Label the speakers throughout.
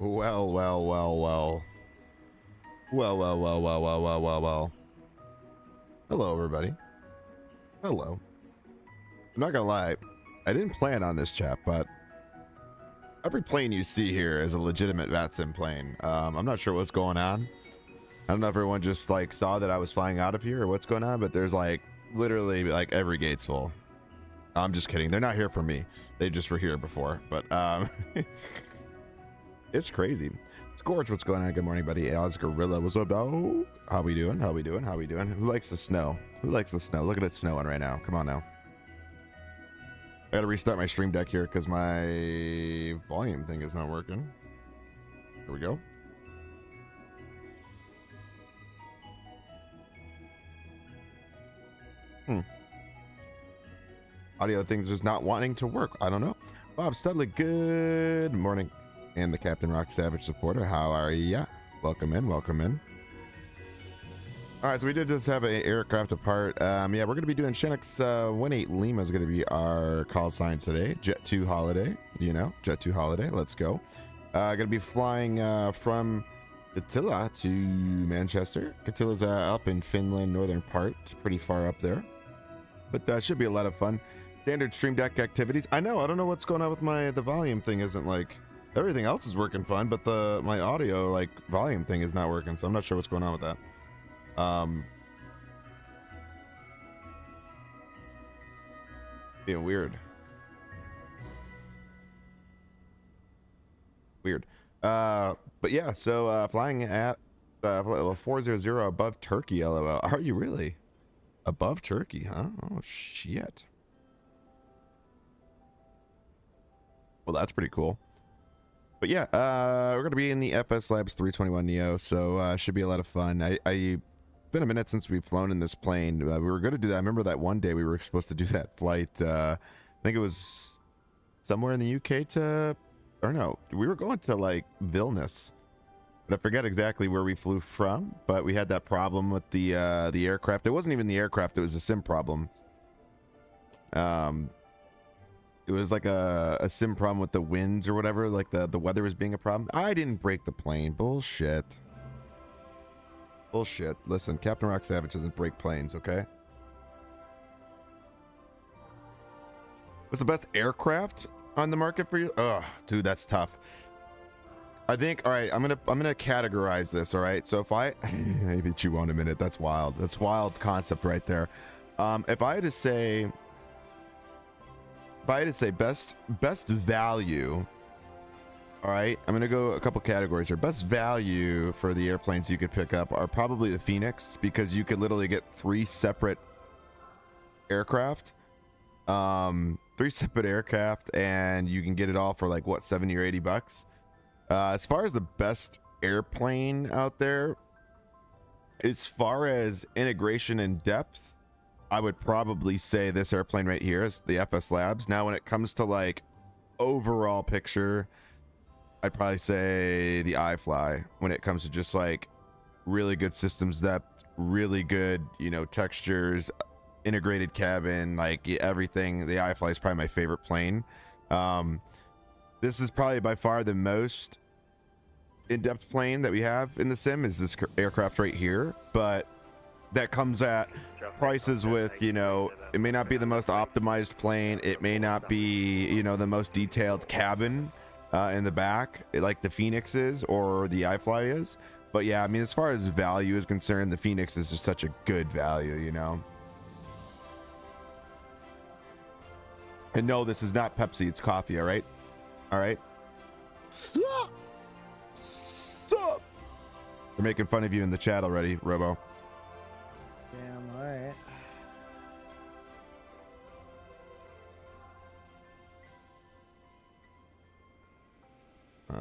Speaker 1: Well, well, well, well. Well, well, well, well, well, well, well, well. Hello, everybody. Hello. I'm not gonna lie, I didn't plan on this chat, but every plane you see here is a legitimate VATSIM plane. I'm not sure what's going on. I don't know if everyone just like saw that I was flying out of here or what's going on, but there's like literally like every gate's full. I'm just kidding. They're not here for me. They just were here before, but it's crazy. Scorch, what's going on? Good morning, buddy. Oz Gorilla, what's up, dog? How we doing? How we doing? How we doing? Who likes the snow? Who likes the snow? Look at it snowing right now. Come on now. I gotta restart my stream deck here because my volume thing is not working. Here we go. Audio things is not wanting to work. I don't know. Bob Studley, good morning. And the Captain Rock Savage supporter, how are ya? Welcome in, welcome in. All right, so we did just have an aircraft apart. Yeah, we're going to be doing Shenix 18 Lima is going to be our call sign today. JET2 holiday, you know, JET2 holiday. Let's go. Going to be flying from Katila to Manchester. Katila's up in Finland, northern part, pretty far up there. But that should be a lot of fun. Standard stream deck activities. I know, I don't know what's going on with the volume thing. Isn't like everything else is working fine, but my audio like volume thing is not working, so I'm not sure what's going on with that. Being weird. But yeah, so flying at 400 above Turkey, LOL. Are you really? Above Turkey, huh? Oh, shit. Well, that's pretty cool. But yeah, we're going to be in the FS Labs 321 Neo, so should be a lot of fun. It's been a minute since we've flown in this plane. We were going to do that. I remember that one day we were supposed to do that flight. I think it was somewhere in the UK to, or no, we were going to like Vilnius. But I forget exactly where we flew from, but we had that problem with the aircraft. It wasn't even the aircraft, it was a sim problem. It was like a sim problem with the winds or whatever, like the weather was being a problem. I didn't break the plane. Bullshit. Bullshit. Listen, Captain Rock Savage doesn't break planes, okay? What's the best aircraft on the market for you? Ugh, dude, that's tough. I think, all right, I'm gonna categorize this, all right? So if I maybe chew on a minute, that's wild. That's wild concept right there. If I had to say best value, all right, I'm gonna go a couple categories here. Best value for the airplanes you could pick up are probably the Phoenix, because you could literally get 3 separate aircraft. 3 separate aircraft, and you can get it all for like what, 70 or 80 bucks. As far as the best airplane out there, as far as integration and depth, I would probably say this airplane right here is the FS Labs. Now, when it comes to like overall picture, I'd probably say the iFly. When it comes to just like really good systems depth, really good, you know, textures, integrated cabin, like everything, the iFly is probably my favorite plane. This is probably by far the most in-depth plane that we have in the sim, is this aircraft right here, but that comes at prices with, you know, it may not be the most optimized plane, it may not be, you know, the most detailed cabin in the back like the Phoenix is or the iFly is, but yeah, I mean, as far as value is concerned, the Phoenix is just such a good value, you know. And no, this is not Pepsi, it's coffee, all right? All right. Stop. Stop. They're making fun of you in the chat already, Robo.
Speaker 2: Damn right.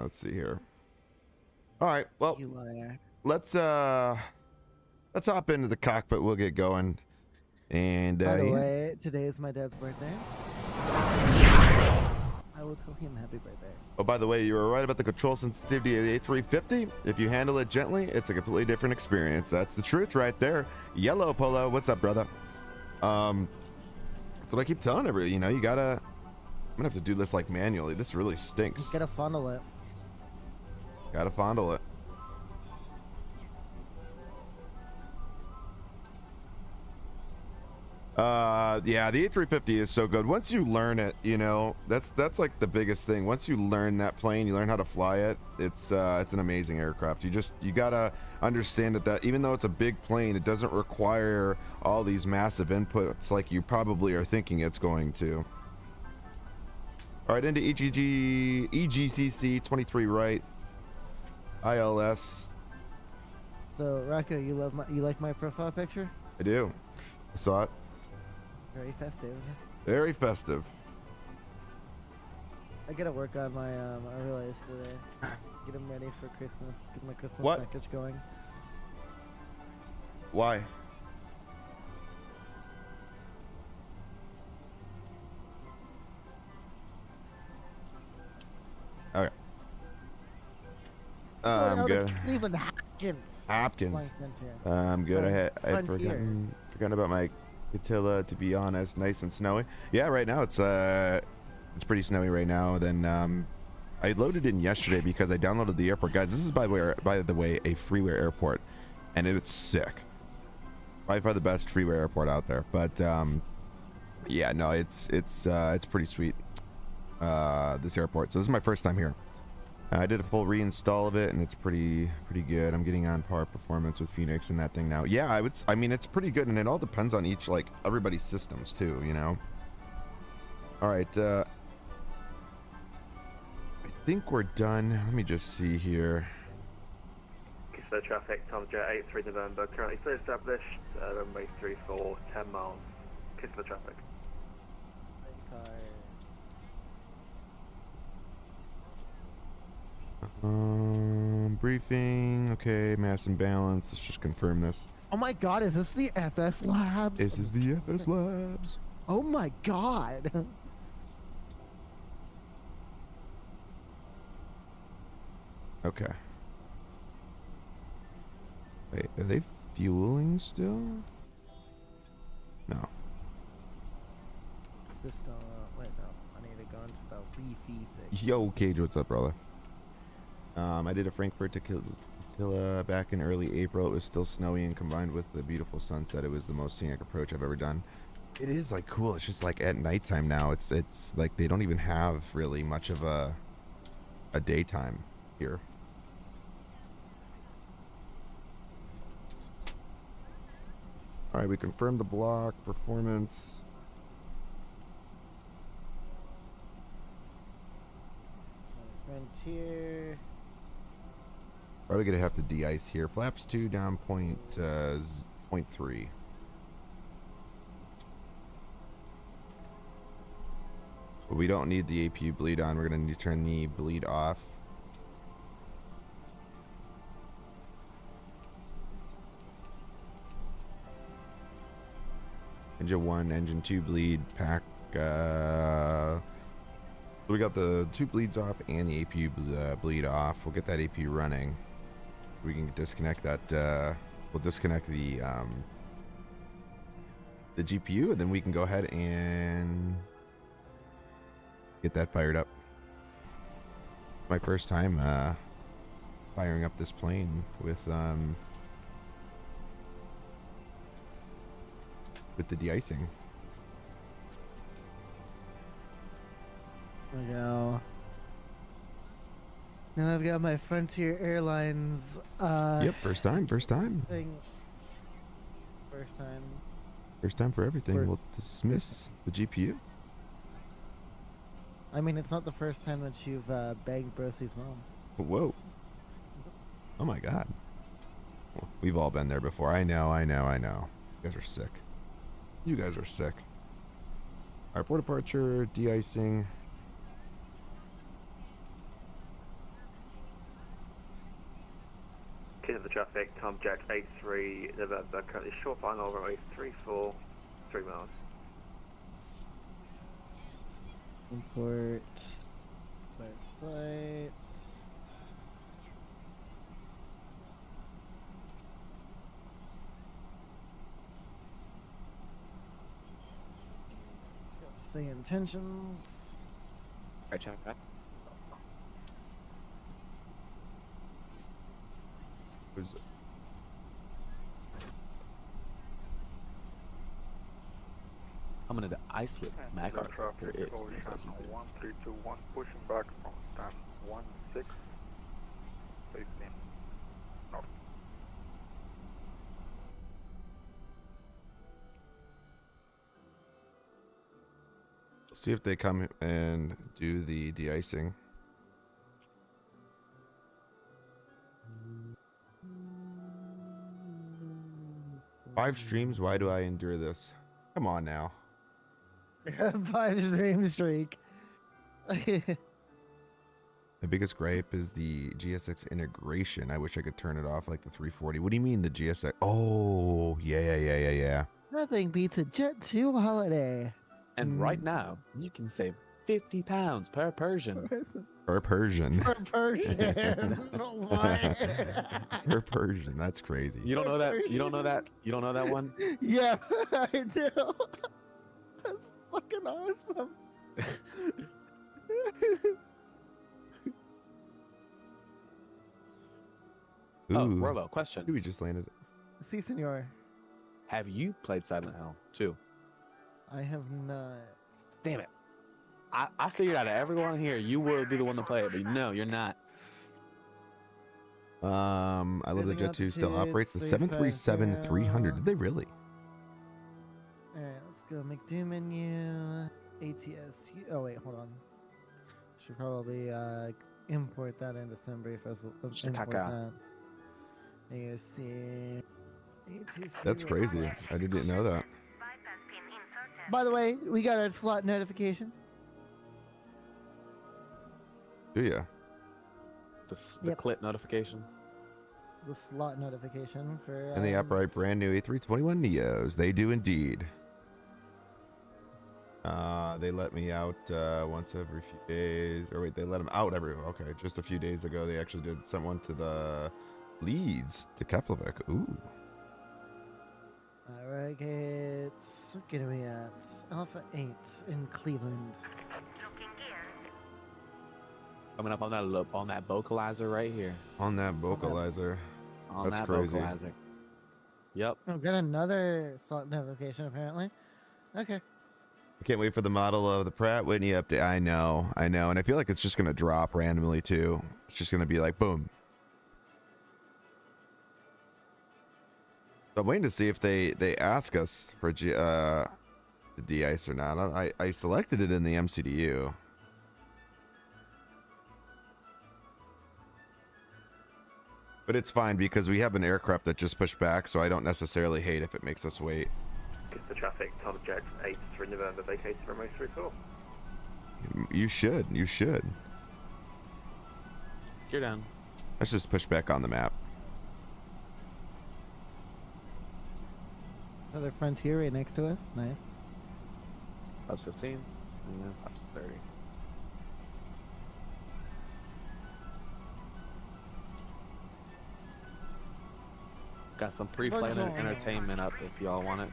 Speaker 1: Let's see here. All right. Well,
Speaker 2: You liar.
Speaker 1: let's hop into the cockpit. We'll get going. And
Speaker 2: By the
Speaker 1: yeah.
Speaker 2: way, today is my dad's birthday. I will tell him happy birthday.
Speaker 1: Oh, by the way, you were right about the control sensitivity of the A350. If you handle it gently, it's a completely different experience. That's the truth right there. Yellow Polo, what's up, brother? That's what I keep telling everybody. You know, you gotta. I'm gonna have to do this like manually. This really stinks.
Speaker 2: Just gotta funnel it.
Speaker 1: Gotta fondle it. Yeah, the A350 is so good. Once you learn it, you know, that's like the biggest thing. Once you learn that plane, you learn how to fly it. It's an amazing aircraft. You gotta understand that even though it's a big plane, it doesn't require all these massive inputs like you probably are thinking it's going to. All right, into EGCC 23 right. ILS.
Speaker 2: So Rocco, you like my profile picture?
Speaker 1: I do. I saw it.
Speaker 2: Very festive.
Speaker 1: Very festive.
Speaker 2: I gotta work on my I realized today. Get them ready for Christmas. Get my Christmas
Speaker 1: What?
Speaker 2: package going.
Speaker 1: Why? Okay. I'm good.
Speaker 2: Cleveland Hopkins.
Speaker 1: Hopkins.
Speaker 2: Flying Frontier.
Speaker 1: I'm good. I had
Speaker 2: Frontier.
Speaker 1: forgotten about my Catilla, to be honest. Nice and snowy. Yeah, right now it's pretty snowy right now. Then I loaded in yesterday because I downloaded the airport. Guys, this is by the way a freeware airport, and it's sick. By far the best freeware airport out there. But yeah, no, it's pretty sweet. This airport. So this is my first time here. I did a full reinstall of it, and it's pretty good. I'm getting on par performance with Phoenix and that thing now. Yeah, I mean, it's pretty good, and it all depends on everybody's systems too, you know. All right, I think we're done. Let me just see here.
Speaker 3: Slow traffic, Tom Jet 83 November, currently fully established, runway 34, 10 miles. Kiss the traffic.
Speaker 1: Briefing. Okay, mass imbalance. Let's just confirm this.
Speaker 2: Oh my God, is this the FS Labs?
Speaker 1: This is the FS Labs.
Speaker 2: Oh my God.
Speaker 1: Okay. Wait, are they fueling still? No.
Speaker 2: System. Wait, no. I need to go into the leafy section.
Speaker 1: Yo, Cage, what's up, brother? I did a Frankfurt to Catilla back in early April. It was still snowy, and combined with the beautiful sunset, it was the most scenic approach I've ever done. It is like cool. It's just like at nighttime now. It's like they don't even have really much of a daytime here. All right, we confirmed the block performance.
Speaker 2: Frontier.
Speaker 1: Probably gonna have to de-ice here. Flaps 2 down 0.3. But we don't need the APU bleed on. We're gonna need to turn the bleed off. Engine 1, engine 2 bleed, pack. So we got the 2 bleeds off and the APU bleed off. We'll get that APU running. We can disconnect that. We'll disconnect the GPU, and then we can go ahead and get that fired up. My first time firing up this plane with the de-icing.
Speaker 2: There we go. Now I've got my Frontier Airlines
Speaker 1: Yep, first time.
Speaker 2: thing. First time.
Speaker 1: First time for everything. We'll dismiss the GPU.
Speaker 2: I mean, it's not the first time that you've banged Brosy's mom.
Speaker 1: Whoa. Oh my god. Well, we've all been there before. I know. You guys are sick. You guys are sick. Alright, for departure, de-icing.
Speaker 3: Kiss the traffic, Tom Jet 83 November, currently short final, runway 34, 3 miles.
Speaker 2: Import. Sorry, flight. Let's go see intentions.
Speaker 4: I check that. coming into isolate MacArthur. There is no such thing.
Speaker 5: 1321 pushing back from stand 16. 15. No.
Speaker 1: See if they come and do the de-icing. 5 streams, why do I endure this? Come on now.
Speaker 2: 5 stream streak.
Speaker 1: My biggest gripe is the GSX integration. I wish I could turn it off like the 340. What do you mean the GSX? Oh, yeah.
Speaker 2: Nothing beats a JET2 holiday.
Speaker 4: And right now, you can save £50 per Persian.
Speaker 1: Per Persian.
Speaker 2: Per Persian. What?
Speaker 1: Per Persian. That's crazy.
Speaker 4: You don't know that? You don't know that? You don't know that one?
Speaker 2: Yeah, I do. That's fucking awesome.
Speaker 1: Ooh.
Speaker 4: Oh, Robo, question.
Speaker 1: We just landed.
Speaker 2: Si, senor.
Speaker 4: Have you played Silent Hill 2?
Speaker 2: I have not.
Speaker 4: Damn it. I figured out of everyone here, you would be the one to play it, but no, you're not.
Speaker 1: I love the
Speaker 2: Moving
Speaker 1: JET2 still operates the 737-300. Did they really?
Speaker 2: Alright, let's go. McDo menu. ATS. Oh, wait, hold on. Should probably import that into Assembly if I import
Speaker 4: Shikaka.
Speaker 2: that. AOC. ATC.
Speaker 1: That's crazy. I didn't know that.
Speaker 2: By the way, we got our slot notification.
Speaker 1: Do ya?
Speaker 4: The
Speaker 2: Yep.
Speaker 4: clit notification.
Speaker 2: The slot notification for.
Speaker 1: And the upright brand new A321 Neos. They do indeed. They let me out once every few days. Or wait, they let them out okay, just a few days ago. They actually did someone to the Leeds to Keflavik. Ooh.
Speaker 2: Alright, what are we at? Alpha 8 in Cleveland.
Speaker 4: Coming up on that vocalizer right here.
Speaker 1: On that vocalizer.
Speaker 4: On
Speaker 1: That's
Speaker 4: that
Speaker 1: crazy.
Speaker 4: vocalizer. Yep.
Speaker 2: Oh, got another slot notification apparently. Okay.
Speaker 1: I can't wait for the model of the Pratt Whitney update. I know. And I feel like it's just going to drop randomly too. It's just going to be like, boom. So I'm waiting to see if they ask us for the de-ice or not. I selected it in the MCDU. But it's fine because we have an aircraft that just pushed back, so I don't necessarily hate if it makes us wait.
Speaker 3: Just the traffic, Tom Jet 83 November, vacated from 034.
Speaker 1: You should.
Speaker 4: You're done.
Speaker 1: Let's just push back on the map.
Speaker 2: Another Frontier right next to us. Nice.
Speaker 4: Flaps 15. And then Flaps 30. Got some pre-flight entertainment up if y'all want it.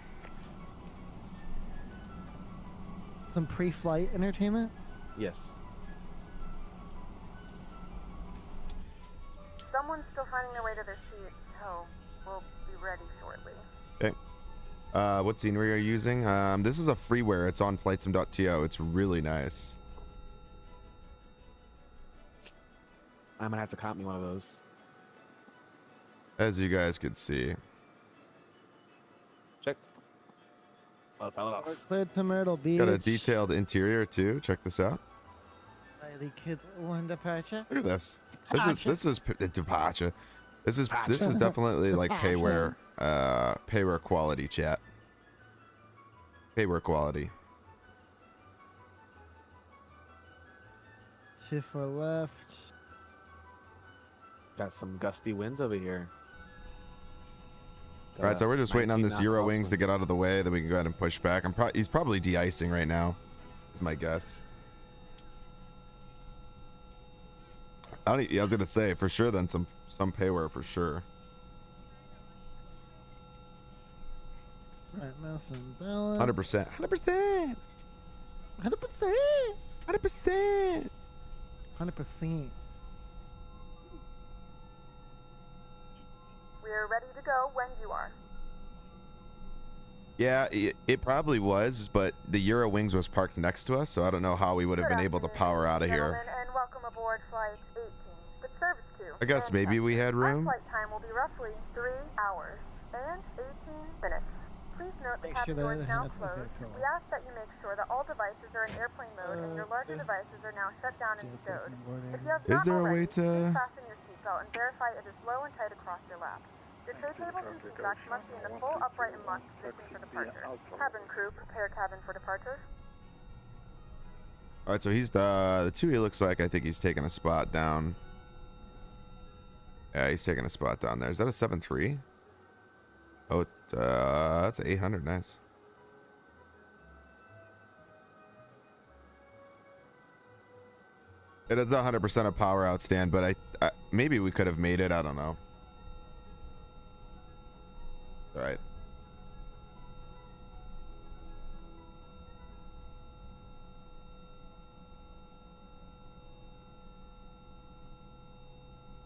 Speaker 2: Some pre-flight entertainment?
Speaker 4: Yes.
Speaker 6: Someone's still finding their way to their seat, so we'll be ready shortly.
Speaker 1: Okay. What scenery are you using? This is a freeware. It's on flightsim.to. It's really nice.
Speaker 4: I'm gonna have to comp me one of those.
Speaker 1: As you guys could see.
Speaker 4: Checked. Oh, fell off.
Speaker 2: We're cleared to Myrtle Beach.
Speaker 1: Got a detailed interior too. Check this out.
Speaker 2: The kids one departure.
Speaker 1: Look at this. This is departure. This is definitely like payware quality, chat. Payware quality.
Speaker 2: Shift for left.
Speaker 4: Got some gusty winds over here.
Speaker 1: All right, so we're just waiting on this Euro wings to get out of the way, then we can go ahead and push back. He's probably de-icing right now. Is my guess. I was gonna say for sure. Then some payware for sure.
Speaker 2: Right, mouse and balance.
Speaker 1: 100%. 100%.
Speaker 2: 100%.
Speaker 1: 100%.
Speaker 2: 100%.
Speaker 6: We're ready to go when you are.
Speaker 1: Yeah, it probably was, but the Euro Wings was parked next to us, so I don't know how we would have been able to power out of here.
Speaker 6: And welcome aboard flight 18, the service to.
Speaker 1: I guess maybe we had
Speaker 6: Our
Speaker 1: room.
Speaker 6: flight time will be roughly 3 hours and 18 minutes. Please note the
Speaker 2: Make
Speaker 6: cabin
Speaker 2: sure
Speaker 6: door
Speaker 2: that
Speaker 6: is
Speaker 2: it
Speaker 6: now
Speaker 2: has- okay,
Speaker 6: closed.
Speaker 2: cool.
Speaker 6: We ask that you make sure that all devices are in airplane mode and your larger devices are now shut down and
Speaker 2: Just
Speaker 6: stowed.
Speaker 2: warning.
Speaker 6: If you have
Speaker 1: Is
Speaker 6: not
Speaker 1: there a
Speaker 6: already,
Speaker 1: way
Speaker 6: please
Speaker 1: to-
Speaker 6: fasten your seatbelt and verify it is low and tight across your lap. Your tray tables and seat backs must be in the full upright and locked position for departure. Cabin crew, prepare cabin for departure.
Speaker 1: All right, so he's the two. He looks like I think he's taking a spot down. Yeah, he's taking a spot down there. Is that a 7.3? Oh, that's an 800. Nice. It is 100% a power out stand, but I maybe we could have made it. I don't know. All right.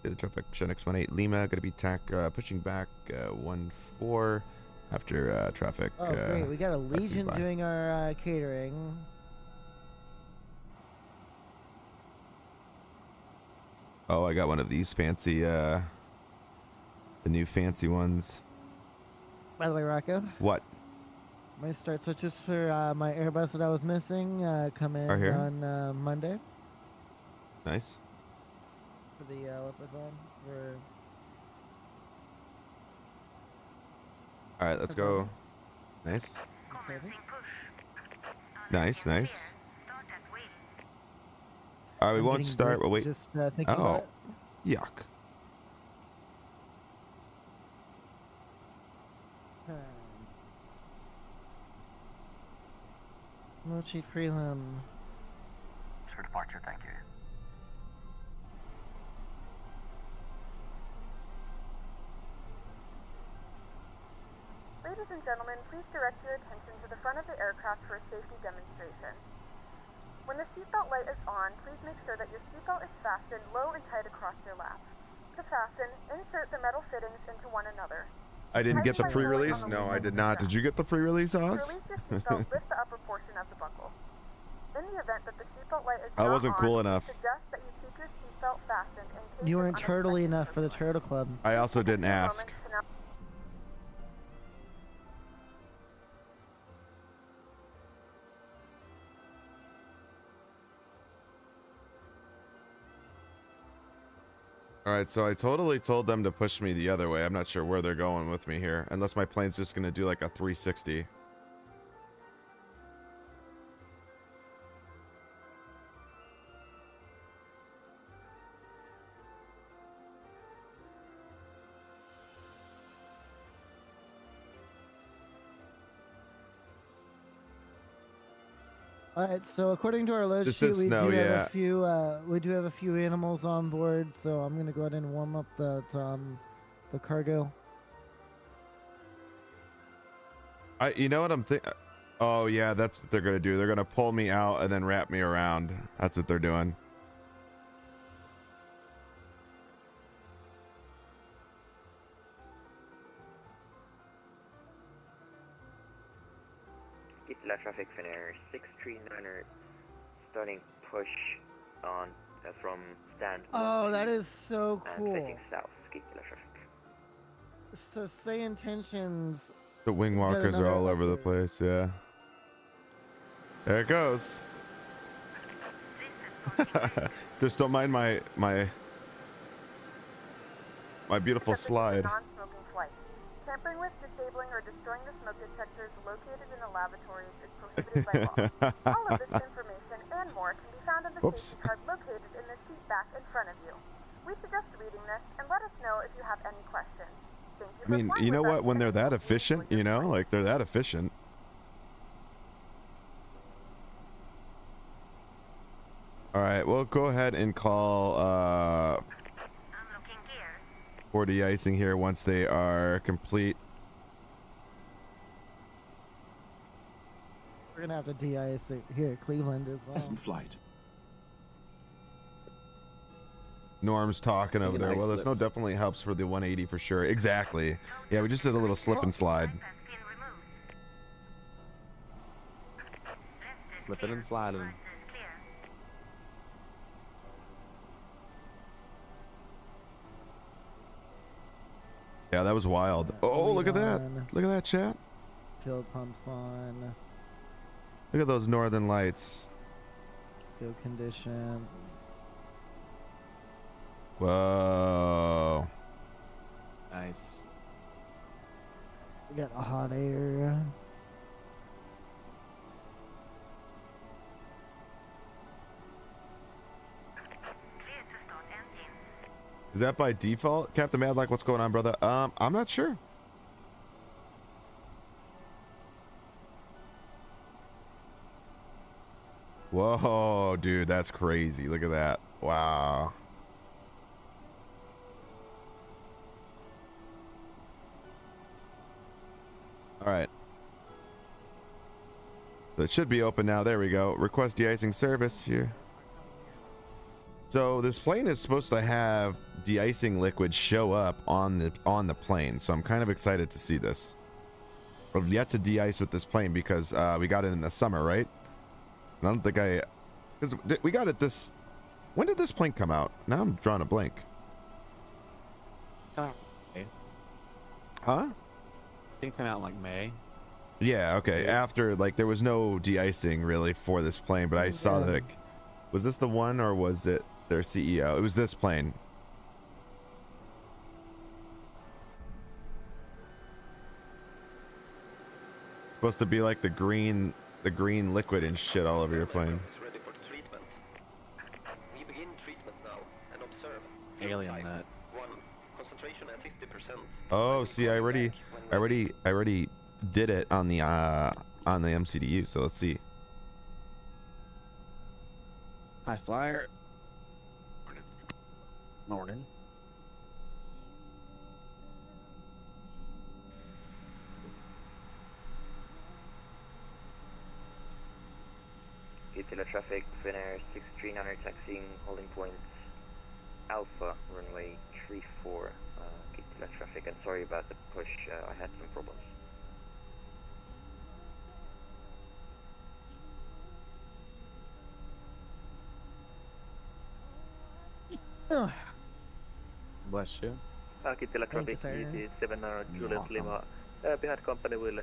Speaker 1: The traffic Shenix 18 Lima gonna be pushing back 14 after traffic.
Speaker 2: Oh, great. We got a
Speaker 1: passes
Speaker 2: Legion
Speaker 1: by.
Speaker 2: doing our catering.
Speaker 1: Oh, I got one of these fancy, the new fancy ones.
Speaker 2: By the way, Rocco,
Speaker 1: What?
Speaker 2: my start switches for my Airbus that I was missing come in
Speaker 1: Are here?
Speaker 2: on Monday
Speaker 1: Nice.
Speaker 2: for the what's it called? For
Speaker 1: All right, let's go. Nice.
Speaker 2: exciting.
Speaker 1: Nice, nice. All right, we
Speaker 2: I'm
Speaker 1: won't
Speaker 2: getting
Speaker 1: start.
Speaker 2: bricked
Speaker 1: Well, wait.
Speaker 2: Just thinking
Speaker 1: Oh,
Speaker 2: about it.
Speaker 1: yuck.
Speaker 2: No cheat prelim.
Speaker 7: For departure, thank you.
Speaker 6: Ladies and gentlemen, please direct your attention to the front of the aircraft for a safety demonstration. When the seatbelt light is on, please make sure that your seatbelt is fastened low and tight across your lap. To fasten, insert the metal fittings into one another.
Speaker 1: I didn't get the
Speaker 6: Tighten by pulling
Speaker 1: pre-release.
Speaker 6: on the
Speaker 1: No, I
Speaker 6: loop
Speaker 1: did
Speaker 6: of the
Speaker 1: not.
Speaker 6: strap.
Speaker 1: Did you get the pre-release,
Speaker 6: To
Speaker 1: Oz?
Speaker 6: release your seatbelt, lift the upper portion of the buckle. In the event that the seatbelt light is
Speaker 1: I
Speaker 6: not
Speaker 1: wasn't
Speaker 6: on,
Speaker 1: cool
Speaker 6: we
Speaker 1: enough.
Speaker 6: suggest that you keep your seatbelt fastened in case
Speaker 2: You
Speaker 6: of
Speaker 2: weren't turtley
Speaker 6: unexpected
Speaker 2: enough for the
Speaker 6: turbulence.
Speaker 2: Turtle Club.
Speaker 1: I also
Speaker 6: Take a
Speaker 1: didn't
Speaker 6: few
Speaker 1: ask.
Speaker 6: moments to now-
Speaker 1: All right, so I totally told them to push me the other way. I'm not sure where they're going with me here, unless my plane's just gonna do like a 360.
Speaker 2: All right, so according to our load
Speaker 1: This
Speaker 2: sheet,
Speaker 1: is
Speaker 2: we
Speaker 1: snow,
Speaker 2: do have
Speaker 1: yeah.
Speaker 2: a few. We do have a few animals on board, so I'm gonna go ahead and warm up the cargo.
Speaker 1: You know what I'm thinking? Oh yeah, that's what they're gonna do. They're gonna pull me out and then wrap me around. That's what they're doing.
Speaker 7: Itla traffic Finnair 639er starting push on from stand.
Speaker 2: Oh, that is so
Speaker 7: and
Speaker 2: cool.
Speaker 7: facing south. Itla traffic.
Speaker 2: So say intentions.
Speaker 1: The wing walkers are
Speaker 2: another
Speaker 1: all over the
Speaker 2: update.
Speaker 1: place. Yeah. There it goes. Just don't mind my beautiful
Speaker 6: Subject to
Speaker 1: slide.
Speaker 6: Non-smoking flight. Tampering with, disabling, or destroying the smoke detectors located in the lavatories is prohibited by law. All of this information and more can be found on the
Speaker 1: Whoops.
Speaker 6: safety card located in the seat back in front of you. We suggest reading this and let us know if you have any questions. Thank you
Speaker 1: I mean,
Speaker 6: for flying
Speaker 1: you know
Speaker 6: with us
Speaker 1: what? When
Speaker 6: and
Speaker 1: they're
Speaker 6: we
Speaker 1: that
Speaker 6: hope you
Speaker 1: efficient,
Speaker 6: enjoy your
Speaker 1: you know,
Speaker 6: flight.
Speaker 1: like they're that efficient. All right, we'll go ahead and call for de-icing here once they are complete.
Speaker 2: We're gonna have to de-ice it here at Cleveland as well.
Speaker 8: Flight.
Speaker 1: Norm's talking over
Speaker 4: Taking
Speaker 1: there.
Speaker 4: ice
Speaker 1: Well, this
Speaker 4: slip.
Speaker 1: no definitely helps for the 180 for sure. Exactly. Yeah, we just did a little slip and slide.
Speaker 4: Slipping and sliding.
Speaker 1: Yeah, that was wild. Oh, look at that. Look at that, chat.
Speaker 2: Fuel pumps on.
Speaker 1: Look at those northern lights.
Speaker 2: Good condition.
Speaker 1: Whoa.
Speaker 4: Nice.
Speaker 2: We got a hot air.
Speaker 1: Is that by default? Captain Madlock, what's going on, brother? I'm not sure. Whoa, dude, that's crazy. Look at that. Wow. All right. So it should be open now. There we go. Request de-icing service here. So this plane is supposed to have de-icing liquid show up on the plane. So I'm kind of excited to see this. But I've yet to de-ice with this plane because we got it in the summer, right? And I don't think because we got it this. When did this plane come out? Now I'm drawing a blank.
Speaker 4: Okay.
Speaker 1: Huh?
Speaker 4: I think it came out in like May.
Speaker 1: Yeah, okay. After, like, there was no de-icing really for this plane, but I saw that was this the one or was it their CEO? It was this plane. Supposed to be like the green liquid and shit all over your plane.
Speaker 8: Ready for treatment. We begin treatment now and observe.
Speaker 4: Alien that.
Speaker 8: 1. Concentration at 50%.
Speaker 1: Oh, see, I already did it on the MCDU, so let's see.
Speaker 4: High flyer. Morning.
Speaker 7: Utila traffic, Finnair 639 taxiing, holding point Alpha, runway 34. Utila traffic, and sorry about the push, I had some problems.
Speaker 4: Bless you.
Speaker 3: Kittilä traffic, ET 79 Juliet Lima. Behind company will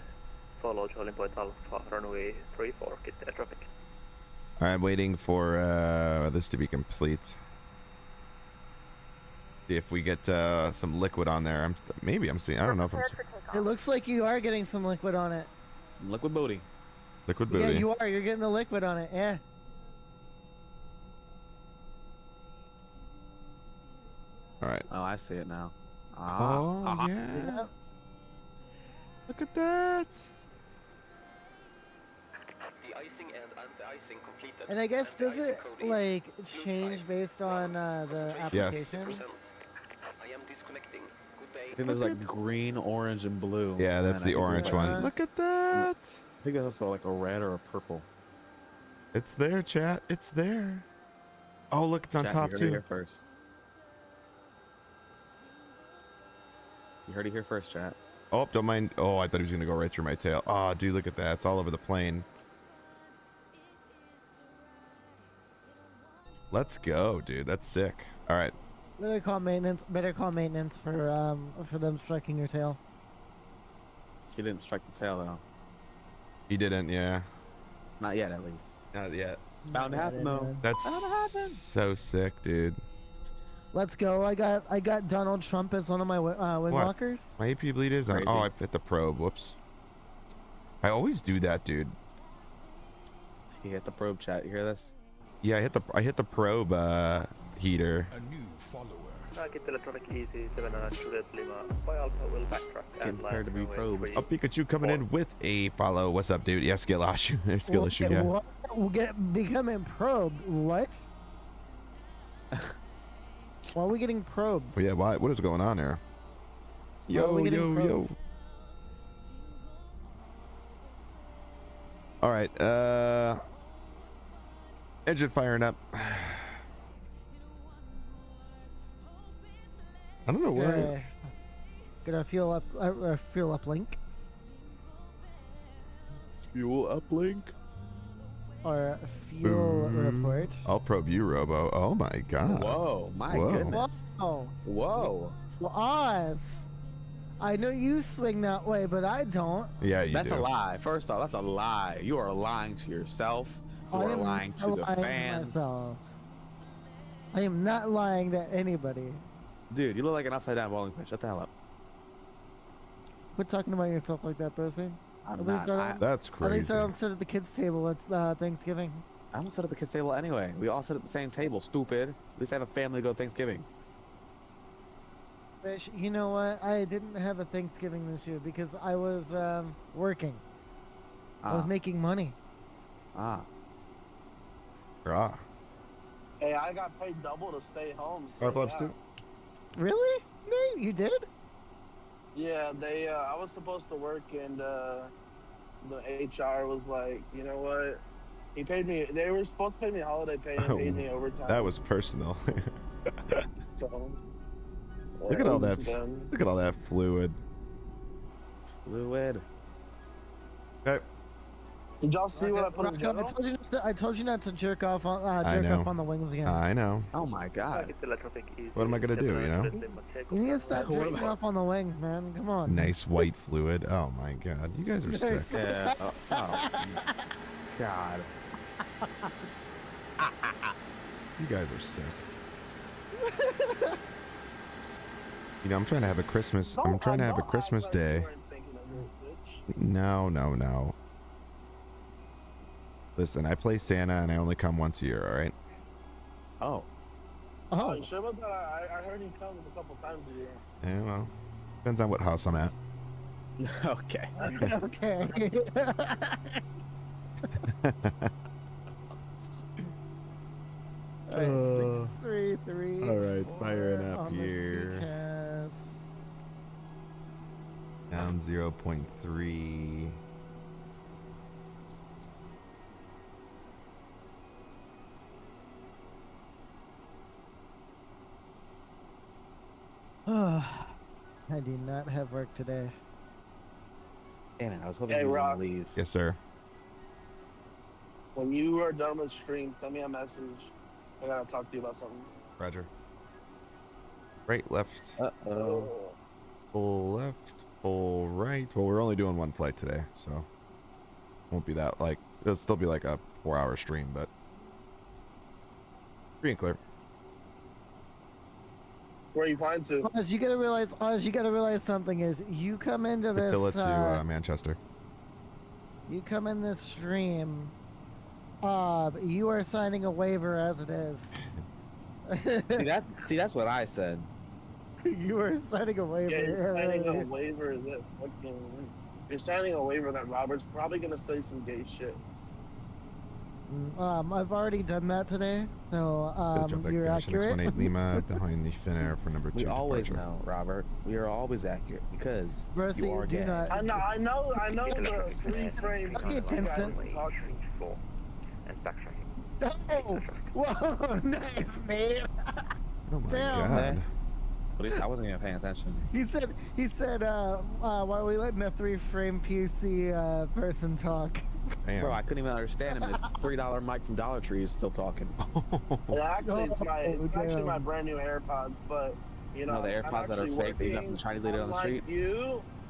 Speaker 3: follow holding point Alpha, runway 34, Kittilä traffic.
Speaker 1: I'm waiting for this to be complete. See if we get some liquid on there. Maybe I'm seeing. I don't know if I'm.
Speaker 2: It looks like you are getting some liquid on it.
Speaker 4: Some liquid booty.
Speaker 1: Liquid booty.
Speaker 2: Yeah, you are. You're getting the liquid on it. Yeah.
Speaker 1: All right.
Speaker 4: Oh, I see it now.
Speaker 1: Oh yeah.
Speaker 2: Yep.
Speaker 1: Look at that.
Speaker 8: De-icing and anti-icing completed.
Speaker 2: And I guess does it
Speaker 8: Anti-icing coding.
Speaker 2: like change based on the application?
Speaker 8: 50%. I am disconnecting. Good day.
Speaker 4: I think there's like green, orange, and blue.
Speaker 1: Yeah, that's
Speaker 4: And I
Speaker 1: the
Speaker 4: think
Speaker 1: orange
Speaker 4: there's,
Speaker 1: one. Look at that.
Speaker 4: I think there's also like a red or a purple.
Speaker 1: It's there, chat. It's there. Oh, look, it's on
Speaker 4: Chat,
Speaker 1: top
Speaker 4: you heard it
Speaker 1: too.
Speaker 4: here first. You heard it here first, chat.
Speaker 1: Oh, don't mind. Oh, I thought he was gonna go right through my tail. Oh, dude, look at that. It's all over the plane. Let's go, dude. That's sick. All right.
Speaker 2: Better call maintenance. Better call maintenance for them striking your tail.
Speaker 4: He didn't strike the tail though.
Speaker 1: He didn't, yeah.
Speaker 4: Not yet, at least.
Speaker 1: Not yet.
Speaker 4: Bound to happen though.
Speaker 1: That's so sick, dude.
Speaker 2: Let's go. I got Donald Trump as one of my windwalkers.
Speaker 1: My AP bleed is on.
Speaker 4: Crazy.
Speaker 1: Oh, I hit the probe. Whoops. I always do that, dude.
Speaker 4: He hit the probe, chat. You hear this?
Speaker 1: Yeah, I hit the probe heater.
Speaker 9: A new follower.
Speaker 3: Kittilä traffic, ET 79 Juliet Lima. By Alpha will backtrack
Speaker 4: Getting
Speaker 3: and
Speaker 4: prepared to be
Speaker 3: runway
Speaker 4: probed.
Speaker 3: 34.
Speaker 1: Oh, Pikachu coming in with a follow. What's up, dude? Yeah, skill issue. Skill issue, yeah.
Speaker 2: What? We'll becoming probed. What? Why are we getting probed?
Speaker 1: Oh, yeah, what is going on there?
Speaker 2: Why are we
Speaker 1: Yo,
Speaker 2: getting
Speaker 1: yo,
Speaker 2: probed?
Speaker 1: yo. All right, engine firing up. I don't know where.
Speaker 2: Gonna fuel up link.
Speaker 4: Fuel uplink.
Speaker 2: our fuel report.
Speaker 1: I'll probe you, Robo. Oh my god.
Speaker 4: Whoa, my
Speaker 1: Whoa.
Speaker 4: goodness.
Speaker 2: Oh,
Speaker 4: Whoa.
Speaker 2: well, Oz. I know you swing that way, but I don't.
Speaker 1: Yeah, you
Speaker 4: That's
Speaker 1: do.
Speaker 4: a lie. First off, that's a lie. You are lying to yourself. You
Speaker 2: I
Speaker 4: are
Speaker 2: am
Speaker 4: lying to
Speaker 2: not
Speaker 4: the
Speaker 2: lying to
Speaker 4: fans.
Speaker 2: myself. I am not lying to anybody.
Speaker 4: Dude, you look like an upside down bowling pin. Shut the hell up.
Speaker 2: Quit talking about yourself like that, person.
Speaker 4: I'm
Speaker 2: At least
Speaker 4: not.
Speaker 2: I don't,
Speaker 1: That's
Speaker 2: at least
Speaker 1: crazy.
Speaker 2: I don't sit at the kids' table at Thanksgiving.
Speaker 4: I don't sit at the kids' table anyway. We all sit at the same table, stupid. At least I have a family to go to Thanksgiving.
Speaker 2: Fish, you know what? I didn't have a Thanksgiving this year because I was working. I was making money.
Speaker 4: Ah.
Speaker 1: Ah.
Speaker 9: Hey, I got paid double to stay home. So
Speaker 1: Fireflies
Speaker 9: yeah.
Speaker 1: too?
Speaker 2: Really? Nate, you did?
Speaker 9: Yeah, they. I was supposed to work, and the HR was like, you know what? He paid me. They were supposed to pay me holiday pay and paid me overtime.
Speaker 1: That was personal.
Speaker 9: So,
Speaker 1: Look at all that.
Speaker 9: it's done.
Speaker 1: Look at all that fluid.
Speaker 4: Fluid.
Speaker 1: Okay.
Speaker 9: Did y'all see what I put in
Speaker 2: Rocco,
Speaker 9: general?
Speaker 2: I told you not to jerk off on the wings again.
Speaker 1: I know.
Speaker 4: Oh my god.
Speaker 1: What am I gonna do, you know?
Speaker 2: You need to stop jerking off on the wings, man. Come on.
Speaker 1: Nice white fluid. Oh my god. You guys are sick.
Speaker 4: Yeah. Oh god.
Speaker 1: You guys are sick. You know, I'm trying to have a Christmas. I'm trying to have a Christmas day. No, no, no. Listen, I play Santa and I only come once a year, alright?
Speaker 4: Oh.
Speaker 9: Oh, you sure about that? I heard he comes a couple times a year.
Speaker 1: Yeah, well, depends on what house I'm at.
Speaker 4: Okay.
Speaker 2: Okay. Alright, 633.
Speaker 1: Alright, firing up
Speaker 2: on the
Speaker 1: here.
Speaker 2: TCAS.
Speaker 1: Down 0.3.
Speaker 2: I do not have work today.
Speaker 4: Damn it, I was hoping
Speaker 9: Hey,
Speaker 4: he was
Speaker 9: Rock.
Speaker 4: gonna leave.
Speaker 1: Yes, sir.
Speaker 9: When you are done with stream, send me a message. I gotta talk to you about something.
Speaker 1: Roger. Right, left,
Speaker 4: Uh-oh.
Speaker 1: full left, full right. Well, we're only doing one flight today, so won't be that like it'll still be like a 4-hour stream, but free and clear.
Speaker 9: Where are you flying to?
Speaker 2: Oz, you gotta realize something is you come into this
Speaker 1: Attila to Manchester.
Speaker 2: you come in this stream, you are signing a waiver as it is.
Speaker 4: See, that's what I said.
Speaker 2: You are signing a waiver.
Speaker 9: Yeah, you're signing a waiver that fucking. You're signing a waiver that Robert's probably gonna say some gay shit.
Speaker 2: I've already done that today, so you're accurate.
Speaker 1: 18 Lima behind the Finnair for number 2.
Speaker 4: We always
Speaker 1: departure.
Speaker 4: know, Robert. We are always accurate because
Speaker 2: Mercy,
Speaker 4: you are
Speaker 2: do
Speaker 4: gay.
Speaker 2: not.
Speaker 9: I know the free frame.
Speaker 2: Okay, Vincent. Oh, whoa, nice, Nate.
Speaker 1: Oh my
Speaker 2: Damn.
Speaker 1: god.
Speaker 4: At least I wasn't even paying attention.
Speaker 2: He said, why are we letting a 3-frame PC person talk?
Speaker 1: Damn.
Speaker 4: Bro, I couldn't even understand him. This $3 mic from Dollar Tree is still talking.
Speaker 9: Yeah, actually, it's actually
Speaker 2: damn.
Speaker 9: my brand new AirPods, but you know,
Speaker 4: No, the
Speaker 9: I'm
Speaker 4: AirPods that are
Speaker 9: actually
Speaker 4: fake that you got
Speaker 9: working.
Speaker 4: from the Chinese lady on the street?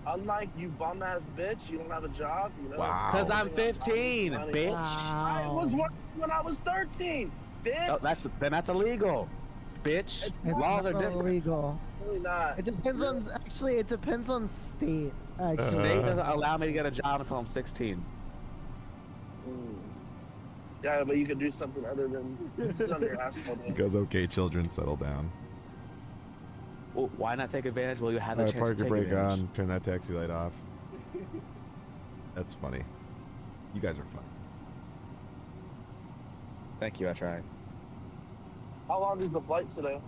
Speaker 9: Unlike you bum ass bitch, you don't have a job. You know.
Speaker 1: Wow.
Speaker 4: Because I'm 15,
Speaker 9: Money.
Speaker 4: bitch.
Speaker 9: I was working when I was 13, bitch.
Speaker 4: Oh, that's illegal, bitch.
Speaker 9: It's
Speaker 4: Laws are
Speaker 2: not
Speaker 4: different.
Speaker 2: illegal.
Speaker 9: really not.
Speaker 2: It depends on it depends on state. Actually,
Speaker 4: State doesn't allow me to get a job until I'm 16.
Speaker 9: Yeah, but you could do something other than sit on your ass all
Speaker 1: He
Speaker 9: day.
Speaker 1: goes, okay, children, settle down.
Speaker 4: Well, why not take advantage while you have the
Speaker 1: Alright,
Speaker 4: chance
Speaker 1: park
Speaker 4: to
Speaker 1: your
Speaker 4: take
Speaker 1: brake
Speaker 4: advantage?
Speaker 1: on, turn that taxi light off. That's funny. You guys are fun.
Speaker 4: Thank you, I tried.
Speaker 9: How long is the flight today?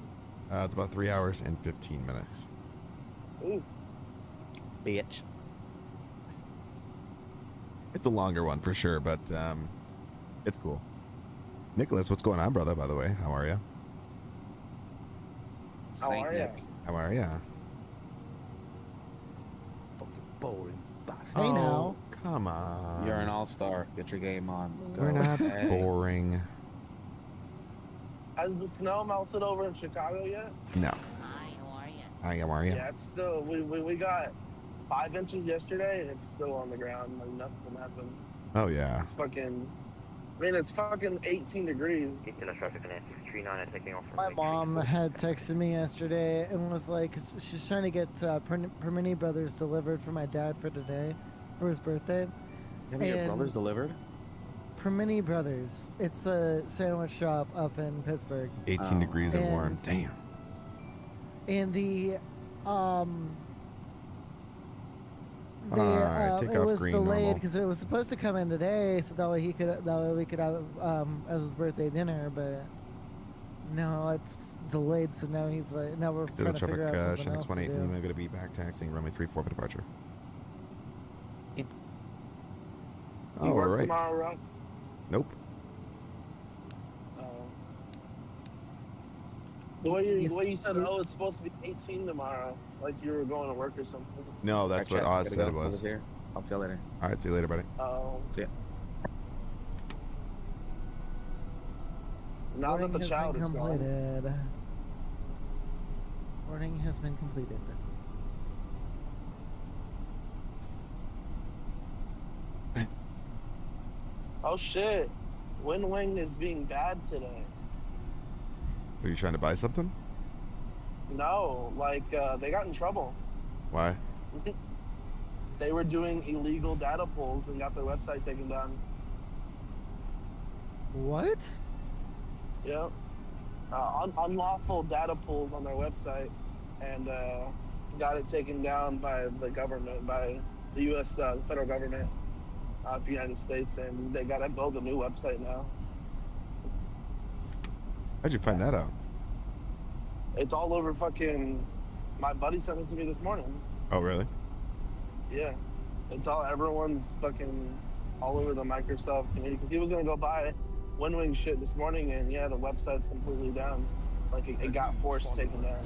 Speaker 1: It's about 3 hours and 15 minutes.
Speaker 9: Oof.
Speaker 4: Bitch.
Speaker 1: It's a longer one for sure, but it's cool. Nicholas, what's going on, brother, by the way? How are you?
Speaker 9: How
Speaker 4: Saint
Speaker 9: are ya?
Speaker 4: Nick.
Speaker 1: How are you?
Speaker 2: Hey now.
Speaker 1: Come on.
Speaker 4: You're an all-star. Get your game on. Go.
Speaker 1: We're not
Speaker 4: Hey.
Speaker 1: boring.
Speaker 9: Has the snow melted over in Chicago yet?
Speaker 1: No.
Speaker 10: Hi,
Speaker 1: How are you?
Speaker 9: Yeah, it's still. We got 5 inches yesterday, and it's still on the ground. Like nothing happened.
Speaker 1: Oh yeah.
Speaker 9: It's fucking. I mean, it's fucking 18 degrees.
Speaker 7: Traffic on 639 taking off from
Speaker 2: My mom had texted me yesterday and was like, 'cause she's trying to get Permini Brothers delivered for my dad for today, for his birthday.
Speaker 4: You have your
Speaker 2: And-
Speaker 4: brothers delivered?
Speaker 2: Permini Brothers. It's a sandwich shop up in Pittsburgh.
Speaker 1: 18 degrees and warm.
Speaker 2: And-
Speaker 1: Damn.
Speaker 2: And the
Speaker 1: Alright, take
Speaker 2: it
Speaker 1: off
Speaker 2: was
Speaker 1: green
Speaker 2: delayed
Speaker 1: normal.
Speaker 2: because it was supposed to come in today, so that way we could have as his birthday dinner, but no, it's delayed. So now he's like, now we're
Speaker 1: To the
Speaker 2: trying to
Speaker 1: traffic
Speaker 2: figure out something else to
Speaker 1: X18
Speaker 2: do.
Speaker 1: Lima going to be back taxiing runway 34 for departure.
Speaker 9: You
Speaker 1: All
Speaker 9: work
Speaker 1: right.
Speaker 9: tomorrow, Rob?
Speaker 1: Nope.
Speaker 9: The way you said, oh, it's supposed to be 18 tomorrow, like you were going to work or something.
Speaker 1: No, that's what Oz said it was.
Speaker 4: Here. I'll see you later.
Speaker 1: All right, see you later, buddy.
Speaker 9: Oh.
Speaker 4: See ya.
Speaker 9: Now that
Speaker 2: Boarding
Speaker 9: the
Speaker 2: has
Speaker 9: child
Speaker 2: been
Speaker 9: is gone.
Speaker 2: completed. Boarding has been completed.
Speaker 9: Oh shit. Wind Wing is being bad today.
Speaker 1: Are you trying to buy something?
Speaker 9: No, like they got in trouble.
Speaker 1: Why?
Speaker 9: They were doing illegal data pulls and got their website taken down.
Speaker 2: What?
Speaker 9: Yep. Unlawful data pulls on their website, and got it taken down by the government, by the U.S. Federal government of the United States, and they got to build a new website now.
Speaker 1: How'd you find that out?
Speaker 9: It's all over fucking. My buddy sent it to me this morning.
Speaker 1: Oh, really?
Speaker 9: Yeah, it's all everyone's fucking all over the Microsoft community. Because he was gonna go buy Wind Wing shit this morning, and yeah, the website's completely down. Like it got forced taken down.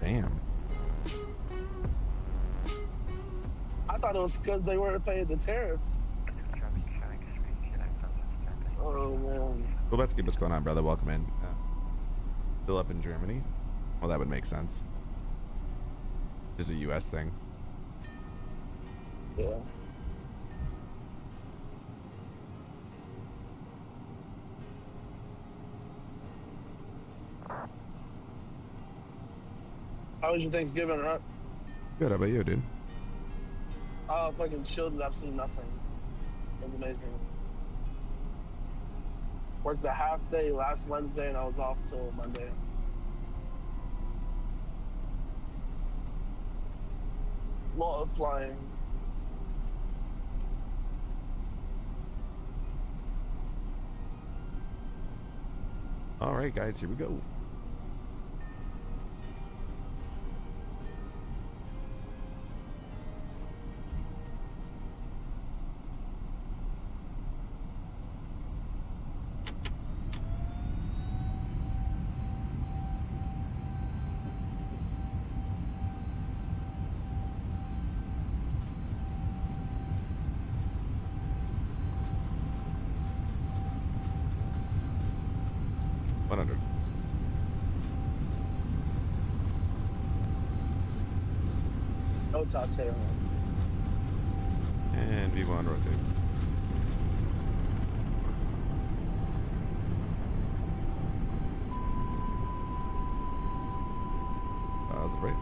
Speaker 1: Damn.
Speaker 9: I thought it was because they weren't paying the tariffs. Oh man.
Speaker 1: Well, let's keep what's going on, brother. Welcome in. Still up in Germany? Well, that would make sense. Just a U.S. thing.
Speaker 9: Yeah. How was your Thanksgiving, right?
Speaker 1: Good. How about you, dude?
Speaker 9: Oh, fucking chilled with absolutely nothing. It was amazing. Worked a half day last Wednesday and I was off till Monday. Lot of flying.
Speaker 1: All right, guys, here we go.
Speaker 9: Zotac.
Speaker 1: And V1 rotate. That's the break.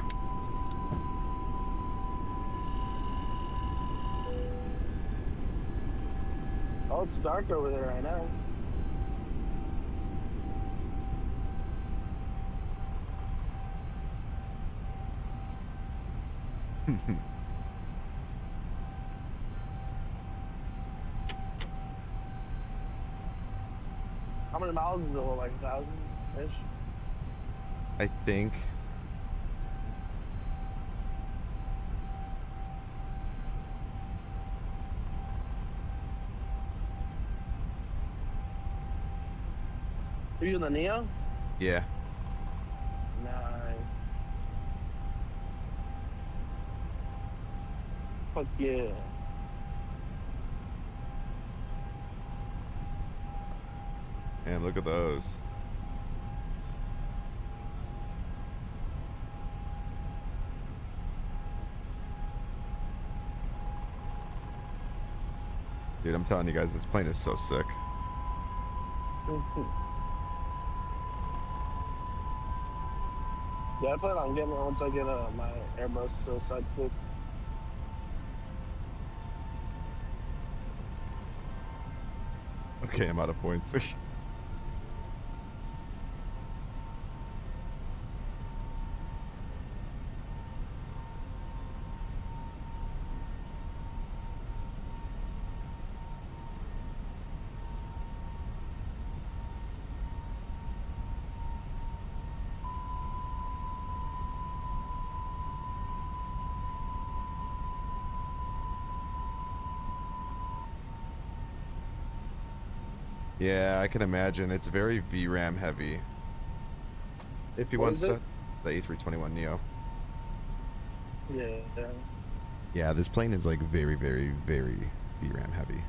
Speaker 9: Oh, it's dark over there right now. How many miles is it? Like 1,000-ish?
Speaker 1: I think.
Speaker 9: Are you in the Neo?
Speaker 1: Yeah.
Speaker 9: Nice. Fuck yeah.
Speaker 1: And look at those. Dude, I'm telling you guys, this plane is so sick.
Speaker 9: Yeah, I plan on getting one once I get my Airbus side flip.
Speaker 1: Okay, I'm out of points. Yeah, I can imagine. It's very VRAM heavy. If you want the A321 Neo.
Speaker 9: Yeah.
Speaker 1: Yeah, this plane is like very, very, very VRAM heavy.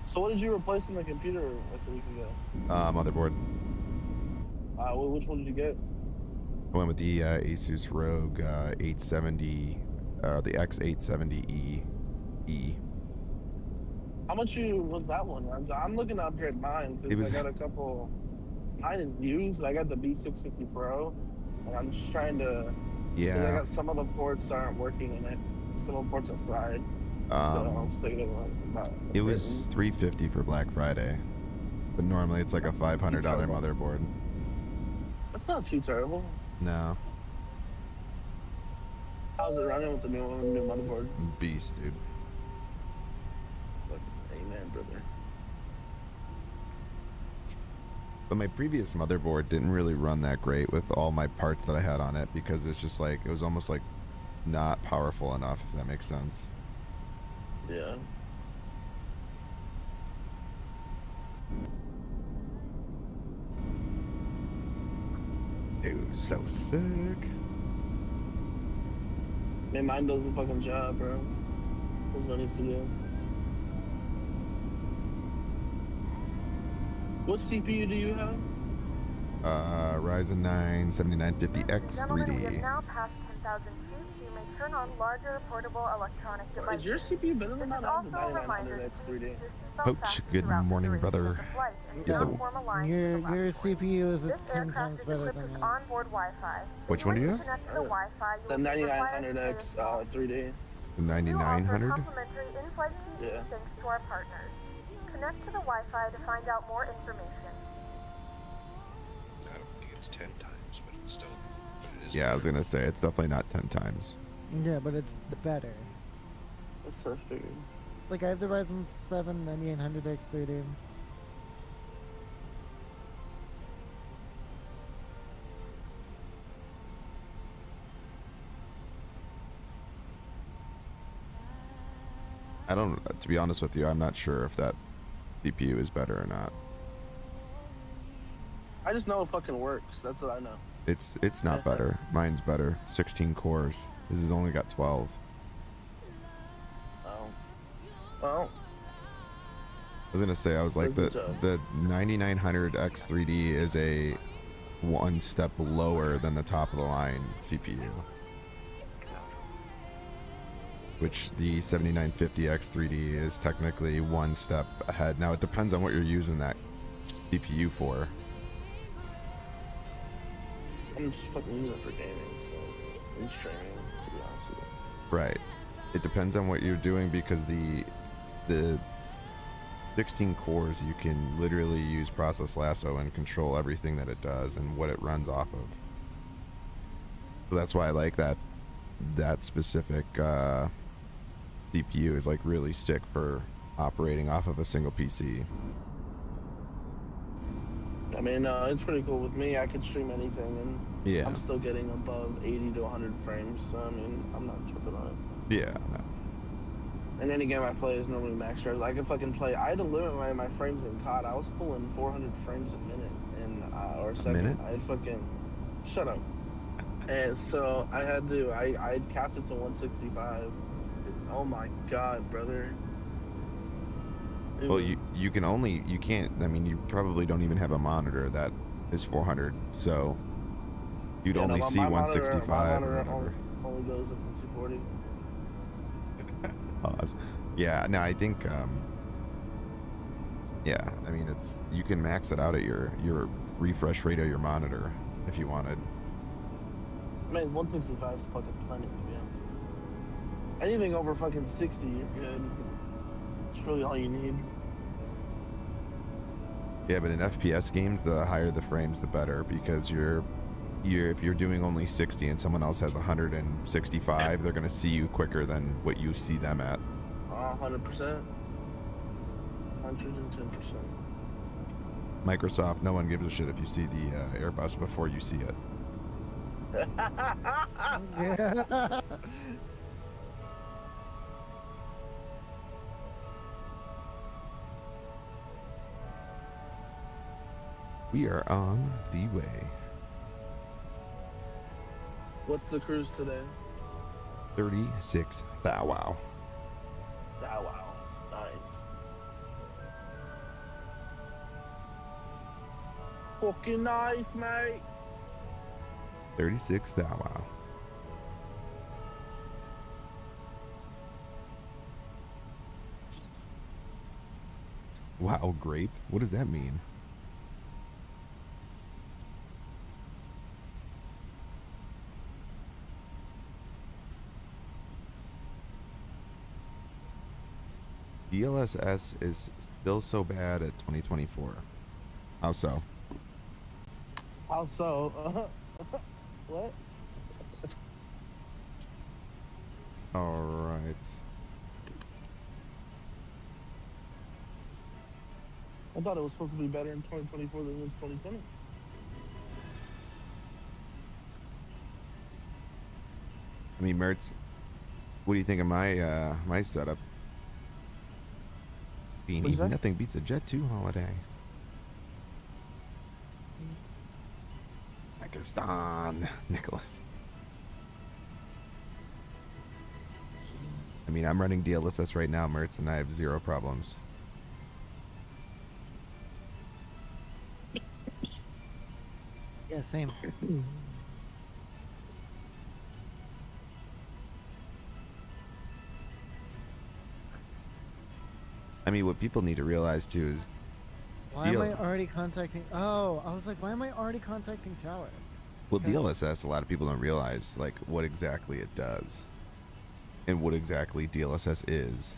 Speaker 9: So what did you replace in the computer like a week ago?
Speaker 1: Motherboard.
Speaker 9: Which one did you get?
Speaker 1: I went with the Asus ROG 870, the X870E.
Speaker 9: How much was that one? I'm looking to upgrade mine because I got a couple. Mine is used. I got the B650 Pro, and I'm just trying to.
Speaker 1: Yeah.
Speaker 9: I got some of the ports aren't working in it. Some of the ports are fried. So I'm thinking about.
Speaker 1: It was $350 for Black Friday, but normally it's like a $500 motherboard.
Speaker 9: That's not too terrible.
Speaker 1: No.
Speaker 9: How's it running with the new motherboard?
Speaker 1: Beast, dude.
Speaker 9: Amen, brother.
Speaker 1: But my previous motherboard didn't really run that great with all my parts that I had on it because it's just like, it was almost like not powerful enough, if that makes sense.
Speaker 9: Yeah.
Speaker 1: Dude, so sick.
Speaker 9: Man, mine does the fucking job, bro. That's what it needs to do. What CPU do you have?
Speaker 1: Ryzen 9 7950X
Speaker 6: Gentlemen, we have
Speaker 1: 3D.
Speaker 6: now passed 10,000 feet. You may turn on larger portable electronic devices.
Speaker 9: Is your CPU better than that? I have the
Speaker 6: Also a reminder
Speaker 9: 9900X 3D.
Speaker 1: Coach, good morning, brother.
Speaker 2: Yeah, your CPU is 10 times better than mine.
Speaker 6: Onboard Wi-Fi.
Speaker 1: Which one do you have?
Speaker 9: The 9900X 3D.
Speaker 1: The 9900?
Speaker 6: Complimentary in-flight TV thanks to our partners. Connect to the Wi-Fi to find out more information.
Speaker 11: I don't think it's 10 times, but it's still. But it is
Speaker 1: Yeah, I was gonna say it's definitely not 10 times.
Speaker 2: Yeah, but it's better.
Speaker 9: That's so figured.
Speaker 2: It's like I have the Ryzen 7 9800X 3D.
Speaker 1: I don't, to be honest with you, I'm not sure if that CPU is better or not.
Speaker 9: I just know it fucking works. That's what I know.
Speaker 1: It's not better. Mine's better. 16 cores. This has only got 12.
Speaker 9: Oh. Well.
Speaker 1: I was gonna say, I was like, the 9900X 3D is a one step lower than the top of the line CPU, which the 7950X 3D is technically one step ahead. Now it depends on what you're using that CPU for.
Speaker 9: I'm just fucking using it for gaming, so I'm streaming, to be honest with you.
Speaker 1: Right. It depends on what you're doing because the 16 cores, you can literally use Process Lasso and control everything that it does and what it runs off of. So that's why I like that specific CPU is like really sick for operating off of a single PC.
Speaker 9: I mean, it's pretty cool with me. I could stream anything, and I'm still getting above 80 to 100 frames. So I mean, I'm not tripping on it.
Speaker 1: Yeah. No.
Speaker 9: And any game I play is normally max frames. I can fucking play. I had to limit my frames in COD. I was pulling 400 frames a minute or a second.
Speaker 1: Minute?
Speaker 9: I had fucking shut up. And so I had to. I capped it to 165. Oh my god, brother. It
Speaker 1: Well,
Speaker 9: was-
Speaker 1: you can't. I mean, you probably don't even have a monitor that is 400, so you'd
Speaker 9: yeah, no,
Speaker 1: only see
Speaker 9: my monitor-
Speaker 1: 165
Speaker 9: my
Speaker 1: or
Speaker 9: monitor
Speaker 1: whatever.
Speaker 9: only goes up to 240.
Speaker 1: Pause. Yeah, no, I think yeah, I mean, it's, you can max it out at your refresh rate of your monitor if you wanted.
Speaker 9: I mean, 165 is fucking plenty, to be honest. Anything over fucking 60, you're good. It's really all you need.
Speaker 1: Yeah, but in FPS games, the higher the frames, the better, because if you're doing only 60 and someone else has 165, they're gonna see you quicker than what you see them at.
Speaker 9: 100%. 110%.
Speaker 1: Microsoft, no one gives a shit if you see the Airbus before you see it.
Speaker 2: Yeah.
Speaker 1: We are on the way.
Speaker 9: What's the cruise today?
Speaker 1: 36 thou wow.
Speaker 9: Ah, wow. Nice. Fucking nice, mate.
Speaker 1: 36 thou wow. Wow, grape? What does that mean? DLSS is still so bad at 2024. How so?
Speaker 9: How so? What?
Speaker 1: All right.
Speaker 9: I thought it was supposed to be better in 2024 than it was 2020.
Speaker 1: I mean, Mertz, what do you think of my my setup?
Speaker 9: What'd you
Speaker 1: Beanie,
Speaker 9: say?
Speaker 1: nothing beats a JET2 holiday. Pakistan, Nicholas. I mean, I'm running DLSS right now, Mertz, and I have 0 problems.
Speaker 2: Yeah, same.
Speaker 1: I mean, what people need to realize too is,
Speaker 2: Why am I already contacting? Oh, I was like, why am I already contacting Tower?
Speaker 1: well, DLSS, a lot of people don't realize like what exactly it does, and what exactly DLSS is.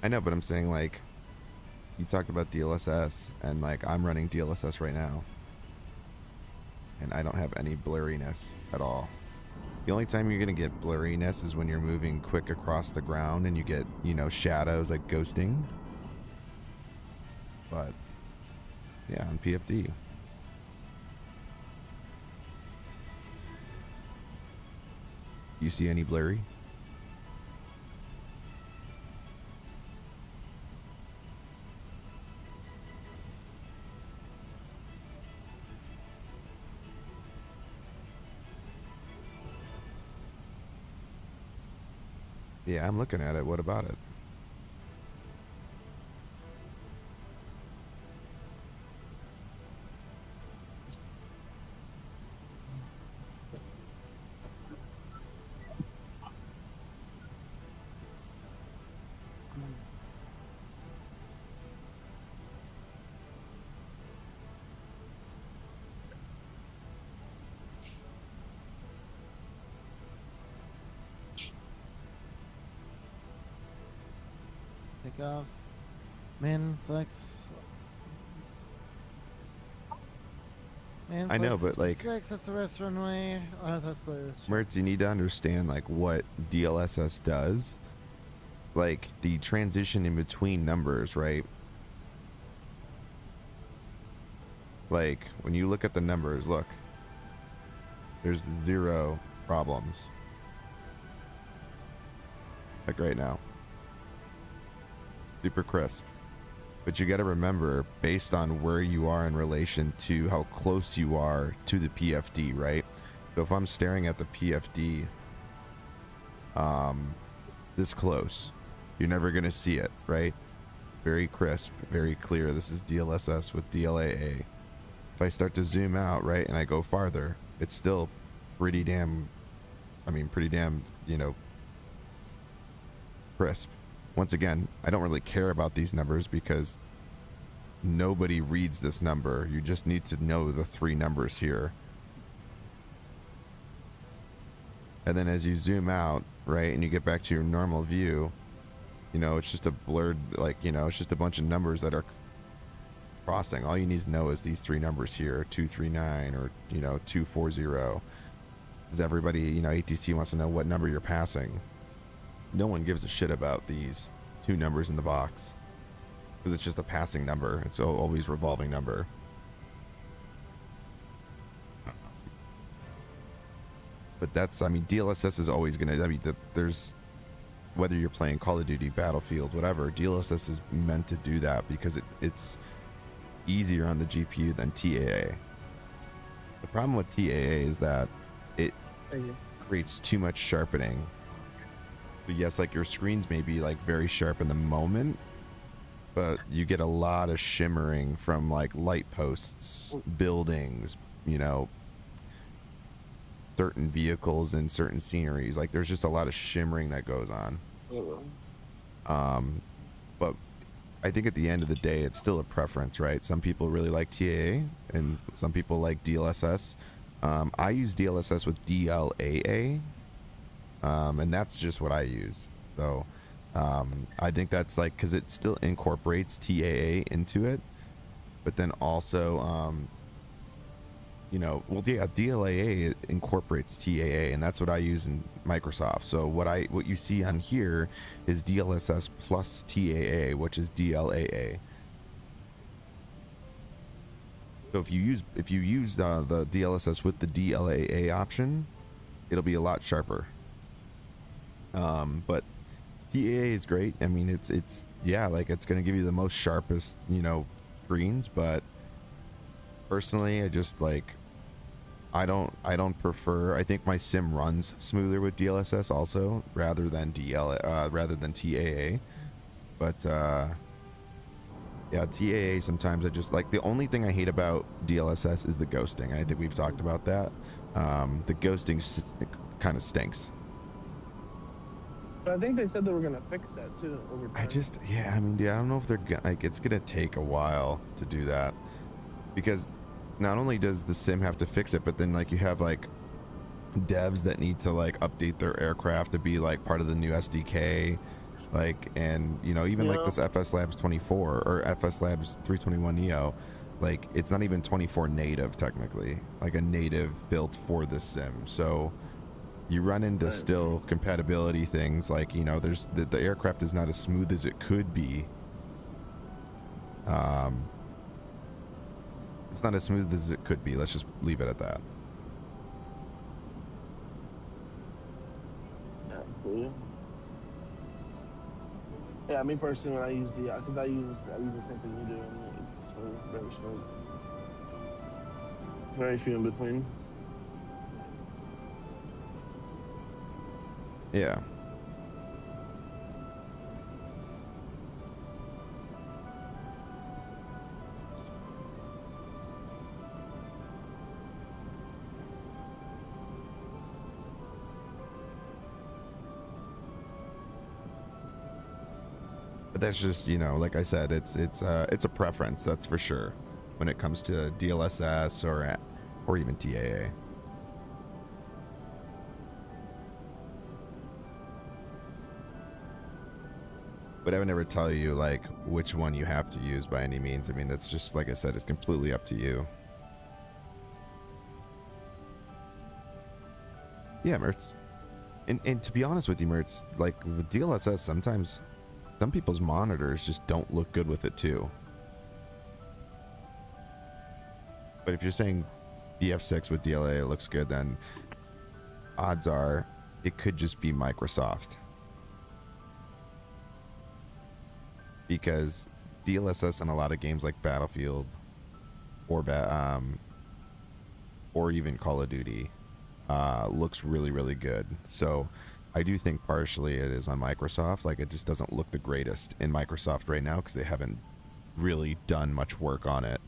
Speaker 1: I know, but I'm saying, like, you talked about DLSS, and like I'm running DLSS right now, and I don't have any blurriness at all. The only time you're gonna get blurriness is when you're moving quick across the ground and you get, you know, shadows like ghosting. But yeah, on PFD. You see any blurry? Yeah, I'm looking at it. What about it?
Speaker 2: Pick off. Min, flex. Man,
Speaker 1: I know,
Speaker 2: flex
Speaker 1: but, like,
Speaker 2: 56, that's the rest runway. Oh, that's what
Speaker 1: Mertz, you need to understand like what DLSS does. Like the transition in between numbers, right? Like when you look at the numbers, look. There's 0 problems. Like right now. Super crisp. But you got to remember, based on where you are in relation to how close you are to the PFD, right? So if I'm staring at the PFD this close, you're never going to see it, right? Very crisp, very clear. This is DLSS with DLAA. If I start to zoom out, right, and I go farther, it's still pretty damn, you know, crisp. Once again, I don't really care about these numbers because nobody reads this number. You just need to know the 3 numbers here. And then as you zoom out, right, and you get back to your normal view, you know, it's just a blurred, like, you know, it's just a bunch of numbers that are crossing. All you need to know is these 3 numbers here, 239 or, you know, 240. Because everybody, you know, ATC wants to know what number you're passing. No one gives a shit about these 2 numbers in the box because it's just a passing number. It's always revolving number. But that's, I mean, DLSS is always going to, I mean, there's, whether you're playing Call of Duty, Battlefield, whatever, DLSS is meant to do that because it's easier on the GPU than TAA. The problem with TAA is that it creates too much sharpening. But yes, like your screens may be like very sharp in the moment, but you get a lot of shimmering from like light posts, buildings, you know, certain vehicles and certain sceneries. Like there's just a lot of shimmering that goes on. But I think at the end of the day, it's still a preference, right? Some people really like TAA and some people like DLSS. I use DLSS with DLAA. And that's just what I use. So I think that's like, because it still incorporates TAA into it, but then also you know, well, yeah, DLAA incorporates TAA, and that's what I use in Microsoft. So what you see on here is DLSS plus TAA, which is DLAA. So if you use the DLSS with the DLAA option, it'll be a lot sharper. But TAA is great. I mean, it's yeah, like it's going to give you the most sharpest, you know, screens, but personally, I just like, I don't prefer, I think my sim runs smoother with DLSS also rather than TAA. But yeah, TAA sometimes I just like, the only thing I hate about DLSS is the ghosting. I think we've talked about that. The ghosting kind of stinks.
Speaker 9: But I think they said they were gonna fix that too over time.
Speaker 1: Yeah, I mean, I don't know if they're like, it's gonna take a while to do that, because not only does the sim have to fix it, but then like you have like devs that need to like update their aircraft to be like part of the new SDK, like, and you know, even like this FS Labs 24 or FS Labs 321 Neo, like it's not even 24 native technically, like a native built for this sim. So you run into still compatibility things, like, you know, there's the aircraft is not as smooth as it could be. It's not as smooth as it could be. Let's just leave it at that.
Speaker 9: Yeah, cool. Yeah, me personally, when I use because I use the same thing you do, and it's very smooth. Very few in between.
Speaker 1: Yeah. But that's just, you know, like I said, it's a preference, that's for sure, when it comes to DLSS or even TAA. But I would never tell you like which one you have to use by any means. I mean, that's just, like I said, it's completely up to you. Yeah, Mertz. And to be honest with you, Mertz, like with DLSS, sometimes some people's monitors just don't look good with it too. But if you're saying BF6 with DLA looks good, then odds are it could just be Microsoft. Because DLSS in a lot of games like Battlefield or even Call of Duty looks really, really good. So I do think partially it is on Microsoft. Like, it just doesn't look the greatest in Microsoft right now because they haven't really done much work on it.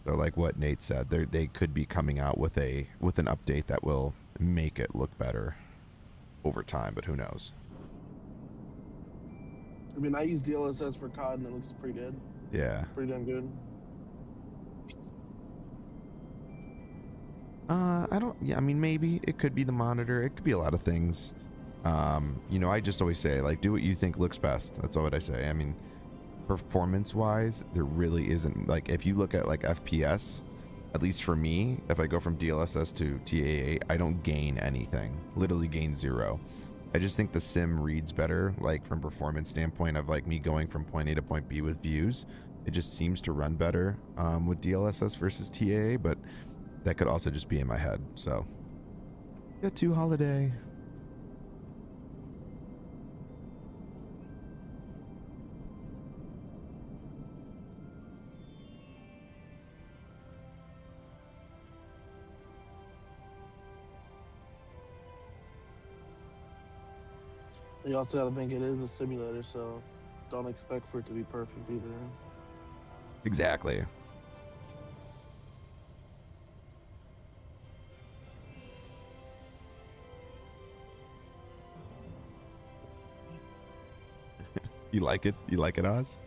Speaker 1: So like what Nate said, they could be coming out with an update that will make it look better over time, but who knows?
Speaker 9: I mean, I use DLSS for COD and it looks pretty good.
Speaker 1: Yeah.
Speaker 9: Pretty damn good.
Speaker 1: I mean, maybe it could be the monitor. It could be a lot of things. You know, I just always say, like, do what you think looks best. That's all what I say. I mean, performance wise, there really isn't, like, if you look at like FPS, at least for me, if I go from DLSS to TAA, I don't gain anything. Literally gain 0. I just think the sim reads better, like from performance standpoint of like me going from point A to point B with views. It just seems to run better with DLSS versus TAA, but that could also just be in my head. So, JET2 holiday.
Speaker 9: You also gotta think it is a simulator, so don't expect for it to be perfect either.
Speaker 1: Exactly. You like it? You like it, Oz?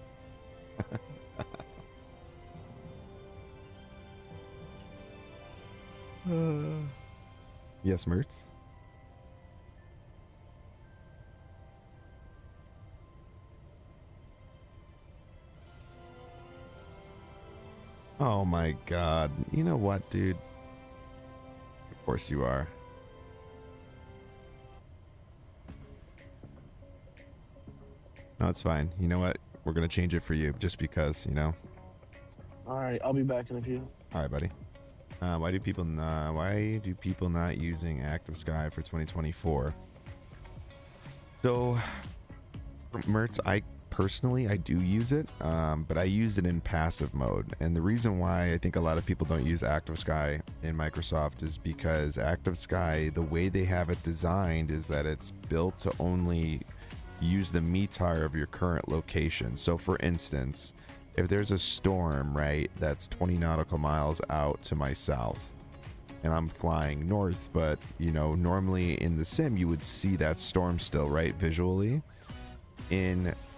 Speaker 1: Yes, Mertz? Oh my god. You know what, dude? Of course you are. No, it's fine. You know what? We're gonna change it for you just because, you know.
Speaker 9: Alright, I'll be back in a few.
Speaker 1: Alright, buddy. Why do people not using Active Sky for 2024? So, Mertz, I do use it, but I use it in passive mode. And the reason why I think a lot of people don't use Active Sky in Microsoft is because Active Sky, the way they have it designed is that it's built to only use the METAR of your current location. So for instance, if there's a storm, right, that's 20 nautical miles out to my south and I'm flying north, but you know, normally in the sim you would see that storm still, right, visually.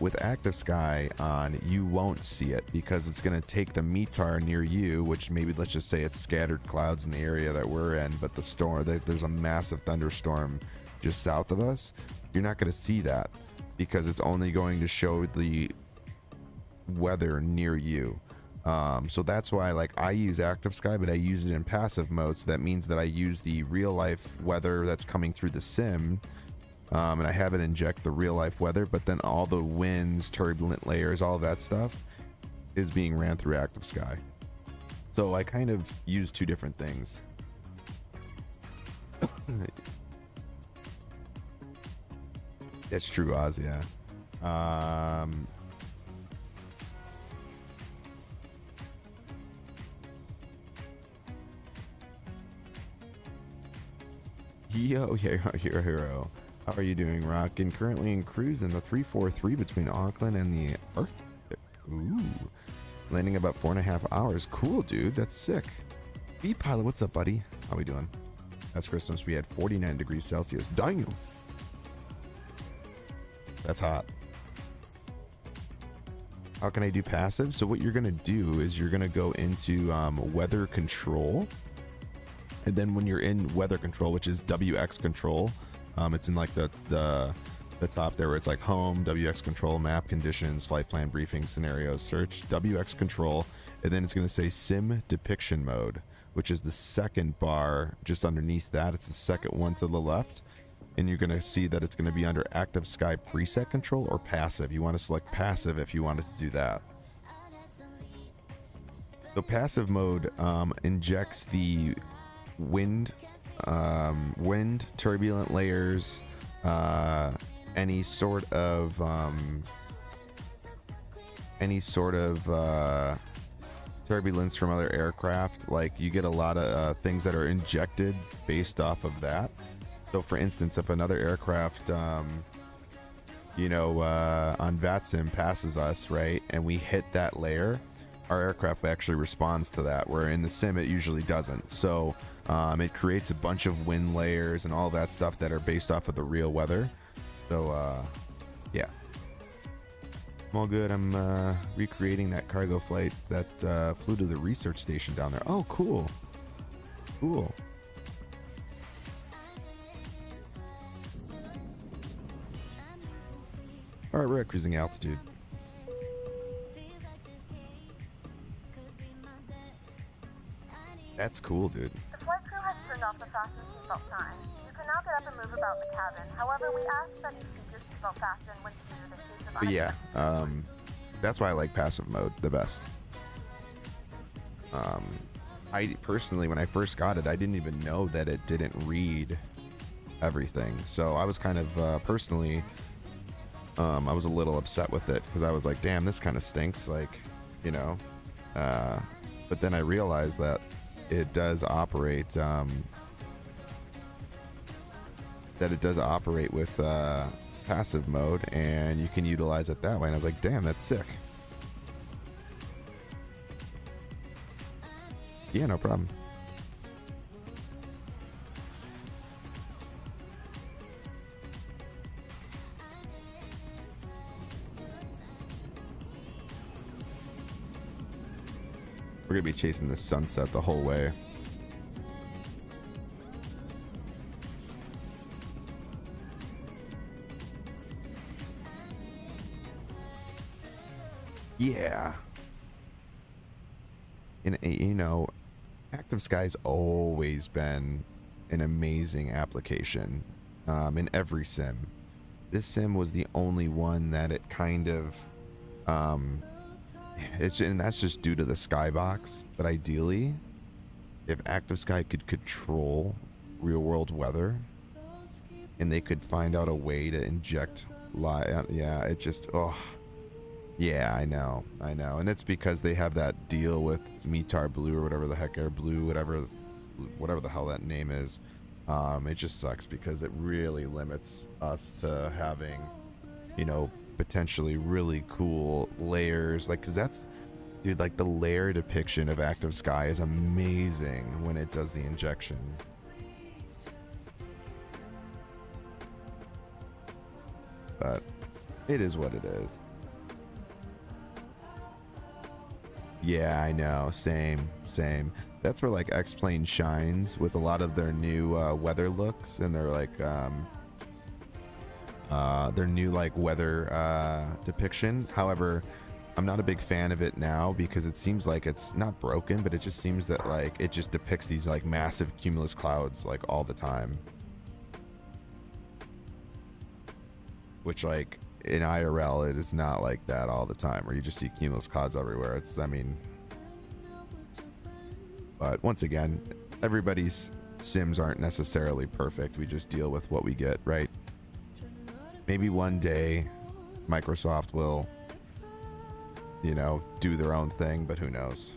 Speaker 1: With Active Sky on, you won't see it because it's going to take the METAR near you, which maybe, let's just say it's scattered clouds in the area that we're in, but the storm, there's a massive thunderstorm just south of us. You're not going to see that because it's only going to show the weather near you. So that's why, like, I use Active Sky, but I use it in passive mode. So that means that I use the real life weather that's coming through the sim, and I have it inject the real life weather, but then all the winds, turbulent layers, all that stuff is being ran through Active Sky. So I kind of use two different things. That's true, Oz, yeah. Yo, hero. How are you doing, Rockin'? Currently in cruise in the 343 between Auckland and the Arctic. Ooh. Landing about 4.5 hours. Cool, dude. That's sick. B-Pilot, what's up, buddy? How we doing? That's Christmas. We had 49 degrees Celsius. Damn. That's hot. How can I do passive? So what you're going to do is you're going to go into weather control. And then when you're in weather control, which is WX control, it's in like the top there where it's like home, WX control, map conditions, flight plan, briefing, scenarios, search, WX control, and then it's going to say sim depiction mode, which is the second bar just underneath that. It's the second one to the left. And you're going to see that it's going to be under Active Sky preset control or passive. You want to select passive if you wanted to do that. So passive mode injects the wind, turbulent layers, any sort of any sort of turbulence from other aircraft, like you get a lot of things that are injected based off of that. So for instance, if another aircraft you know, on VATSIM passes us, right, and we hit that layer, our aircraft actually responds to that, where in the sim it usually doesn't. So it creates a bunch of wind layers and all that stuff that are based off of the real weather. So yeah, I'm all good. I'm recreating that cargo flight that flew to the research station down there. Oh, cool. Cool. All right, we're at cruising altitude. That's cool, dude.
Speaker 6: The flight crew has turned off the fasten seatbelt sign. You can now get up and move about the cabin. However, we ask that you keep your seatbelt fastened when seated in case of
Speaker 1: But yeah, that's why I like passive mode the best. I personally, when I first got it, I didn't even know that it didn't read everything. So I was kind of personally, I was a little upset with it because I was like, damn, this kind of stinks, like, you know. But then I realized that it does operate, that it does operate with passive mode, and you can utilize it that way. And I was like, damn, that's sick. Yeah, no problem. We're gonna be chasing the sunset the whole way. Yeah. And you know, Active Sky's always been an amazing application in every sim. This sim was the only one that it kind of and that's just due to the skybox. But ideally, if Active Sky could control real world weather and they could find out a way to inject yeah, it just, oh yeah, I know, and it's because they have that deal with METAR Blue or whatever the heck, Air Blue, whatever the hell that name is. It just sucks because it really limits us to having, you know, potentially really cool layers, like, because that's, dude, like the layer depiction of Active Sky is amazing when it does the injection. But it is what it is. Yeah, I know, same. That's where like X-Plane shines with a lot of their new weather looks, and their like their new like weather depiction. However, I'm not a big fan of it now because it seems like it's not broken, but it just seems that like it just depicts these like massive cumulus clouds like all the time, which like in IRL it is not like that all the time, where you just see cumulus clouds everywhere. It's, I mean, but once again, everybody's sims aren't necessarily perfect. We just deal with what we get, right? Maybe one day Microsoft will, you know, do their own thing, but who knows?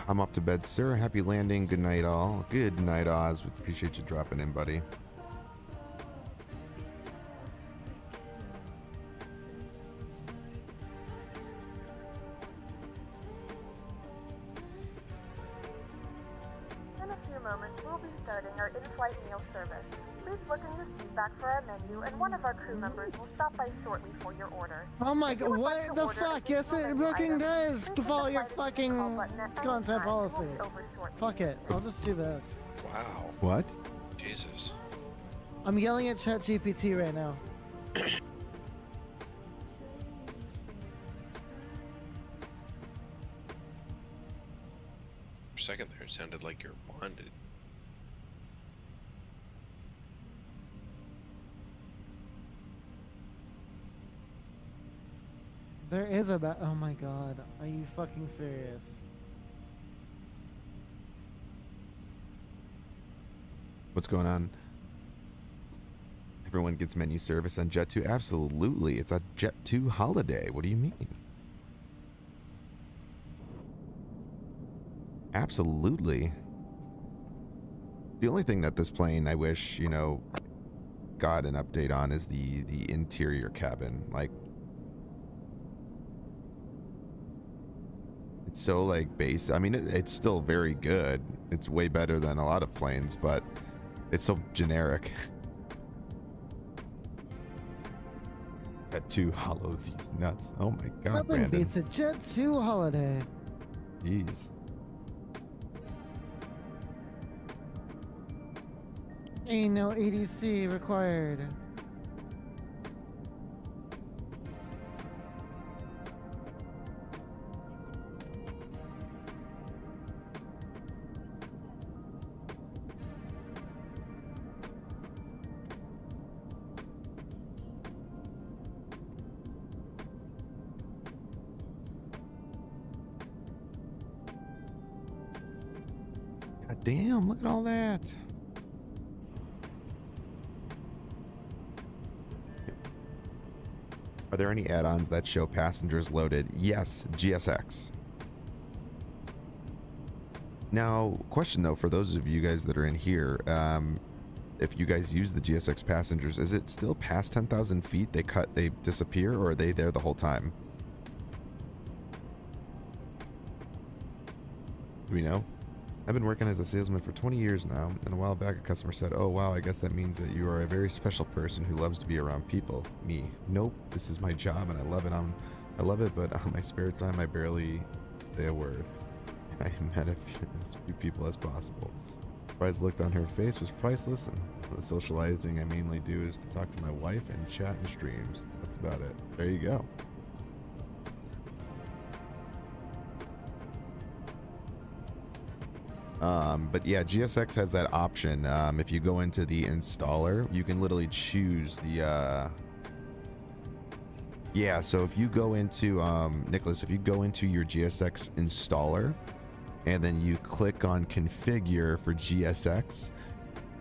Speaker 1: I'm off to bed, sir. Happy landing. Good night, all. Good night, Oz. Appreciate you dropping in, buddy.
Speaker 6: In a few moments, we'll be starting our in-flight meal service. Please look in your seat back for our menu, and one of our crew members will stop by shortly for your order.
Speaker 2: Oh my god, what the fuck? Yes, it fucking does! Follow your fucking content policy. Fuck it, I'll just do this.
Speaker 11: Wow.
Speaker 1: What?
Speaker 11: Jesus.
Speaker 2: I'm yelling at ChatGPT right now.
Speaker 11: For a second there, it sounded like you're bonded.
Speaker 2: There is a oh my god, are you fucking serious?
Speaker 1: What's going on? Everyone gets menu service on JET2? Absolutely. It's a JET2 holiday. What do you mean? Absolutely. The only thing that this plane I wish, you know, got an update on is the interior cabin. Like, it's so like base. I mean, it's still very good. It's way better than a lot of planes, but it's so generic. JET2 hollows these nuts. Oh my god,
Speaker 2: Nothing
Speaker 1: Brandon.
Speaker 2: beats a JET2 holiday.
Speaker 1: Jeez.
Speaker 2: Ain't no EDC required.
Speaker 1: God damn, look at all that. Are there any add-ons that show passengers loaded? Yes, GSX. Now, question though, for those of you guys that are in here, if you guys use the GSX passengers, is it still past 10,000 feet? They disappear, or are they there the whole time? Do we know? I've been working as a salesman for 20 years now, and a while back a customer said, "Oh wow, I guess that means that you are a very special person who loves to be around people." Me, nope, this is my job and I love it. I love it, but on my spare time I barely say a word. I met as few people as possible. Surprised look on her face was priceless, and the socializing I mainly do is to talk to my wife and chat and streams. That's about it. There you go. But yeah, GSX has that option. If you go into the installer, you can literally choose the yeah, so if you go into Nicholas, if you go into your GSX installer and then you click on configure for GSX,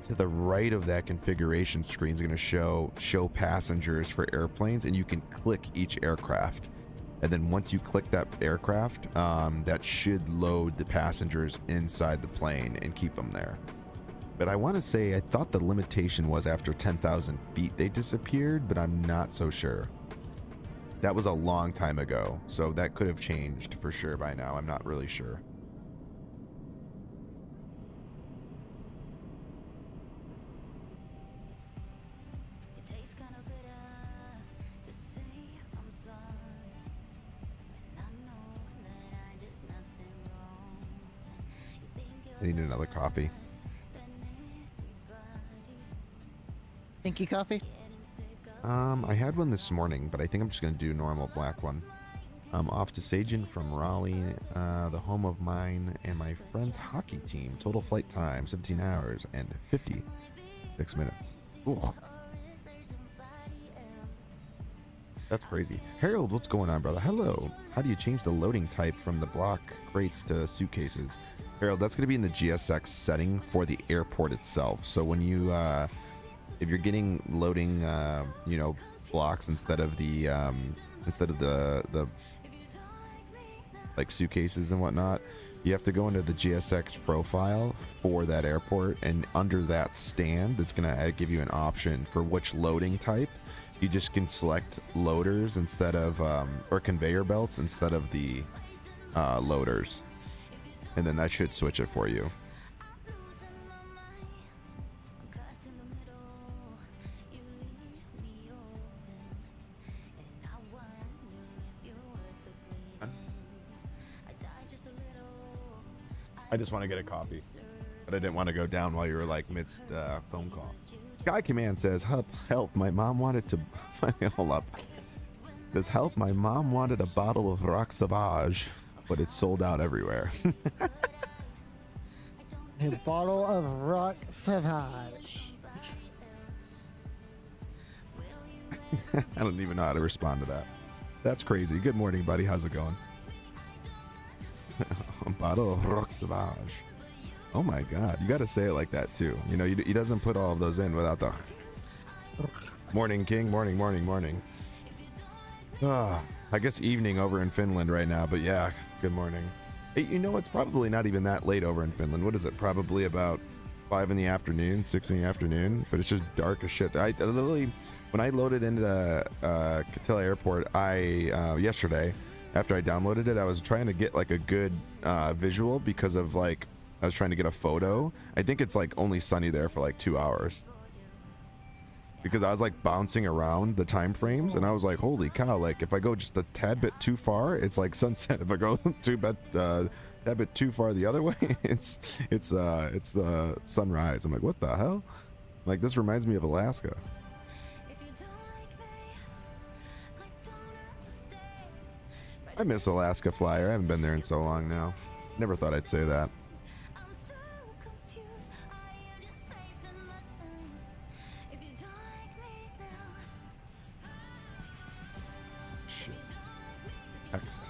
Speaker 1: to the right of that configuration screen is going to show passengers for airplanes, and you can click each aircraft. And then once you click that aircraft, that should load the passengers inside the plane and keep them there. But I want to say, I thought the limitation was after 10,000 feet they disappeared, but I'm not so sure. That was a long time ago, so that could have changed for sure by now. I'm not really sure. I need another coffee.
Speaker 2: Thank you, coffee.
Speaker 1: I had one this morning, but I think I'm just gonna do normal black one. I'm off to Sagen from Raleigh, the home of mine and my friend's hockey team. Total flight time 17 hours and 56 minutes. Ooh. That's crazy. Harold, what's going on, brother? Hello. How do you change the loading type from the block crates to suitcases? Harold, that's going to be in the GSX setting for the airport itself. So when you, if you're getting loading, you know, blocks instead of the like suitcases and whatnot, you have to go into the GSX profile for that airport, and under that stand, it's going to give you an option for which loading type. You just can select loaders instead of, or conveyor belts instead of the loaders. And then that should switch it for you. I just want to get a coffee, but I didn't want to go down while you were like midst phone call. Sky Command says, help, my mom wanted to, hold up. Says, help, my mom wanted a bottle of Rock Sauvage, but it's sold out everywhere.
Speaker 2: A bottle of Rock Sauvage.
Speaker 1: I don't even know how to respond to that. That's crazy. Good morning, buddy. How's it going? A bottle of Rock Sauvage. Oh my God. You got to say it like that too. You know, he doesn't put all of those in without the morning, King. Morning, morning, morning. I guess evening over in Finland right now, but yeah, good morning. Hey, you know, it's probably not even that late over in Finland. What is it? Probably about 5 in the afternoon, 6 in the afternoon, but it's just dark as shit. I literally, when I loaded into Katila Airport, yesterday, after I downloaded it, I was trying to get like a good visual because of like, I was trying to get a photo. I think it's like only sunny there for like 2 hours. Because I was like bouncing around the time frames and I was like, holy cow, like if I go just a tad bit too far, it's like sunset. If I go tad bit too far the other way, it's the sunrise. I'm like, what the hell? Like, this reminds me of Alaska. I miss Alaska Flyer. I haven't been there in so long now. Never thought I'd say that. Shit. Text.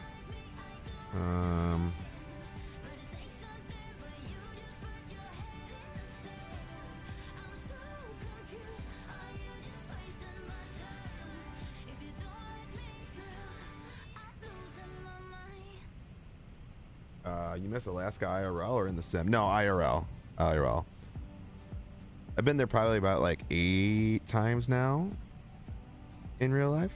Speaker 1: You miss Alaska IRL or in the sim? No, IRL. IRL. I've been there probably about like 8 times now in real life.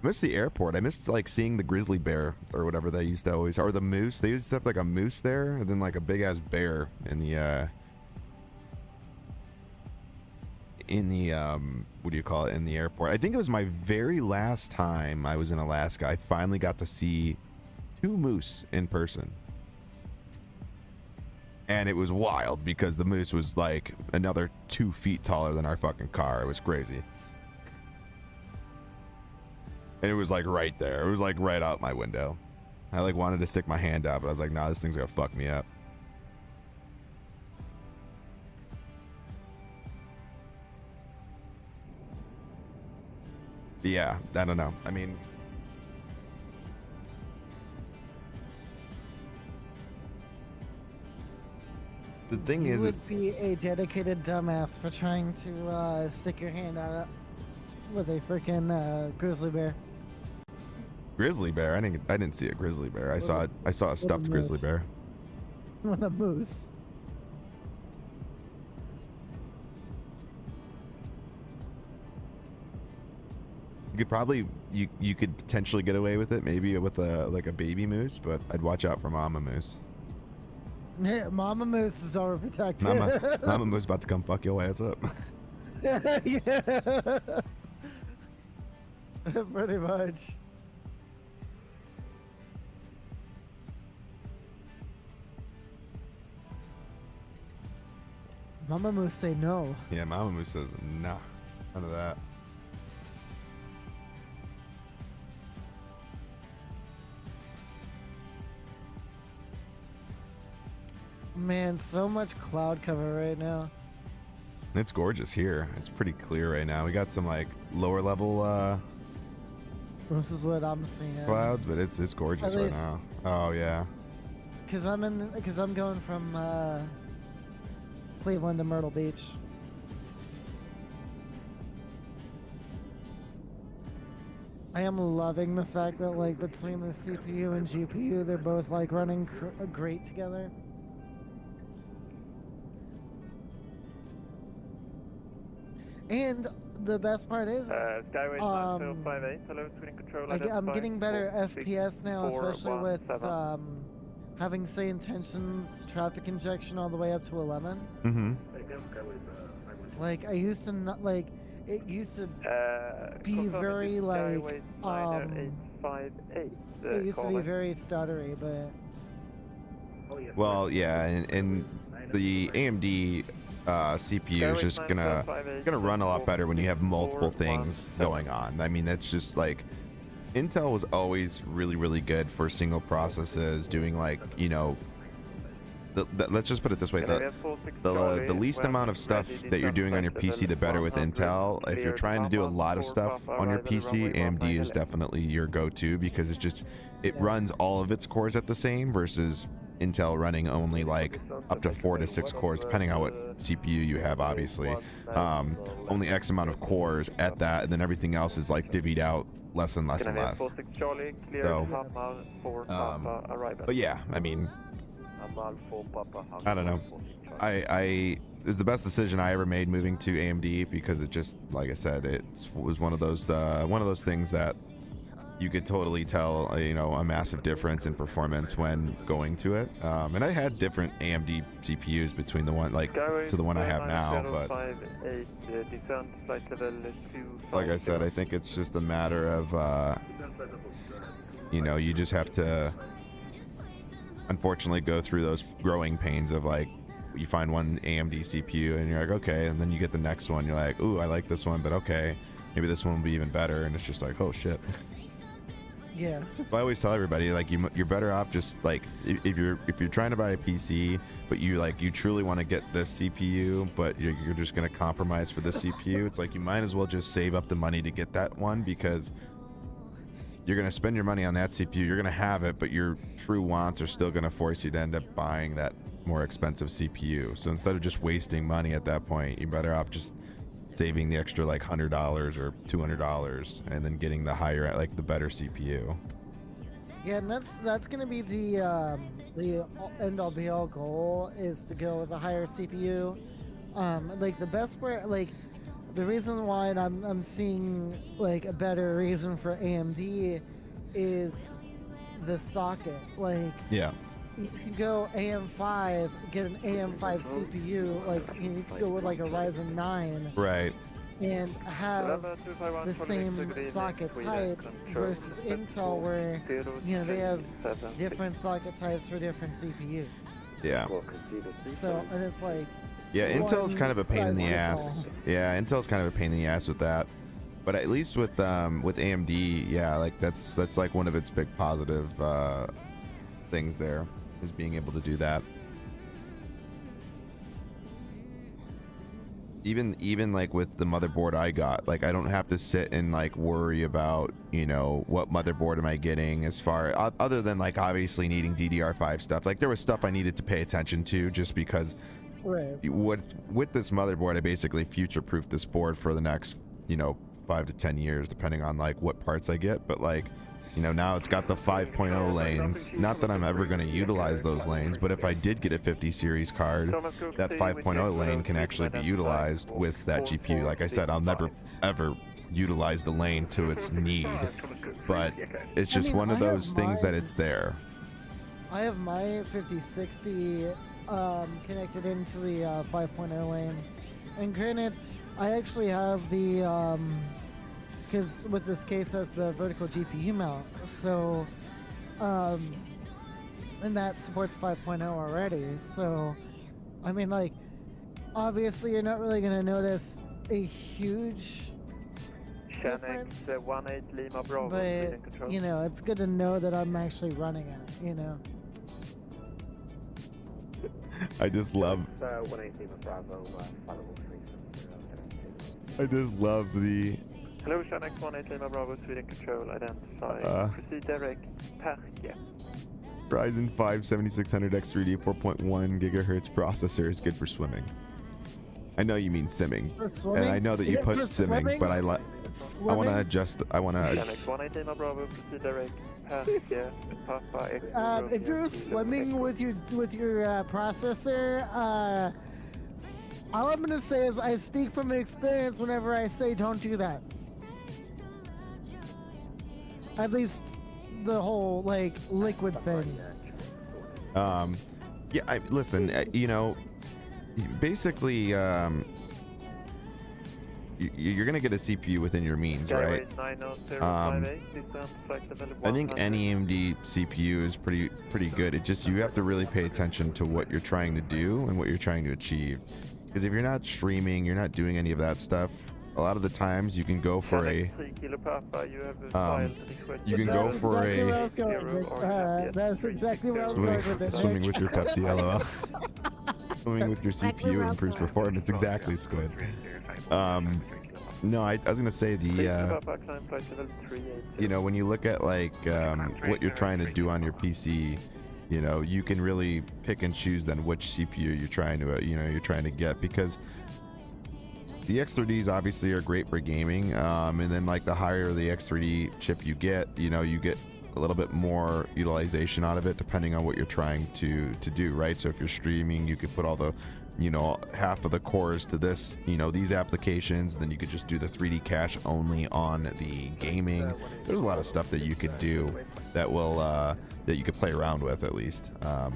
Speaker 1: I miss the airport. I missed like seeing the grizzly bear or whatever they used to always, or the moose. They used to have like a moose there and then like a big ass bear in the what do you call it, in the airport. I think it was my very last time I was in Alaska. I finally got to see 2 moose in person. And it was wild because the moose was like another 2 feet taller than our fucking car. It was crazy. And it was like right there. It was like right out my window. I like wanted to stick my hand out, but I was like, nah, this thing's gonna fuck me up. Yeah, I don't know. I mean, the thing
Speaker 2: you
Speaker 1: is,
Speaker 2: would be a dedicated dumbass for trying to stick your hand out with a freaking grizzly bear.
Speaker 1: grizzly bear. I didn't see a grizzly bear. I saw a stuffed grizzly bear.
Speaker 2: With a moose.
Speaker 1: You could probably you could potentially get away with it, maybe with like a baby moose, but I'd watch out for mama moose.
Speaker 2: Yeah, Mama Moose is overprotected.
Speaker 1: Mama Moose about to come fuck your ass up.
Speaker 2: Yeah. Pretty much. Mama Moose say no.
Speaker 1: Yeah, Mama Moose says nah, none of that.
Speaker 2: Man, so much cloud cover right now.
Speaker 1: It's gorgeous here. It's pretty clear right now. We got some like lower level
Speaker 2: This is what I'm seeing.
Speaker 1: clouds, but it's gorgeous right now. Oh yeah.
Speaker 2: Cause I'm going from Cleveland to Myrtle Beach. I am loving the fact that like between the CPU and GPU, they're both like running great together. And the best part is,
Speaker 3: Skyway 9058, hello, screening control.
Speaker 2: I'm getting better FPS now, especially with having say intentions traffic injection all the way up to 11.
Speaker 1: Mm-hmm.
Speaker 2: Like I used to not like it used to be very like it used to be very stuttery, but
Speaker 1: Well, yeah, and the AMD CPU is just gonna run a lot better when you have multiple things going on. I mean, that's just like Intel was always really good for single processes, doing like, you know, let's just put it this way, the least amount of stuff that you're doing on your PC, the better with Intel. If you're trying to do a lot of stuff on your PC, AMD is definitely your go-to, because it's just, it runs all of its cores at the same versus Intel running only like up to 4 to 6 cores, depending on what CPU you have, obviously. Only X amount of cores at that, and then everything else is like divvied out less and less and less. So, but yeah, I mean, I don't know. It was the best decision I ever made moving to AMD, because it just, like I said, it was one of those things that you could totally tell, you know, a massive difference in performance when going to it. And I had different AMD CPUs between the one, like, to the one I have now, but like I said, I think it's just a matter of, you know, you just have to unfortunately go through those growing pains of like, you find one AMD CPU and you're like, okay, and then you get the next one, you're like, ooh, I like this one, but okay, maybe this one will be even better, and it's just like, oh shit.
Speaker 2: Yeah.
Speaker 1: I always tell everybody, like, you're better off just like, if you're trying to buy a PC, but you truly want to get this CPU, but you're just gonna compromise for this CPU, it's like you might as well just save up the money to get that one, because you're gonna spend your money on that CPU, you're gonna have it, but your true wants are still gonna force you to end up buying that more expensive CPU. So instead of just wasting money at that point, you're better off just saving the extra like $100 or $200 and then getting the higher, like the better CPU.
Speaker 2: Yeah, and that's gonna be the end all be all goal, is to go with a higher CPU. Like the best part, like the reason why I'm seeing like a better reason for AMD is the socket. Like,
Speaker 1: yeah,
Speaker 2: you can go AM5, get an AM5 CPU, like you can go with like a Ryzen 9,
Speaker 1: right,
Speaker 2: and have the same socket type, versus Intel, where, you know, they have different socket types for different CPUs.
Speaker 1: Yeah.
Speaker 2: So, and it's like,
Speaker 1: yeah, Intel's kind of a pain in the ass. Yeah, Intel's kind of a pain in the ass with that. But at least with AMD, yeah, like that's like one of its big positive things there, is being able to do that. Even like with the motherboard I got, like I don't have to sit and like worry about, you know, what motherboard am I getting, as far other than like obviously needing DDR5 stuff. Like there was stuff I needed to pay attention to, just because with this motherboard I basically future-proofed this board for the next, you know, 5 to 10 years, depending on like what parts I get. But like, you know, now it's got the 5.0 lanes. Not that I'm ever going to utilize those lanes, but if I did get a 50 series card, that 5.0 lane can actually be utilized with that GPU. Like I said, I'll never ever utilize the lane to its need, but it's just one of those things that it's there.
Speaker 2: I have my 5060 connected into the 5.0 lane, and granted, I actually have the because with this case has the vertical GPU mount, so and that supports 5.0 already. So I mean, like, obviously you're not really gonna notice a huge difference, but you know, it's good to know that I'm actually running it, you know.
Speaker 1: I just love the
Speaker 3: Hello, Shannon 18 Lima Bravo, Sweden Control, identify, proceed direct, Perke.
Speaker 1: Ryzen 5 7600X3D 4.1 gigahertz processor is good for swimming. I know you mean simming, and I know that you put simming, but I want to adjust. I want to.
Speaker 3: Shannon 18 Lima Bravo, proceed direct, Perke, Papa X.
Speaker 2: If you're swimming with your processor, all I'm gonna say is I speak from experience whenever I say don't do that. At least the whole like liquid thing.
Speaker 1: Yeah, listen, you know, basically you're gonna get a CPU within your means, right? I think any AMD CPU is pretty good. It just, you have to really pay attention to what you're trying to do and what you're trying to achieve. Because if you're not streaming, you're not doing any of that stuff, a lot of the times you can go for a
Speaker 2: that's exactly where I was going with it.
Speaker 1: Swimming with your Pepsi, LOL. Swimming with your CPU improves performance. Exactly, Squid. No, I was gonna say the you know, when you look at like what you're trying to do on your PC, you know, you can really pick and choose then which CPU you're trying to get, because the X3Ds obviously are great for gaming, and then like the higher the X3D chip you get, you know, you get a little bit more utilization out of it depending on what you're trying to do, right? So if you're streaming, you could put all the, you know, half of the cores to this, you know, these applications, and then you could just do the 3D cache only on the gaming. There's a lot of stuff that you could do that will that you could play around with, at least. But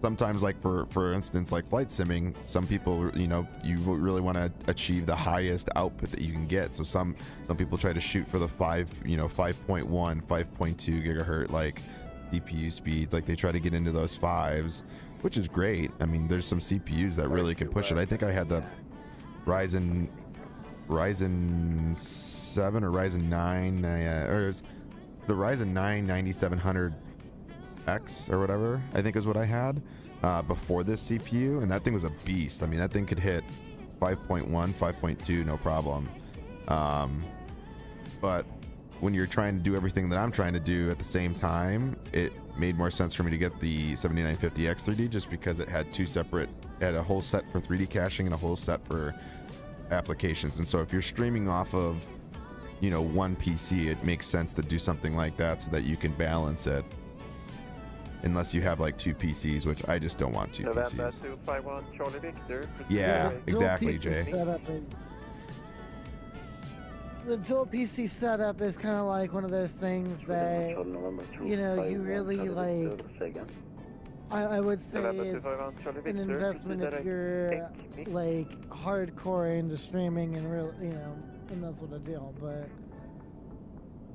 Speaker 1: sometimes, like for instance, like flight simming, some people, you know, you really want to achieve the highest output that you can get. So some people try to shoot for the 5.1, 5.2 gigahertz like CPU speeds. Like they try to get into those 5s, which is great. I mean, there's some CPUs that really can push it. I think I had the Ryzen 7 or Ryzen 9, or it was the Ryzen 9 9700X or whatever, I think is what I had before this CPU, and that thing was a beast. I mean, that thing could hit 5.1, 5.2, no problem. But when you're trying to do everything that I'm trying to do at the same time, it made more sense for me to get the 7950 X3D, just because it had had a whole set for 3D caching and a whole set for applications. And so if you're streaming off of, you know, one PC, it makes sense to do something like that so that you can balance it. Unless you have like two PCs, which I just don't want two PCs. Yeah, exactly, Jay.
Speaker 2: The dual PC setup is kind of like one of those things that, you know, you really like. I would say it's an investment if you're like hardcore into streaming and real, you know, and that sort of deal. But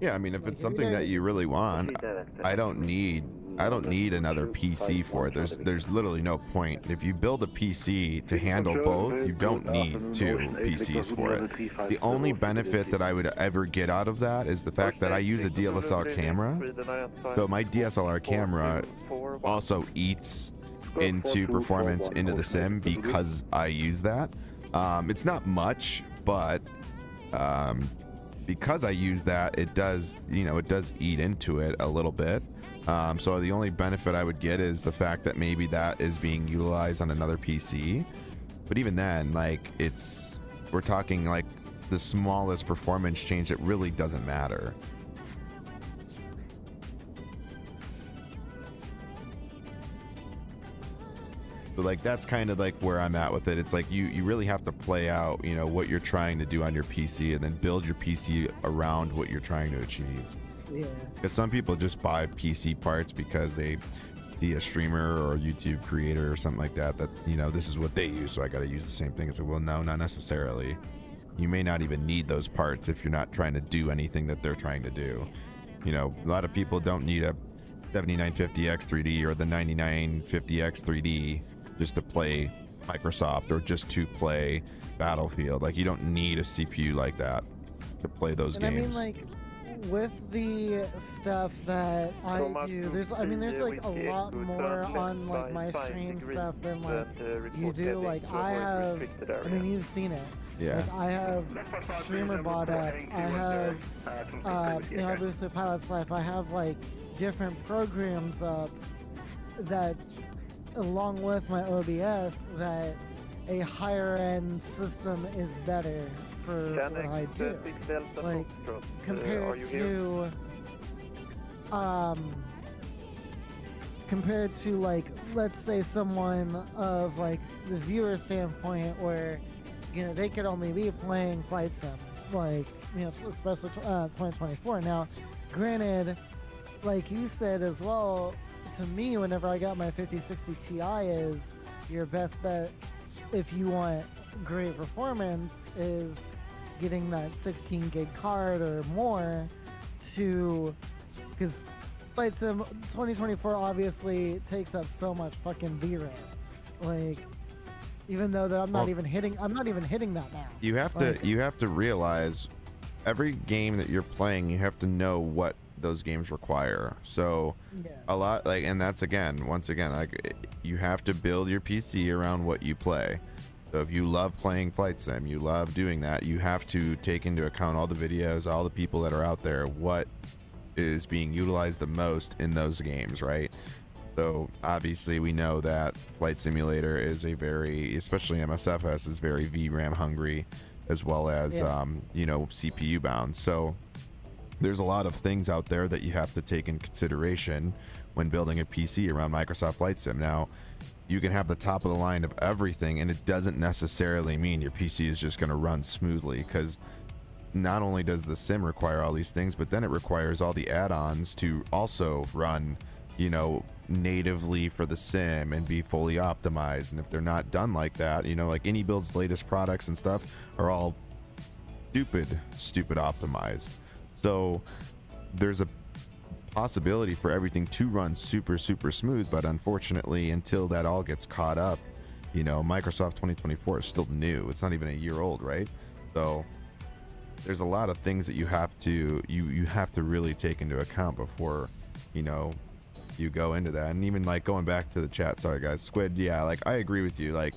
Speaker 1: yeah, I mean, if it's something that you really want, I don't need another PC for it. There's literally no point. If you build a PC to handle both, you don't need two PCs for it. The only benefit that I would ever get out of that is the fact that I use a DSLR camera. So my DSLR camera also eats into performance into the sim because I use that. It's not much, but because I use that, it does eat into it a little bit. So the only benefit I would get is the fact that maybe that is being utilized on another PC. But even then, like, we're talking like the smallest performance change that really doesn't matter. So like that's kind of like where I'm at with it. It's like you really have to play out, you know, what you're trying to do on your PC, and then build your PC around what you're trying to achieve.
Speaker 2: yeah,
Speaker 1: Because some people just buy PC parts because they see a streamer or a YouTube creator or something like that, you know, this is what they use, so I got to use the same thing. It's like, well, no, not necessarily. You may not even need those parts if you're not trying to do anything that they're trying to do. You know, a lot of people don't need a 7950X 3D or the 9950X 3D just to play Microsoft or just to play Battlefield. Like, you don't need a CPU like that to play those games.
Speaker 2: I mean, like, with the stuff that I do, there's like a lot more on like my stream stuff than like you do. Like I mean, you've seen it.
Speaker 1: Yeah.
Speaker 2: Like I have streamer bot up. I have, you know, obviously Pilot's Life. I have like different programs up that, along with my OBS, that a higher end system is better for what I do. Like compared to like, let's say someone of like the viewer standpoint where, you know, they could only be playing Flight Sim, like, you know, especially 2024. Now, granted, like you said as well, to me, whenever I got my 5060 Ti, is your best bet if you want great performance, is getting that 16 gig card or more to, because Flight Sim 2024 obviously takes up so much fucking VRAM. Like, even though that I'm not even hitting that now.
Speaker 1: You have to realize every game that you're playing, you have to know what those games require. So a lot, like, and that's once again, like, you have to build your PC around what you play. So if you love playing Flight Sim, you love doing that, you have to take into account all the videos, all the people that are out there, what is being utilized the most in those games, right? So obviously we know that Flight Simulator is especially MSFS is very VRAM hungry, as well as CPU bound. So there's a lot of things out there that you have to take in consideration when building a PC around Microsoft Flight Sim. Now, you can have the top of the line of everything, and it doesn't necessarily mean your PC is just going to run smoothly, because not only does the sim require all these things, but then it requires all the add-ons to also run, natively for the sim and be fully optimized. And if they're not done like that, like INIBUILDS' latest products and stuff are all stupid optimized. So there's a possibility for everything to run super smooth, but unfortunately, until that all gets caught up, Microsoft 2024 is still new. It's not even a year old, right? So there's a lot of things that you have to really take into account before you go into that. And even like going back to the chat, sorry guys, Squid, like I agree with you, like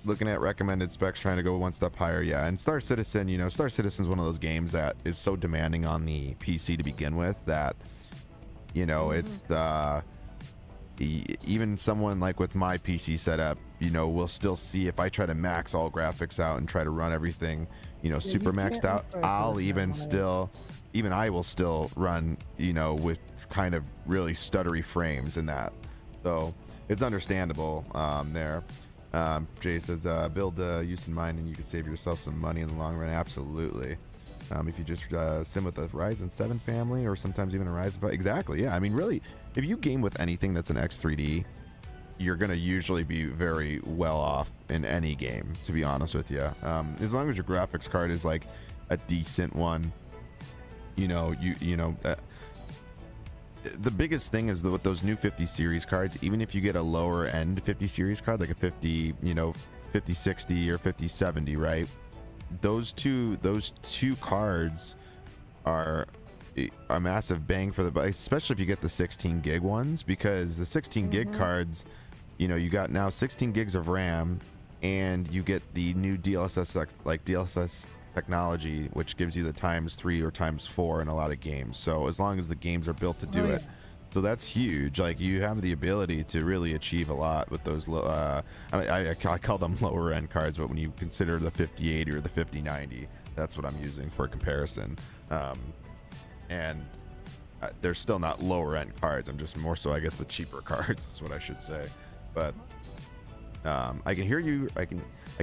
Speaker 1: looking at recommended specs, trying to go one step higher. And Star Citizen, Star Citizen's one of those games that is so demanding on the PC to begin with that, it's even someone like with my PC setup, will still see if I try to max all graphics out and try to run everything, super maxed out, I will still run, with kind of really stuttery frames in that. So it's understandable there. Jay says, build use in mind and you can save yourself some money in the long run. Absolutely. If you just sim with a Ryzen 7 family, or sometimes even a Ryzen 5. Exactly, yeah. I mean, really, if you game with anything that's an X3D, you're going to usually be very well off in any game, to be honest with you. As long as your graphics card is like a decent one, the biggest thing is that with those new 50 series cards, even if you get a lower end 50 series card, like a 5060 or 5070, right? Those two cards are a massive bang for the buck, especially if you get the 16 gig ones, because the 16 gig cards, you got now 16 gigs of RAM, and you get the new DLSS technology, which gives you the ×3 or ×4 in a lot of games. So as long as the games are built to do it, so that's huge. Like, you have the ability to really achieve a lot with those I call them lower end cards, but when you consider the 5080 or the 5090, that's what I'm using for comparison. And they're still not lower end cards. I'm just more so, I guess, the cheaper cards is what I should say. But I can hear you. I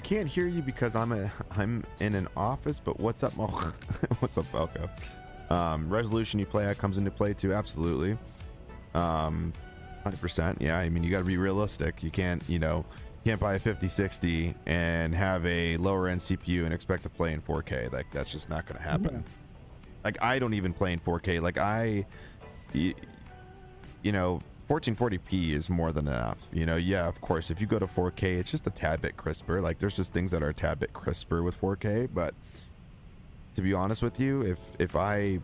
Speaker 1: can't hear you because I'm in an office. But what's up, what's up, Falco? Resolution you play at comes into play too. Absolutely. 100%. Yeah, I mean, you got to be realistic. You can't buy a 5060 and have a lower end CPU and expect to play in 4K. Like, that's just not going to happen. Yeah. Like, I don't even play in 4K. Like, 1440p is more than enough. Yeah, of course, if you go to 4K, it's just a tad bit crisper. Like, there's just things that are a tad bit crisper with 4K. But to be honest with you, if I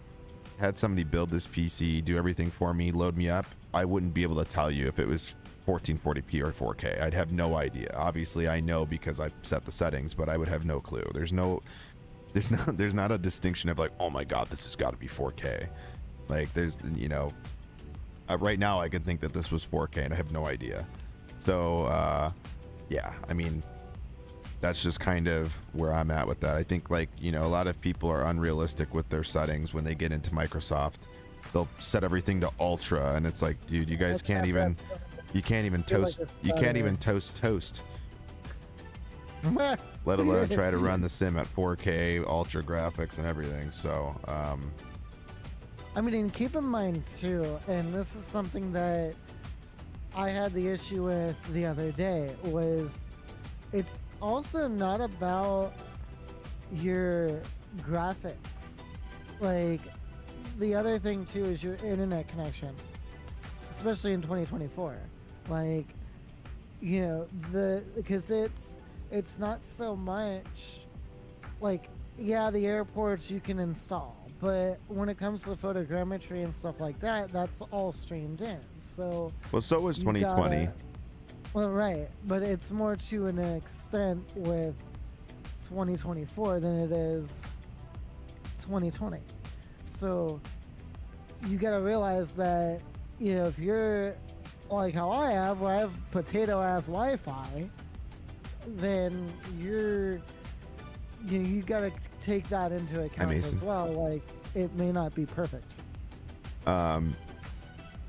Speaker 1: had somebody build this PC, do everything for me, load me up, I wouldn't be able to tell you if it was 1440p or 4K. I'd have no idea. Obviously, I know because I set the settings, but I would have no clue. There's not a distinction of like, oh my god, this has got to be 4K. Like, there's right now I can think that this was 4K and I have no idea. So yeah, I mean, that's just kind of where I'm at with that. I think, like, a lot of people are unrealistic with their settings when they get into Microsoft. They'll set everything to ultra, and it's like, dude, you guys can't even toast let alone try to run the sim at 4K ultra graphics and everything. So
Speaker 2: I mean, keep in mind too, and this is something that I had the issue with the other day was it's also not about your graphics. Like, the other thing too is your internet connection, especially in 2024. Like, you know, because it's not so much like, yeah, the airports you can install, but when it comes to the photogrammetry and stuff like that, that's all streamed in. So
Speaker 1: well, so was 2020.
Speaker 2: Well, right, but it's more to an extent with 2024 than it is 2020. So you got to realize that, you know, if you're like how I have, where I have potato ass Wi-Fi, then you got to take that into account as well. Like, it may not be perfect.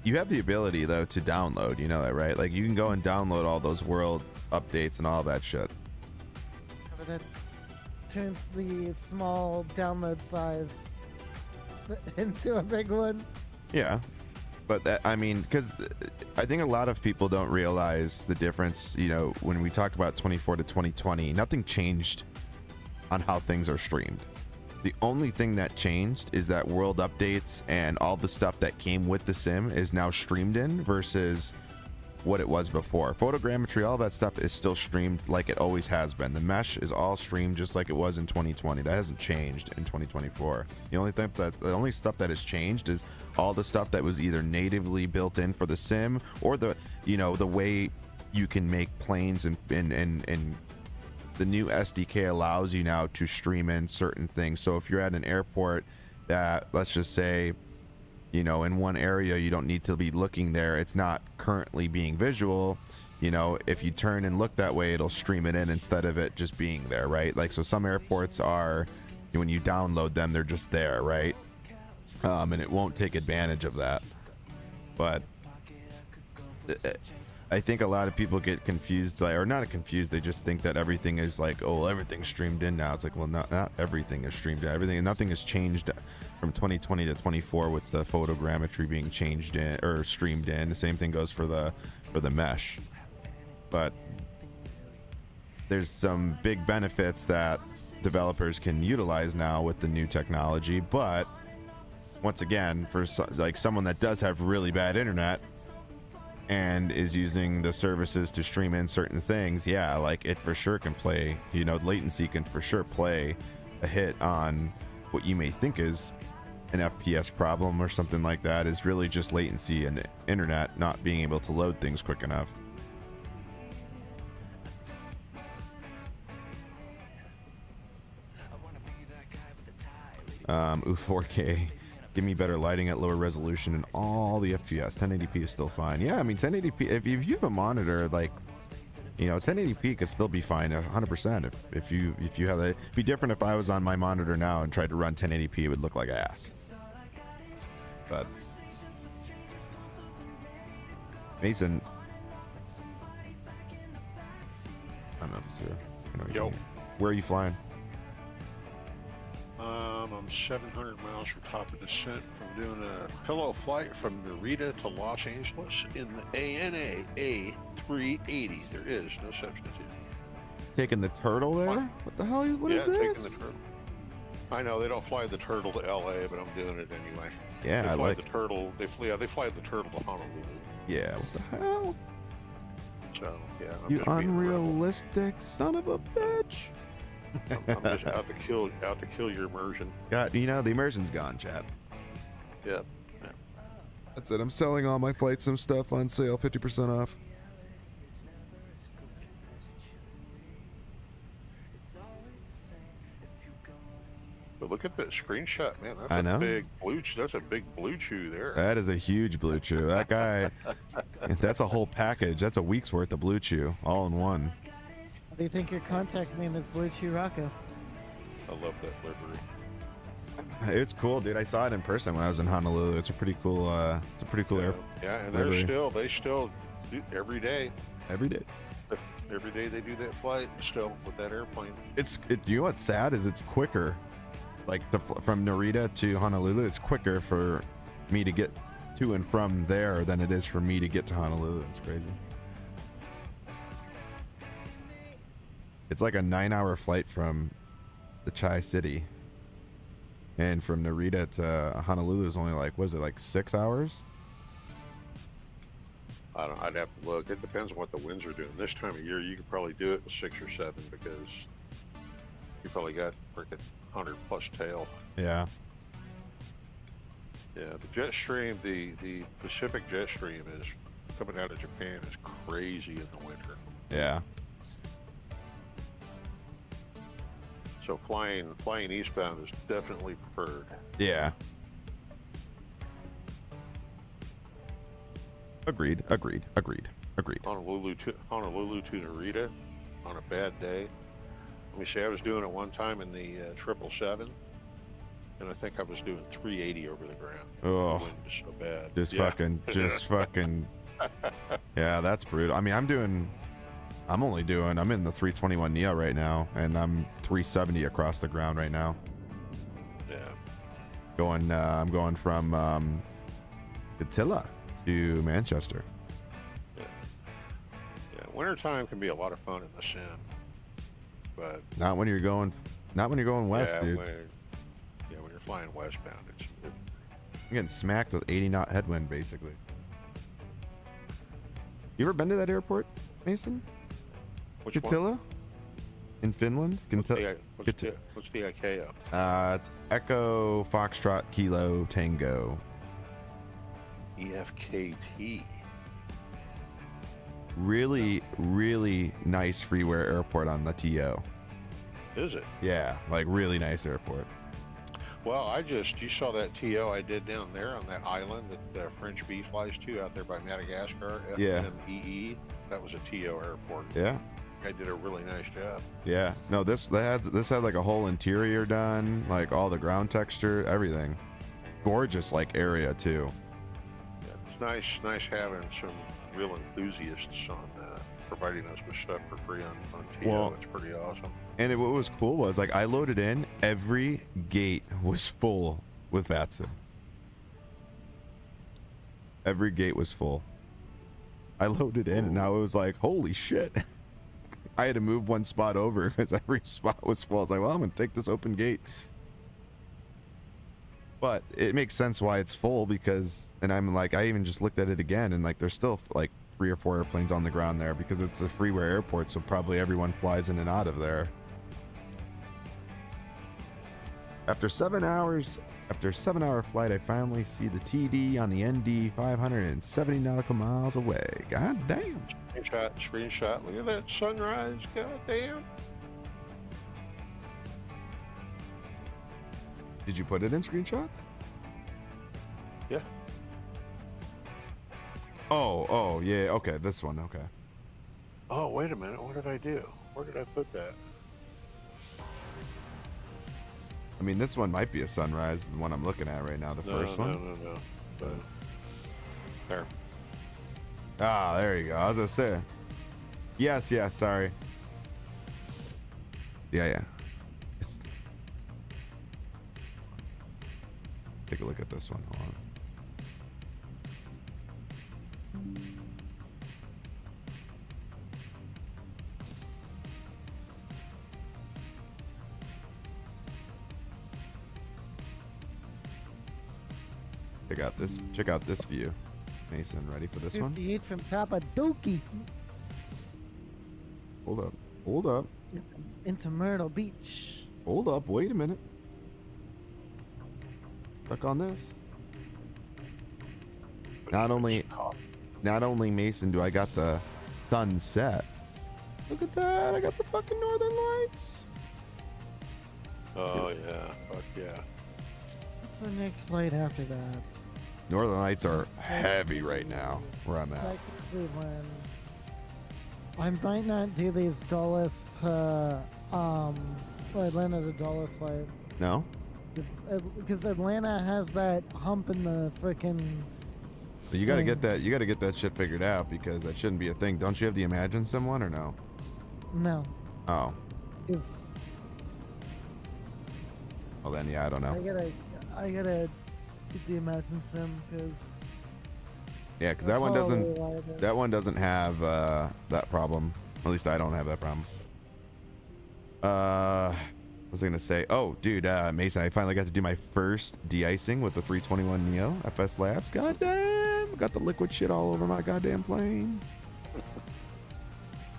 Speaker 1: You have the ability though to download, you know that, right? Like, you can go and download all those world updates and all that shit.
Speaker 2: But that turns the small download size into a big one.
Speaker 1: Yeah, but that, I mean, because I think a lot of people don't realize the difference. You know, when we talk about 24 to 2020, nothing changed on how things are streamed. The only thing that changed is that world updates and all the stuff that came with the sim is now streamed in versus what it was before. Photogrammetry, all that stuff is still streamed like it always has been. The mesh is all streamed just like it was in 2020. That hasn't changed in 2024. The only stuff that has changed is all the stuff that was either natively built in for the sim, or the way you can make planes and the new SDK allows you now to stream in certain things. So if you're at an airport that, let's just say, you know, in one area you don't need to be looking there, it's not currently being visual, you know, if you turn and look that way, it'll stream it in instead of it just being there, right? Like, so some airports are, when you download them, they're just there, right? And it won't take advantage of that. But I think a lot of people get confused, or not confused, they just think that everything is like, oh, everything's streamed in now. It's like, well, not everything is streamed in. Everything, nothing has changed from 2020 to 24 with the photogrammetry being changed in or streamed in. The same thing goes for the mesh. But there's some big benefits that developers can utilize now with the new technology. But once again, for like someone that does have really bad internet and is using the services to stream in certain things, yeah, like, it for sure can play, you know, latency can for sure play a hit on what you may think is an FPS problem or something like that. Is really just latency and the internet not being able to load things quick enough. Ooh, 4K. Give me better lighting at lower resolution and all the FPS. 1080p is still fine. Yeah, I mean, 1080p, if you have a monitor, like, you know, 1080p could still be fine 100%. If you have a, it'd be different if I was on my monitor now and tried to run 1080p, it would look like ass. But Mason, I don't know if it's here.
Speaker 12: Yo.
Speaker 1: Where are you flying?
Speaker 12: I'm 700 miles from top of descent from doing a pillow flight from Narita to Los Angeles in the ANA A380. There is no substitute.
Speaker 1: Taking the turtle there? What the hell? What is this?
Speaker 12: Yeah, taking the turtle. I know they don't fly the turtle to LA, but I'm doing it anyway.
Speaker 1: Yeah,
Speaker 12: they
Speaker 1: I
Speaker 12: fly
Speaker 1: like
Speaker 12: the turtle. They fly the turtle to Honolulu.
Speaker 1: Yeah, what the hell?
Speaker 12: So yeah, I'm
Speaker 1: You
Speaker 12: just being a rebel.
Speaker 1: unrealistic son of a bitch.
Speaker 12: I'm just out to kill your immersion.
Speaker 1: Got, you know, the immersion's gone, chat.
Speaker 12: Yeah.
Speaker 1: That's it. I'm selling all my flight sim stuff on sale, 50% off.
Speaker 12: But look at that screenshot, man. That's
Speaker 1: I know.
Speaker 12: That's a big blue chew there.
Speaker 1: That is a huge blue chew. That guy, that's a whole package. That's a week's worth of blue chew, all in one.
Speaker 2: What do you think your contact name is, Blue Chew Rocco?
Speaker 12: I love that livery.
Speaker 1: It's cool, dude. I saw it in person when I was in Honolulu. It's a pretty cool. It's a pretty cool air.
Speaker 12: Yeah, and
Speaker 1: livery.
Speaker 12: they still do every day.
Speaker 1: Every day.
Speaker 12: Every day they do that flight still with that airplane.
Speaker 1: You know what's sad is it's quicker. Like from Narita to Honolulu, it's quicker for me to get to and from there than it is for me to get to Honolulu. It's crazy. It's like a 9-hour flight from the Tri-City. And from Narita to Honolulu is only like, what is it, like 6 hours?
Speaker 12: I don't. I'd have to look. It depends on what the winds are doing. This time of year, you could probably do it with 6 or 7 because you probably got freaking 100+ tail.
Speaker 1: Yeah.
Speaker 12: Yeah, the jet stream, the Pacific jet stream is coming out of Japan is crazy in the winter.
Speaker 1: Yeah.
Speaker 12: So flying eastbound is definitely preferred.
Speaker 1: Yeah. Agreed.
Speaker 12: Honolulu to Narita on a bad day. Let me say, I was doing it one time in the 777, and I think I was doing 380 over the ground.
Speaker 1: Oh,
Speaker 12: the wind is so bad.
Speaker 1: Just fucking. Yeah, that's brutal. I mean, I'm in the 321 Neo right now, and I'm 370 across the ground right now.
Speaker 12: Yeah.
Speaker 1: I'm going from Attila to Manchester.
Speaker 12: Yeah. Wintertime can be a lot of fun in the sim, but
Speaker 1: not when you're going west, dude.
Speaker 12: When you're flying westbound,
Speaker 1: I'm getting smacked with 80 knot headwind, basically. You ever been to that airport, Mason?
Speaker 12: Which
Speaker 1: Attila?
Speaker 12: one?
Speaker 1: In Finland?
Speaker 12: What's the ICAO?
Speaker 1: It's Echo Foxtrot Kilo Tango.
Speaker 12: EFKT.
Speaker 1: Really, really nice freeware airport on the TO.
Speaker 12: Is it?
Speaker 1: Yeah, like really nice airport.
Speaker 12: Well, you saw that TO I did down there on that island that French bee flies to out there by Madagascar,
Speaker 1: Yeah.
Speaker 12: FMEE. That was a TO airport.
Speaker 1: Yeah.
Speaker 12: I did a really nice job.
Speaker 1: Yeah. No, this had like a whole interior done, like all the ground texture, everything. Gorgeous like area too.
Speaker 12: Yeah, it's nice having some real enthusiasts on providing us with stuff for free on TO.
Speaker 1: Well,
Speaker 12: it's pretty awesome.
Speaker 1: And what was cool was like I loaded in, every gate was full with VATSIMs. Every gate was full. I loaded in and now it was like, holy shit. I had to move one spot over because every spot was full. I was like, well, I'm going to take this open gate. But it makes sense why it's full because, and I'm like, I even just looked at it again and like there's still like 3 or 4 airplanes on the ground there because it's a freeware airport. So probably everyone flies in and out of there. After 7 7-hour flight, I finally see the TD on the ND 570 nautical miles away. God damn.
Speaker 12: Screenshot. Look at that sunrise. God damn.
Speaker 1: Did you put it in screenshots?
Speaker 12: Yeah.
Speaker 1: Oh, yeah. Okay, this one. Okay.
Speaker 12: Oh, wait a minute. What did I do? Where did I put that?
Speaker 1: I mean, this one might be a sunrise, the one I'm looking at right now, the first one.
Speaker 12: No. But there.
Speaker 1: Ah, there you go. I was gonna say. Yes, sorry. Yeah. Take a look at this one. Hold on. Check out this view. Mason, ready for this one?
Speaker 2: 58 from Tapadoki.
Speaker 1: Hold up.
Speaker 2: Into Myrtle Beach.
Speaker 1: Hold up, wait a minute. Look on this. Not only Mason do I got the sunset. Look at that, I got the fucking northern lights.
Speaker 12: Oh yeah, fuck yeah.
Speaker 2: What's the next flight after that?
Speaker 1: Northern lights are heavy right now where I'm at.
Speaker 2: Back to Cleveland. I might not do these dullest Atlanta to Dulles flight.
Speaker 1: No?
Speaker 2: Because Atlanta has that hump in the frickin'
Speaker 1: But you gotta get that shit figured out because that shouldn't be a thing. Don't you have the Imagine Sim one or no?
Speaker 2: No.
Speaker 1: Oh.
Speaker 2: It's
Speaker 1: Well then, yeah, I don't know.
Speaker 2: I gotta get the Imagine Sim because
Speaker 1: Yeah, because that one doesn't have that problem. At least I don't have that problem. What was I gonna say? Oh, dude, Mason, I finally got to do my first de-icing with the 321 Neo FS Labs. Goddamn, got the liquid shit all over my goddamn plane.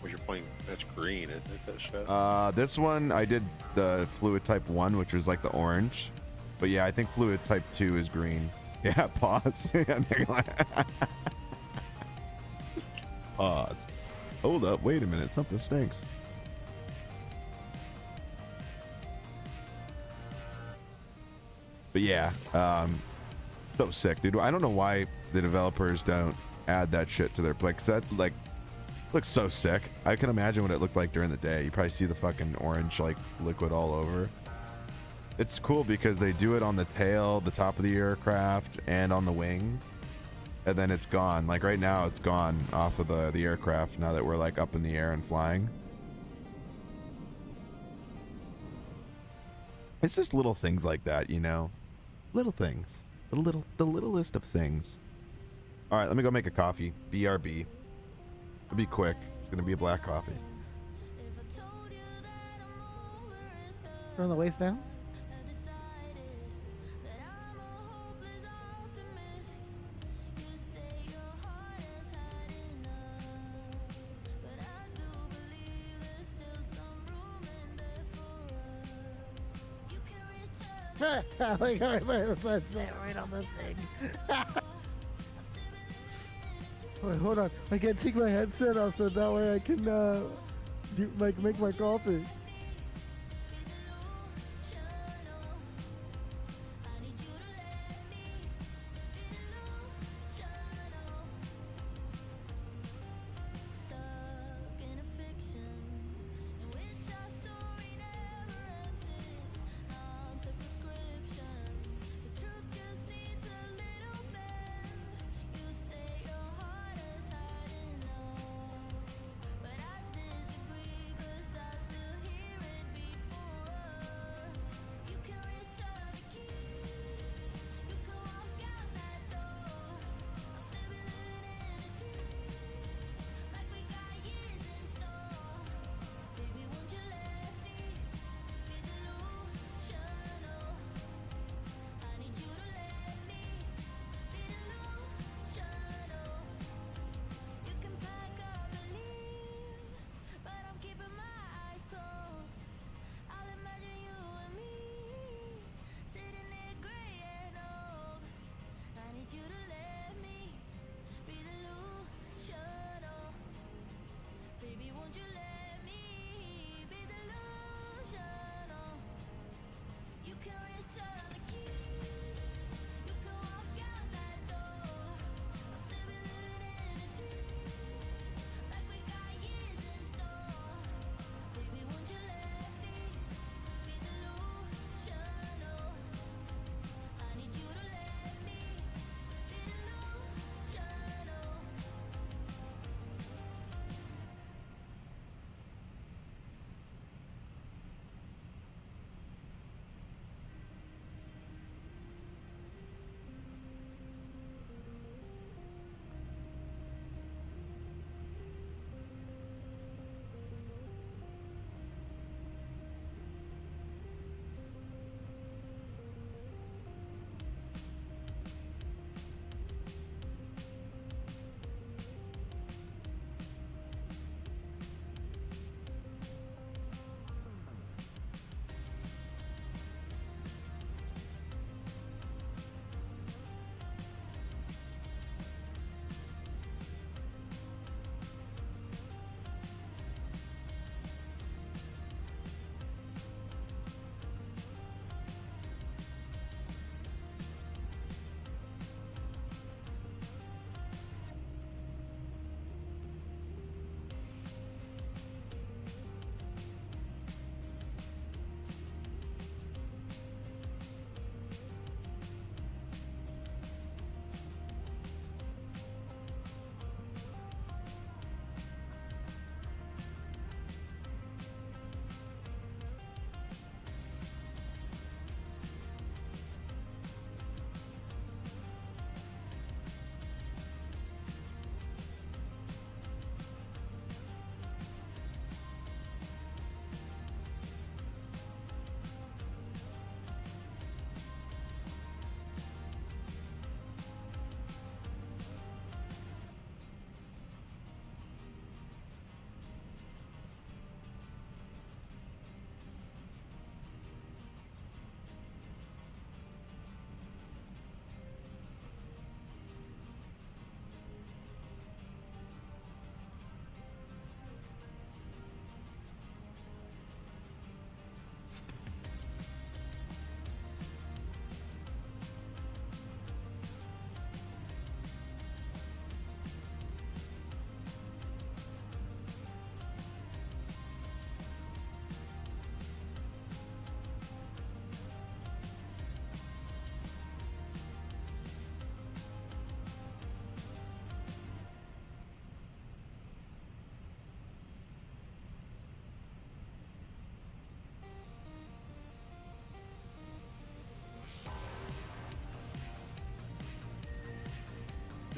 Speaker 12: Was your plane? That's green, isn't it? That stuff.
Speaker 1: This one I did the fluid type 1, which was like the orange. But yeah, I think fluid type 2 is green. Yeah, pause. Pause. Hold up, wait a minute, something stinks. But yeah, so sick, dude. I don't know why the developers don't add that shit to their play, 'cause that like looks so sick. I can imagine what it looked like during the day. You probably see the fucking orange like liquid all over. It's cool because they do it on the tail, the top of the aircraft, and on the wings, and then it's gone. Like right now, it's gone off of the aircraft now that we're like up in the air and flying. It's just little things like that, you know, little things, the littlest of things. All right, let me go make a coffee. BRB. It'll be quick. It's gonna be a black coffee.
Speaker 2: Turn the waist down. Like, let's say it right on the thing. Wait, hold on. I can't take my headset off so that way I can make my coffee.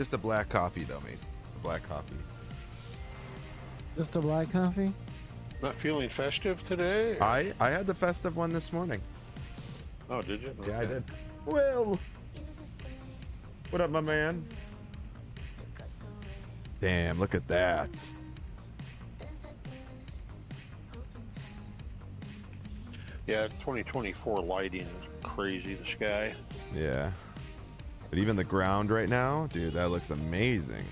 Speaker 1: Just a black coffee though, Mason. A black coffee.
Speaker 2: Just a black coffee?
Speaker 12: Not feeling festive today? Or?
Speaker 1: I had the festive one this morning.
Speaker 12: Oh, did you?
Speaker 1: Yeah, I did. Well, what up, my man? Damn, look at that.
Speaker 12: Yeah, 2024 lighting is crazy, the sky.
Speaker 1: Yeah. But even the ground right now, dude, that looks amazing.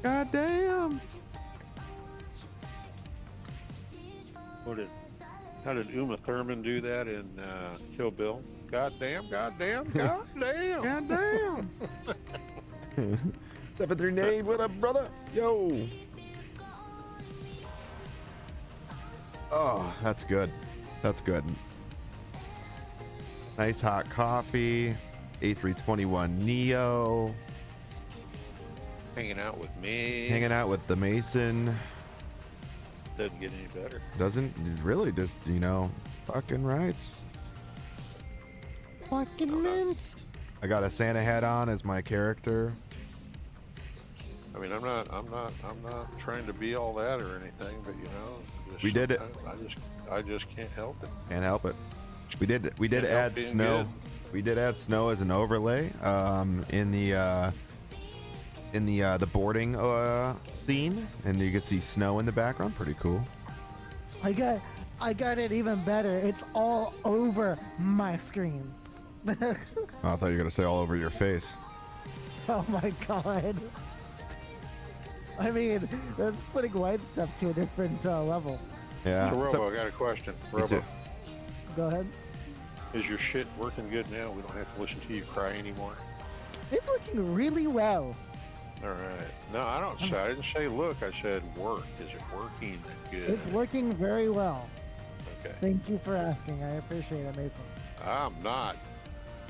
Speaker 1: God damn.
Speaker 12: How did Uma Thurman do that in Kill Bill? God damn, god damn, god damn.
Speaker 1: God damn. 739, what up, brother? Yo. Oh, that's good. That's good. Nice hot coffee. A321 Neo.
Speaker 12: Hanging out with me.
Speaker 1: Hanging out with the Mason.
Speaker 12: Doesn't get any better.
Speaker 1: Doesn't really, just, you know, fucking rights.
Speaker 2: Fucking mint.
Speaker 1: I got a Santa hat on as my character.
Speaker 12: I mean, I'm not trying to be all that or anything, but you know,
Speaker 1: We did it.
Speaker 12: I just can't help it.
Speaker 1: Can't help it. We did add snow.
Speaker 12: Good.
Speaker 1: We did add snow as an overlay in the boarding scene, and you could see snow in the background. Pretty cool.
Speaker 2: I got it even better. It's all over my screens.
Speaker 1: Oh, I thought you were gonna say all over your face.
Speaker 2: Oh my god. I mean, that's putting white stuff to a different level.
Speaker 1: Yeah.
Speaker 12: So, Robo, I got a question. Robo,
Speaker 2: Go ahead.
Speaker 12: is your shit working good now? We don't have to listen to you cry anymore.
Speaker 2: It's working really well.
Speaker 12: All right. No, I didn't say look. I said work. Is it working good?
Speaker 2: It's working very well.
Speaker 12: Okay.
Speaker 2: Thank you for asking. I appreciate it, Mason.
Speaker 12: I'm not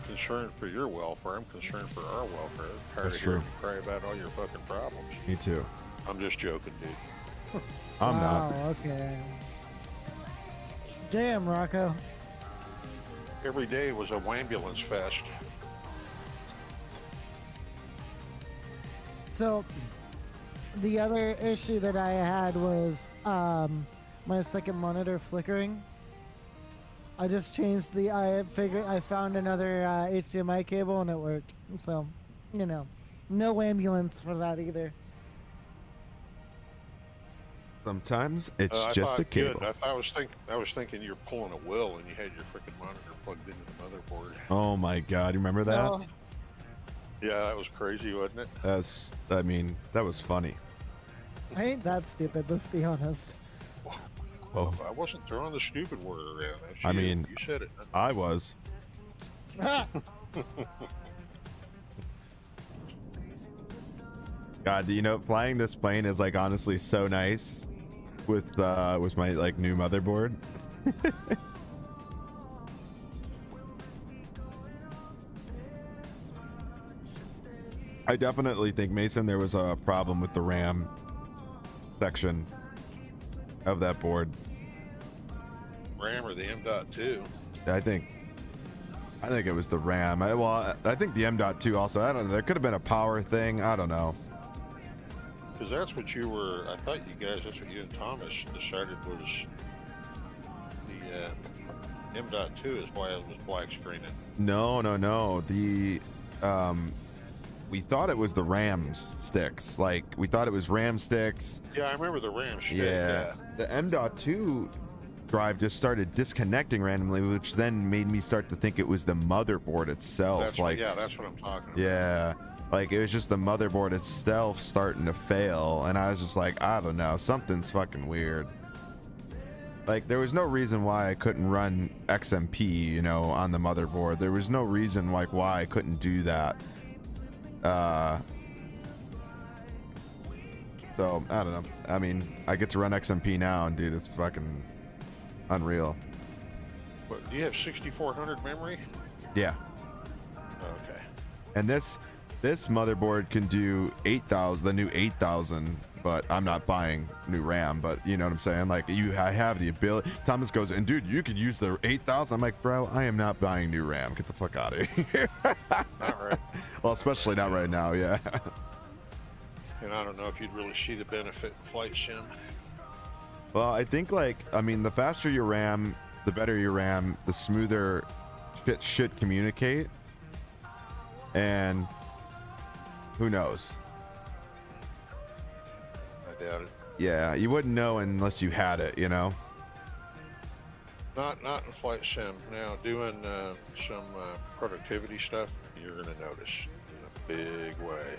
Speaker 12: concerned for your welfare. I'm concerned for our welfare. I'm tired
Speaker 1: That's
Speaker 12: of hearing
Speaker 1: true.
Speaker 12: you cry about all your fucking problems.
Speaker 1: Me too.
Speaker 12: I'm just joking, dude.
Speaker 1: I'm
Speaker 2: wow,
Speaker 1: not.
Speaker 2: Okay. Damn, Rocco.
Speaker 12: Every day was a wambulance fest.
Speaker 2: So, the other issue that I had was my second monitor flickering. I just changed I found another HDMI cable and it worked. So, you know, no ambulance for that either.
Speaker 1: Sometimes it's
Speaker 12: I
Speaker 1: just
Speaker 12: thought,
Speaker 1: a cable.
Speaker 12: Good. I was thinking you're pulling a will and you had your freaking monitor plugged into the motherboard.
Speaker 1: Oh my god, you remember that?
Speaker 2: Oh,
Speaker 12: Yeah, that was crazy, wasn't it?
Speaker 1: That was funny.
Speaker 2: I ain't that stupid, let's be honest.
Speaker 1: Oh.
Speaker 12: I wasn't throwing the stupid word around. That's
Speaker 1: I
Speaker 12: you.
Speaker 1: mean,
Speaker 12: You said it.
Speaker 1: I was. God, you know, flying this plane is like honestly so nice with my like new motherboard. I definitely think, Mason, there was a problem with the RAM section of that board.
Speaker 12: RAM or the M.2?
Speaker 1: I think it was the RAM. I think the M.2 also. I don't know. There could have been a power thing. I don't know.
Speaker 12: Because that's what you were. I thought you guys. That's what you and Thomas decided was the M.2 is why it was black screening.
Speaker 1: No. The we thought it was the RAM sticks. Like we thought it was RAM sticks.
Speaker 12: Yeah, I remember the RAM stick.
Speaker 1: Yeah. The M.2 drive just started disconnecting randomly, which then made me start to think it was the motherboard itself.
Speaker 12: That's what I'm talking about.
Speaker 1: Yeah, like it was just the motherboard itself starting to fail, and I was just like, I don't know, something's fucking weird. Like there was no reason why I couldn't run XMP, you know, on the motherboard. There was no reason like why I couldn't do that. So I don't know. I mean, I get to run XMP now and do this fucking unreal.
Speaker 12: What, do you have 6400 memory?
Speaker 1: Yeah.
Speaker 12: Okay.
Speaker 1: And this motherboard can do 8,000, the new 8,000, but I'm not buying new RAM. But you know what I'm saying? Like I have the ability. Thomas goes, and dude, you could use the 8,000. I'm like, bro, I am not buying new RAM. Get the fuck out of here.
Speaker 12: All right.
Speaker 1: Well, especially not right now, yeah.
Speaker 12: And I don't know if you'd really see the benefit in flight sim.
Speaker 1: Well, I think like, I mean, the faster your RAM, the better your RAM, the smoother it should communicate. And who knows?
Speaker 12: I doubt it.
Speaker 1: Yeah, you wouldn't know unless you had it, you know?
Speaker 12: Not in flight sim. Now, doing some productivity stuff, you're going to notice in a big way.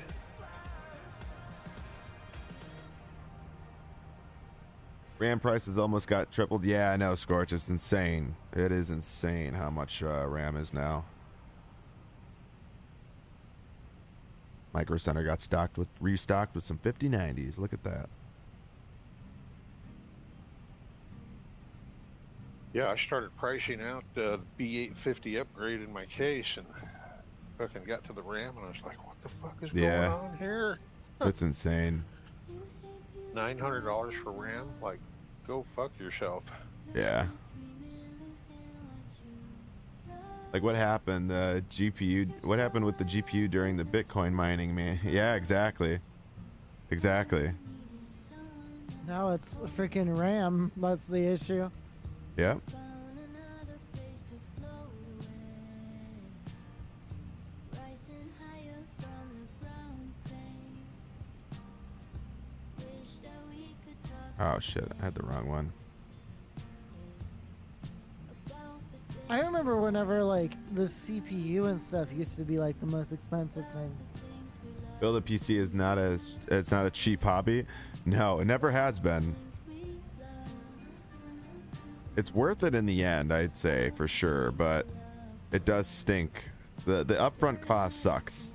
Speaker 1: RAM prices almost got tripled. Yeah, I know, Scorch. It's insane. It is insane how much RAM is now. Micro Center got restocked with some 5090s. Look at that.
Speaker 12: Yeah, I started pricing out the B850 upgrade in my case and fucking got to the RAM and I was like, what the fuck is going on here?
Speaker 1: It's insane.
Speaker 12: $900 for RAM? Like, go fuck yourself.
Speaker 1: Yeah. Like what happened? The GPU. What happened with the GPU during the Bitcoin mining, man? Yeah, exactly. Exactly.
Speaker 2: Now it's a freaking RAM. That's the issue.
Speaker 1: Yeah. Oh shit, I had the wrong one.
Speaker 2: I remember whenever like the CPU and stuff used to be like the most expensive thing.
Speaker 1: Build a PC is not it's not a cheap hobby. No, it never has been. It's worth it in the end, I'd say, for sure, but it does stink. The upfront cost sucks.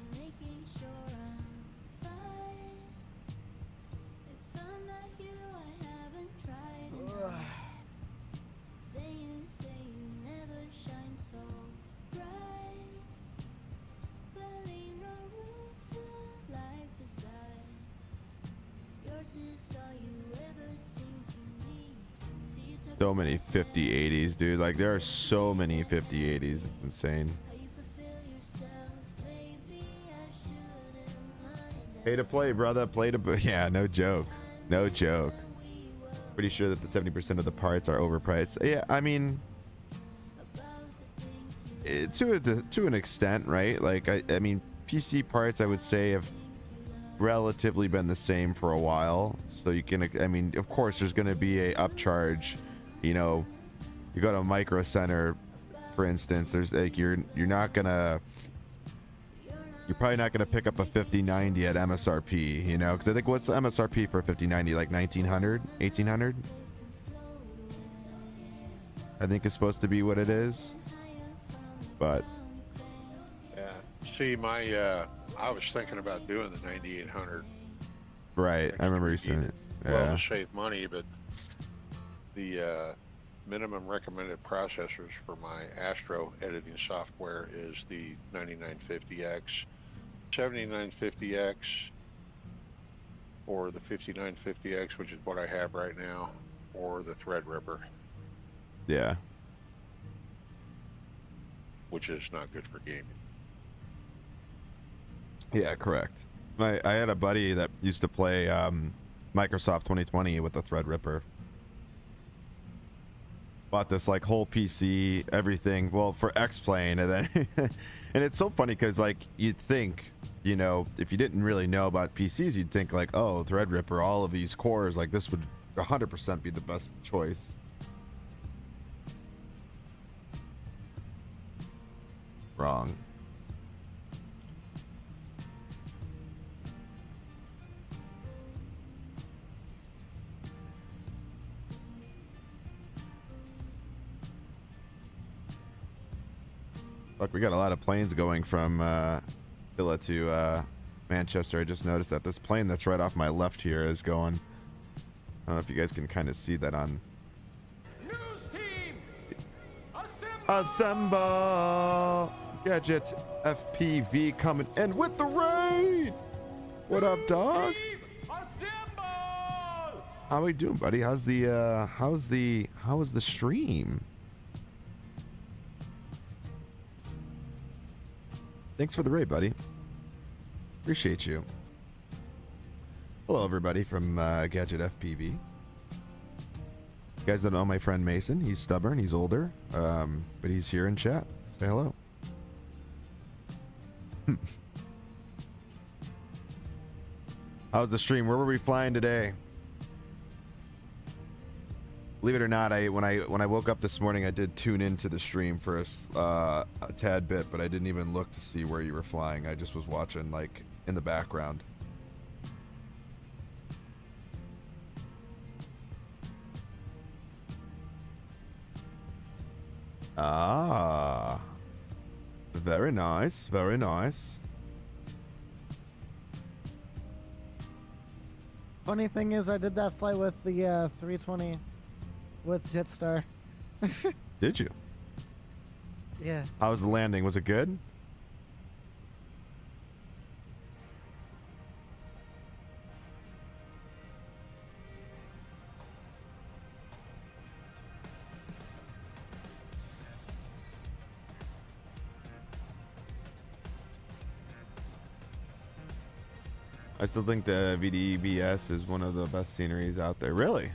Speaker 1: So many 5080s, dude. Like there are so many 5080s. It's insane. Pay to play, brother. Play to yeah, no joke. No joke. Pretty sure that the 70% of the parts are overpriced. Yeah, I mean, to an extent, right? Like I mean, PC parts I would say have relatively been the same for a while. So you can, I mean, of course there's going to be a upcharge. You know, you go to a Micro Center, for instance, there's like you're probably not gonna pick up a 5090 at MSRP, you know, because I think what's the MSRP for a 5090, like 1900, 1800? I think it's supposed to be what it is, but
Speaker 12: yeah. See, I was thinking about doing the 9800.
Speaker 1: Right, I remember you saying it. Yeah.
Speaker 12: Well, to save money, but the minimum recommended processors for my Astro editing software is the 9950X, 7950X, or the 5950X, which is what I have right now, or the Threadripper.
Speaker 1: Yeah.
Speaker 12: Which is not good for gaming.
Speaker 1: Yeah, correct. I had a buddy that used to play Microsoft 2020 with the Threadripper. Bought this like whole PC, everything, well, for X-Plane, and then and it's so funny because like you'd think, you know, if you didn't really know about PCs, you'd think like, oh, Threadripper, all of these cores, like this would 100% be the best choice. Wrong. Look, we got a lot of planes going from Villa to Manchester. I just noticed that this plane that's right off my left here is going. I don't know if you guys can kind of see that on.
Speaker 13: News team,
Speaker 1: assemble! Gadget FPV coming in with the raid. What up, dog? How we doing, buddy? How's the stream? Thanks for the raid, buddy. Appreciate you. Hello, everybody from Gadget FPV. You guys don't know my friend Mason. He's stubborn. He's older, but he's here in chat. Say hello. How's the stream? Where were we flying today? Believe it or not, when I woke up this morning, I did tune into the stream for a tad bit, but I didn't even look to see where you were flying. I just was watching like in the background. Ah, very nice, very nice.
Speaker 2: Funny thing is, I did that flight with the 320 with Jetstar.
Speaker 1: Did you?
Speaker 2: Yeah.
Speaker 1: How was the landing? Was it good? I still think the VDBS is one of the best sceneries out there. Really?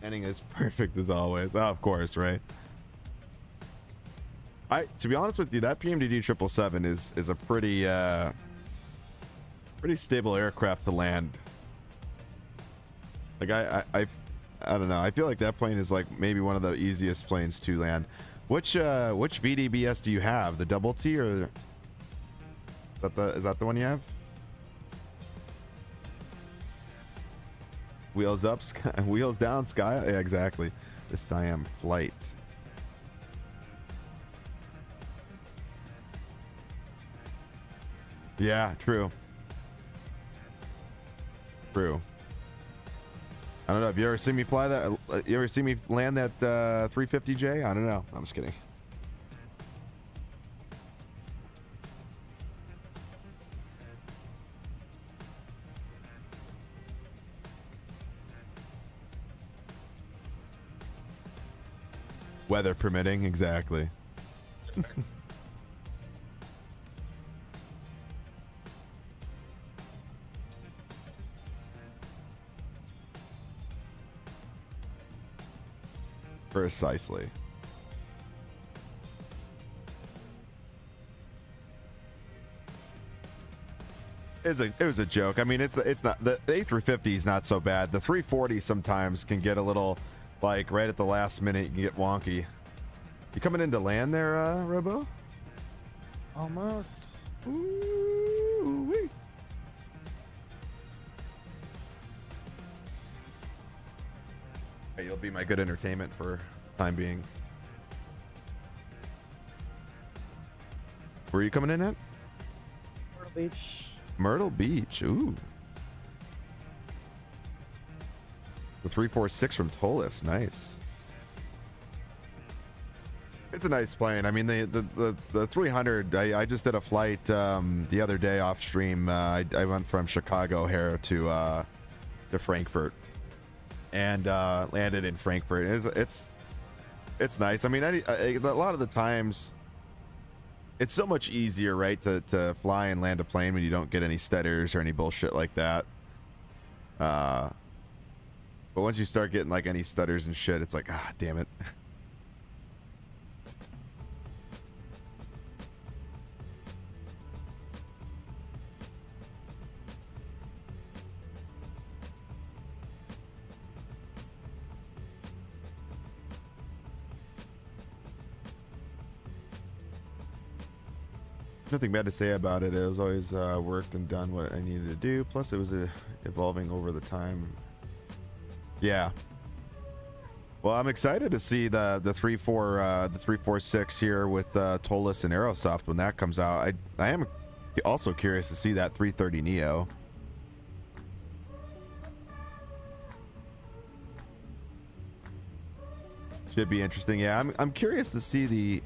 Speaker 1: Ending is perfect as always. Oh, of course, right? To be honest with you, that PMDD 777 is a pretty stable aircraft to land. Like I don't know. I feel like that plane is like maybe one of the easiest planes to land. Which VDBS do you have? The double T or is that the one you have? Wheels up, sky, wheels down, sky. Yeah, exactly. The Siam flight. Yeah, true. True. I don't know. Have you ever seen me fly that? You ever seen me land that 350J? I don't know. I'm just kidding. Weather permitting, exactly. Precisely. It was a joke. I mean, it's not the A350 is not so bad. The 340 sometimes can get a little like right at the last minute. You can get wonky. You coming in to land there, Robo?
Speaker 2: Almost.
Speaker 1: Ooh-wee. Hey, you'll be my good entertainment for time being. Where are you coming in at?
Speaker 2: Myrtle Beach.
Speaker 1: Myrtle Beach. Ooh. The 346 from Tolis. Nice. It's a nice plane. I mean, the 300. I just did a flight the other day off stream. I went from Chicago here to Frankfurt, and landed in Frankfurt. It's nice. I mean, a lot of the times, it's so much easier, right, to fly and land a plane when you don't get any stutters or any bullshit like that. But once you start getting like any stutters and shit, it's like, ah, damn it. Nothing bad to say about it. It was always worked and done what I needed to do. Plus, it was evolving over the time. Yeah. Well, I'm excited to see the 346 here with Tolis and Aerosoft when that comes out. I am also curious to see that 330 Neo. Should be interesting. Yeah, I'm curious to see the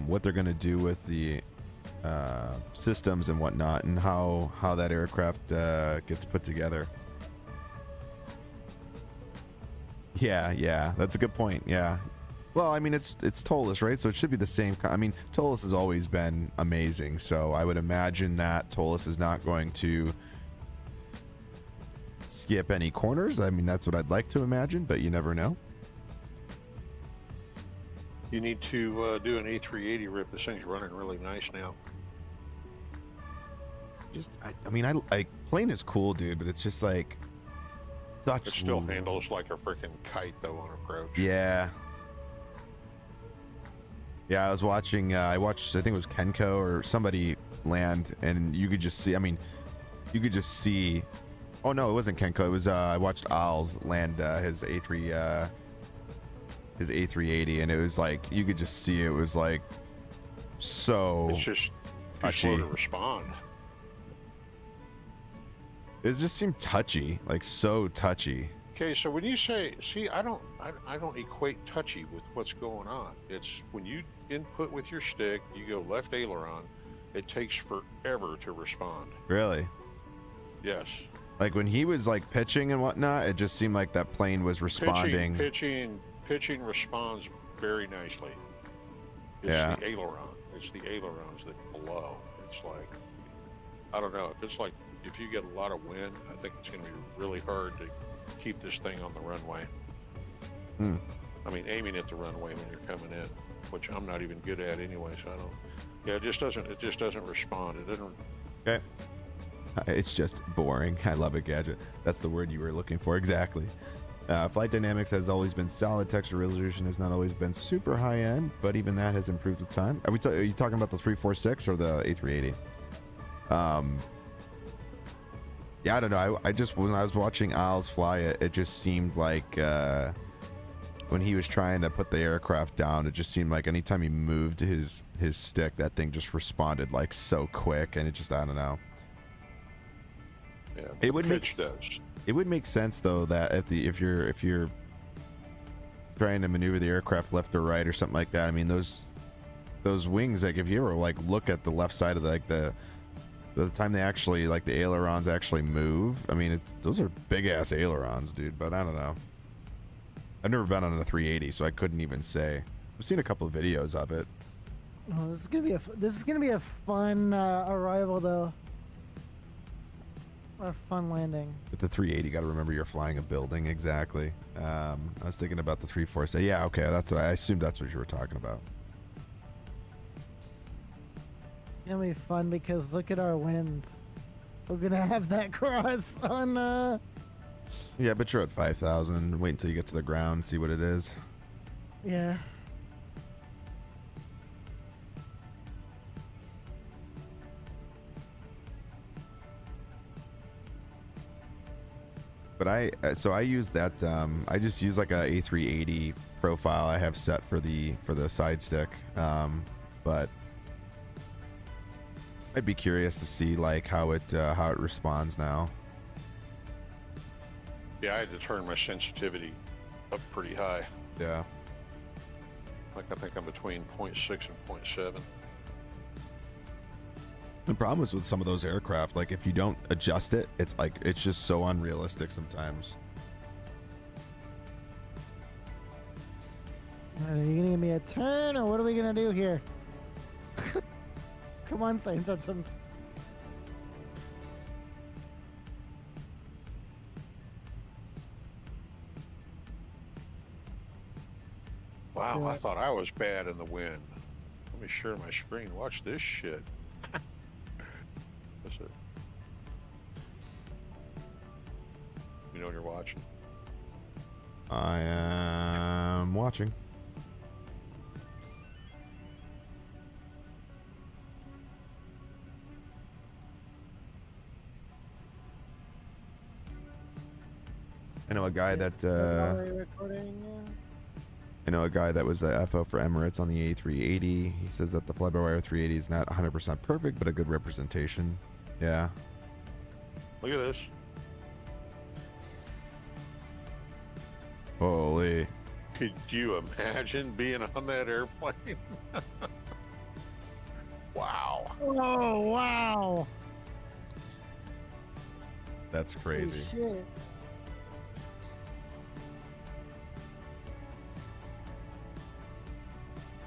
Speaker 1: what they're gonna do with the systems and whatnot, and how that aircraft gets put together. Yeah, that's a good point. Yeah. Well, I mean, it's Tolus, right? So it should be the same. I mean, Tolus has always been amazing. So I would imagine that Tolus is not going to skip any corners. I mean, that's what I'd like to imagine, but you never know.
Speaker 12: You need to do an A380 rip. This thing's running really nice now.
Speaker 1: I mean, plane is cool, dude, but it's just like such.
Speaker 12: It still handles like a freaking kite though on approach.
Speaker 1: Yeah. Yeah, I was watching. I think it was Kenko or somebody land, and you could just see. I mean, you could just see. Oh no, it wasn't Kenko. It was. I watched Owls land his A380, and it was like you could just see it was like so.
Speaker 12: It's just too
Speaker 1: touchy.
Speaker 12: slow to respond.
Speaker 1: It just seemed touchy, like so touchy.
Speaker 12: Okay, so when you say, see, I don't equate touchy with what's going on. It's when you input with your stick, you go left aileron, it takes forever to respond.
Speaker 1: Really?
Speaker 12: Yes.
Speaker 1: Like when he was like pitching and whatnot, it just seemed like that plane was responding.
Speaker 12: Pitching responds very nicely. It's
Speaker 1: Yeah.
Speaker 12: the aileron. It's the ailerons that blow. It's like, I don't know, if you get a lot of wind, I think it's going to be really hard to keep this thing on the runway. I mean, aiming at the runway when you're coming in, which I'm not even good at anyway, so I don't. Yeah, it just doesn't respond. It doesn't.
Speaker 1: Okay. It's just boring. I love it, Gadget. That's the word you were looking for. Exactly. Flight dynamics has always been solid. Texture resolution has not always been super high end, but even that has improved with time. Are you talking about the 346 or the A380? Yeah, I don't know. I just, when I was watching Owls fly it, it just seemed like when he was trying to put the aircraft down, it just seemed like anytime he moved his stick, that thing just responded like so quick, and it just, I don't know.
Speaker 12: Yeah,
Speaker 1: it would make sense though that if you're trying to maneuver the aircraft left or right or something like that. I mean, those wings, like if you ever like look at the left side of the time they actually, like, the ailerons actually move, I mean, those are big ass ailerons, dude. But I don't know. I've never been on a 380, so I couldn't even say. I've seen a couple of videos of it.
Speaker 2: Oh, this is gonna be a fun arrival though. Or a fun landing.
Speaker 1: With the 380, you got to remember you're flying a building. Exactly. I was thinking about the 347. Yeah, okay, that's what I assumed. That's what you were talking about.
Speaker 2: It's gonna be fun because look at our winds. We're gonna have that cross on.
Speaker 1: Yeah, but you're at 5,000. Wait until you get to the ground and see what it is.
Speaker 2: Yeah.
Speaker 1: But I use that. I just use like a A380 profile I have set for the side stick. But I'd be curious to see like how it responds now.
Speaker 12: Yeah, I had to turn my sensitivity up pretty high.
Speaker 1: Yeah.
Speaker 12: Like I think I'm between 0.6 and 0.7.
Speaker 1: The problem is with some of those aircraft, like if you don't adjust it, it's like it's just so unrealistic sometimes.
Speaker 2: Are you gonna give me a turn, or what are we gonna do here? Come on, Science Options.
Speaker 12: Wow, I thought I was bad in the wind. Let me share my screen. Watch this shit. What's it? You know when you're watching?
Speaker 1: I am watching. I know a guy that was a FO for Emirates on the A380. He says that the fly-by-wire 380 is not 100% perfect, but a good representation. Yeah.
Speaker 12: Look at this.
Speaker 1: Holy.
Speaker 12: Could you imagine being on that airplane? Wow.
Speaker 2: Oh, wow.
Speaker 1: That's crazy.
Speaker 2: Holy shit.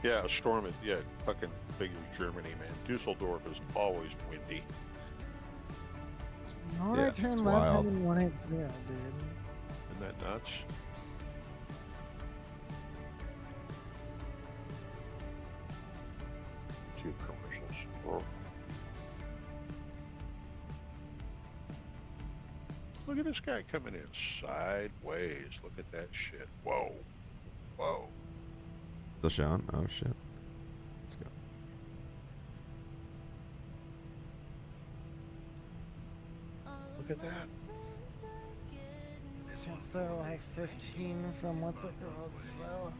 Speaker 12: Yeah, storm it. Yeah, fucking figures Germany, man. Dusseldorf is always windy.
Speaker 2: No,
Speaker 1: Yeah,
Speaker 2: I turn
Speaker 1: it's
Speaker 2: left
Speaker 1: wild.
Speaker 2: heading 180, dude.
Speaker 12: Isn't that nuts? Two commercials. Oh. Look at this guy coming in sideways. Look at that shit. Whoa. Whoa.
Speaker 1: Still showing? Oh shit. Let's go.
Speaker 12: Look at that.
Speaker 2: It's just so like 15 from what's it called, so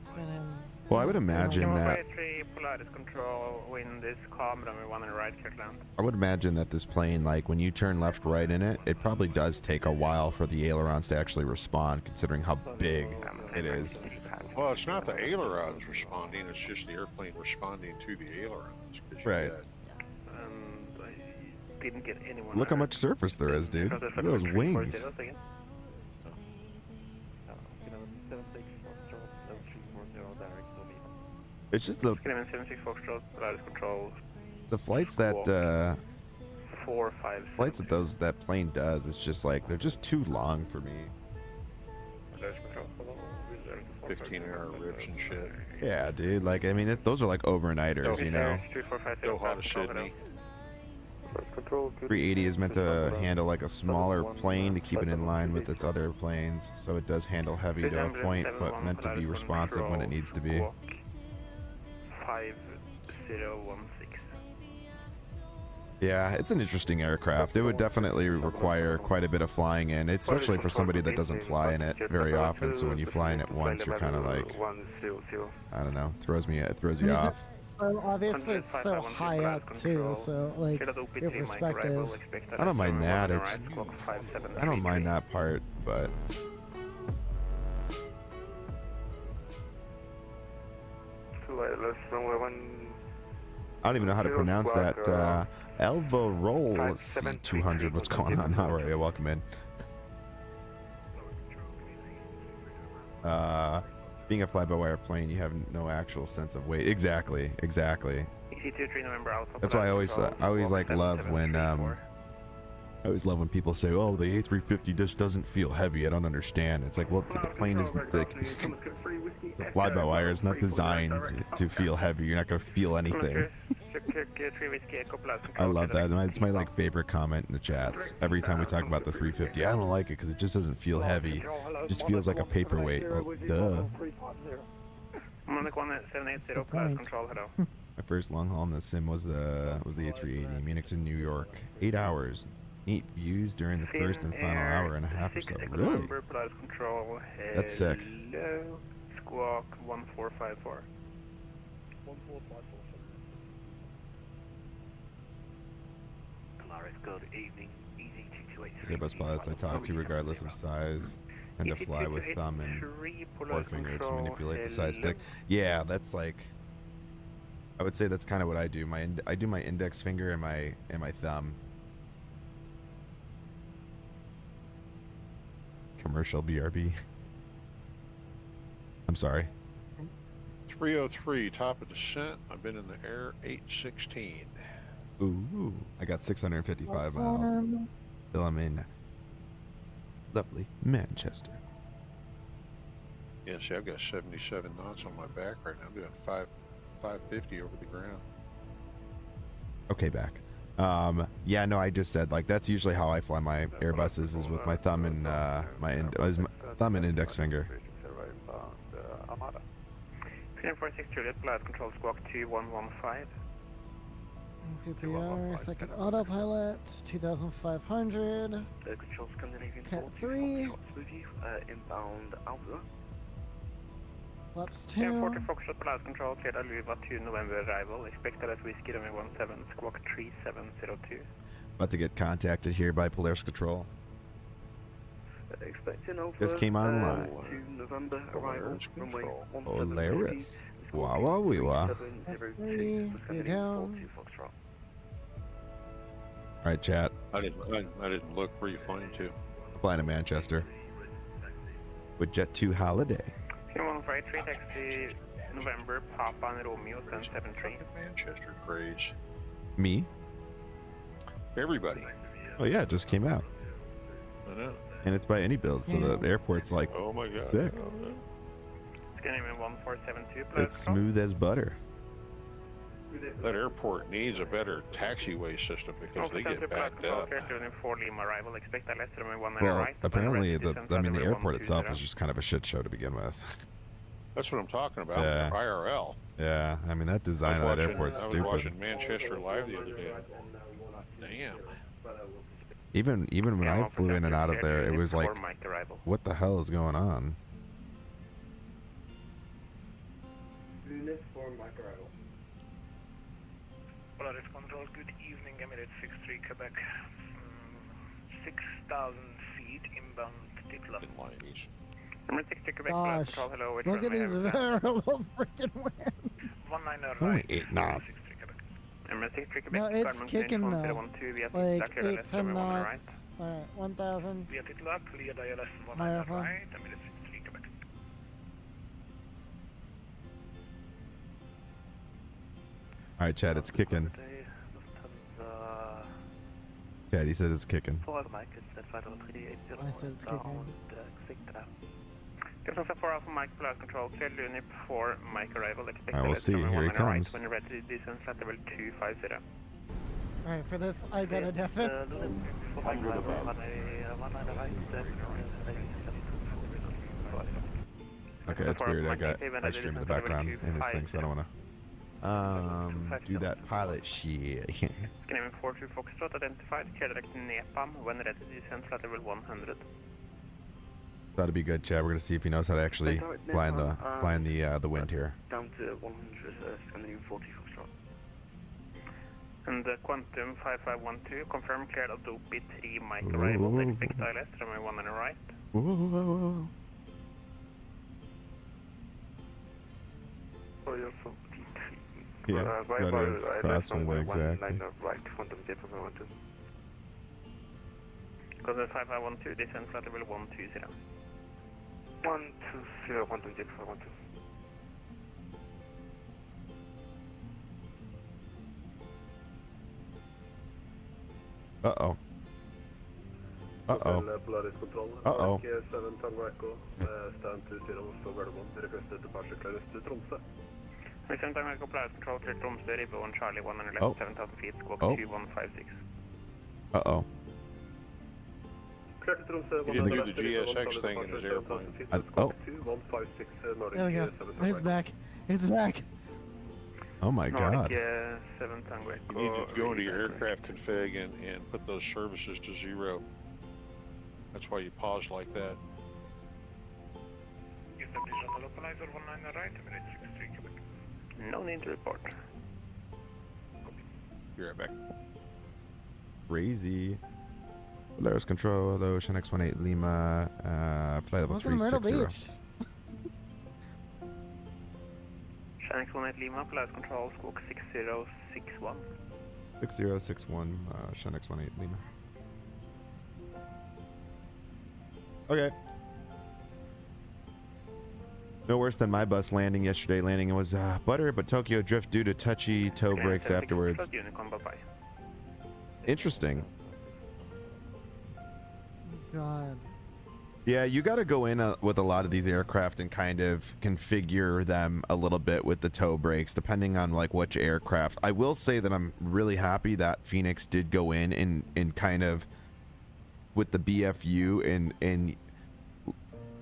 Speaker 2: it's been in.
Speaker 1: Well, I would imagine that.
Speaker 3: 3 Polaris control, wind is calm, runway 1 and right, clear land.
Speaker 1: I would imagine that this plane, like when you turn left, right in it, it probably does take a while for the ailerons to actually respond, considering how big it is.
Speaker 12: Well, it's not the ailerons responding, it's just the airplane responding to the ailerons. 'Cause you
Speaker 1: Right.
Speaker 12: got-
Speaker 3: I didn't get anyone.
Speaker 1: Look how much surface there is, dude. Look at those wings. It's just the
Speaker 3: 76 Foxtrot, Polaris control.
Speaker 1: the flights that
Speaker 3: 4, 5.
Speaker 1: flights that that plane does. It's just like they're just too long for me.
Speaker 12: 15-hour rips and shit.
Speaker 1: Yeah, dude. Like I mean, those are like overnighters, you know.
Speaker 12: Doha to Sydney.
Speaker 1: 380 is meant to handle like a smaller plane to keep it in line with its other planes, so it does handle heavy to a point, but meant to be responsive when it needs to be.
Speaker 3: 5016.
Speaker 1: Yeah, it's an interesting aircraft. It would definitely require quite a bit of flying in, especially for somebody that doesn't fly in it very often. So when you fly in it once, you're kind of like, I don't know, it throws you off.
Speaker 2: So obviously it's so high up too, so like your perspective.
Speaker 1: I don't mind that. I don't mind that part, but I don't even know how to pronounce that. Elva Roll C200. What's going on? All right, welcome in. Being a fly-by-wire plane, you have no actual sense of weight. Exactly. That's why I always like love when I always love when people say, "Oh, the A350 just doesn't feel heavy." I don't understand. It's like, well, the plane is the fly-by-wire is not designed to feel heavy. You're not gonna feel anything. I love that. It's my like favorite comment in the chats. Every time we talk about the 350, I don't like it because it just doesn't feel heavy. It just feels like a paperweight. Well, duh. My first long haul in the sim was the A380, Munich to New York, 8 hours. Neat views during the first and final hour and a half or so. Really? That's sick.
Speaker 3: Squawk 1454. Good evening, EG228.
Speaker 1: Airbus pilots I talk to, regardless of size, tend to fly with thumb and forefinger to manipulate the side stick. Yeah, that's like, I would say that's kind of what I do. I do my index finger and my thumb. Commercial BRB. I'm sorry.
Speaker 12: 303, top of descent. I've been in the air 816.
Speaker 1: Ooh, I got 655 miles. Till I'm in lovely Manchester.
Speaker 12: Yeah, see, I've got 77 knots on my back right now. I'm doing 550 over the ground.
Speaker 1: Okay, back. Yeah, no, I just said like that's usually how I fly my Airbuses is with my thumb and my thumb and index finger.
Speaker 3: 346 Juliet, flight control squawk 2115.
Speaker 2: PPR, second autopilot, 2500.
Speaker 3: Control Scandinavian
Speaker 2: Cat 3.
Speaker 3: Inbound Alpha.
Speaker 2: Flaps 2.
Speaker 3: 1040 Foxtrot, flight control, cleared Aluva 2 November arrival. Expected at Whiskey Runway 17, squawk 3702.
Speaker 1: About to get contacted here by Polaris Control.
Speaker 3: Expecting Alpha.
Speaker 1: Just came online.
Speaker 3: 2 November arrival. Runway 17.
Speaker 1: Polaris. Wow, wow, wee, wow. All right, chat.
Speaker 12: I didn't look. Where you flying to?
Speaker 1: Flying to Manchester with JET2 Holiday.
Speaker 3: 153, taxi November, Papa and Romeo, 1073.
Speaker 12: Manchester craze.
Speaker 1: Me?
Speaker 12: Everybody.
Speaker 1: Oh yeah, it just came out.
Speaker 12: I know.
Speaker 1: And it's by INIBUILDS, so the airport's like,
Speaker 12: oh my god.
Speaker 1: sick.
Speaker 3: It's gonna be 1472.
Speaker 1: It's smooth as butter.
Speaker 12: That airport needs a better taxiway system because they get backed up.
Speaker 1: Well, apparently the airport itself is just kind of a shit show to begin with.
Speaker 12: That's what I'm talking about.
Speaker 1: Yeah.
Speaker 12: IRL.
Speaker 1: Yeah, I mean that design of that airport's
Speaker 12: I was
Speaker 1: stupid.
Speaker 12: watching Manchester Live the other day. Damn.
Speaker 1: Even when I flew in and out of there, it was like, what the hell is going on?
Speaker 14: Unit for Mike arrival.
Speaker 15: Polaris Control, good evening, Emirates 63 Quebec. 6,000 feet inbound Titla.
Speaker 3: Emirates 63 Quebec,
Speaker 2: Gosh,
Speaker 3: Control, hello.
Speaker 2: look at these variable freaking winds.
Speaker 15: 19
Speaker 1: Only 8 knots.
Speaker 3: Emirates 63 Quebec,
Speaker 2: No, it's kicking though. Like 8, 10 knots. Alright, 1,000.
Speaker 15: Via Titla, clear ILS 19
Speaker 2: My airplane.
Speaker 15: right, Emirates 63 Quebec.
Speaker 1: All right, Chad, it's kicking. Chad, he said it's kicking.
Speaker 2: I said it's kicking.
Speaker 3: Delta 4 Alpha Mike, Polaris Control, clear unit for Mike arrival. Expect
Speaker 1: I will see. Here he comes.
Speaker 3: when you're ready to descend flight level 250.
Speaker 2: Alright, for this, I got a definite.
Speaker 1: Okay, that's weird. I got ice stream in the background in his thing, so I don't want to do that pilot shit.
Speaker 3: Scanning 42 Foxtrot identified, clear direct Nepam when ready to descend flight level 100.
Speaker 1: That'd be good, Chad. We're gonna see if he knows how to actually fly in the wind here.
Speaker 14: Down to 100, scanning 40 Foxtrot.
Speaker 3: And Quantum 5512, confirm cleared Adobe 3 Mike arrival. Expect ILS, runway 1 on the right.
Speaker 1: Whoa. Yeah, crosswind, exactly.
Speaker 14: Right, Quantum 5512.
Speaker 3: Quantum 5512, descend flight level 120.
Speaker 14: 120, Quantum 5512.
Speaker 1: Uh-oh. Uh-oh.
Speaker 14: Polaris Control.
Speaker 1: Uh-oh.
Speaker 14: 7 Tango Echo. Stand 20 for Vermont. Requested departure clearance to Tromsø.
Speaker 3: 7 Tango Echo, Polaris Control, clear Tromsø, Ribbon, Charlie 1 on the left,
Speaker 1: Oh.
Speaker 3: 7,000 feet, squawk
Speaker 1: Oh.
Speaker 3: 2156.
Speaker 1: Uh-oh.
Speaker 14: Clear to Tromsø.
Speaker 12: He didn't do the GSX thing in his airplane.
Speaker 1: Oh.
Speaker 14: 2156
Speaker 2: There we go. It's back. It's back.
Speaker 1: Oh my god.
Speaker 3: 7 Tango Echo.
Speaker 12: You need to go into your aircraft config and put those services to 0. That's why you pause like that.
Speaker 15: Establish on the localizer 19 right, Emirates 63 Quebec.
Speaker 3: No need to report.
Speaker 12: Be right back.
Speaker 1: Crazy. Polaris Control, though, Ocean X18 Lima, flight level
Speaker 2: Welcome to Myrtle
Speaker 1: 360.
Speaker 2: Beach.
Speaker 3: Shanix 18 Lima, Polaris Control, squawk 6061.
Speaker 1: 6061, Shanix 18 Lima. Okay. No worse than my bus landing yesterday. Landing was butter, but Tokyo drift due to touchy toe brakes afterwards. Interesting.
Speaker 2: God.
Speaker 1: Yeah, you got to go in with a lot of these aircraft and kind of configure them a little bit with the toe brakes, depending on like which aircraft. I will say that I'm really happy that Phoenix did go in and kind of with the BFU and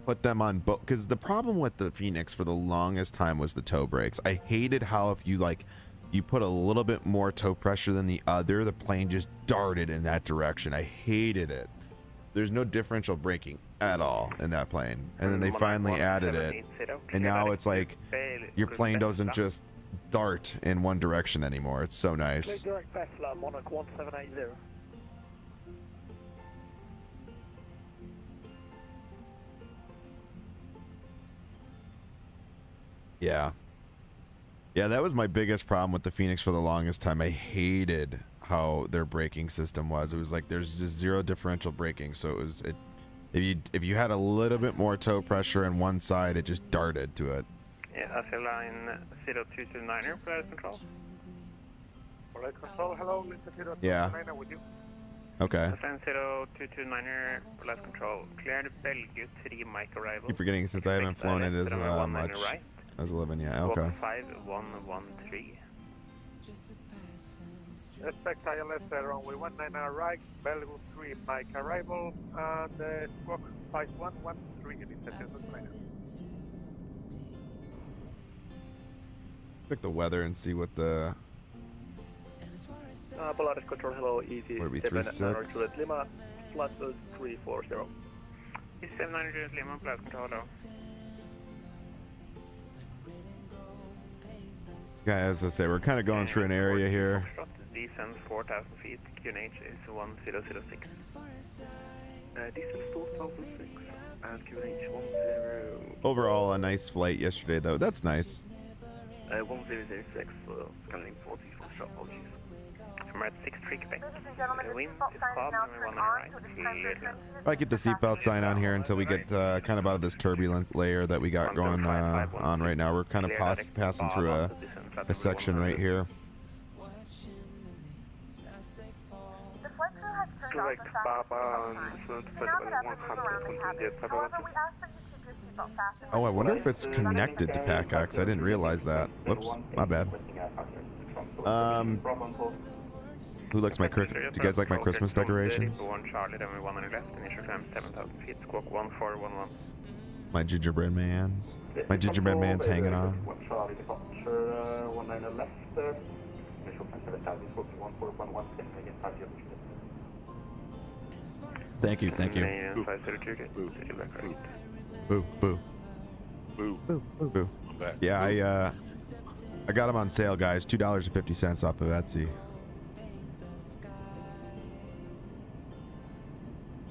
Speaker 1: put them on both, because the problem with the Phoenix for the longest time was the toe brakes. I hated how if you put a little bit more toe pressure than the other, the plane just darted in that direction. I hated it. There's no differential braking at all in that plane, and then they finally added it, and now it's like your plane doesn't just dart in one direction anymore. It's so nice.
Speaker 15: Direct Tesla, Monarch 1780.
Speaker 1: Yeah, that was my biggest problem with the Phoenix for the longest time. I hated how their braking system was. It was like there's just zero differential braking, so it If you had a little bit more toe pressure on one side, it just darted to it.
Speaker 3: Yeah, I feel line 0229er, flight control.
Speaker 5: Flight control, hello, Linda 0229er
Speaker 1: Yeah.
Speaker 5: with you.
Speaker 1: Okay.
Speaker 3: Line 0229er, flight control. Cleared Belgium 3 mic arrival.
Speaker 1: Keep forgetting since I haven't flown it as much.
Speaker 3: Right.
Speaker 1: As 11, yeah. Okay.
Speaker 3: 5113.
Speaker 5: Spec ILS runway 19 right, Belgium 3 mic arrival, and squawk 5113 in interception plane.
Speaker 1: Check the weather and see what the.
Speaker 3: Polaris control, hello, easy.
Speaker 1: Would it be
Speaker 3: 7 Juliet Lima, flight 340. Easy 7 Juliet Lima, flight control, hello.
Speaker 1: Yeah, as I say, we're kind of going through an area here.
Speaker 3: Descent 4,000 feet, QNH is 1006. Descent 4,006 and QNH 10.
Speaker 1: Overall, a nice flight yesterday, though. That's nice.
Speaker 3: 1006, scanning 40 for shot, apologies. I'm at 6-3 Quebec. The wind is calm and we want to right.
Speaker 1: I keep the seatbelt sign on here until we get kind of out of this turbulent layer that we got going on right now. We're kind of passing through a section right here.
Speaker 5: Correct, Papa,
Speaker 1: Oh, I wonder if it's connected to PACX. I didn't realize that. Whoops, my bad. Who likes my do you guys like my Christmas decorations? My gingerbread man's. My gingerbread man's hanging on. Thank you, thank you. Boo, boo.
Speaker 12: Boo.
Speaker 1: Boo, boo, boo.
Speaker 12: I'm back.
Speaker 1: Yeah, I got them on sale, guys. $2.50 off of Etsy.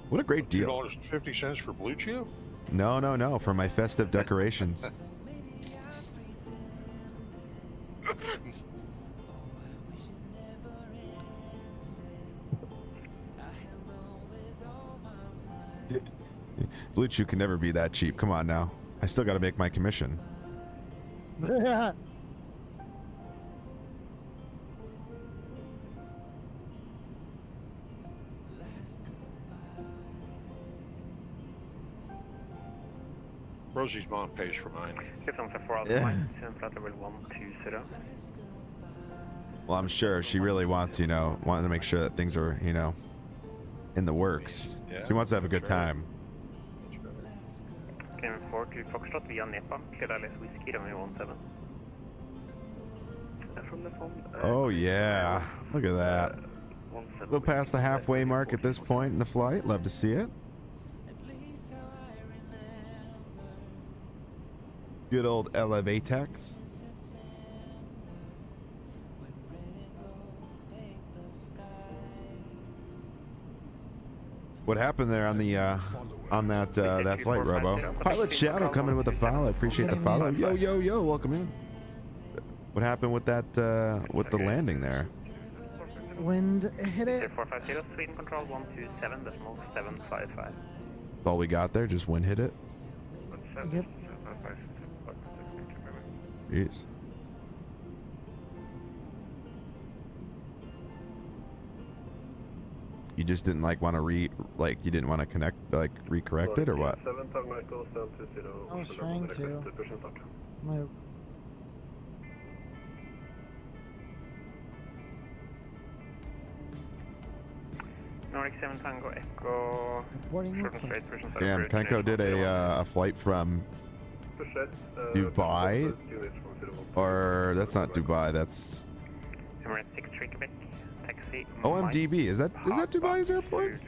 Speaker 1: What a great deal.
Speaker 12: $2.50 for Blue Chew?
Speaker 1: No, for my festive decorations. Blue Chew can never be that cheap. Come on now. I still got to make my commission.
Speaker 12: Rosie's mom pays for mine.
Speaker 1: Yeah. Well, I'm sure she really wants, wanting to make sure that things are, in the works.
Speaker 12: Yeah,
Speaker 1: She wants to have a good time.
Speaker 3: Came 4 to Foxtrot via Nepa, clear LS Whiskey, runway 17. From the phone.
Speaker 1: Oh, yeah. Look at that. A little past the halfway mark at this point in the flight. Love to see it. Good old Elevatex. What happened there on the on that flight, Robo? Pilot Shadow coming with a follow. I appreciate the follow. Yo, welcome in. What happened with that with the landing there?
Speaker 2: Wind hit it.
Speaker 3: 450, Sweden control 127.755.
Speaker 1: That's all we got there. Just wind hit it.
Speaker 2: Yep.
Speaker 1: Jeez. You just didn't want to you didn't want to recorrect it or what?
Speaker 2: I was trying to. My
Speaker 3: Nordic 7 Tango Echo.
Speaker 1: Damn, Kenko did a flight from Dubai, or that's not Dubai. That's
Speaker 3: Emirates 6-3 Quebec. Taxi.
Speaker 1: OMDB. Is that Dubai's airport?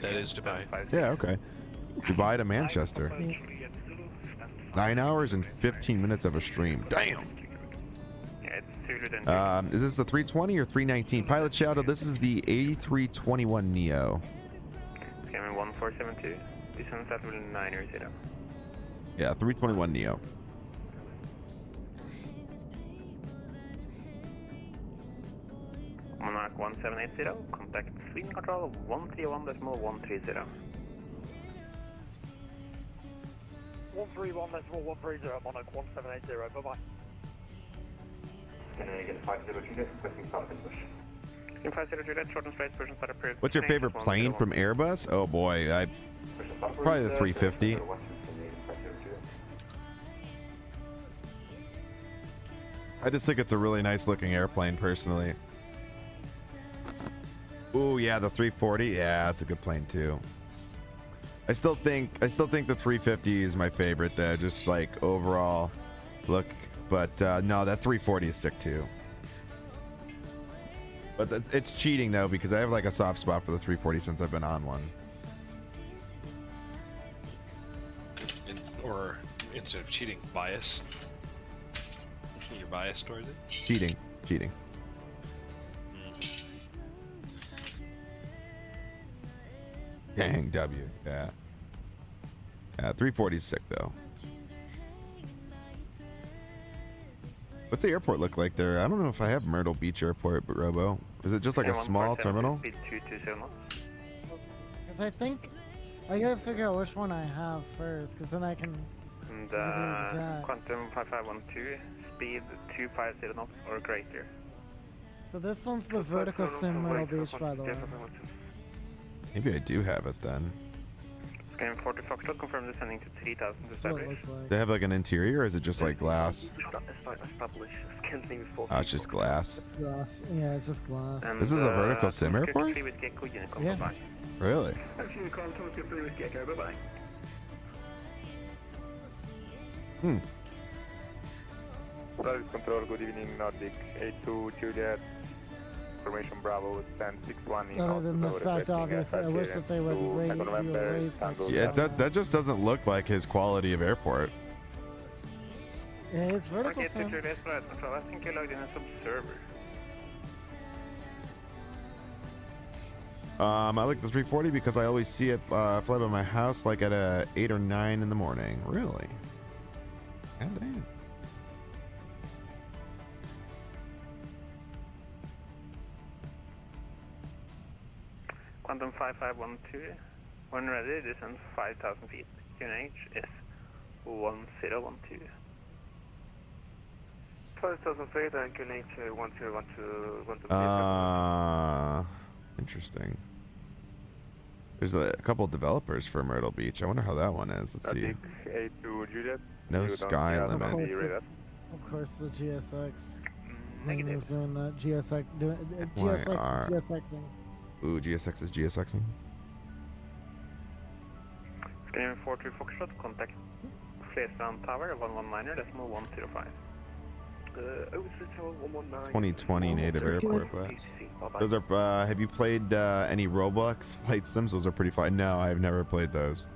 Speaker 11: That is Dubai.
Speaker 1: Yeah. Okay. Dubai to Manchester. 9 hours and 15 minutes of a stream. Damn. Is this the 320 or 319? Pilot Shadow, this is the A321 Neo.
Speaker 3: Scamming 1472. Descent at 900.
Speaker 1: Yeah, 321 Neo.
Speaker 3: Monarch 1780. Contact Sweden control 131.130.
Speaker 5: 131, decimal 130, Monarch 1780, bye-bye.
Speaker 3: Can I get 50 Juliet, requesting solid push?
Speaker 5: In 50 Juliet, short and straight, version start approved.
Speaker 1: What's your favorite plane from Airbus? Oh boy, probably the 350. I just think it's a really nice looking airplane personally. Ooh, yeah, the 340. Yeah, that's a good plane too. I still think the 350 is my favorite though, just like overall look. But no, that 340 is sick too. But it's cheating though, because I have like a soft spot for the 340 since I've been on one.
Speaker 11: Or instead of cheating, bias. You're biased towards it?
Speaker 1: Cheating. Dang, W. Yeah. 340 is sick though. What's the airport look like there? I don't know if I have Myrtle Beach Airport, but Robo. Is it just like a small terminal?
Speaker 2: Because I think I gotta figure out which one I have first, because then I can.
Speaker 5: And Quantum 5512, speed 250 knots or greater.
Speaker 2: So this one's the vertical sim Myrtle Beach, by the way.
Speaker 1: Maybe I do have it then.
Speaker 5: Scan 40 Foxtrot, confirm descending to 3000 to establish.
Speaker 1: Do they have like an interior, or is it just like glass? Oh, it's just glass.
Speaker 2: It's glass. Yeah, it's just glass.
Speaker 5: And,
Speaker 1: this is a vertical sim airport?
Speaker 2: Yeah.
Speaker 1: Really? Hmm.
Speaker 16: Service control, good evening, Nordic 82 Juliet. Information Bravo, stand 61.
Speaker 2: Other than the fact, obviously, I wish that they would do a raise.
Speaker 1: Yeah, that just doesn't look like his quality of airport.
Speaker 2: Yeah, it's vertical
Speaker 5: I
Speaker 2: sim.
Speaker 5: think you logged in as observer.
Speaker 1: I like the 340 because I always see it fly by my house like at 8 or 9 in the morning. Really? God damn.
Speaker 5: Quantum 5512, when ready, descend 5000 feet. QNH is 1012.
Speaker 16: 5000 feet and QNH 1012.
Speaker 1: Interesting. There's a couple developers for Myrtle Beach. I wonder how that one is. Let's see.
Speaker 16: 82 Juliet.
Speaker 1: No sky limit.
Speaker 2: Of course, the GSX. Negative. Is doing that. GSX doing GSX thing.
Speaker 1: Ooh, GSX is GSXing.
Speaker 5: Scanning 42 Foxtrot, contact Flesland Tower 119.105.
Speaker 1: 2020 native airport. But those are. Have you played any Roblox flight sims? Those are pretty fun. No, I've never played those.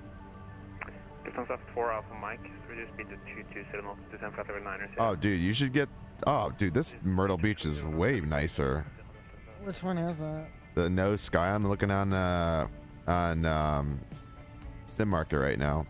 Speaker 5: Distance of 4 Alpha Mike, reduce speed to 227 knots, descend flight level 9.
Speaker 1: Oh, dude, you should get. Oh, dude, this Myrtle Beach is way nicer.
Speaker 2: Which one is that?
Speaker 1: The no sky. I'm looking on Sim Market right now.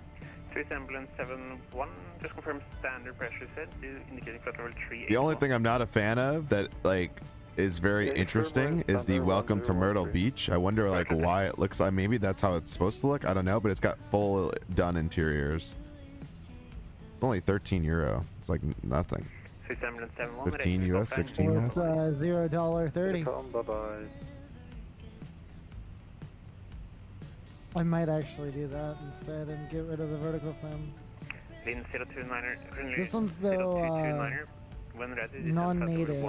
Speaker 5: 3 Semblance 71, just confirm standard pressure set, indicating flight level 3.
Speaker 1: The only thing I'm not a fan of that like is very interesting is the Welcome to Myrtle Beach. I wonder like why it looks like. Maybe that's how it's supposed to look. I don't know, but it's got full done interiors. It's only €13. It's like nothing. 15 US, 16 US.
Speaker 2: It's $0.30.
Speaker 16: Bye-bye.
Speaker 2: I might actually do that instead and get rid of the vertical sim. This one's though non-native.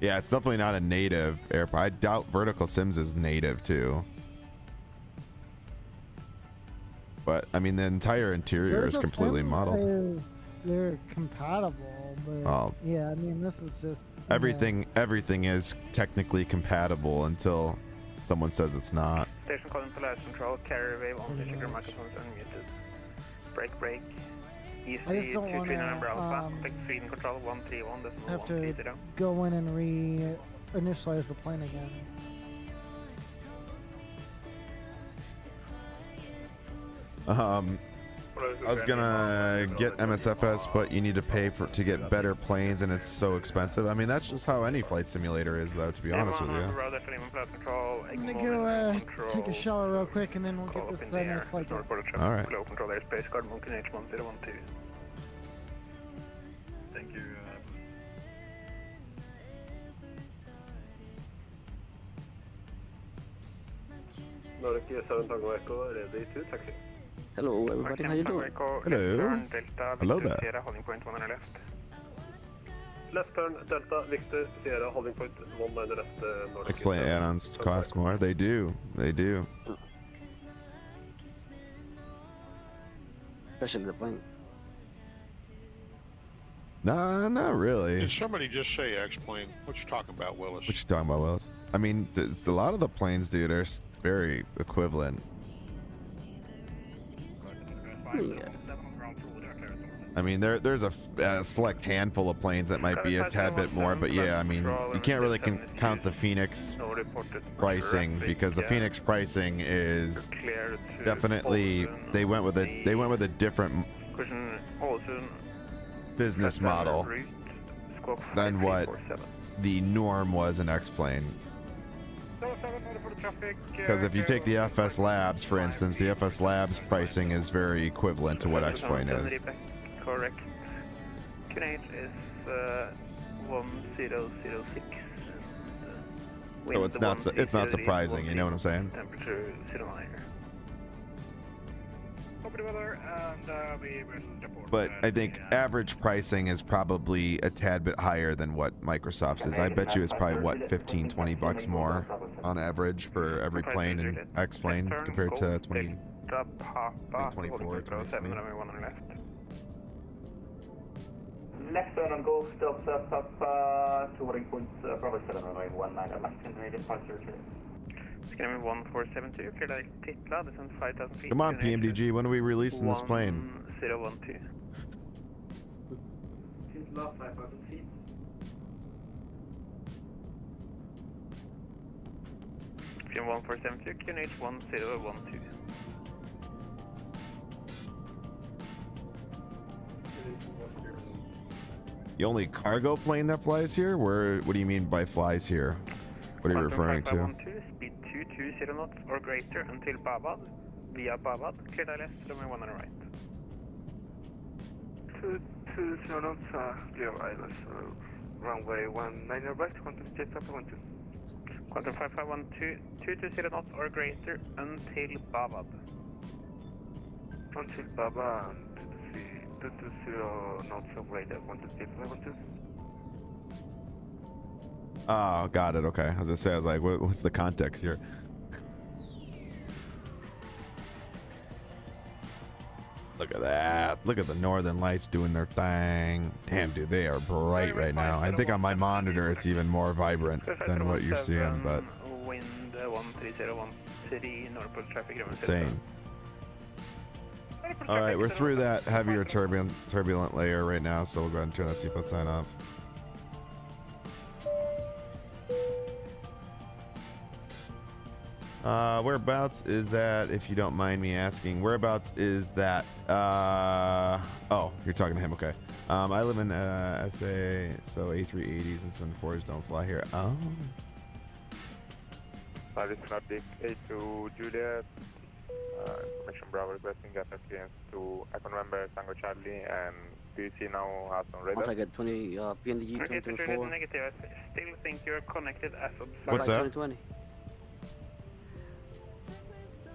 Speaker 1: Yeah, it's definitely not a native airport. I doubt Vertical Sims is native too. But I mean, the entire interior is completely modeled.
Speaker 2: They're compatible, but yeah, I mean, this is just
Speaker 1: everything is technically compatible until someone says it's not.
Speaker 5: Station calling to live control, carrier wave on, check your microphones unmuted. Break. Easy 239 Alpha, contact Sweden control 131.
Speaker 2: Have to go in and re-initialize the plane again.
Speaker 1: I was gonna get MSFS, but you need to pay to get better planes, and it's so expensive. I mean, that's just how any flight simulator is, though, to be honest with you.
Speaker 2: I'm gonna go take a shower real quick, and then we'll get this next flight going.
Speaker 1: All right.
Speaker 14: Thank you. Nordic 7 Tango Echo, ready to taxi.
Speaker 17: Hello, everybody. How you doing?
Speaker 1: Hello. Hello there.
Speaker 15: Holding point 1 left.
Speaker 14: Left turn, Delta, Victor, Sierra, holding point 19 left, Nordic.
Speaker 1: Explain add-ons cost more. They do. They do.
Speaker 17: Especially the plane.
Speaker 1: Nah, not really.
Speaker 12: Did somebody just say X-plane? What you talking about, Willis?
Speaker 1: What you talking about, Willis? I mean, a lot of the planes, dude, are very equivalent.
Speaker 17: Yeah.
Speaker 1: I mean, there's a select handful of planes that might be a tad bit more, but yeah, I mean, you can't really count the Phoenix pricing, because the Phoenix pricing is definitely they went with a different business model than what the norm was in X-plane. Because if you take the FS Labs, for instance, the FS Labs pricing is very equivalent to what X-plane is.
Speaker 3: Correct. Canadian is 1006.
Speaker 1: So it's not surprising, you know what I'm saying?
Speaker 3: Temperature 09.
Speaker 15: Copy the weather, and we will report.
Speaker 1: But I think average pricing is probably a tad bit higher than what Microsoft's is. I bet you it's probably, what, 15, 20 bucks more on average for every plane in X-plane compared to 2024.
Speaker 3: Next turn on Gulf, Delta, Papa, to warning points, Bravo 7, runway 19, Mexican Canadian departure. It's going to be 1472, clear direct Titla, descent 5,000 feet.
Speaker 1: Come on, PMDG, when are we releasing this plane?
Speaker 3: 1012. Titla, 5,000 feet. Film 1472, QNH 1012.
Speaker 1: The only cargo plane that flies here? What do you mean by flies here? What are you referring to?
Speaker 3: Speed 220 knots or greater until Babad. Via Babad, clear left, runway 1 on the right.
Speaker 14: 220 knots, clear ILS, runway 19 right, quantum jet up 12.
Speaker 3: Quantum 5512, 220 knots or greater until Babad.
Speaker 14: Until Babad, 220 knots or greater, quantum jet 512.
Speaker 1: Oh, got it. Okay. I was gonna say, I was like, what's the context here? Look at that. Look at the northern lights doing their thing. Damn, dude, they are bright right now. I think on my monitor it's even more vibrant than what you're seeing, but
Speaker 3: Wind 13013, northbound traffic.
Speaker 1: insane. All right, we're through that heavier turbulent layer right now, so we'll go ahead and turn that seatbelt sign off. Whereabouts is that, if you don't mind me asking? Whereabouts is that? Oh, you're talking to him, okay. I live in SA, so A380s and 74s don't fly here. Oh.
Speaker 16: This is Nordic A2 Juliet. Information Bravo requesting gas clearance to Icon Member Tango Charlie, and do you see now us on radar?
Speaker 17: Once I get 20 PNDG 2024.
Speaker 3: Negative. I still think you're connected as of
Speaker 1: What's that?
Speaker 17: 2020.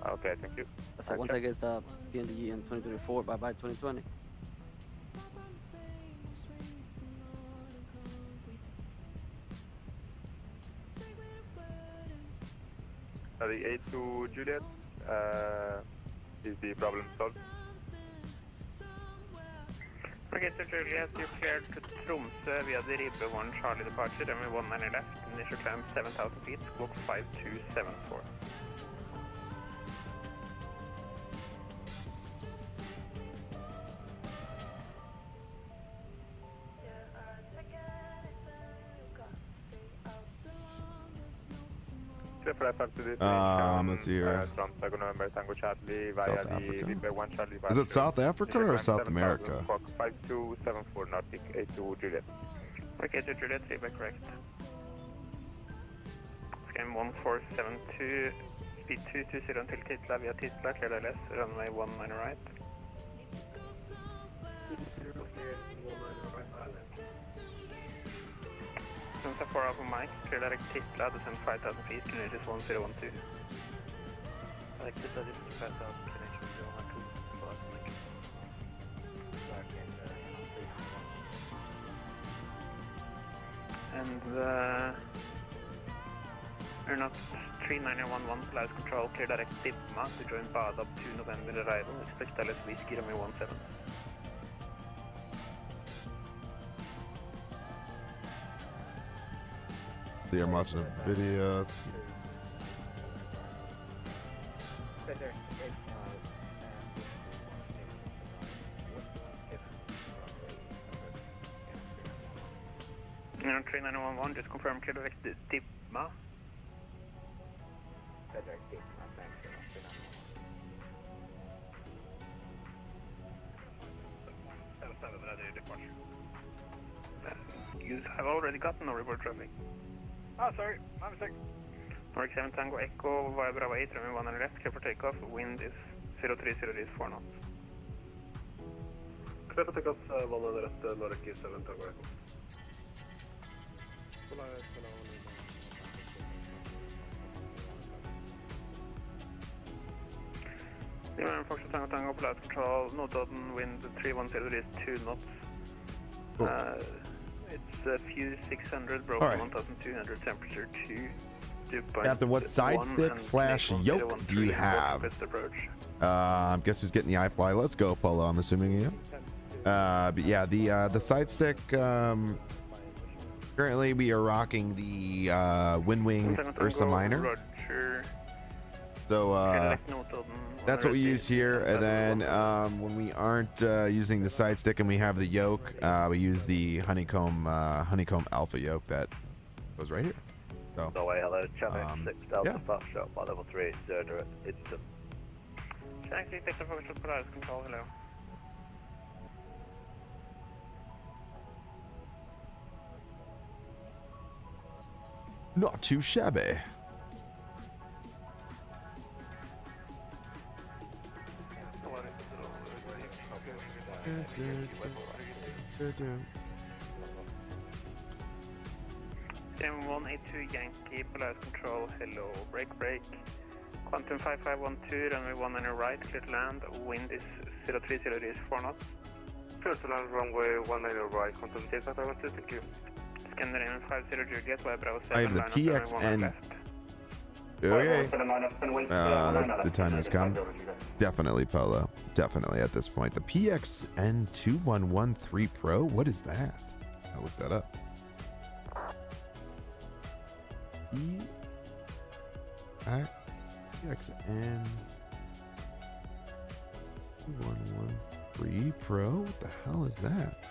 Speaker 16: Okay, thank you.
Speaker 17: So once I get the PNDG in 2024, bye 2020.
Speaker 16: The A2 Juliet, is the problem solved?
Speaker 3: Okay, so Juliet, you cleared to Tromsø via the Ribbehorn Charlie departure, runway 19 left, initial climb 7,000 feet, squawk 5274.
Speaker 1: Let's see here.
Speaker 16: From Tango November Tango Charlie via
Speaker 1: South
Speaker 16: the
Speaker 1: Africa.
Speaker 16: River 1 Charlie.
Speaker 1: Is it South Africa or South America?
Speaker 16: 5274 Nordic 82 Juliet.
Speaker 3: Okay, to Juliet, feedback correct. Scan 1472, speed 220 until Titla via Titla, clear LS, runway 19 right. Since I 4 Alpha Mike, clear direct Titla, descend 5000 feet, Canadian 1012. Direct Titla, this is 5000, Canadian 1012. And we're not 3911 flight control, clear direct Dipma to join BAD up to November arrival, expect LS Whiskey, runway 17.
Speaker 1: See, I'm watching a video. Let's see.
Speaker 3: No, 3911, just confirm clear direct Dipma. You have already gotten no report traffic.
Speaker 5: Oh, sorry, my mistake.
Speaker 3: Nordic 7 Tango Echo via Bravo 8, runway 1 and left, clear for takeoff, wind is 030 is 4 knots.
Speaker 5: Clear for takeoff, 1 and left, Nordic 7 Tango Echo.
Speaker 3: Lima Fox Tango Tango, flight control, Notodden, wind 310 is 2 knots.
Speaker 1: Cool.
Speaker 3: It's a few 600, broken
Speaker 1: right.
Speaker 3: 1200, temperature 2.
Speaker 1: Captain, what side stick slash yoke do you have? Guess who's getting the iFly? Let's go, Polo. I'm assuming you. But yeah, the side stick. Currently, we are rocking the Windwing Ursa Minor. So that's what we use here. And then when we aren't using the side stick and we have the yoke, we use the honeycomb alpha yoke that goes right here. So,
Speaker 18: no way, hello, Channel 6 Delta,
Speaker 1: yeah.
Speaker 18: fast shot by level 3, Zerner, instant.
Speaker 3: Channel 6 Delta, focus on polaris control, hello.
Speaker 1: Not too shabby.
Speaker 3: Game 182 Yankee, polaris control, hello, break. Quantum 5512, runway 1 on your right, clear to land, wind is 030 is 4 knots.
Speaker 14: Clear to land, runway 19 on your right, quantum 5512, thank you.
Speaker 3: Scanner in 50 Juliet, via Bravo 7,
Speaker 1: I have the PXN. Okay. The time has come. Definitely Polo. Definitely at this point. The PXN 2113 Pro. What is that? I'll look that up. PXN 2113 Pro. What the hell is that?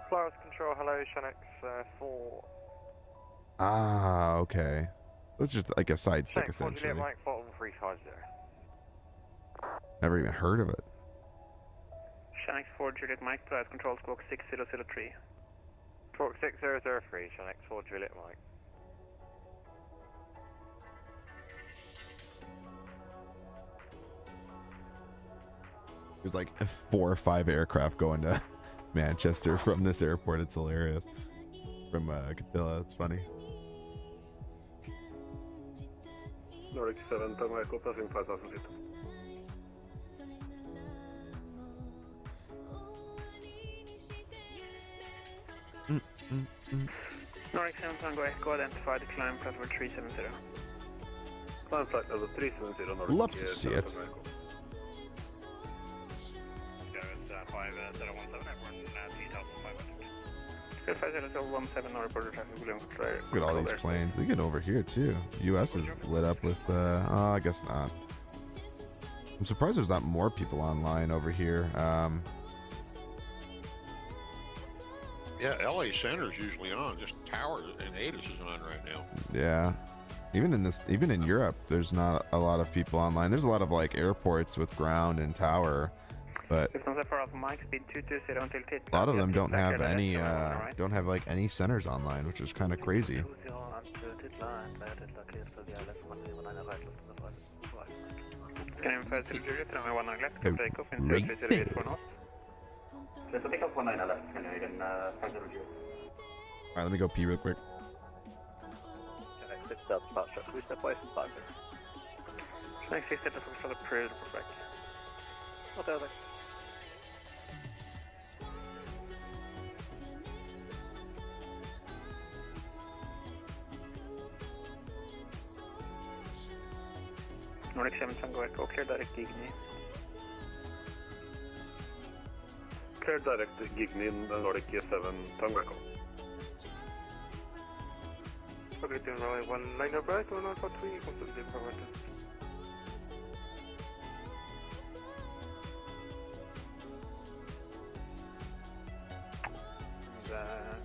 Speaker 16: Polaris control, hello, Shanix 4.
Speaker 1: Ah, okay. That's just like a side stick,
Speaker 16: Shanix 4
Speaker 1: essentially.
Speaker 16: Juliet Mike 4350.
Speaker 1: Never even heard of it.
Speaker 3: Shanix 4 Juliet Mike, polaris control, squawk 6003.
Speaker 16: Squawk 6003, Shanix 4 Juliet Mike.
Speaker 1: There's like 4 or 5 aircraft going to Manchester from this airport. It's hilarious. From Catilla, it's funny.
Speaker 5: Nordic 7 Tango Echo, passing 5000 feet.
Speaker 3: Nordic 7 Tango Echo, identify the climb flight level 370.
Speaker 5: Climb flight level 370, Nordic.
Speaker 1: Love to see it. Look at all these planes. They get over here too. US is lit up with oh, I guess not. I'm surprised there's not more people online over here.
Speaker 12: Yeah, LA Center's usually on. Just Tower and Addons is on right now.
Speaker 1: Yeah. Even in Europe, there's not a lot of people online. There's a lot of like airports with ground and tower, but a lot of them don't have any like any centers online, which is kind of crazy. Alright, let me go pee real quick.
Speaker 3: Nordic 7 Tango Echo, clear direct Gigni.
Speaker 5: Clear direct Gigni, Nordic 7 Tango Echo.
Speaker 14: Okay, then runway 19 right, 143, completely covered.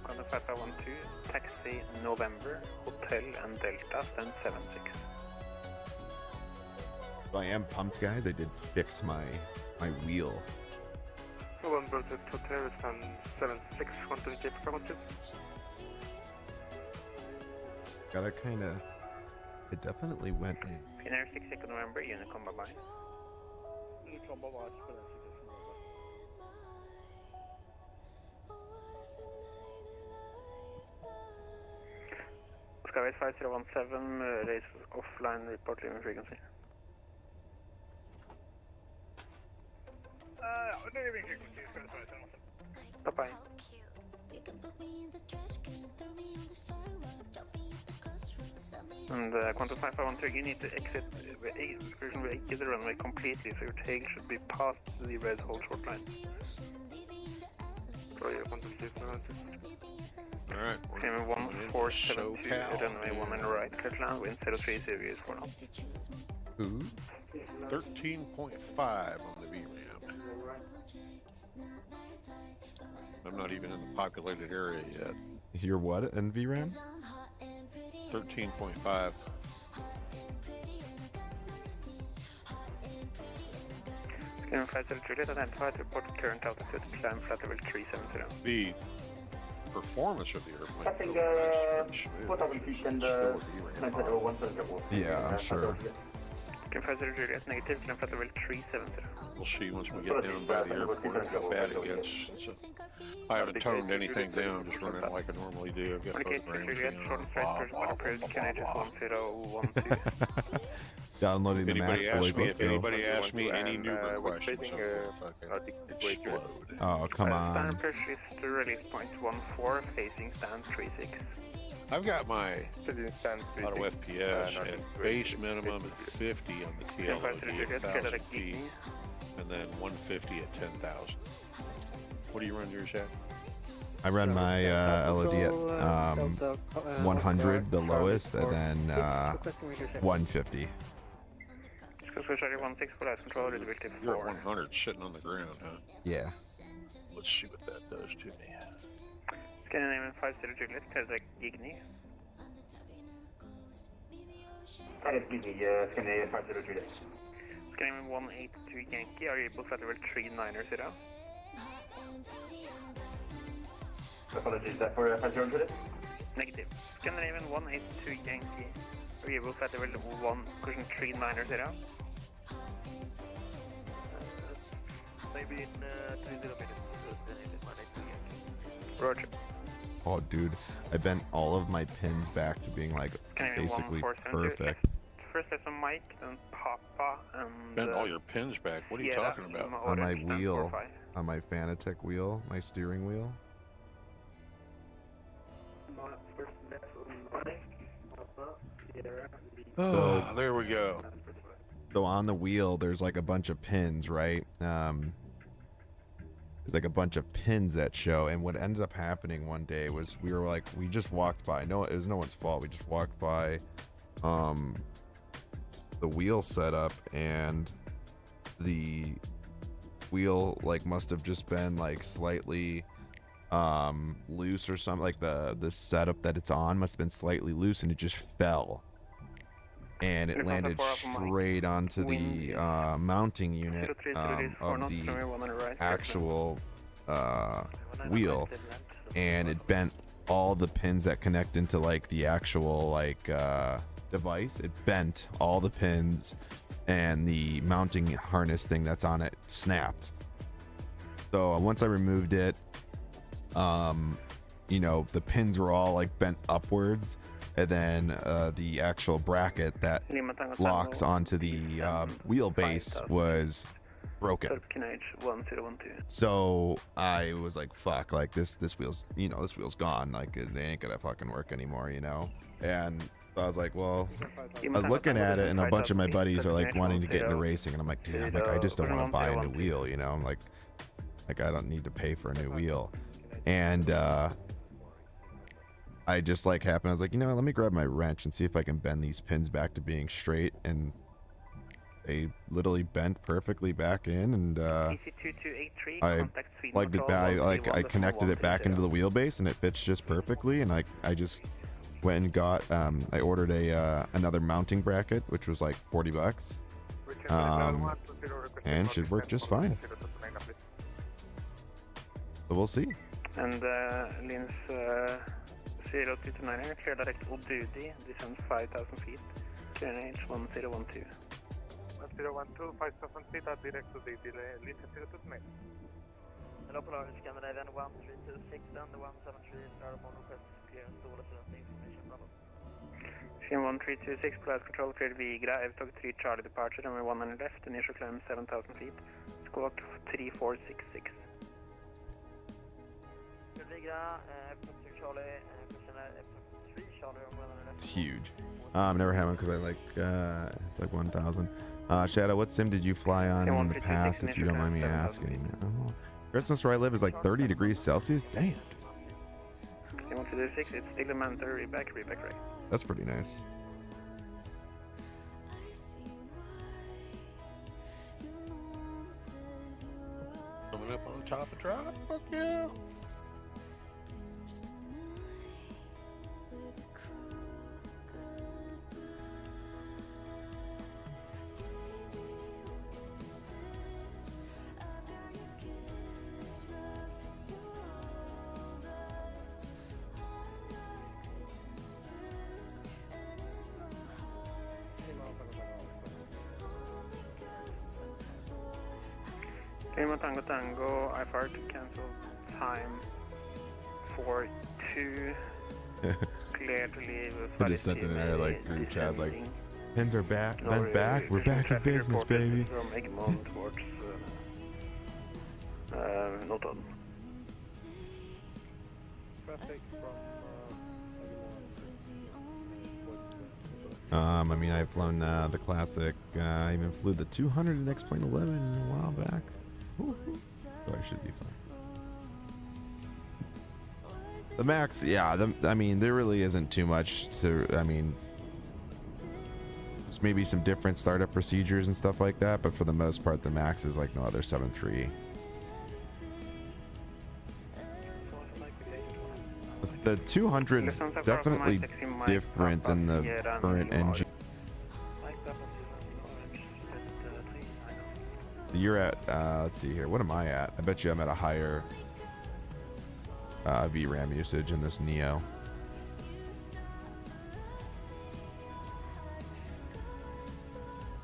Speaker 3: Contact 5512, taxi November, Hotel and Delta, stand 76.
Speaker 1: I am pumped, guys. I did fix my wheel.
Speaker 14: November to Hotel, stand 76, 120 performative.
Speaker 1: Gotta kind of. It definitely went in.
Speaker 3: Pioneer 6 2nd November, Unicom, bye bye.
Speaker 5: Unicom, bye bye.
Speaker 3: Skyway 5017, raise offline, report leaving frequency.
Speaker 5: Leaving frequency, Skyway 5017.
Speaker 3: Bye bye. And Quantum 5513, you need to exit the runway completely, so your tail should be past the red whole short line.
Speaker 12: Alright,
Speaker 3: we're 1472, runway 1 on the right, clear to land, wind 03 series for now.
Speaker 1: Ooh.
Speaker 12: 13.5 on the VRAM. I'm not even in the populated area yet.
Speaker 1: You're what in VRAM?
Speaker 12: 13.5.
Speaker 3: Scanning flight level Juliet, identified, reported current altitude, climb flight level 370.
Speaker 12: The performance of the airplane.
Speaker 1: Yeah, I'm sure.
Speaker 3: Scanning Juliet, negative, climb flight level 370.
Speaker 12: We'll see once we get down by the airport how bad it gets. I haven't toned anything down, just running like I normally do. I've got programs,
Speaker 1: Downloading the map, boys.
Speaker 12: If anybody asks me any numerous questions, explode.
Speaker 1: Oh, come on.
Speaker 3: Standard pressure is to release point 14, facing stand 36.
Speaker 12: I've got my auto FPS at base minimum at 50 on the TLOD at 1,000 feet, and then 150 at 10,000. What do you run yours at?
Speaker 1: I run my LOD at 100, the lowest, and then 150.
Speaker 12: You're at 100 sitting on the ground, huh?
Speaker 1: Yeah.
Speaker 12: Let's see what that does to me.
Speaker 3: Scandinavian 50 Juliet, Kazakh Gigni.
Speaker 5: Scandinavian 50 Juliet.
Speaker 3: Scandinavian 182 Yankee, are you able to flight level 390?
Speaker 5: Apologies, that for 50 Juliet?
Speaker 3: Negative. Scandinavian 182 Yankee, are you able to flight level 390?
Speaker 5: Maybe in 30 minutes.
Speaker 3: Roger.
Speaker 1: Oh, dude, I bent all of my pins back to being like basically perfect.
Speaker 3: First there's a mic, then Papa, and...
Speaker 12: Bent all your pins back? What are you talking about?
Speaker 1: On my wheel, on my Fanatec wheel, my steering wheel.
Speaker 12: Oh, there we go.
Speaker 1: So on the wheel, there's like a bunch of pins, right? There's like a bunch of pins that show, and what ended up happening one day was we just walked by. No, it was no one's fault. We just walked by the wheel setup, and the wheel like must have just been like slightly loose or something. Like the setup that it's on must have been slightly loose, and it just fell. And it landed straight onto the mounting unit of the actual wheel, and it bent all the pins that connect into like the actual like device. It bent all the pins, and the mounting harness thing that's on it snapped. So once I removed it, you know, the pins were all like bent upwards, and then the actual bracket that locks onto the wheelbase was broken. So I was like, fuck, like this wheel's, you know, this wheel's gone, like it ain't gonna fucking work anymore, you know. And so I was like, well, I was looking at it, and a bunch of my buddies are like wanting to get into racing, and I'm like, dude, I'm like, I just don't want to buy a new wheel, you know. I'm like I don't need to pay for a new wheel. And I just like happened, I was like, you know, let me grab my wrench and see if I can bend these pins back to being straight, and they literally bent perfectly back in, and I plugged it back, I connected it back into the wheelbase, and it fits just perfectly. And I just went and got I ordered another mounting bracket, which was like $40, and should work just fine. So we'll see.
Speaker 3: And Linz 029 clear direct Old Duty, descends 5,000 feet, clear range 1012.
Speaker 5: 1012, 5,000 feet, direct to the Linz 029.
Speaker 19: Hello, Polaris Scandinavian 1326 and the 173 started on request clearance to all information level.
Speaker 3: Team 1326, Polaris Control, cleared Vigra, EFKT 3 Charlie departure, runway 100 left, initial climb 7,000 feet, squawk 3466.
Speaker 19: Vigra, EFKT 3 Charlie, EFKT 3 Charlie on 100 left.
Speaker 1: It's huge. Never had one because I like it's like 1,000. Shadow, what sim did you fly on in the past, if you don't mind me asking? Oh, Christmas where I live is like 30 degrees Celsius. Damn.
Speaker 3: 126, it's still a Manta, reback right.
Speaker 1: That's pretty nice.
Speaker 12: Coming up on top of drop. Fuck yeah.
Speaker 3: Lima Tango, I've heard to cancel time for 2, clear to leave.
Speaker 1: I just sent it in there like group chat, like, pins are back, bent back, we're back in business, baby.
Speaker 3: From Egmont towards Norton.
Speaker 1: I mean, I've flown the classic. I even flew the 200 in X-Plane 11 a while back. So I should be fine. The max, yeah. I mean, there really isn't too much to. I mean, just maybe some different startup procedures and stuff like that. But for the most part, the max is like no other 7.3. The 200 is definitely different than the current engine. You're at, let's see here. What am I at? I bet you I'm at a higher VRAM usage in this Neo.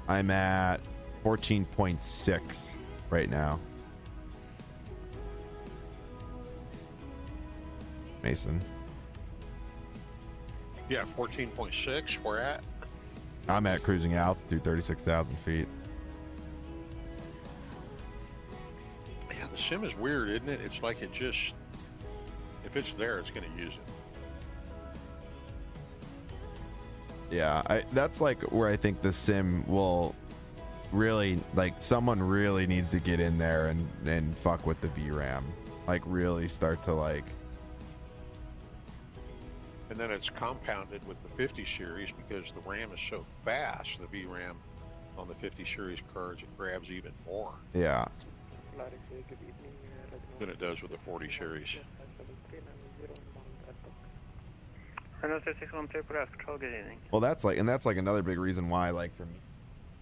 Speaker 1: I'm at 14.6 right now. Mason.
Speaker 12: Yeah, 14.6. Where at?
Speaker 1: I'm at cruising altitude 36,000 feet.
Speaker 12: Yeah, the sim is weird, isn't it? It's like it just, if it's there, it's going to use it.
Speaker 1: Yeah, that's like where I think the sim will really, like, someone really needs to get in there and fuck with the VRAM. Like, really start to, like...
Speaker 12: And then it's compounded with the 50 series because the RAM is so fast, the VRAM on the 50 series cards, it grabs even more.
Speaker 1: Yeah.
Speaker 3: Good evening,
Speaker 12: than it does with the 40 series.
Speaker 1: Well, that's like another big reason why, like, for me,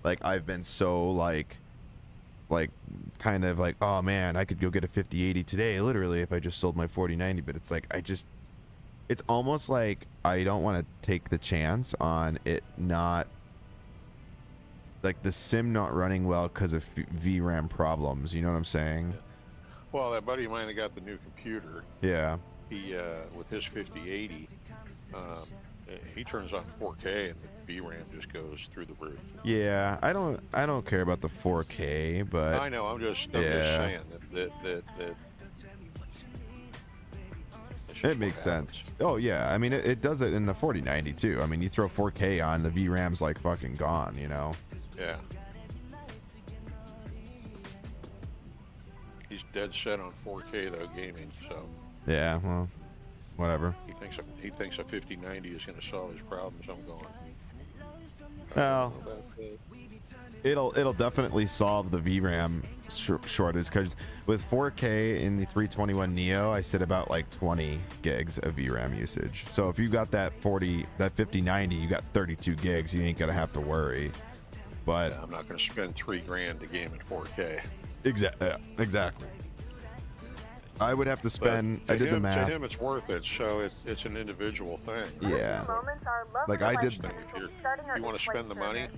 Speaker 1: like, I've been so like kind of like, oh man, I could go get a 5080 today, literally, if I just sold my 4090. But it's like, it's almost like I don't want to take the chance on it not, like, the sim not running well because of VRAM problems. You know what I'm saying?
Speaker 12: Yeah. Well, that buddy of mine that got the new computer.
Speaker 1: Yeah.
Speaker 12: He with his 5080, he turns on 4K and the VRAM just goes through the roof.
Speaker 1: Yeah, I don't care about the 4K, but
Speaker 12: I know. I'm just saying that
Speaker 1: it makes sense. Oh yeah, I mean it does it in the 4090 too. I mean, you throw 4K on, the VRAM's like fucking gone, you know.
Speaker 12: Yeah. He's dead set on 4K though, gaming. So.
Speaker 1: Yeah, well, whatever.
Speaker 12: He thinks a 5090 is going to solve his problems. I'm going.
Speaker 1: Well, it'll definitely solve the VRAM shortage, because with 4K in the 321 Neo, I sit about like 20 gigs of VRAM usage. So if you got that 5090, you got 32 gigs. You ain't gonna have to worry. But
Speaker 12: yeah, I'm not going to spend $3,000 to game at 4K.
Speaker 1: Exactly. I would have to spend. I did the math.
Speaker 12: To him, it's worth it. So it's an individual thing.
Speaker 1: Yeah. Like I did.
Speaker 12: If you want to spend the money,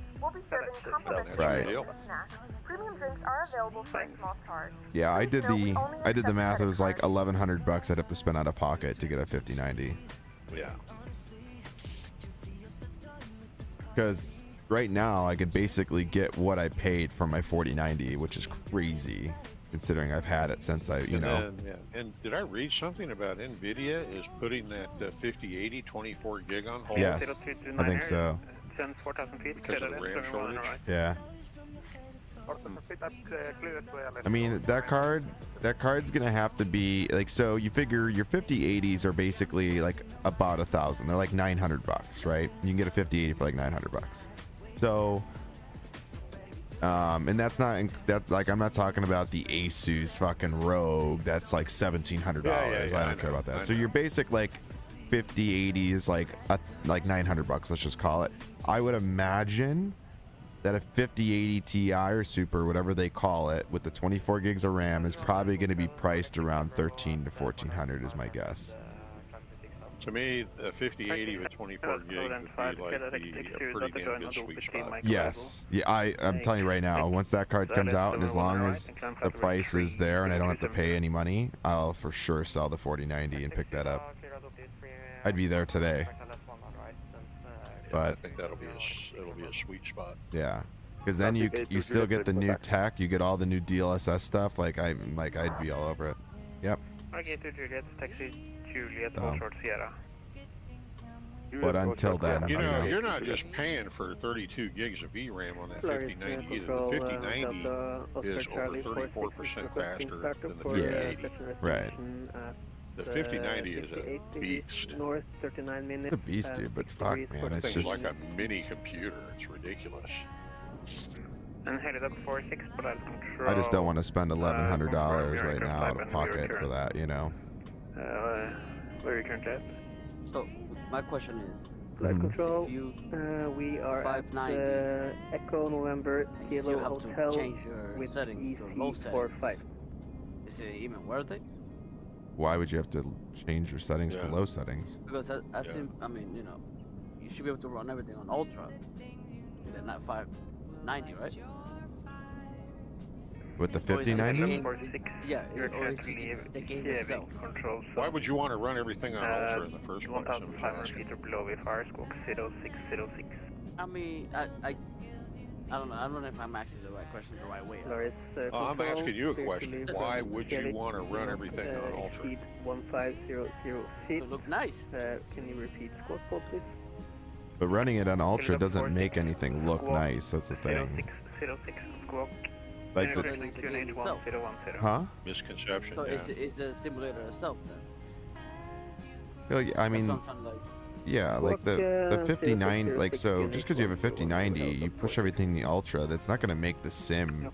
Speaker 1: right.
Speaker 6: Premium drinks are available for a small charge.
Speaker 1: Yeah, I did the math. It was like $1,100 I'd have to spend out of pocket to get a 5090.
Speaker 12: Yeah.
Speaker 1: Because right now I could basically get what I paid for my 4090, which is crazy, considering I've had it since you know.
Speaker 12: Then, yeah. And did I read something about NVIDIA is putting that 5080 24 gig on hold?
Speaker 1: Yes, I think so.
Speaker 12: Because of the RAM shortage?
Speaker 1: Yeah. I mean, that card's gonna have to be like, so you figure your 5080s are basically like about $1,000. They're like $900, right? You can get a 5080 for like $900. So and that's not like, I'm not talking about the Asus fucking Rogue that's like $1,700. I don't care about that. So your basic like 5080 is like $900. Let's just call it. I would imagine that a 5080 Ti or Super, whatever they call it, with the 24 gigs of RAM is probably going to be priced around $1,300 to $1,400 is my guess.
Speaker 12: To me, a 5080 with 24 gig would be like a pretty damn good sweet spot.
Speaker 1: Yes. Yeah, I'm telling you right now, once that card comes out, and as long as the price is there and I don't have to pay any money, I'll for sure sell the 4090 and pick that up. I'd be there today. But
Speaker 12: I think it'll be a sweet spot.
Speaker 1: Yeah, because then you still get the new tech, you get all the new DLSS stuff. I'd be all over it. Yep.
Speaker 3: Okay, to Juliet, taxi Juliet, all short Sierra.
Speaker 1: But until then,
Speaker 12: you know, you're not just paying for 32 gigs of VRAM on that 5090 either. The 5090 is over 34% faster than the 5080.
Speaker 1: Right.
Speaker 12: The 5090 is a beast.
Speaker 19: North 39 minutes.
Speaker 1: It's a beast, dude, but fuck, man, it's just
Speaker 12: like a mini computer. It's ridiculous.
Speaker 3: And headed up 46, but I'll control.
Speaker 1: I just don't want to spend $1,100 right now out of pocket for that, you know.
Speaker 3: Where are you currently at?
Speaker 17: So, my question is,
Speaker 19: Flight control,
Speaker 17: we
Speaker 19: are 590, at Echo November Kilo Hotel
Speaker 17: change your
Speaker 19: with
Speaker 17: settings to low settings. Is it even worth it?
Speaker 1: Why would you have to change your settings to low settings?
Speaker 17: Because I mean, you know, you should be able to run everything on ultra. And not 590, right?
Speaker 1: With the 5090?
Speaker 17: Yeah,
Speaker 3: the game itself.
Speaker 12: Why would you want to run everything on ultra in the first place?
Speaker 3: 1,500 feet or below with fire squawk 0606.
Speaker 17: I mean, I don't know. I don't know if I'm asking the right question the right way.
Speaker 12: I'm asking you a question. Why would you want to run everything on ultra?
Speaker 19: 1500 feet.
Speaker 17: To look nice.
Speaker 19: Can you repeat squawk code, please?
Speaker 1: But running it on ultra doesn't make anything look nice. That's the thing.
Speaker 3: 0606 squawk.
Speaker 1: Like huh?
Speaker 12: Misconception.
Speaker 17: So
Speaker 12: yeah.
Speaker 17: is the simulator itself then?
Speaker 1: I mean, Yeah, like the 5090, like, so just because you have a 5090, you push everything in the Ultra, that's not going to make the sim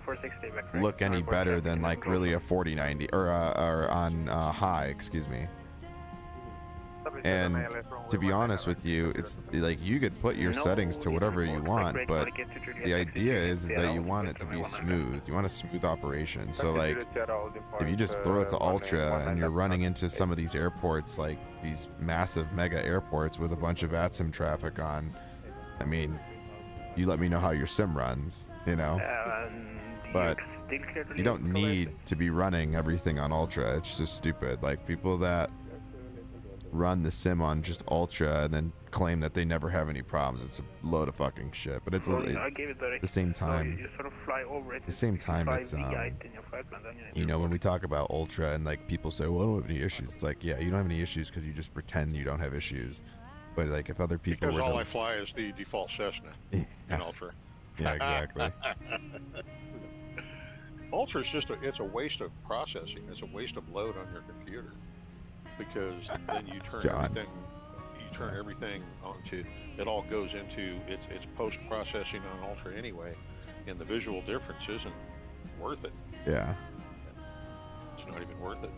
Speaker 1: look any better than like really a 4090 or on high, excuse me. And to be honest with you, it's like you could put your settings to whatever you want, but the idea is that you want it to be smooth. You want a smooth operation. So like, if you just throw it to Ultra and you're running into some of these airports, like these massive mega airports with a bunch of ATSIM traffic on, I mean, you let me know how your sim runs, you know? But you don't need to be running everything on Ultra. It's just stupid. Like, people that run the sim on just Ultra and then claim that they never have any problems, it's a load of fucking shit. But it's at the same time, it's you know, when we talk about Ultra and like people say, well, I don't have any issues, it's like, yeah, you don't have any issues because you just pretend you don't have issues. But like, if other people
Speaker 12: because all I fly is the default Cessna in Ultra.
Speaker 1: Yeah, exactly.
Speaker 12: Ultra is just it's a waste of processing. It's a waste of load on your computer, because then you turn everything onto, it all goes into it's post processing on Ultra anyway, and the visual difference isn't worth it.
Speaker 1: Yeah,
Speaker 12: it's not even worth it.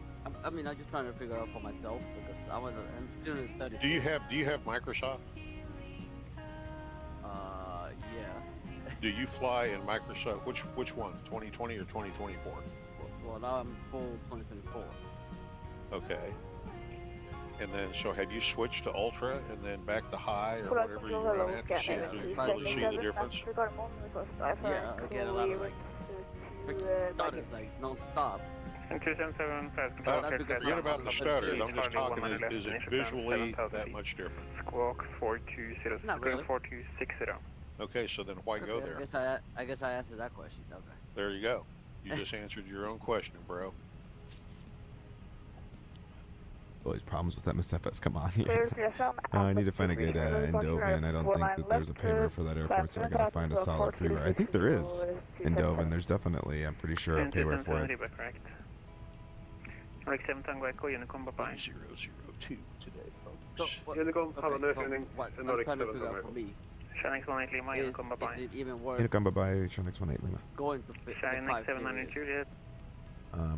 Speaker 17: I mean, I'm just trying to figure out for myself, because I'm doing 30.
Speaker 12: Do you have Microsoft?
Speaker 17: Yeah.
Speaker 12: Do you fly in Microsoft? Which one? 2020 or 2024?
Speaker 17: Well, now I'm full 2024.
Speaker 12: Okay. And then, so have you switched to Ultra and then back to High or whatever you run at to see if you really see the difference?
Speaker 17: Yeah, I get a lot of like stutters, like non-stop.
Speaker 12: Forget about the stutters. I'm just talking, is it visually that much different?
Speaker 3: Squawk 4206.
Speaker 17: Not really.
Speaker 3: 4260.
Speaker 12: Okay, so then why go there?
Speaker 17: I guess I answered that question. Okay.
Speaker 12: There you go. You just answered your own question, bro.
Speaker 1: Always problems with MSFS. Come on. I need to find a good Eindhoven. I don't think that there's a paver for that airport, so I gotta find a solid freeware. I think there is in Eindhoven. There's definitely, I'm pretty sure, a paver for it.
Speaker 3: Like 7 Tango Echo, Unicom Bye-bye.
Speaker 12: 002 today, folks.
Speaker 5: Unicom, have an evening.
Speaker 17: What I'm trying to figure out for me
Speaker 3: Shanix 18 Lima, Unicom Bye-bye.
Speaker 17: is it even worth
Speaker 1: Unicom Bye-bye, Shanix 18 Lima.
Speaker 17: going to
Speaker 3: Shanix 700 Juliet.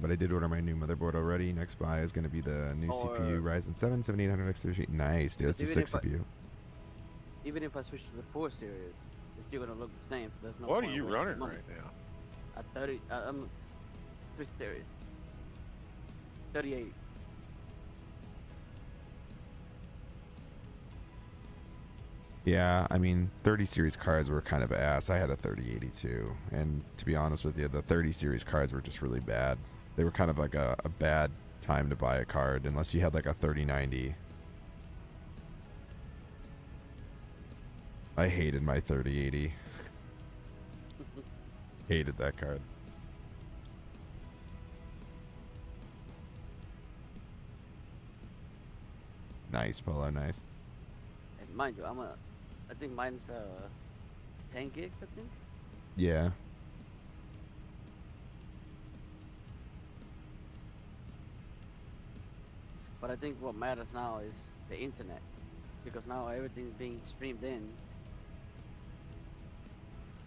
Speaker 1: But I did order my new motherboard already. Next buy is going to be the new CPU Ryzen 7 7800 X38. Nice, dude. That's a 6 CPU.
Speaker 17: Even if I switch to the 4 series, it's still going to look the same. So there's no
Speaker 12: what are you running right now?
Speaker 17: At 30, I'm 3 series. 3080.
Speaker 1: Yeah, I mean, 30 series cards were kind of ass. I had a 3082, and to be honest with you, the 30 series cards were just really bad. They were kind of like a bad time to buy a card unless you had like a 3090. I hated my 3080. Hated that card. Nice, Polo, nice.
Speaker 17: And mind you, I think mine's 10 gigs, I think.
Speaker 1: Yeah.
Speaker 17: But I think what matters now is the internet, because now everything's being streamed in.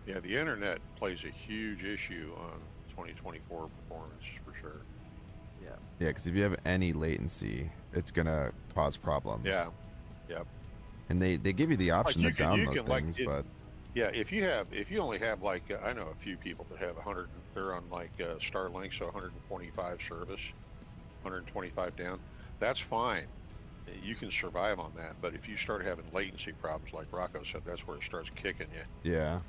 Speaker 12: Yeah, the internet plays a huge issue on 2024 performance for sure.
Speaker 17: Yeah.
Speaker 1: Yeah, because if you have any latency, it's gonna cause problems.
Speaker 12: Yeah. Yep.
Speaker 1: And they give you the option to download things, but
Speaker 12: yeah, if you only have like I know a few people that have 100, they're on like Starlink, so 125 service, 125 down. That's fine. You can survive on that. But if you start having latency problems, like Rocco said, that's where it starts kicking you.
Speaker 1: Yeah.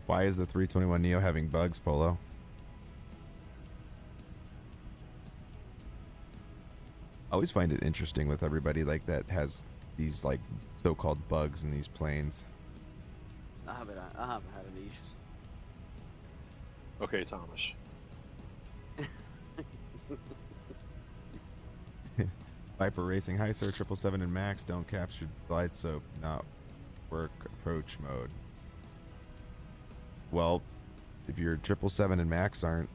Speaker 1: Why is the 321 Neo having bugs, Polo? I always find it interesting with everybody like that has these like so-called bugs in these planes.
Speaker 17: I haven't had any issues.
Speaker 12: Okay, Thomas.
Speaker 1: Viper Racing, hi sir, 777 and Max don't capture glide soap, not work approach mode. Well, if your 777 and Max aren't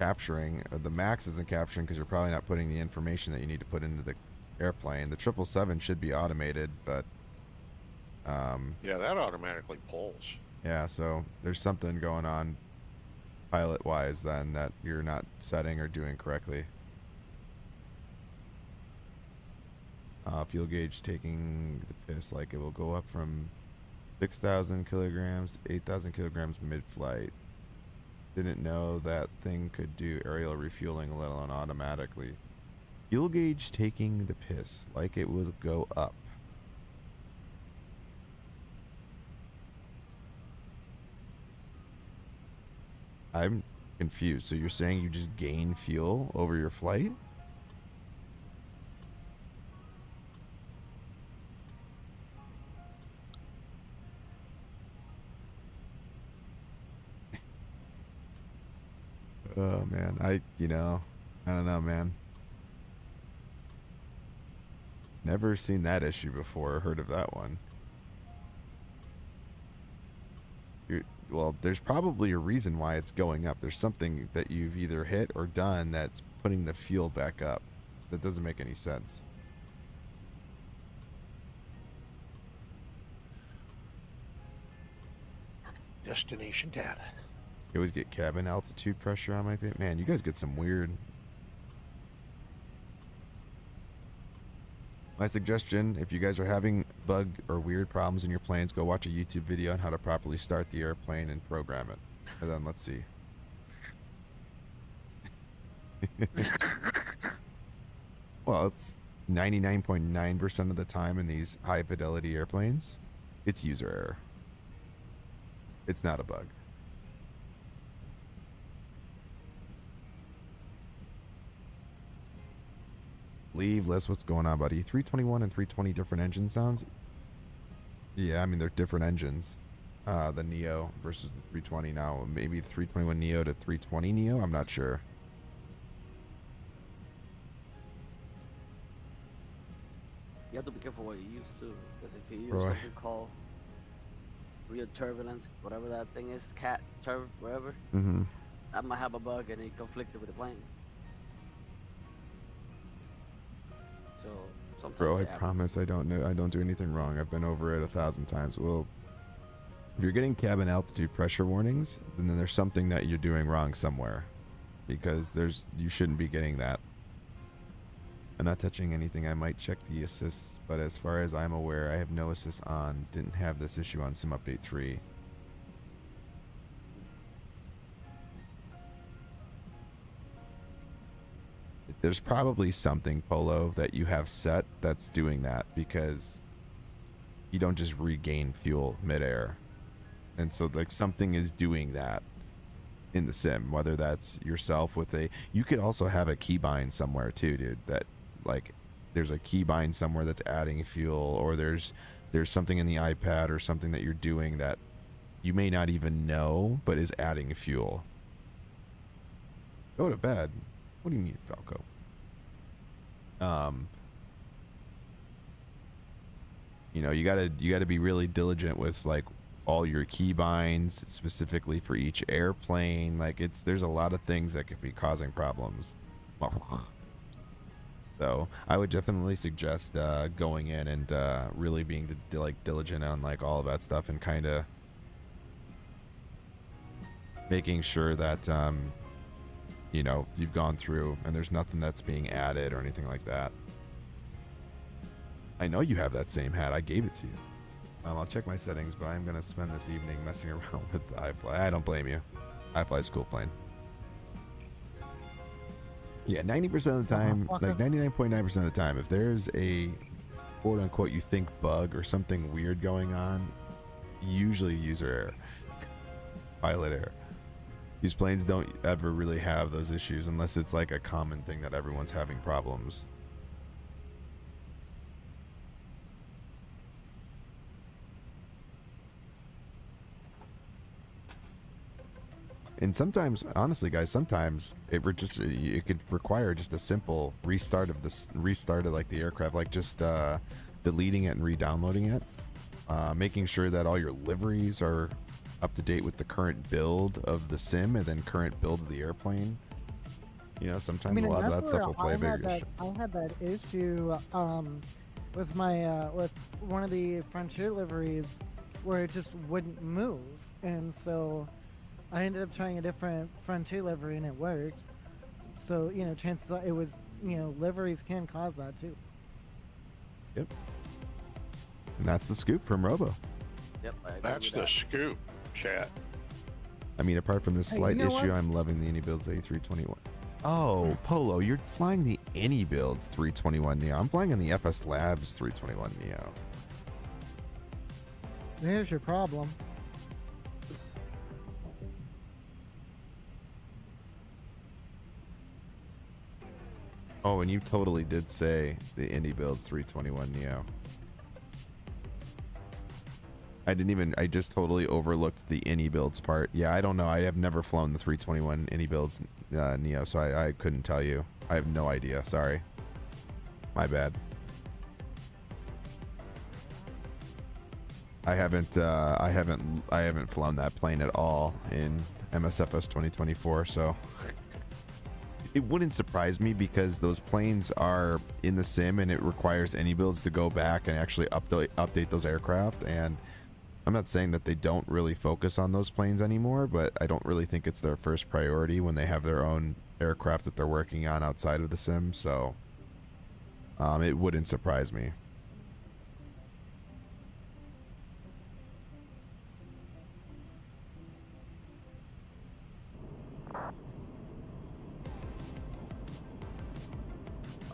Speaker 1: capturing. The max isn't capturing because you're probably not putting the information that you need to put into the airplane. The 777 should be automated, but
Speaker 12: yeah, that automatically pulls.
Speaker 1: yeah, so there's something going on pilot wise then that you're not setting or doing correctly. Fuel gauge taking the piss, like it will go up from 6,000 kilograms to 8,000 kilograms mid-flight. Didn't know that thing could do aerial refueling, let alone automatically. Fuel gauge taking the piss, like it will go up. I'm confused. So you're saying you just gain fuel over your flight? Oh man, I don't know, man. Never seen that issue before or heard of that one. Well, there's probably a reason why it's going up. There's something that you've either hit or done that's putting the fuel back up. That doesn't make any sense.
Speaker 12: Destination data.
Speaker 1: You always get cabin altitude pressure on my face. Man, you guys get some weird. My suggestion, if you guys are having bug or weird problems in your planes, go watch a YouTube video on how to properly start the airplane and program it. And then let's see. Well, it's 99.9% of the time in these high fidelity airplanes, it's user error. It's not a bug. Leave, Les, what's going on, buddy? 321 and 320 different engine sounds? Yeah, I mean, they're different engines. The Neo versus the 320 now. Maybe the 321 Neo to 320 Neo? I'm not sure.
Speaker 17: You have to be careful what you use too, because if you use
Speaker 1: Roy.
Speaker 17: something called real turbulence, whatever that thing is, cat turb, whatever, that might have a bug and it conflicted with the plane. So sometimes
Speaker 1: Bro, I
Speaker 17: it happens.
Speaker 1: promise I don't know. I don't do anything wrong. I've been over it 1,000 times. Well, if you're getting cabin altitude pressure warnings, then there's something that you're doing wrong somewhere, because you shouldn't be getting that. I'm not touching anything. I might check the assists, but as far as I'm aware, I have no assists on. Didn't have this issue on Sim Update 3. There's probably something, Polo, that you have set that's doing that, because you don't just regain fuel midair. And so like something is doing that in the sim, whether that's yourself with you could also have a keybind somewhere too, dude, that like there's a keybind somewhere that's adding fuel, or there's something in the iPad or something that you're doing that you may not even know but is adding fuel. Go to bed. What do you mean, Falco? You gotta be really diligent with like all your keybinds specifically for each airplane. Like there's a lot of things that could be causing problems. So I would definitely suggest going in and really being diligent on like all of that stuff, and kind of making sure that you've gone through and there's nothing that's being added or anything like that. I know you have that same hat. I gave it to you. I'll check my settings, but I'm going to spend this evening messing around with the iFly. I don't blame you. iFly's a cool plane. Yeah, 90% of the time, like 99.9% of the time, if there's a quote-unquote you think bug or something weird going on, usually user error. Pilot error. These planes don't ever really have those issues unless it's like a common thing that everyone's having problems. And sometimes, honestly, guys, sometimes it could require just a simple restart of like the aircraft, like just deleting it and re-downloading it, making sure that all your liveries are up to date with the current build of the sim and then current build of the airplane. You know,
Speaker 2: I
Speaker 1: sometimes
Speaker 2: mean,
Speaker 1: a lot of
Speaker 2: that's
Speaker 1: that stuff
Speaker 2: where
Speaker 1: will play bigger.
Speaker 2: I had that issue with my with one of the Frontier liveries where it just wouldn't move, and so I ended up trying a different Frontier livery and it worked. So, you know, chances are it was, you know, liveries can cause that too.
Speaker 1: Yep. And that's the scoop from Robo.
Speaker 17: Yep, I agree
Speaker 12: That's
Speaker 17: with
Speaker 12: the
Speaker 17: that.
Speaker 12: scoop, chat.
Speaker 1: I mean, apart from this
Speaker 2: Hey,
Speaker 1: slight
Speaker 2: you know
Speaker 1: issue,
Speaker 2: what?
Speaker 1: I'm loving the INIBUILDS A321. Oh, Polo, you're flying the INIBUILDS 321 Neo. I'm flying in the FS Labs 321 Neo.
Speaker 2: There's your problem.
Speaker 1: Oh, and you totally did say the INIBUILDS 321 Neo. I just totally overlooked the INIBUILDS part. Yeah, I don't know. I have never flown the 321 INIBUILDS Neo, so I couldn't tell you. I have no idea. Sorry. My bad. I haven't flown that plane at all in MSFS 2024, so it wouldn't surprise me because those planes are in the sim and it requires INIBUILDS to go back and actually update those aircraft. And I'm not saying that they don't really focus on those planes anymore, but I don't really think it's their first priority when they have their own aircraft that they're working on outside of the sim. So it wouldn't surprise me.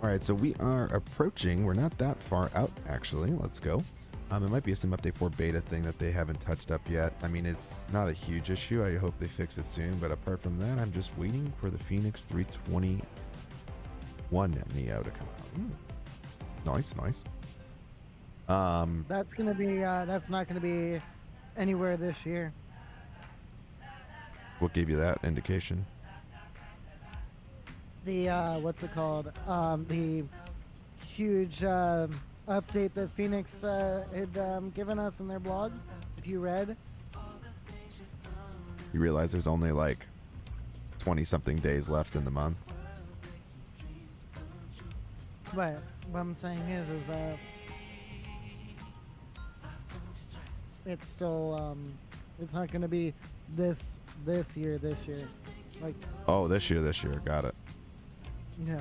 Speaker 1: All right, so we are approaching. We're not that far out, actually. Let's go. It might be a sim update 4 beta thing that they haven't touched up yet. I mean, it's not a huge issue. I hope they fix it soon. But apart from that, I'm just waiting for the Phoenix 321 Neo to come out. Nice, nice.
Speaker 2: That's gonna be that's not gonna be anywhere this year.
Speaker 1: What gave you that indication?
Speaker 2: The what's it called? The huge update that Phoenix had given us in their blog. If you read,
Speaker 1: You realize there's only like 20 something days left in the month.
Speaker 2: but what I'm saying is that it's still it's not going to be this year. Like,
Speaker 1: Oh, this year. Got it.
Speaker 2: yeah.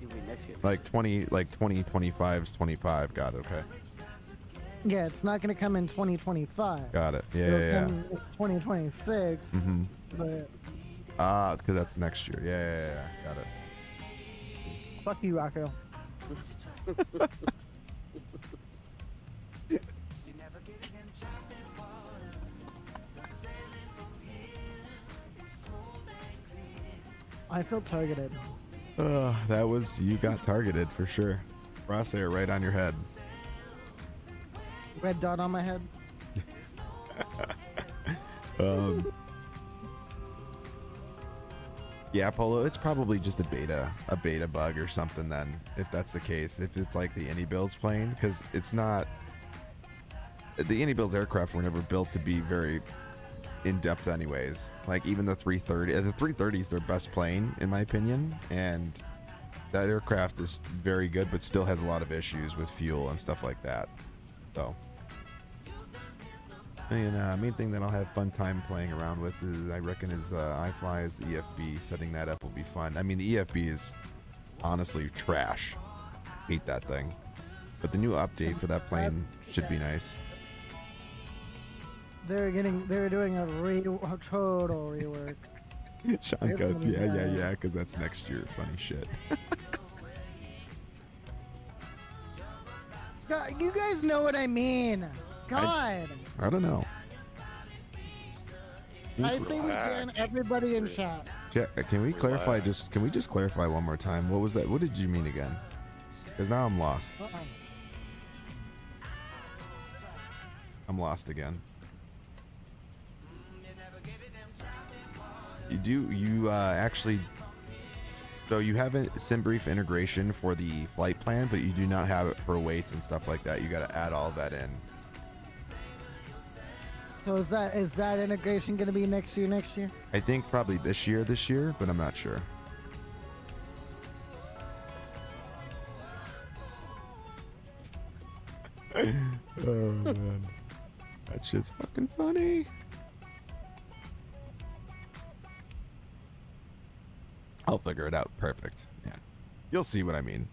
Speaker 17: You mean next year?
Speaker 1: Like 2025's 25. Got it. Okay.
Speaker 2: Yeah, it's not going to come in 2025.
Speaker 1: Got it. Yeah,
Speaker 2: It'll
Speaker 1: yeah, yeah.
Speaker 2: come in 2026.
Speaker 1: Mm-hmm.
Speaker 2: But
Speaker 1: Because that's next year. Yeah. Got it.
Speaker 2: fuck you, Rocco. I feel targeted.
Speaker 1: You got targeted for sure. Crosshair right on your head.
Speaker 2: Red dot on my head.
Speaker 1: Yeah, Polo, it's probably just a beta bug or something then, if that's the case. If it's like the INIBUILDS plane, because it's not... The INIBUILDS aircraft were never built to be very in-depth anyways. Like, even the 330... The 330 is their best plane, in my opinion, and that aircraft is very good, but still has a lot of issues with fuel and stuff like that. So... And main thing that I'll have fun time playing around with is, I reckon, is iFly is the EFB. Setting that up will be fun. I mean, the EFB is honestly trash. Hate that thing. But the new update for that plane should be nice.
Speaker 2: They're doing a total rework.
Speaker 1: Sean goes, yeah, because that's next year. Funny shit.
Speaker 2: God, you guys know what I mean. God.
Speaker 1: I don't know.
Speaker 2: I say we ban everybody in chat.
Speaker 1: Yeah, can we clarify? Can we just clarify one more time? What was that? What did you mean again? Because now I'm lost. I'm lost again. You actually, so you have a SimBrief integration for the flight plan, but you do not have it for weights and stuff like that. You got to add all of that in.
Speaker 2: So is that integration going to be next year?
Speaker 1: I think probably this year, but I'm not sure. Oh man, that shit's fucking funny. I'll figure it out. Perfect. Yeah, you'll see what I mean.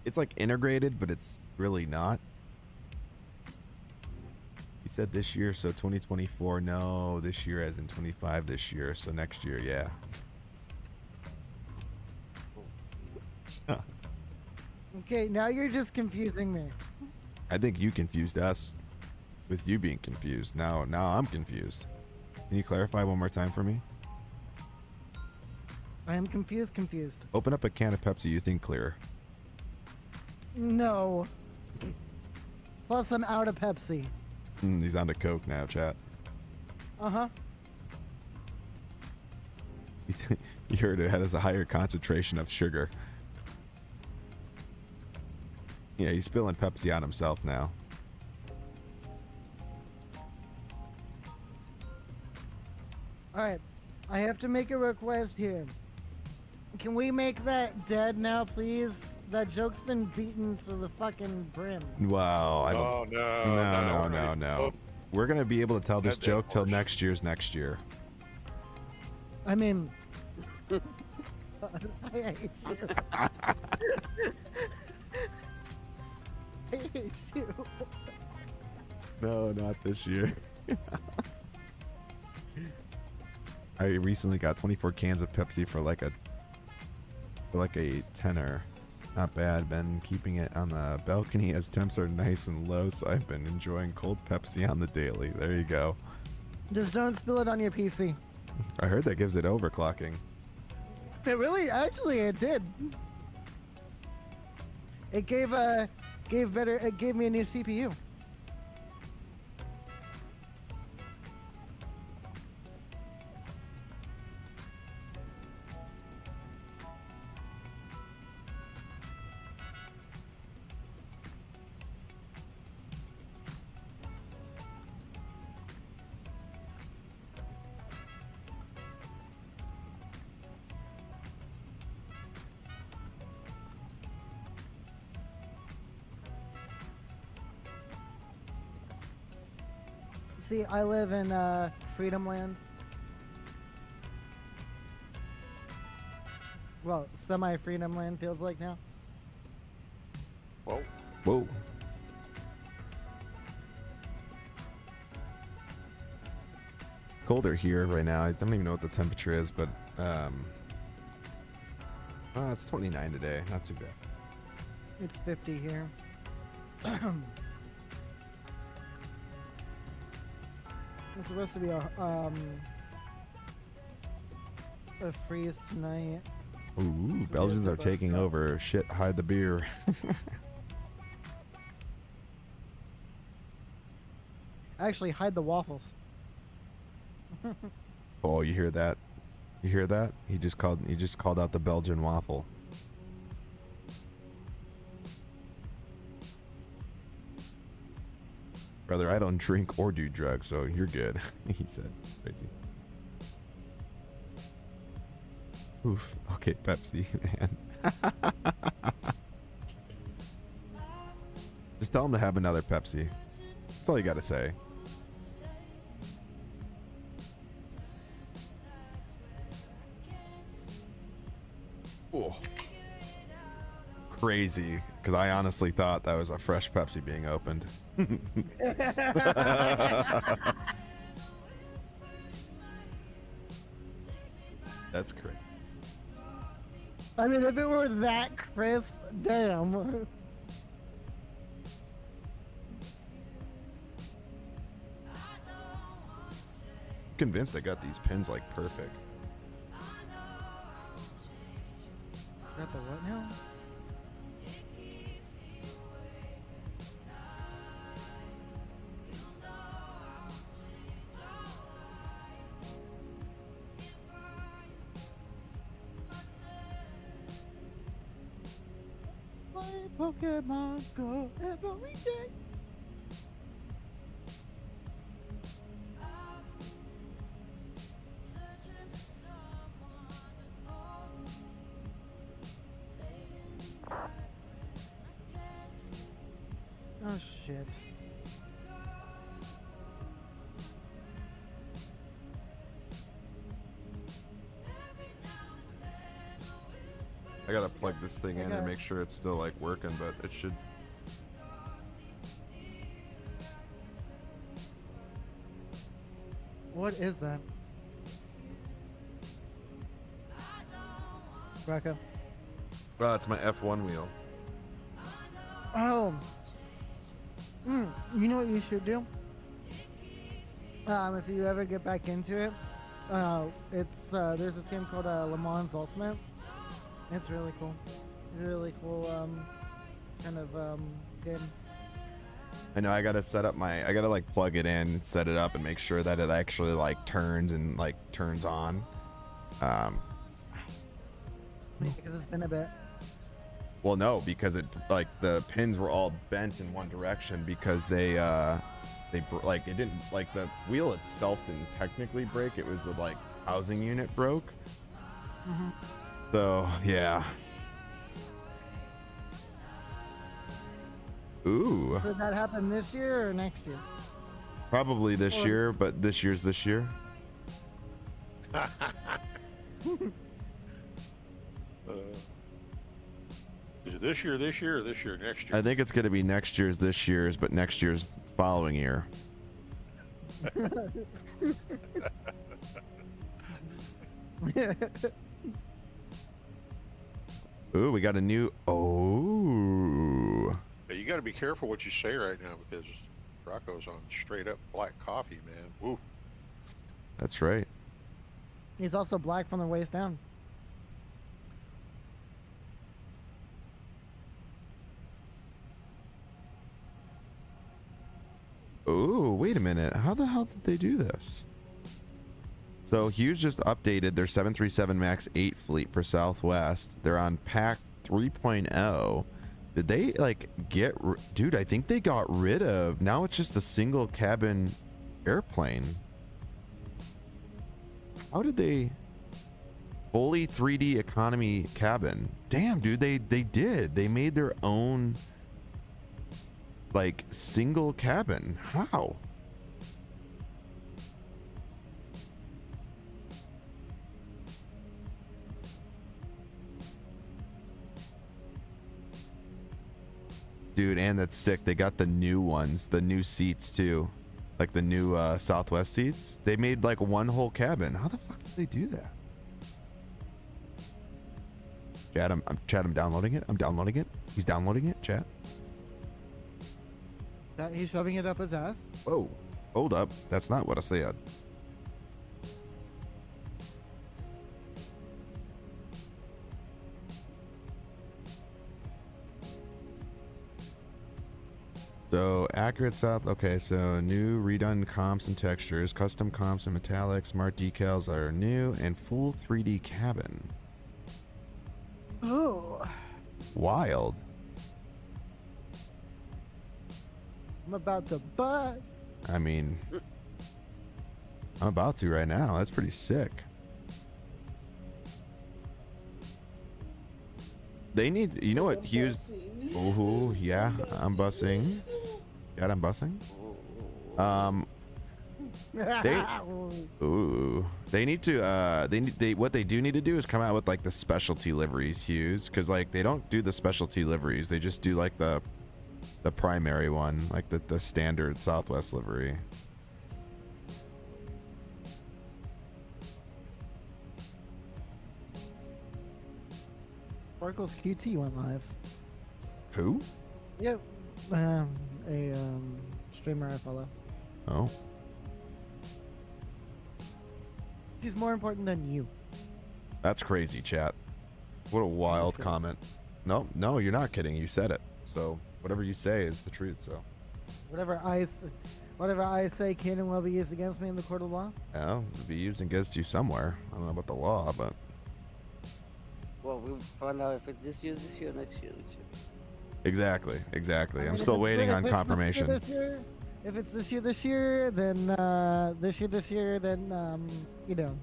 Speaker 1: It's like integrated, but it's really not. He said this year, so 2024. No, this year as in 25 this year, so next year, yeah.
Speaker 2: Okay, now you're just confusing me.
Speaker 1: I think you confused us with you being confused. Now I'm confused. Can you clarify one more time for me?
Speaker 2: I am confused.
Speaker 1: Open up a can of Pepsi. You think clear?
Speaker 2: No. Plus, I'm out of Pepsi.
Speaker 1: He's on to Coke now, chat.
Speaker 2: Uh-huh.
Speaker 1: You heard it has a higher concentration of sugar. Yeah, he's spilling Pepsi on himself now.
Speaker 2: Alright, I have to make a request here. Can we make that dead now, please? That joke's been beaten to the fucking brim.
Speaker 1: Wow. I
Speaker 12: Oh,
Speaker 1: don't, no.
Speaker 12: Oh.
Speaker 1: We're going to be able to tell this joke till next next year.
Speaker 2: I mean... I hate you. I hate you.
Speaker 1: No, not this year. I recently got 24 cans of Pepsi for like a tenner. Not bad. Been keeping it on the balcony as temps are nice and low, so I've been enjoying cold Pepsi on the daily. There you go.
Speaker 2: Just don't spill it on your PC.
Speaker 1: I heard that gives it overclocking.
Speaker 2: It really, actually, it did. It gave me a new CPU. See, I live in Freedom Land. Well, semi-Freedom Land feels like now.
Speaker 1: Whoa. Colder here right now. I don't even know what the temperature is, but it's 29 today. Not too bad.
Speaker 2: It's 50 here. It's supposed to be a freeze tonight.
Speaker 1: Ooh, Belgians are taking over. Shit, hide the beer.
Speaker 2: Actually, hide the waffles.
Speaker 1: Oh, you hear that? You hear that? He just called out the Belgian waffle. Brother, I don't drink or do drugs, so you're good. He said. Crazy. Oof. Okay, Pepsi, man. Just tell him to have another Pepsi. That's all you gotta say. Oh. Crazy, because I honestly thought that was a fresh Pepsi being opened. That's crazy.
Speaker 2: I mean, if it were that crisp, damn.
Speaker 1: Convinced I got these pins like perfect.
Speaker 2: Got the what now? Pokemon Go every day. shit.
Speaker 1: I gotta plug this thing in and make sure it's still like working, but it should.
Speaker 2: What is that? Rocco.
Speaker 1: Oh, it's my F1 wheel.
Speaker 2: Oh. You know what you should do? If you ever get back into it, there's this game called Le Mans Ultimate. It's really cool. Really cool kind of game.
Speaker 1: I know I gotta set up I gotta like plug it in, set it up, and make sure that it actually like turns and like turns on.
Speaker 2: Because it's been a bit.
Speaker 1: Well, no, because it like the pins were all bent in one direction because they like it didn't like the wheel itself didn't technically break. It was the like housing unit broke. So yeah. Ooh.
Speaker 2: So that happened this year or next year?
Speaker 1: Probably this year, but this year's this year.
Speaker 12: Is it this year, or this year, next year?
Speaker 1: I think it's going to be next year's this year's, but next year's following year. Ooh, we got a new. Oh.
Speaker 12: Hey, you got to be careful what you say right now because Rocco's on straight up black coffee, man. Woo.
Speaker 1: That's right.
Speaker 2: He's also black from the waist down.
Speaker 1: Oh, wait a minute. How the hell did they do this? So Hughes just updated their 737 MAX 8 fleet for Southwest. They're on pack 3.0. Did they like dude, I think they got rid of, now it's just a single cabin airplane. How did they fully 3D economy cabin? Damn, dude, they did. They made their own like single cabin. How? Dude, and that's sick. They got the new ones, the new seats too. Like the new Southwest seats. They made like one whole cabin. How the fuck did they do that? Chat, I'm downloading it. I'm downloading it. He's downloading it, chat.
Speaker 2: He's shoving it up his ass?
Speaker 1: Whoa. Hold up. That's not what I said. So accurate south. Okay, so new redone comps and textures, custom comps and metallic, smart decals are new, and full 3D cabin.
Speaker 2: Oh.
Speaker 1: Wild.
Speaker 2: I'm about to buzz.
Speaker 1: I mean, I'm about to right now. That's pretty sick. They need, you know what, Hughes? Oh yeah, I'm bussing. God, I'm bussing. They need to. What they do need to do is come out with like the specialty liveries, Hughes, because like they don't do the specialty liveries. They just do like the primary one, like the standard Southwest livery.
Speaker 2: Sparkles QT went live.
Speaker 1: Who?
Speaker 2: Yep. A streamer I follow.
Speaker 1: Oh.
Speaker 2: She's more important than you.
Speaker 1: That's crazy, chat. What a wild comment. No, you're not kidding. You said it. So whatever you say is the truth. So
Speaker 2: whatever I say can and will be used against me in the court of law.
Speaker 1: Yeah, it'll be used against you somewhere. I don't know about the law, but.
Speaker 17: Well, we'll find out if it's this year, next year.
Speaker 1: Exactly.
Speaker 2: I
Speaker 1: I'm
Speaker 2: mean,
Speaker 1: still waiting on confirmation.
Speaker 2: If it's this year, then this year, then you know.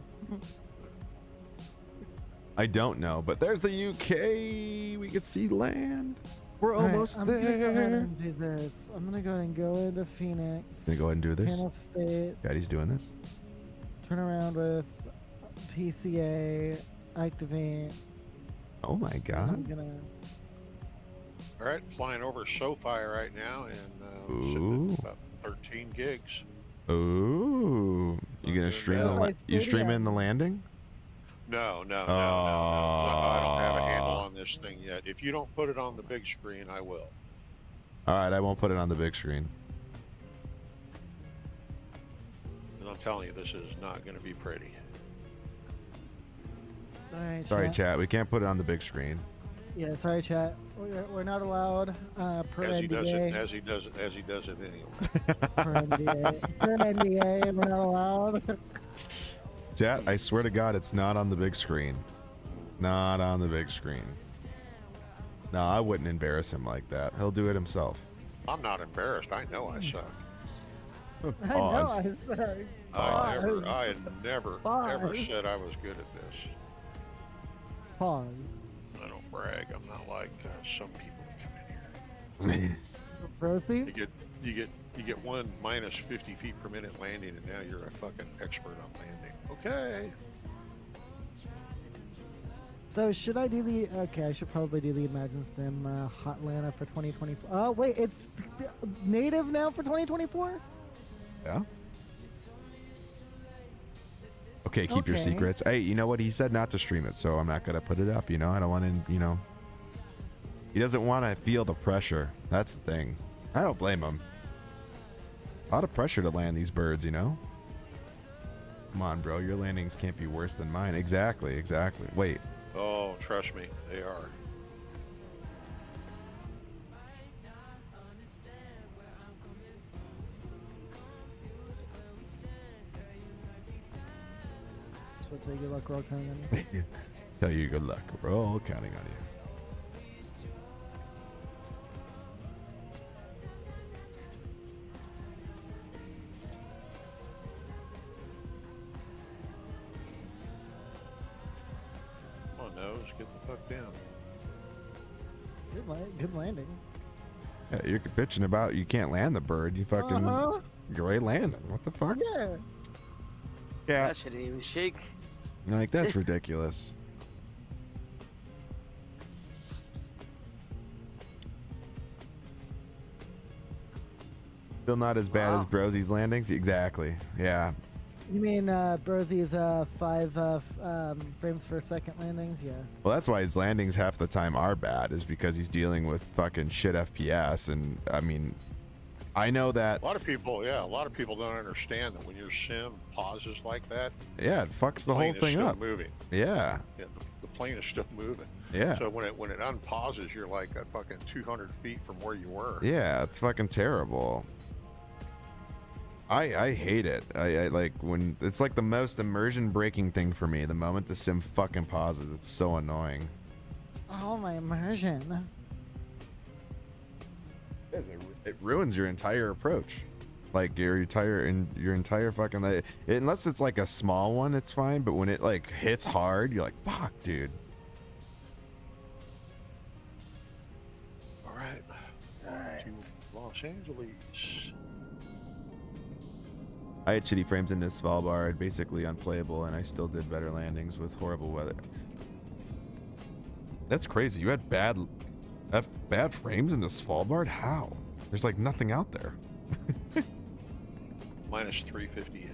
Speaker 1: I don't know, but there's the UK. We could see land. We're
Speaker 2: All right,
Speaker 1: almost
Speaker 2: I'm gonna go ahead
Speaker 1: there.
Speaker 2: and do this. I'm gonna go ahead and go into Phoenix.
Speaker 1: Gonna go ahead and do this.
Speaker 2: Panel States.
Speaker 1: God, he's doing this.
Speaker 2: Turn around with PCA. Activate.
Speaker 1: Oh my
Speaker 2: I'm
Speaker 1: God.
Speaker 2: gonna.
Speaker 12: All right, flying over SoFi right now, and
Speaker 1: Ooh.
Speaker 12: sitting at about 13 gigs.
Speaker 1: Ooh. You gonna stream the you streaming the landing?
Speaker 12: No. I don't have a handle on this thing yet. If you don't put it on the big screen, I will.
Speaker 1: All right, I won't put it on the big screen.
Speaker 12: And I'm telling you, this is not going to be pretty.
Speaker 2: All right,
Speaker 1: Sorry, chat. We can't put it on the big screen.
Speaker 2: Yeah, sorry, chat. We're not allowed per
Speaker 12: As he does it,
Speaker 2: NDA.
Speaker 12: as he does it anyway.
Speaker 2: Per NDA. Per NDA, we're not allowed.
Speaker 1: Chat, I swear to God, it's not on the big screen. Not on the big screen. No, I wouldn't embarrass him like that. He'll do it himself.
Speaker 12: I'm not embarrassed. I know I suck.
Speaker 2: I know I suck.
Speaker 12: I never
Speaker 2: Pause.
Speaker 12: ever said I was good at this.
Speaker 2: Pause.
Speaker 12: I don't brag. I'm not like some people that come in here.
Speaker 2: Rosie?
Speaker 12: You get one minus 50 feet per minute landing, and now you're a fucking expert on landing. Okay.
Speaker 2: So should I do the? Okay, I should probably do the Imagine Sim Hotlanta for 2024. Oh wait, it's native now for 2024.
Speaker 1: Yeah. Okay, keep your
Speaker 2: Okay.
Speaker 1: secrets. Hey, you know what? He said not to stream it, so I'm not gonna put it up. You know, I don't want to. You know, he doesn't want to feel the pressure. That's the thing. I don't blame him. A lot of pressure to land these birds, you know. Come on, bro. Your landings can't be worse than mine. Exactly. Wait.
Speaker 12: Oh, trust me, they are.
Speaker 2: So tell you good luck, we're all counting on you.
Speaker 1: Tell you good luck. We're all counting on you.
Speaker 12: Come on, nose, get the fuck down.
Speaker 2: Good landing.
Speaker 1: Yeah, you're bitching about you can't land the bird. You fucking great landing. What the fuck?
Speaker 2: Yeah.
Speaker 1: Yeah.
Speaker 17: That shouldn't even shake.
Speaker 1: Like that's ridiculous. Still not as bad as Brosie's landings. Exactly. Yeah.
Speaker 2: You mean Brosie's 5 frames per second landings? Yeah.
Speaker 1: Well, that's why his landings half the time are bad, is because he's dealing with fucking shit FPS. And I mean, I know that.
Speaker 12: A lot of people don't understand that when your sim pauses like that.
Speaker 1: Yeah, it fucks the whole thing up.
Speaker 12: Moving.
Speaker 1: Yeah.
Speaker 12: Yeah, the plane is still moving.
Speaker 1: Yeah.
Speaker 12: So when it unpauses, you're like a fucking 200 feet from where you were.
Speaker 1: Yeah, it's fucking terrible. I hate it. I like when it's like the most immersion breaking thing for me. The moment the sim fucking pauses, it's so annoying.
Speaker 2: Oh, my immersion.
Speaker 1: It ruins your entire approach. Like your entire fucking unless it's like a small one, it's fine. But when it like hits hard, you're like, fuck, dude.
Speaker 12: All right. To Los Angeles.
Speaker 1: I had shitty frames in this Svalbard, basically unplayable, and I still did better landings with horrible weather. That's crazy. You had bad frames in the Svalbard? How? There's like nothing out there.
Speaker 12: Minus 358.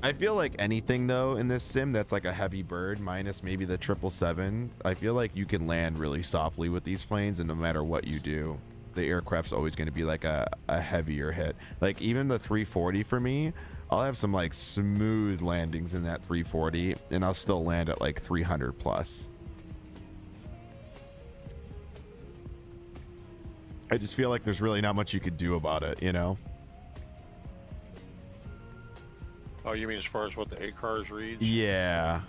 Speaker 1: I feel like anything though in this sim that's like a heavy bird, minus maybe the 777, I feel like you can land really softly with these planes, and no matter what you do, the aircraft's always going to be like a heavier hit. Like even the 340 for me, I'll have some like smooth landings in that 340, and I'll still land at like 300 plus. I just feel like there's really not much you could do about it, you know?
Speaker 12: Oh, you mean as far as what the ACARS reads?
Speaker 1: Yeah.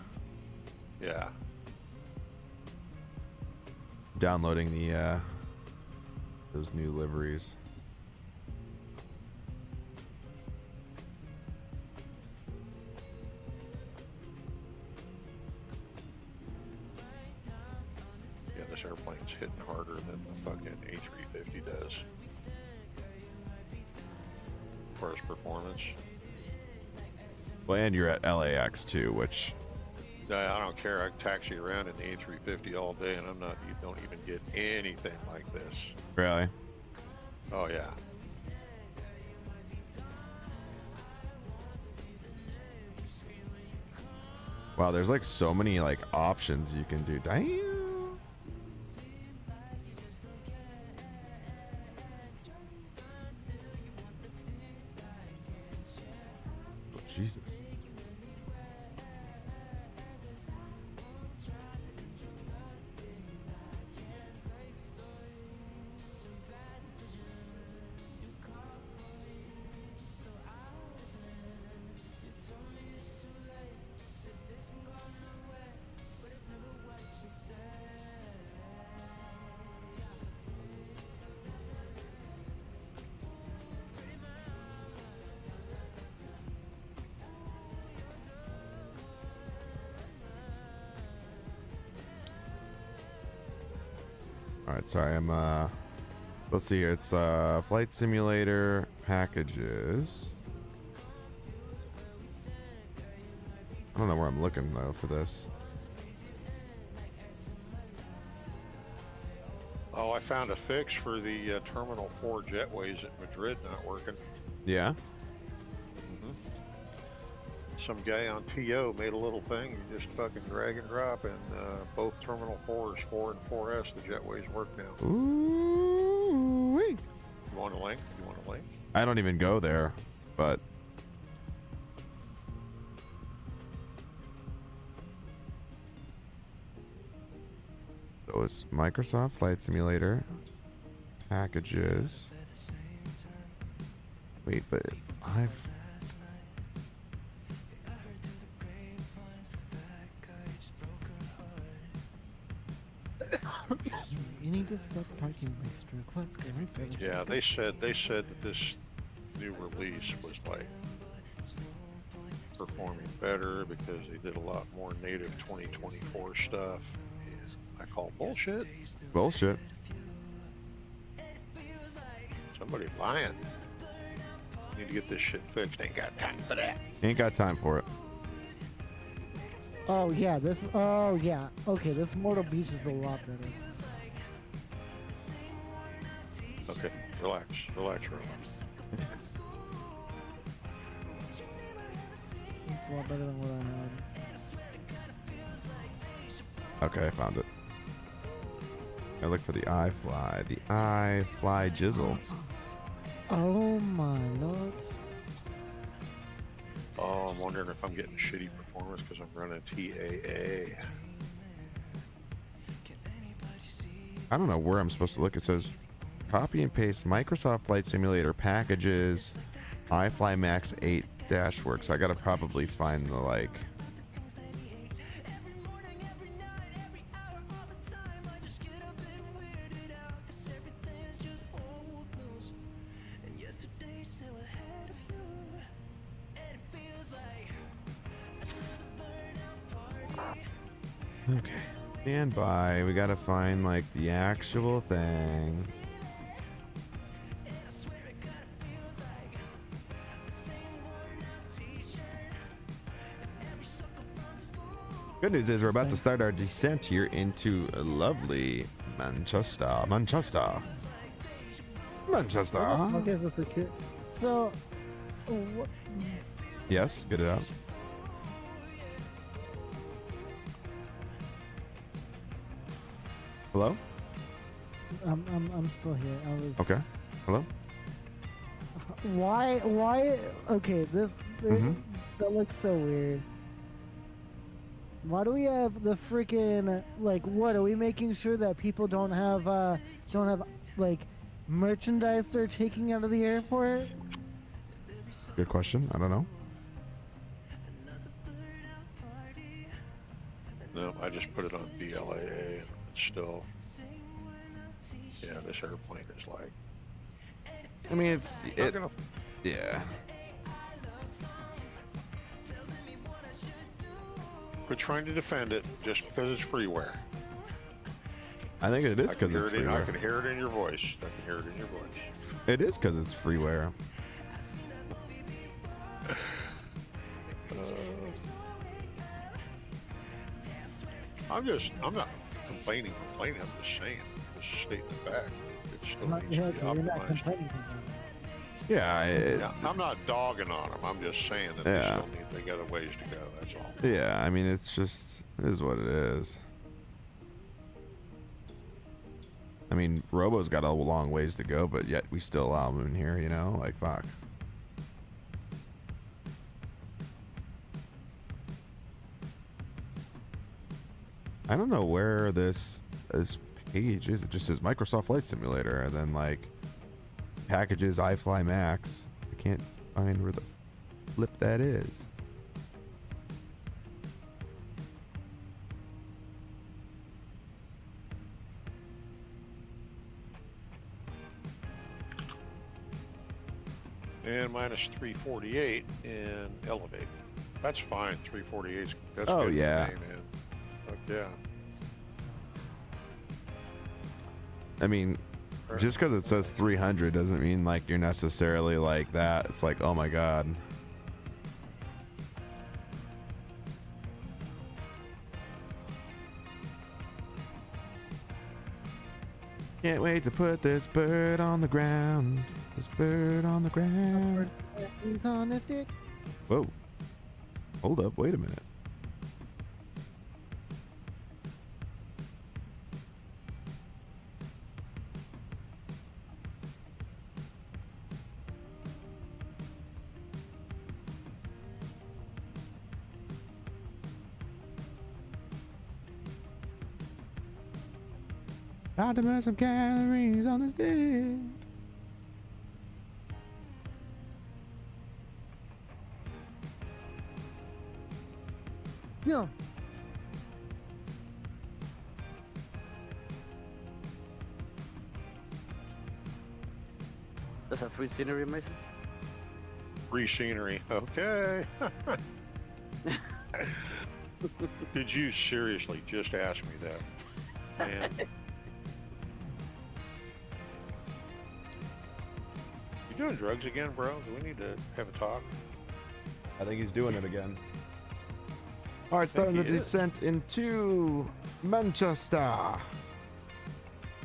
Speaker 12: Yeah.
Speaker 1: Downloading the those new liveries.
Speaker 12: Yeah, this airplane's hitting harder than the fucking A350 does. As far as performance.
Speaker 1: Well, and you're at LAX too, which...
Speaker 12: I don't care. I taxi around in the A350 all day, and you don't even get anything like this.
Speaker 1: Really?
Speaker 12: Oh yeah.
Speaker 1: Wow, there's like so many like options you can do. Damn. Oh, Jesus. Alright, sorry, I'm let's see here. It's flight simulator packages. I don't know where I'm looking though for this.
Speaker 12: Oh, I found a fix for the Terminal 4 jetways at Madrid not working.
Speaker 1: Yeah.
Speaker 12: Some guy on TO made a little thing. You just fucking drag and drop, and both Terminal 4s, 4 and 4S, the jetways work now.
Speaker 1: Ooh.
Speaker 12: You want a link? You want a link?
Speaker 1: I don't even go there, but those Microsoft Flight Simulator packages. Wait, but I've
Speaker 2: You need to stop parking next to request guarantee service.
Speaker 12: Yeah, they said that this new release was like performing better because they did a lot more native 2024 stuff. I call bullshit.
Speaker 1: Bullshit.
Speaker 12: Somebody lying. Need to get this shit fixed. Ain't got time for that.
Speaker 1: Ain't got time for it.
Speaker 2: Oh yeah, this. Oh yeah. Okay, this Mortal Beach is a lot better.
Speaker 12: Okay, relax, relax, relax.
Speaker 2: It's a lot better than what I had.
Speaker 1: Okay, I found it. I look for the iFly. The iFly jizzle.
Speaker 2: Oh my lord.
Speaker 12: Oh, I'm wondering if I'm getting shitty performance because I'm running TAA.
Speaker 1: I don't know where I'm supposed to look. It says copy and paste Microsoft Flight Simulator packages, iFly Max 8 Dashwork. So I gotta probably find the like. Okay, stand by. We gotta find like the actual thing. Good news is we're about to start our descent here into lovely Manchester. Manchester. Manchester.
Speaker 2: Okay, so, what?
Speaker 1: Yes, get it out. Hello?
Speaker 2: I'm still here. I was.
Speaker 1: Okay. Hello?
Speaker 2: Why? Okay, this that looks so weird. Why do we have the freaking like? What are we making sure that people don't have like merchandise they're taking out of the airport?
Speaker 1: Good question. I don't know.
Speaker 12: No, I just put it on BLAA. It's still. Yeah, this airplane is like.
Speaker 1: I mean, it's yeah.
Speaker 12: Quit trying to defend it just because it's freeware.
Speaker 1: I think it is because it's
Speaker 12: I
Speaker 1: freeware.
Speaker 12: can hear it in your voice. I can hear it in your voice.
Speaker 1: It is because it's freeware.
Speaker 12: I'm not complaining. I'm just saying. Just stating the fact. It still
Speaker 2: Not,
Speaker 12: needs to be
Speaker 2: you're not
Speaker 12: optimized.
Speaker 2: complaining.
Speaker 1: Yeah,
Speaker 12: I'm not dogging on them. I'm just saying that they got a ways to go. That's all.
Speaker 1: yeah. I mean, it's just it is what it is. I mean, Robo's got a long ways to go, but yet we still allow him in here. You know, like fuck. I don't know where this page is. It just says Microsoft Flight Simulator, and then like packages iFly Max. I can't find where the flip that is.
Speaker 12: And minus 348 and elevate. That's fine. 348. That's
Speaker 1: Oh,
Speaker 12: good
Speaker 1: yeah.
Speaker 12: for me, man. Fuck yeah.
Speaker 1: I mean, just because it says 300 doesn't mean like you're necessarily like that. It's like, oh my god. Can't wait to put this bird on the ground. This bird on the ground.
Speaker 2: He's on a stick.
Speaker 1: Whoa. Hold up. Wait a minute. Got to burn some calories on this dick.
Speaker 2: No.
Speaker 17: That's a free scenery, Mason?
Speaker 12: Free scenery. Okay. Did you seriously just ask me that? Man. You doing drugs again, bro? Do we need to have a talk?
Speaker 1: I think he's doing it again. All right, starting the descent into Manchester.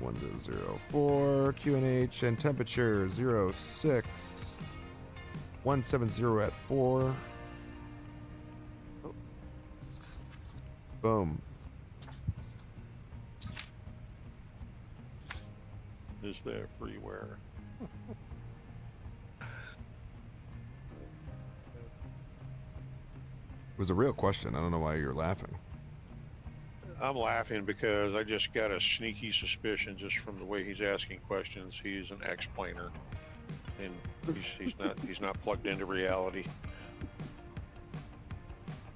Speaker 1: 1004 QNH and temperature 06. 170 at 4. Oh. Boom.
Speaker 12: Is there freeware?
Speaker 1: It was a real question. I don't know why you're laughing.
Speaker 12: I'm laughing because I just got a sneaky suspicion just from the way he's asking questions. He's an explainer, and he's not plugged into reality.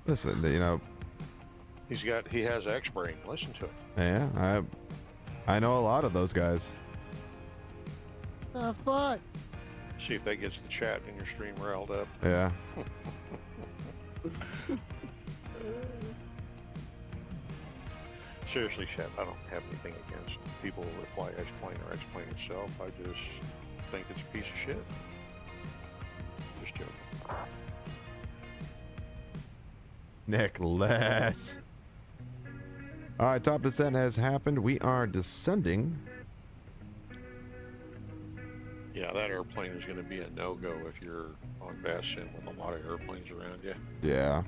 Speaker 1: Listen, you know.
Speaker 12: He has X-brain. Listen to it.
Speaker 1: Yeah, I know a lot of those guys.
Speaker 2: The fuck?
Speaker 12: See if that gets the chat in your stream riled up.
Speaker 1: Yeah.
Speaker 12: Seriously, chat, I don't have anything against people that fly X-plane or X-plane itself. I just think it's a piece of shit. Just joking.
Speaker 1: Nicholas. All right, top descent has happened. We are descending.
Speaker 12: Yeah, that airplane is going to be a no-go if you're on Bastion with a lot of airplanes around you.
Speaker 1: Yeah.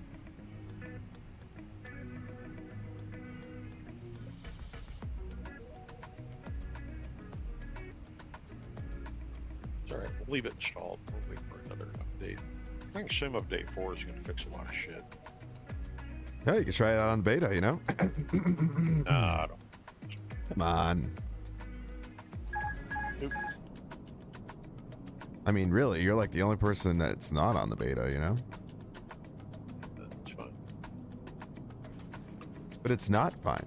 Speaker 12: It's all right. We'll leave it installed. We'll wait for another update. I think Sim Update 4 is going to fix a lot of shit.
Speaker 1: Hey, you can try it out on the beta, you know?
Speaker 12: Nah, I don't.
Speaker 1: Come on.
Speaker 12: Nope.
Speaker 1: I mean, really, you're like the only person that's not on the beta, you know?
Speaker 12: It's fine.
Speaker 1: But it's not fine.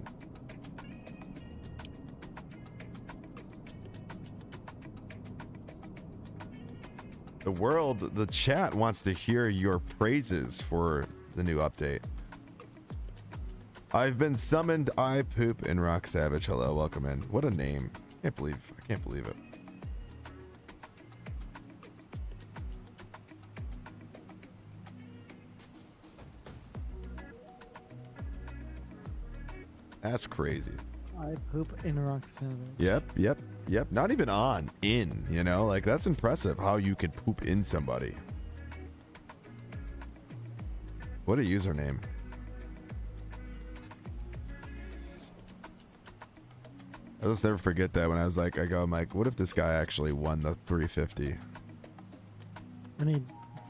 Speaker 1: The world, the chat wants to hear your praises for the new update. I've been summoned. I poop in Rock Savage. Hello, welcome in. What a name. I can't believe it. That's crazy.
Speaker 2: I poop in Rock Savage.
Speaker 1: Yep. Not even on, in, you know? Like, that's impressive how you could poop in somebody. What a username. I'll just never forget that when I was like, I'm like, what if this guy actually won the 350?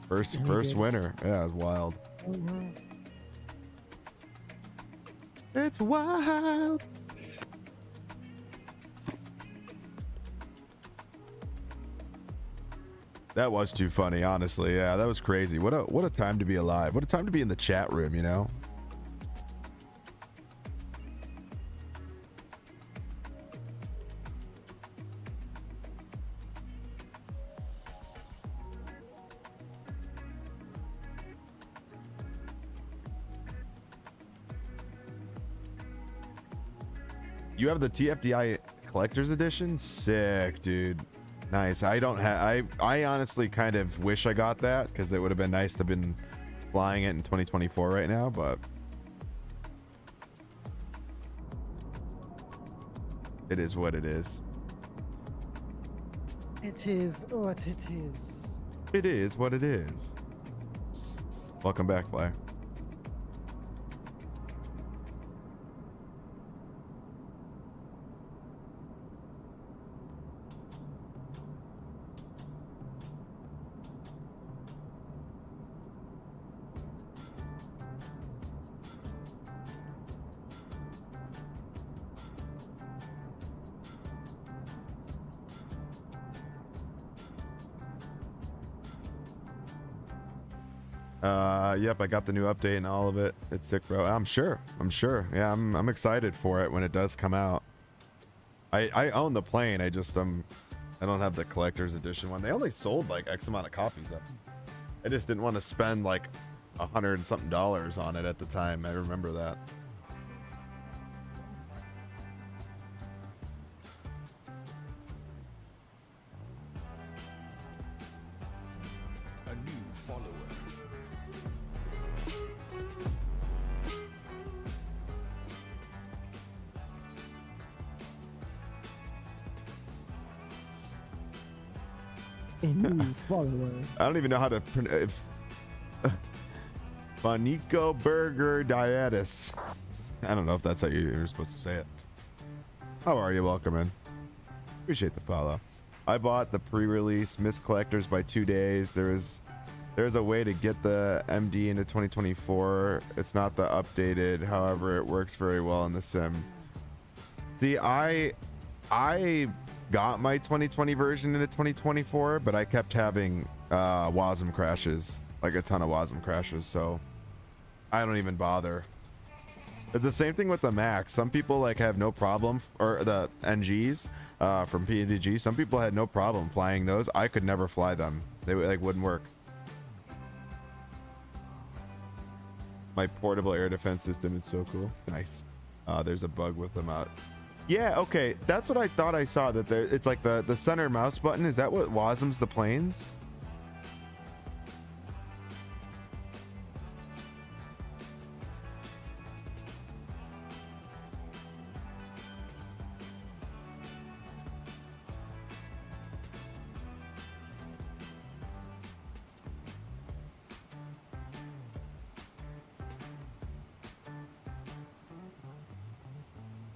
Speaker 1: First winner. Yeah, it was wild. It's wild. That was too funny, honestly. Yeah, that was crazy. What a time to be alive. What a time to be in the chat room, you know? You have the TFDI collector's edition? Sick, dude. Nice. I don't have. I honestly kind of wish I got that because it would have been nice to have been flying it in 2024 right now, but it is what it is.
Speaker 2: It is what it is.
Speaker 1: It is what it is. Welcome back, Fly. Yep, I got the new update and all of it. It's sick, bro. I'm sure. Yeah, I'm excited for it when it does come out. I own the plane. I don't have the collector's edition one. They only sold like X amount of copies of it. I just didn't want to spend like $100 and something on it at the time. I remember that.
Speaker 13: A new follower.
Speaker 2: A new follower.
Speaker 1: I don't even know how to pronounce. Bonico Burger Diatus. I don't know if that's how you're supposed to say it. How are you? Welcome in. Appreciate the follow. I bought the pre-release missed collectors by 2 days. There's a way to get the MD into 2024. It's not the updated. However, it works very well in the sim. See, I got my 2020 version into 2024, but I kept having WASM crashes, like a ton of WASM crashes, so I don't even bother. It's the same thing with the Max. Some people like have no problem, or the NGs from PNG. Some people had no problem flying those. I could never fly them. They like wouldn't work. My portable air defense system is so cool. Nice. There's a bug with them out. Yeah, okay. That's what I thought I saw. That there, it's like the center mouse button. Is that what WASMs the planes?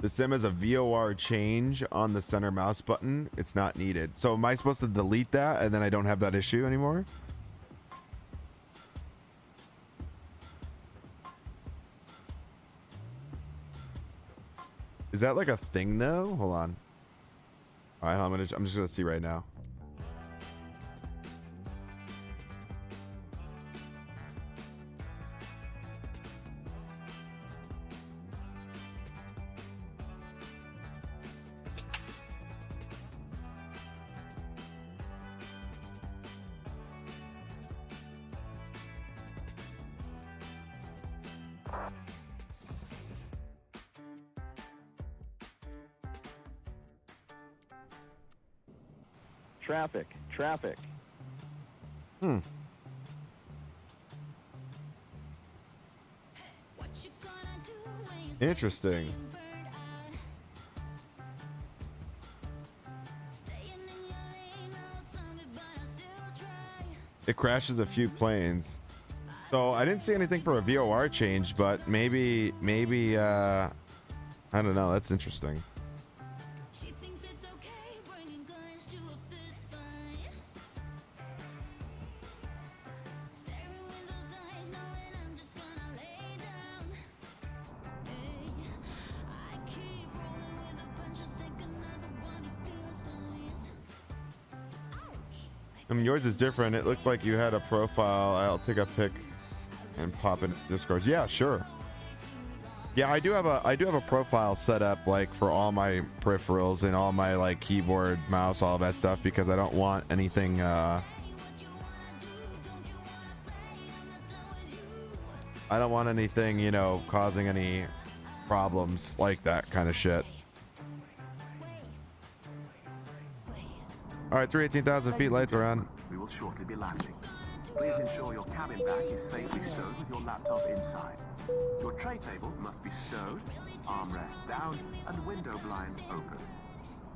Speaker 1: The sim has a VOR change on the center mouse button. It's not needed. So am I supposed to delete that and then I don't have that issue anymore? Is that like a thing though? Hold on. All right, I'm just gonna see right now.
Speaker 20: Traffic. Traffic.
Speaker 1: Hmm. Interesting. It crashes a few planes. So I didn't see anything for a VOR change, but maybe I don't know. That's interesting. I mean, yours is different. It looked like you had a profile. I'll take a pic and pop it in Discord. Yeah, sure. Yeah, I do have a profile set up like for all my peripherals and all my like keyboard, mouse, all that stuff because I don't want anything I don't want anything, you know, causing any problems like that kind of shit. All right, 318,000 feet, lights are on.
Speaker 21: We will shortly be landing. Please ensure your cabin bag is safely stowed with your laptop inside. Your tray table must be stowed, armrest down, and window blinds open.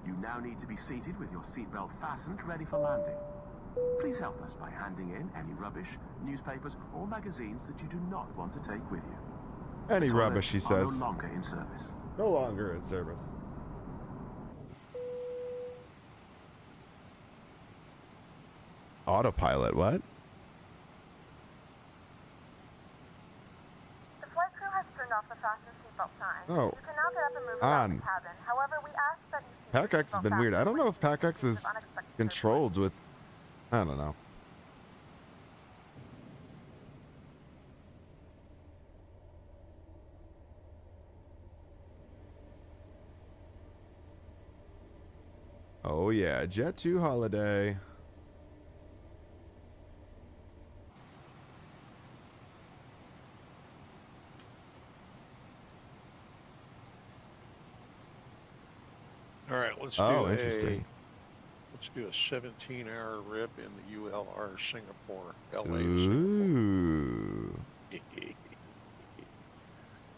Speaker 21: You now need to be seated with your seatbelt fastened, ready for landing. Please help us by handing in any rubbish, newspapers, or magazines that you do not want to take with you.
Speaker 1: Any rubbish, he says.
Speaker 21: No longer in service.
Speaker 1: No longer in service. Autopilot, what?
Speaker 6: The flight crew has turned off the fasten seatbelt sign.
Speaker 1: Oh.
Speaker 6: You can now get up and move
Speaker 1: On.
Speaker 6: around the cabin. However, we ask that you keep
Speaker 1: PACX has been weird. I don't know if PACX is controlled with... I don't know. Oh yeah, JET2 holiday.
Speaker 12: All right, let's do
Speaker 1: interesting.
Speaker 12: Let's do a 17-hour rip in the ULR Singapore, LA.
Speaker 1: Ooh.
Speaker 12: Singapore.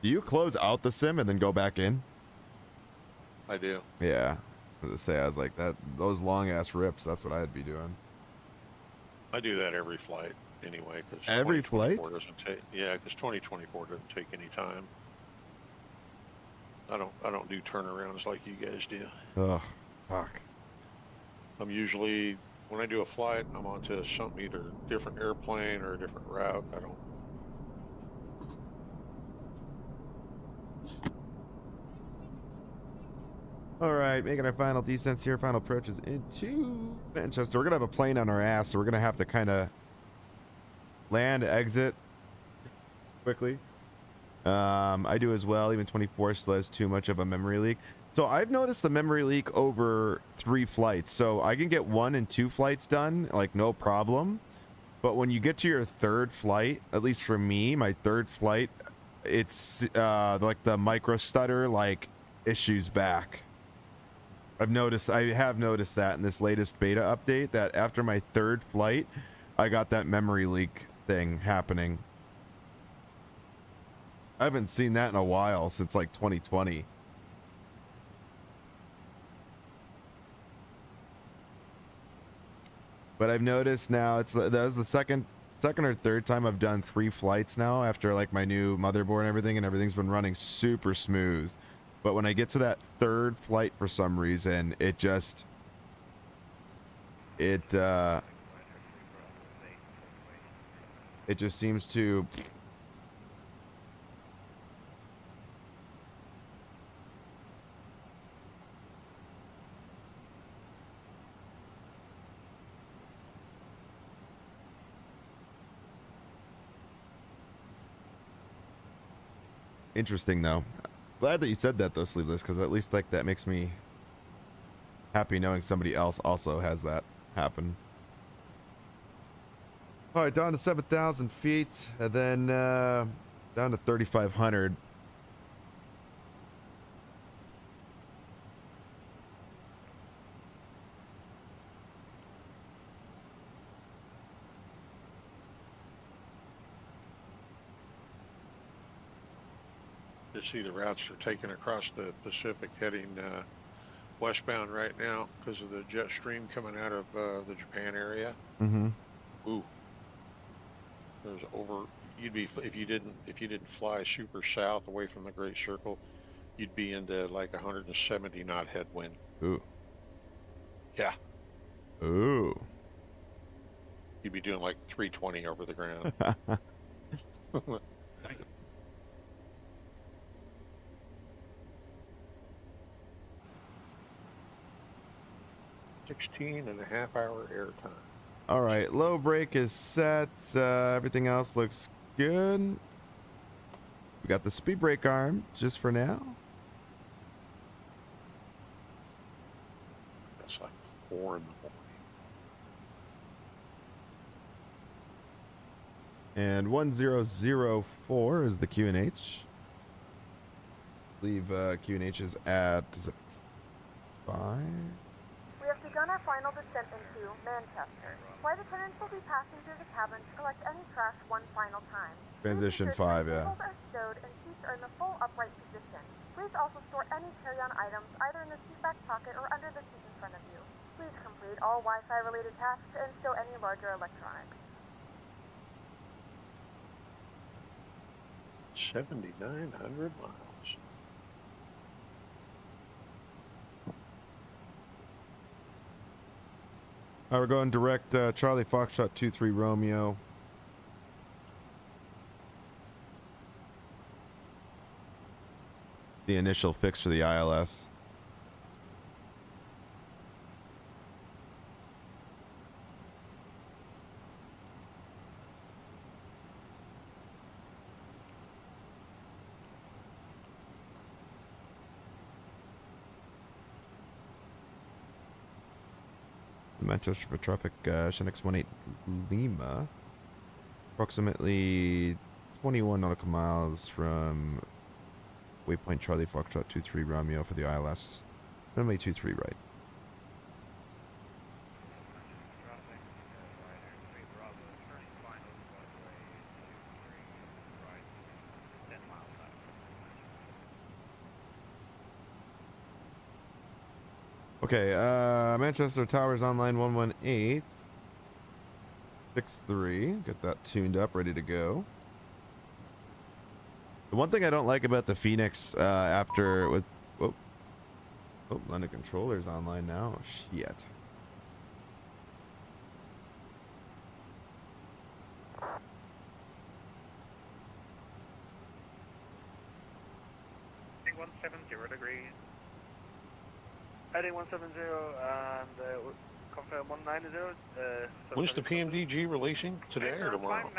Speaker 1: Do you close out the sim and then go back in?
Speaker 12: I do.
Speaker 1: Yeah. I was like that. Those long ass rips. That's what I'd be doing.
Speaker 12: I do that every flight anyway. Cause
Speaker 1: every flight?
Speaker 12: Doesn't take. Yeah, because 2024 doesn't take any time. I don't do turnarounds like you guys do.
Speaker 1: Oh, fuck.
Speaker 12: I'm usually, when I do a flight, I'm onto something, either different airplane or a different route. I don't.
Speaker 1: All right, making our final descents here. Final approaches into Manchester. We're gonna have a plane on our ass, so we're gonna have to kind of land, exit quickly. I do as well. Even 24 still has too much of a memory leak. So I've noticed the memory leak over 3 flights. So I can get 1 and 2 flights done, like no problem. But when you get to your 3rd flight, at least for me, my 3rd flight, it's like the micro stutter like issues back. I have noticed that in this latest beta update, that after my 3rd flight, I got that memory leak thing happening. I haven't seen that in a while, since like 2020. But I've noticed now that was the second or third time I've done 3 flights now after like my new motherboard and everything's been running super smooth. But when I get to that 3rd flight for some reason, it just seems to interesting though. Glad that you said that though, Sleeveless, because at least like that makes me happy knowing somebody else also has that happen. All right, down to 7,000 feet, and then down to 3,500.
Speaker 12: You see the routes are taken across the Pacific heading westbound right now because of the jet stream coming out of the Japan area.
Speaker 1: Mm-hmm.
Speaker 12: Ooh. There's over, you'd be, if you didn't fly super south away from the Great Circle, you'd be into like 170 knot headwind.
Speaker 1: Ooh.
Speaker 12: Yeah.
Speaker 1: Ooh.
Speaker 12: You'd be doing like 320 over the ground. 16.5-hour airtime.
Speaker 1: All right, low brake is set. Everything else looks good. We got the speed brake arm just for now.
Speaker 12: That's like 4 in the morning.
Speaker 1: And 1004 is the QNH. I believe QNH is at, is it 5?
Speaker 6: We have begun our final descent into Manchester. Flight attendants will be passing through the cabin to collect any trash one final time.
Speaker 1: Transition 5, yeah.
Speaker 6: Tables are stowed and seats are in the full upright position. Please also store any carry-on items either in the seat back pocket or under the seat in front of you. Please complete all Wi-Fi related tasks and stow any larger electronics.
Speaker 12: 7,900 miles.
Speaker 1: We're going direct Charlie Foxtrot 23 Romeo. The initial fix for the ILS. Manchester for traffic, Shinx 18 Lima. Approximately 21 nautical miles from waypoint Charlie Foxtrot 23 Romeo for the ILS. Runway 23 right. Okay, Manchester Towers online 11863. Get that tuned up, ready to go. The one thing I don't like about the Phoenix after with London controller's online now. Shit.
Speaker 15: Heading 170 degrees.
Speaker 19: Heading 170 and confirm 190.
Speaker 12: When's the PMDG releasing? Today or tomorrow?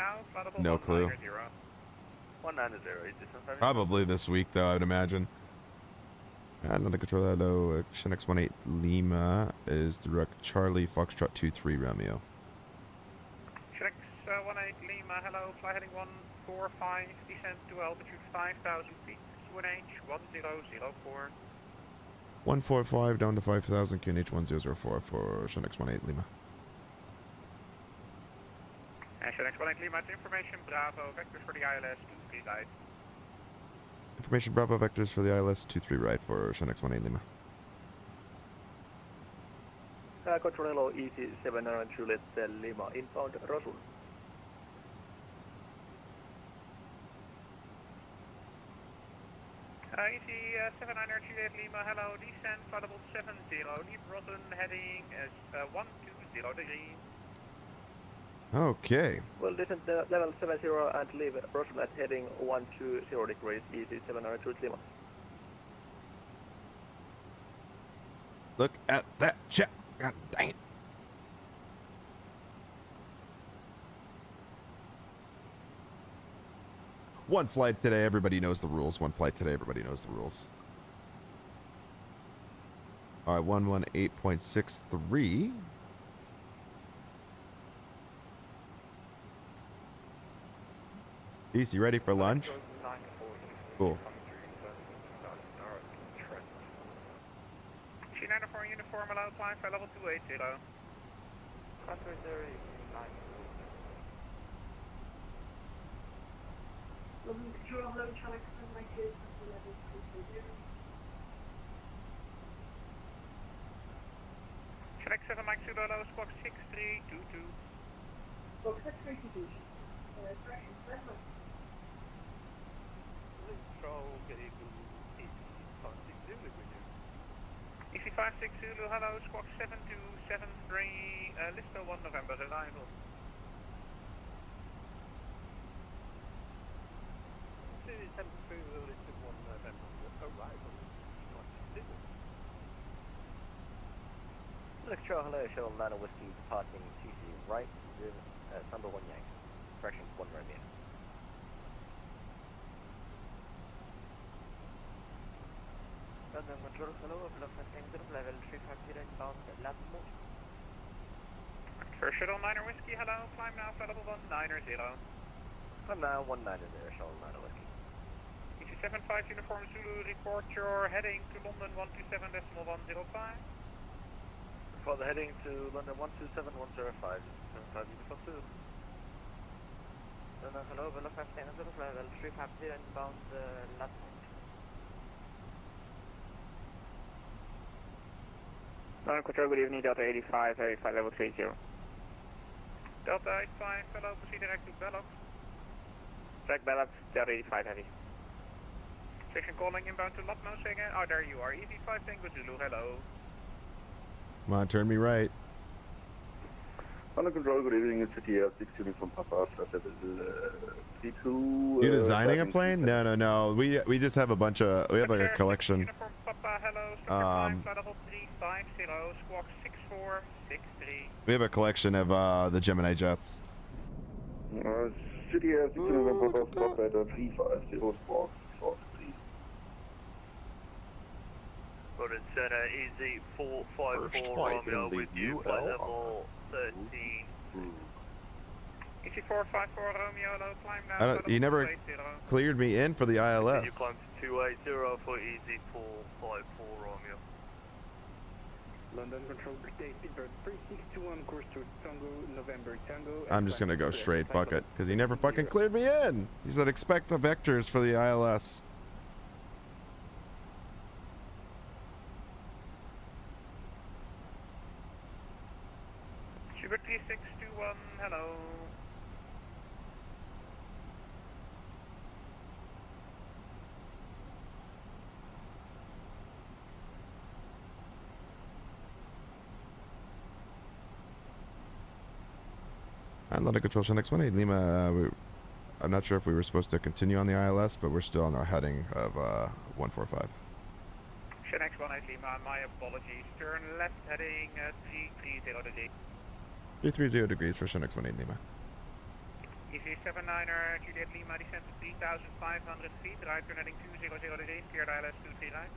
Speaker 1: No clue.
Speaker 19: 190, is this on
Speaker 1: Probably this week, though, I'd imagine. London controller, though. Shinx 18 Lima is direct Charlie Foxtrot 23 Romeo.
Speaker 15: Shinx 18 Lima, hello, fly heading 145, descent to altitude 5,000 feet, QNH 1004.
Speaker 1: 145 down to 5,000, QNH 1004 for Shinx 18 Lima.
Speaker 15: Shinx 18 Lima, information Bravo, vectors for the ILS 23 right.
Speaker 1: Information Bravo vectors for the ILS 23 right for Shinx 18 Lima.
Speaker 18: Control hello, EC700 Juliet Lima, inbound Rosul.
Speaker 15: EC700 Juliet Lima, hello, descent, audible 70, leave Rotten, heading 120 degrees.
Speaker 1: Okay.
Speaker 18: Well, descent level 70 and leave Rosul at heading 120 degrees, EC700 Juliet Lima.
Speaker 1: Look at that check. God dang it. One flight today, everybody knows the rules. One flight today, everybody knows the rules. All right, 118.63. Beast, you ready for lunch? Cool.
Speaker 15: G94 uniform, allow climb for level 280. Select 7 Mike Zulu, hello, squawk 6322.
Speaker 20: Squawk 6322.
Speaker 15: EC56 Zulu, hello, squawk 7273, Listo 1 November, arrival.
Speaker 19: Control, hello, Shuttle 9 Whiskey departing TC right, number 1 Yank, correction 1 Romeo. London Control, hello, Bluff Kingdom, level 350 inbound, Latmore.
Speaker 15: First Shuttle 9 Whiskey, hello, climb now, flight level 190.
Speaker 19: Climb now, 190, Shuttle 9 Whiskey.
Speaker 15: EC75 Uniform Zulu, report your heading to London 127.105.
Speaker 18: For the heading to London 127.105, 75 Uniform Zulu.
Speaker 19: London, hello, Bluff Kingdom, level 350 inbound, Latmore.
Speaker 3: London Control, good evening, Delta 85, verify level 30.
Speaker 15: Delta 85, hello, proceed direct to Belloc.
Speaker 3: Track Belloc, Delta 85, heavy.
Speaker 15: Station calling inbound to Lotmo, saying, oh, there you are, EV5 Tango Zulu, hello.
Speaker 1: Come on, turn me right.
Speaker 22: London Control, good evening, it's CTL 6 Uniform Papa, level 32.
Speaker 1: You designing a plane? No. We just have a bunch of, we have like a collection.
Speaker 15: Uniform Papa, hello, flight level 350, squawk 6463.
Speaker 1: We have a collection of the Gemini jets.
Speaker 22: CTL 6 Uniform Papa, spot at 350, squawk 63.
Speaker 18: Gordon Center, easy 454 Romeo with you, flight level 13.
Speaker 15: EC454 Romeo, hello, climb now.
Speaker 1: He never cleared me in for the ILS.
Speaker 18: You climb to 280 for easy 454 Romeo.
Speaker 20: London Control, Pittsburgh 3621, course to Tango, November Tango.
Speaker 1: I'm just gonna go straight, fuck it, because he never fucking cleared me in. He said expect the vectors for the ILS.
Speaker 15: Sugar 3621, hello.
Speaker 1: London Control, Shell next 18 Lima. I'm not sure if we were supposed to continue on the ILS, but we're still on our heading of 145.
Speaker 15: Shell next 18 Lima, my apologies. Turn left heading 330 degrees.
Speaker 1: 330 degrees for Shell next 18 Lima.
Speaker 15: EC79er, Juliet Lima, descent to 3,500 feet. Right turn heading 200 degrees, cleared ILS 23 right.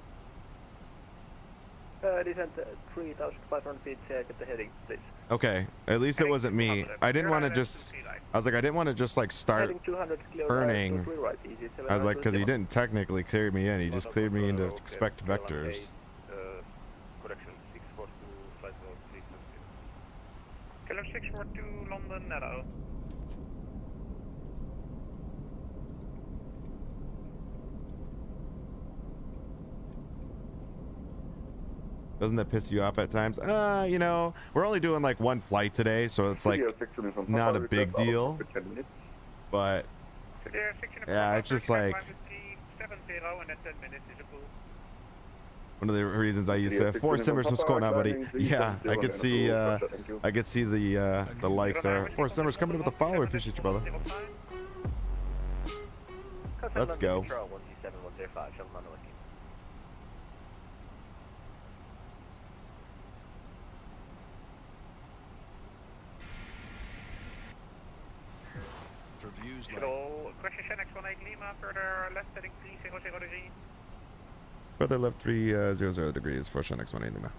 Speaker 18: Descent 3,500 feet, get the heading, please.
Speaker 1: Okay, at least it wasn't me. I didn't want to just, I was like, I didn't want to just like start turning. I was like, because he didn't technically clear me in, he just cleared me in to expect vectors.
Speaker 18: Correction, 642, flight level 370.
Speaker 15: Kilo 642, London, hello.
Speaker 1: Doesn't that piss you off at times? You know, we're only doing like one flight today, so it's like not a big deal. But yeah, it's just like one of the reasons I used to. 4 Simmers, what's going on, buddy? Yeah, I could see the like there. 4 Simmers coming in with a follower. Appreciate you, brother. Let's go.
Speaker 15: Hello, question Shanx 18 Lima, further left heading 300 degrees.
Speaker 1: Further left 300 degrees for Shanx 18 Lima.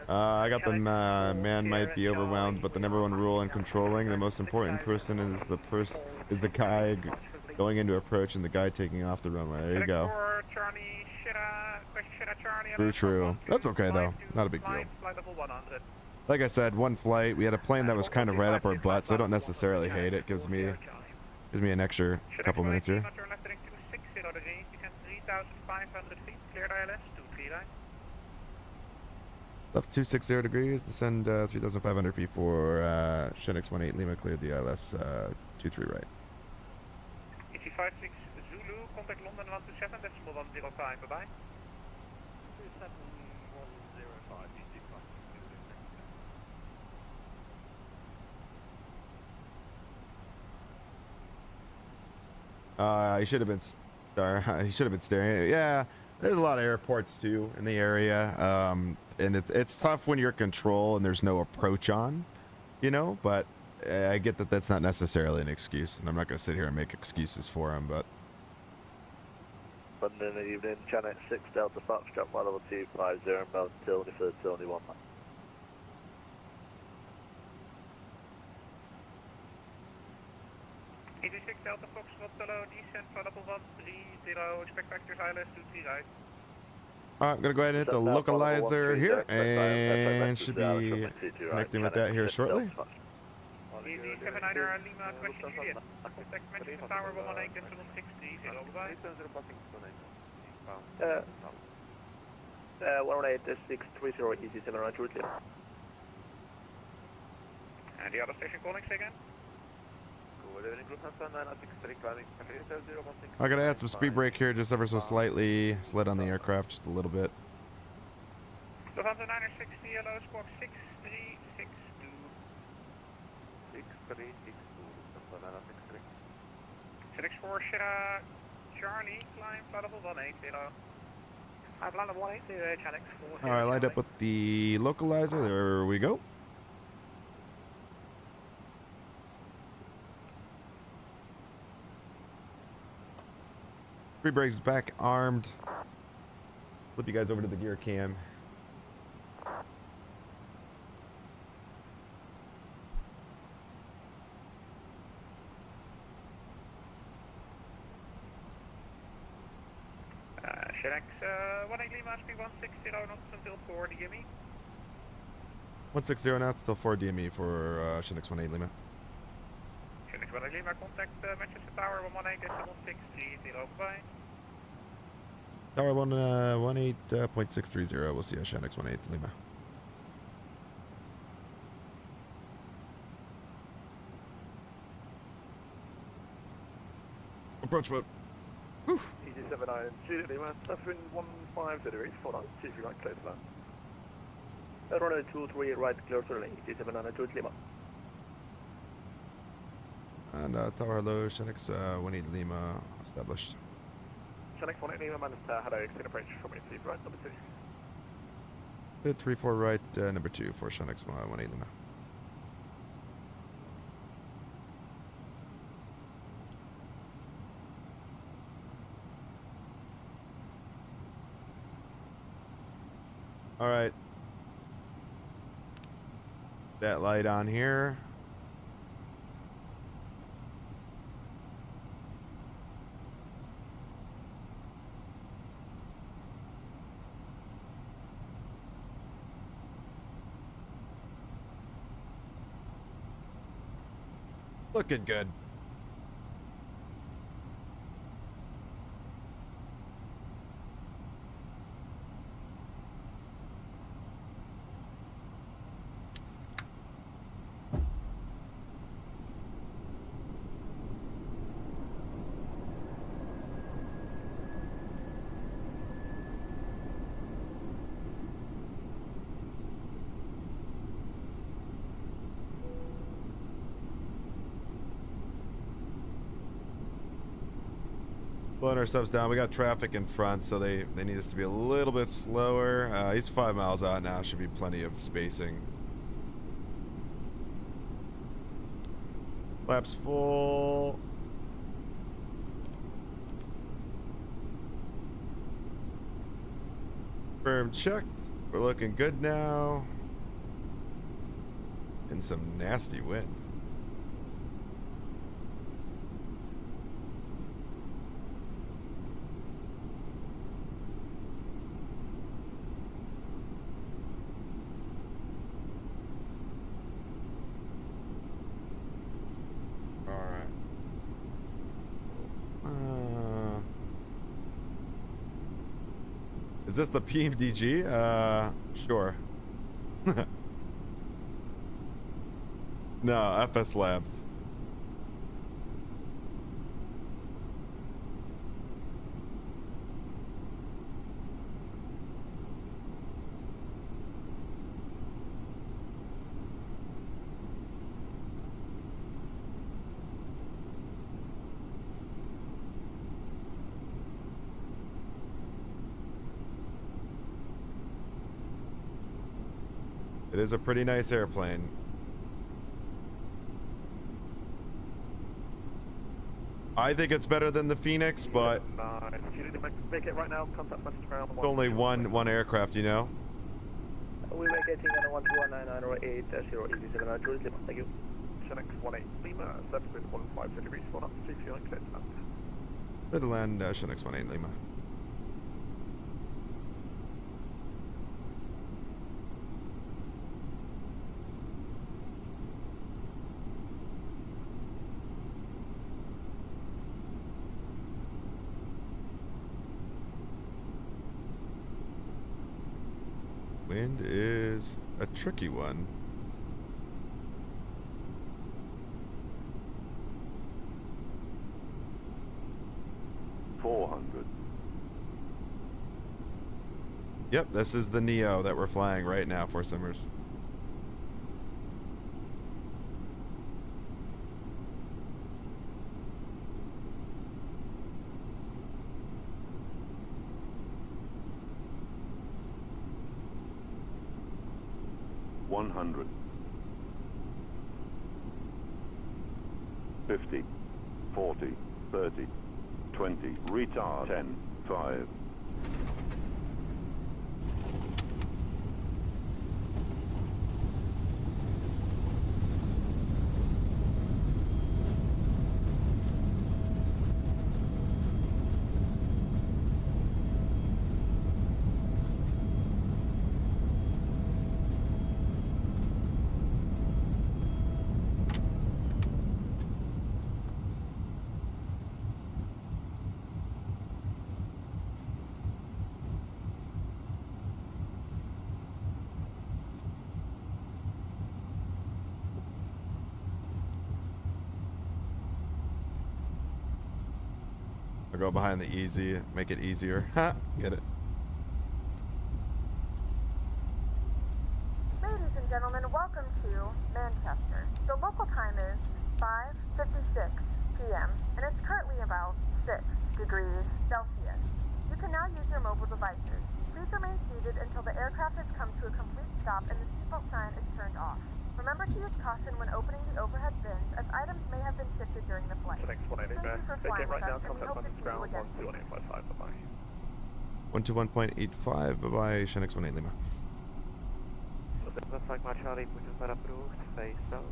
Speaker 1: I got the man might be overwhelmed, but the number one rule in controlling, the most important person is the guy going into approach and the guy taking off the runway. There you go.
Speaker 15: Charlie Shira,
Speaker 1: True. That's okay though. Not a big deal. Like I said, one flight. We had a plane that was kind of right up our butt, so I don't necessarily hate it. Gives me an extra couple minutes here. Left 260 degrees, descend 3,500 feet for Shinix 18 Lima, cleared the ILS 23 right.
Speaker 15: EG56 Zulu, contact London 127, decimal 105, bye-bye. 27105,
Speaker 1: He should have been he should have been staring. Yeah, there's a lot of airports too in the area, and it's tough when you're control and there's no approach on, you know. But I get that that's not necessarily an excuse, and I'm not going to sit here and make excuses for him. But
Speaker 8: London evening, Janet 6 Delta Foxtrot, flight level 250, inbound till deferred to only 1 man.
Speaker 15: EG6 Delta Foxtrot, hello, descent, flight level 130, expect vectors ILS 23 right.
Speaker 1: I'm going to go ahead and hit the localizer here, and should be connecting with that here shortly.
Speaker 15: EG79er Lima, question Juliet. Contact Manchester Tower 118, decimal 630, bye.
Speaker 8: 118, 630, EG79 Juliet.
Speaker 15: And the other station calling, say again?
Speaker 1: I'm going to add some speed brake here just ever so slightly. Slid on the aircraft just a little bit.
Speaker 15: Lufthansa 960, hello, squawk 6362.
Speaker 16: 6362,
Speaker 15: Six 4 Sierra Charlie, climb flight level 180. Flight level 180, Challex 4.
Speaker 1: All right, lined up with the localizer. There we go. Free brakes back, armed. Flip you guys over to the gear cam.
Speaker 15: Shinx 180 Lima, speed 160 knots until 4 DME.
Speaker 1: 160 knots till 4 DME for Shinix 18 Lima.
Speaker 15: Shinx 180 Lima, contact Manchester Tower 118, decimal 630, bye.
Speaker 1: Tower 18.630, we'll see you at Shinix 18 Lima. Approach mode.
Speaker 8: EG79 Juliet Lima, suffering 150 degrees, 49, right, close to that. Runway 23 right, clear to lane, EG79 Juliet Lima.
Speaker 1: And Tower low, Shinix 18 Lima established.
Speaker 8: Shinix 18 Lima, managed had a extended approach from receive right, number 2.
Speaker 1: Hit 34 right, number 2 for Shinix 18 Lima. All right. That light on here. Looking good. Blowing ourselves down. We got traffic in front, so they need us to be a little bit slower. He's 5 miles out now. Should be plenty of spacing. Flaps full. Firm checked. We're looking good now. And some nasty wind. Is this the PMDG? Sure. No, FS Labs. It is a pretty nice airplane. I think it's better than the Phoenix, but
Speaker 8: Make it right now. Contact message ground.
Speaker 1: it's only one aircraft, you know.
Speaker 8: We may getting on 1219908 EG7 Julius Lima. Thank you. Shenix 18 Lima, 7.15 degrees, 4 knots, 3 clear to land.
Speaker 1: Clear to land, Shenix 18 Lima. Wind is a tricky one. Yep, this is the Neo that we're flying right now for Simmers. $100. 50, 40, 30, 20, retard 10, 5. I'll go behind the easy, make it easier. Ha! Get it.
Speaker 6: Ladies and gentlemen, welcome to Manchester. The local time is 5:56 p.m. and it's currently about 6 degrees Celsius. You can now use your mobile devices. Please remain seated until the aircraft has come to a complete stop and the seatbelt sign is turned off. Remember to use caution when opening the overhead bins, as items may have been shifted during the flight.
Speaker 8: Thank you for flying right now. Contact message ground 121.855. Bye-bye.
Speaker 1: 121.85. Bye-bye, Shenix 18 Lima.
Speaker 3: Looks like my Charlie pushes that approved. Face down.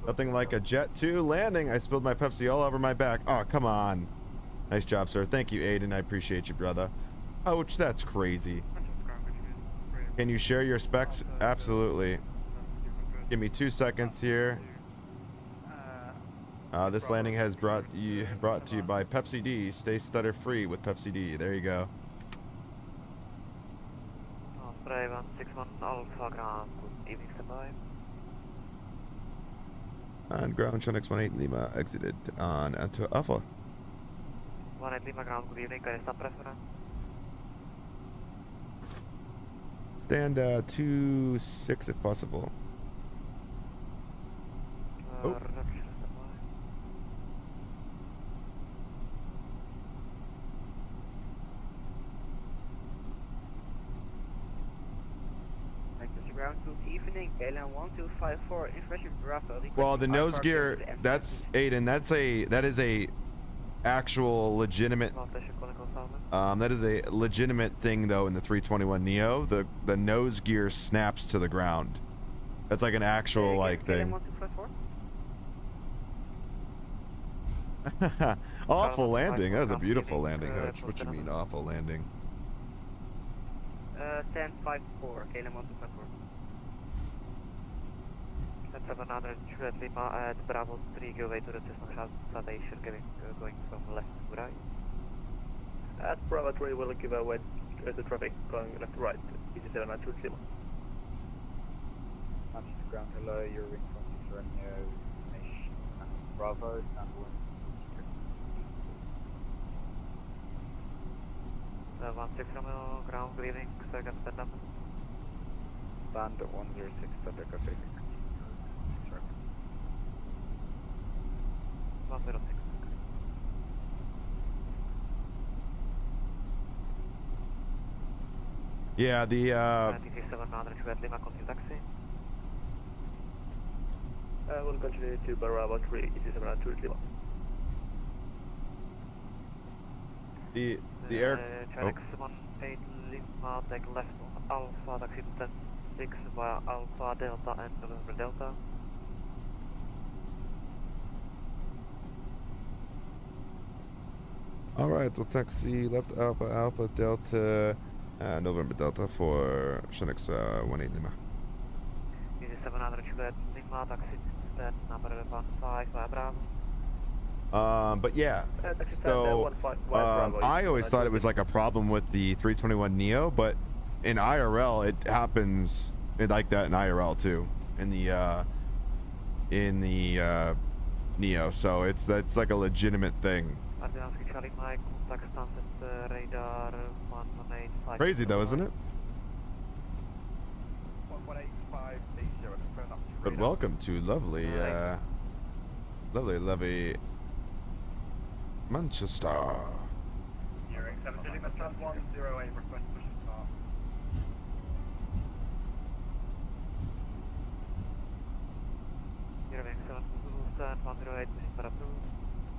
Speaker 1: Nothing like a JET2 landing. I spilled my Pepsi all over my back. Oh, come on. Nice job, sir. Thank you, Aiden. I appreciate you, brother. Ouch, that's crazy. Can you share your specs? Absolutely. Give me 2 seconds here. This landing has brought to you by Pepsi D. Stay stutter free with Pepsi D. There you go.
Speaker 3: Osprey 161 Alpha ground. Good evening, standby.
Speaker 1: On ground, Shenix 18 Lima exited on to Alpha.
Speaker 3: 18 Lima ground. Good evening. Can I stop preference?
Speaker 1: Stand 2-6 if possible. Oh.
Speaker 19: Ground to evening, LM 1254, information Bravo.
Speaker 1: Well, the nose gear, that's Aiden. That is a actual legitimate. That is a legitimate thing though in the 321 Neo. The nose gear snaps to the ground. That's like an actual like thing. Awful landing. That was a beautiful landing, Hutch. What you mean awful landing?
Speaker 19: 1054, KLM 1254.
Speaker 3: 700 Juliet Lima at Bravo 3, go away to the system house foundation, going from left to right.
Speaker 8: At Bravo 3, we'll give away the traffic going left to right. EG7 at 2 Lima.
Speaker 16: Manchester ground, hello, you're in from 6 Romeo, Nation, Bravo, stand 1.
Speaker 3: 16 Romeo, ground greeting, second stand up.
Speaker 16: Band 106, Delta Cafe.
Speaker 3: 106.
Speaker 1: Yeah, the
Speaker 3: Lima, continue taxi.
Speaker 8: We'll continue to Bravo 3, EG7 at 2 Lima.
Speaker 1: The air.
Speaker 3: Channel 18 Lima, take left on Alpha, taxi to 10-6 via Alpha Delta and November Delta.
Speaker 1: All right, we'll taxi left Alpha Alpha Delta, November Delta for Shinix 18 Lima.
Speaker 3: Easy 700 Lima, taxi to number 15 via Bravo.
Speaker 1: But yeah, so I always thought it was like a problem with the 321 Neo, but in IRL it happens like that in IRL too, in the Neo. So it's like a legitimate thing. Crazy though, isn't it? But welcome to lovely Manchester.
Speaker 15: Hearing 7 Lima, stand 108, request push and start.
Speaker 3: Hearing 7 stand 108, push and approved.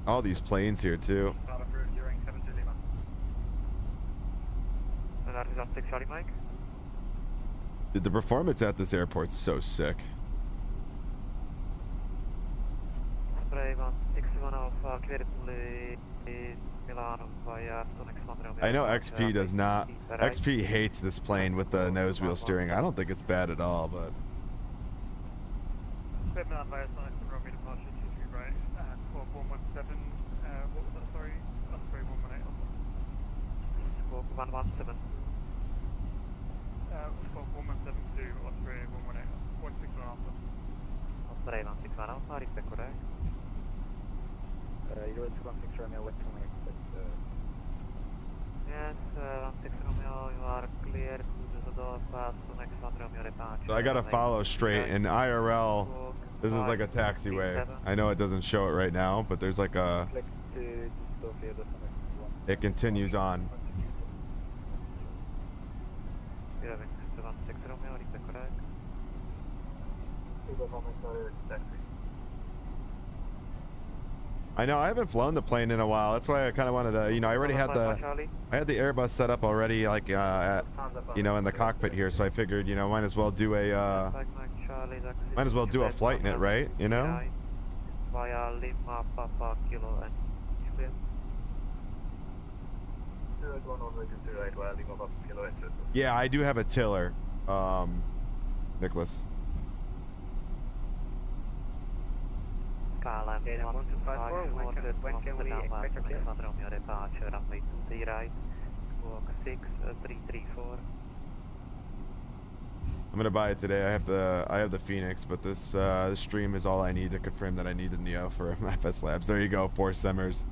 Speaker 1: All these planes here too.
Speaker 15: Start approved, hearing 7 Lima.
Speaker 3: And that is on 6 Charlie Mike.
Speaker 1: Dude, the performance at this airport's so sick. I know XP does not. XP hates this plane with the nose wheel steering. I don't think it's bad at all, but.
Speaker 15: Equipment on via Sonic Romeo departure 23 right, 4117, what was that, sorry? Osprey 118 also.
Speaker 3: 117.
Speaker 15: 4117 Osprey 118, 161 Alpha.
Speaker 3: Osprey 161 Alpha, is that correct?
Speaker 16: You're at 16 Romeo, what's coming?
Speaker 3: Yes, 16 Romeo, you are clear to the door pass to next 1 Romeo departure.
Speaker 1: So I gotta follow straight. In IRL, this is like a taxiway. I know it doesn't show it right now, but there's like a. It continues on. I know I haven't flown the plane in a while. That's why I kind of wanted to, I already had I had the Airbus set up already, like, at, in the cockpit here. So I figured, might as well do a, flight in it, right?
Speaker 3: Via Lima, Papa, Kilo, and Juliet.
Speaker 1: Yeah, I do have a tiller, Nicholas.
Speaker 3: When can we expect your clear? Romeo departure, runway 23 right, squawk 6334.
Speaker 1: I'm gonna buy it today. I have the Phoenix, but this stream is all I need to confirm that I need a Neo for FS Labs. There you go, 4 Semmers.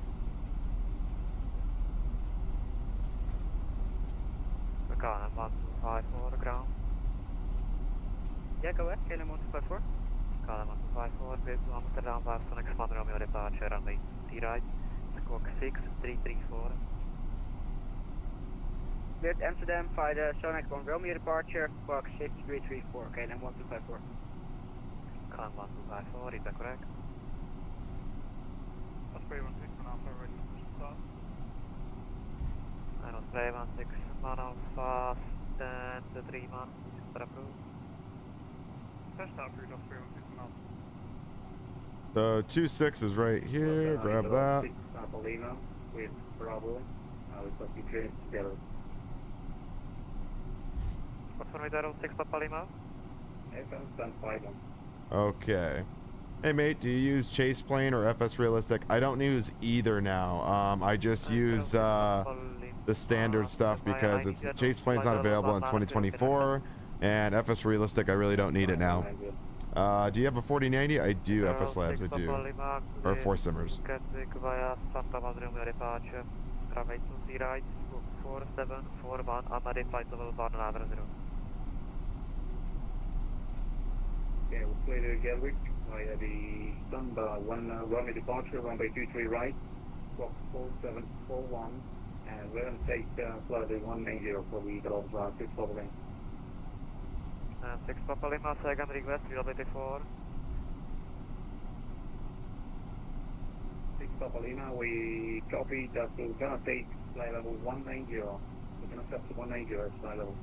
Speaker 3: KLM 1254 ground.
Speaker 19: Yeah, go ahead, KLM 1254.
Speaker 3: KLM 1254, base to Amsterdam, fast next 1 Romeo departure, runway 20 right, squawk 6334.
Speaker 19: Clear to Amsterdam, via the Sonex 1 Romeo departure, squawk 6334, KLM 1254.
Speaker 3: KLM 1254, is that correct?
Speaker 15: Osprey 161 Alpha, ready to push and start.
Speaker 3: And Osprey 161 Alpha, stand 3 man, approved.
Speaker 15: Test out through Osprey 161 Alpha.
Speaker 1: The 26 is right here. Grab that.
Speaker 16: Lima with Bravo. We must be cleared together.
Speaker 3: Confirm 06 Papa Lima.
Speaker 16: Stand 5 1.
Speaker 1: Okay. Hey mate, do you use Chase Plane or FS Realistic? I don't use either now. I just use the standard stuff because it's Chase plane's not available in 2024, and FS Realistic I really don't need it now. Do you have a 4090? I do, FS Labs, I do. Or 4 simmers.
Speaker 20: Okay, we'll play to Gatwick via the Sunbar 1 runway departure, runway 23 right, squawk 4741, and we're going to take flight 190 for the Gulf 6 Papa Lima.
Speaker 19: 6 Papa Lima, second request, reliability 4.
Speaker 20: 6 Papa Lima, we copy that we're going to take flight level 190. We're going to set to 190 as flight level.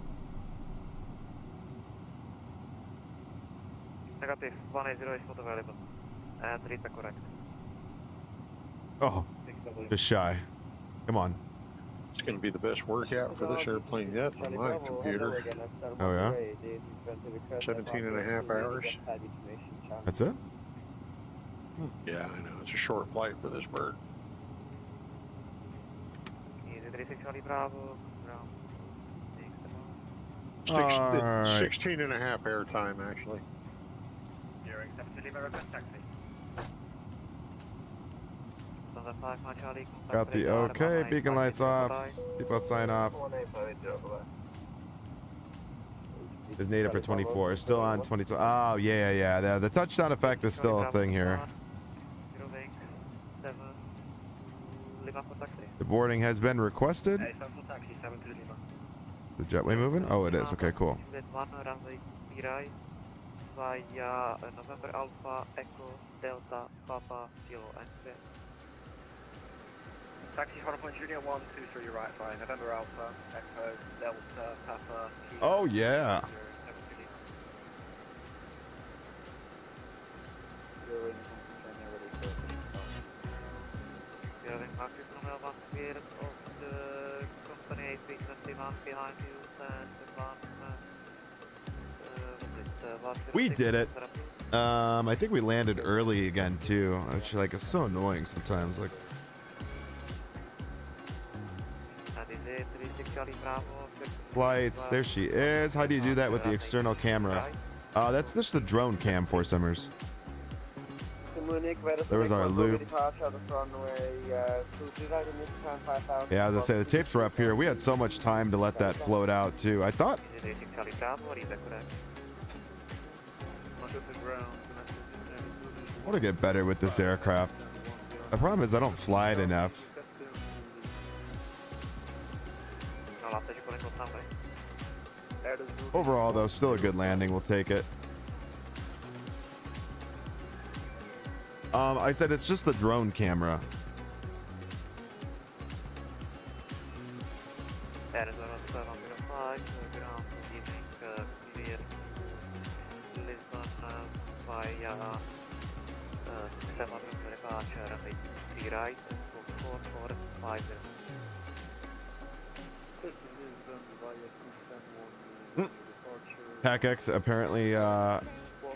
Speaker 19: Negative, 180 is not available. And read the correct.
Speaker 1: Oh, just shy. Come on.
Speaker 12: It's going to be the best workout for this airplane yet on my computer.
Speaker 1: Oh, yeah?
Speaker 12: 17 and a half hours.
Speaker 1: That's it?
Speaker 12: Yeah, I know. It's a short flight for this bird. 16 and a half air time, actually.
Speaker 1: Got the okay, beacon lights off, seatbelt sign off. Is native for 24, still on 22. Oh, yeah. The touchdown effect is still a thing here. The boarding has been requested. The jetway moving? Oh, it is. Okay, cool.
Speaker 19: Via November Alpha Echo Delta Papa Kilo and
Speaker 3: Taxi Hardpoint Junior 123 right flying November Alpha Echo Delta Papa Kilo.
Speaker 1: Oh yeah.
Speaker 19: Company A321 behind you and
Speaker 1: We did it. I think we landed early again too. Which like is so annoying sometimes. Like. Flights. There she is. How do you do that with the external camera? That's just the drone cam for summers. There was our loop. Yeah, as I say, the tapes were up here. We had so much time to let that float out too. I thought. I want to get better with this aircraft. The problem is I don't fly it enough. Overall, though, still a good landing. We'll take it. I said it's just the drone camera. PAC-X apparently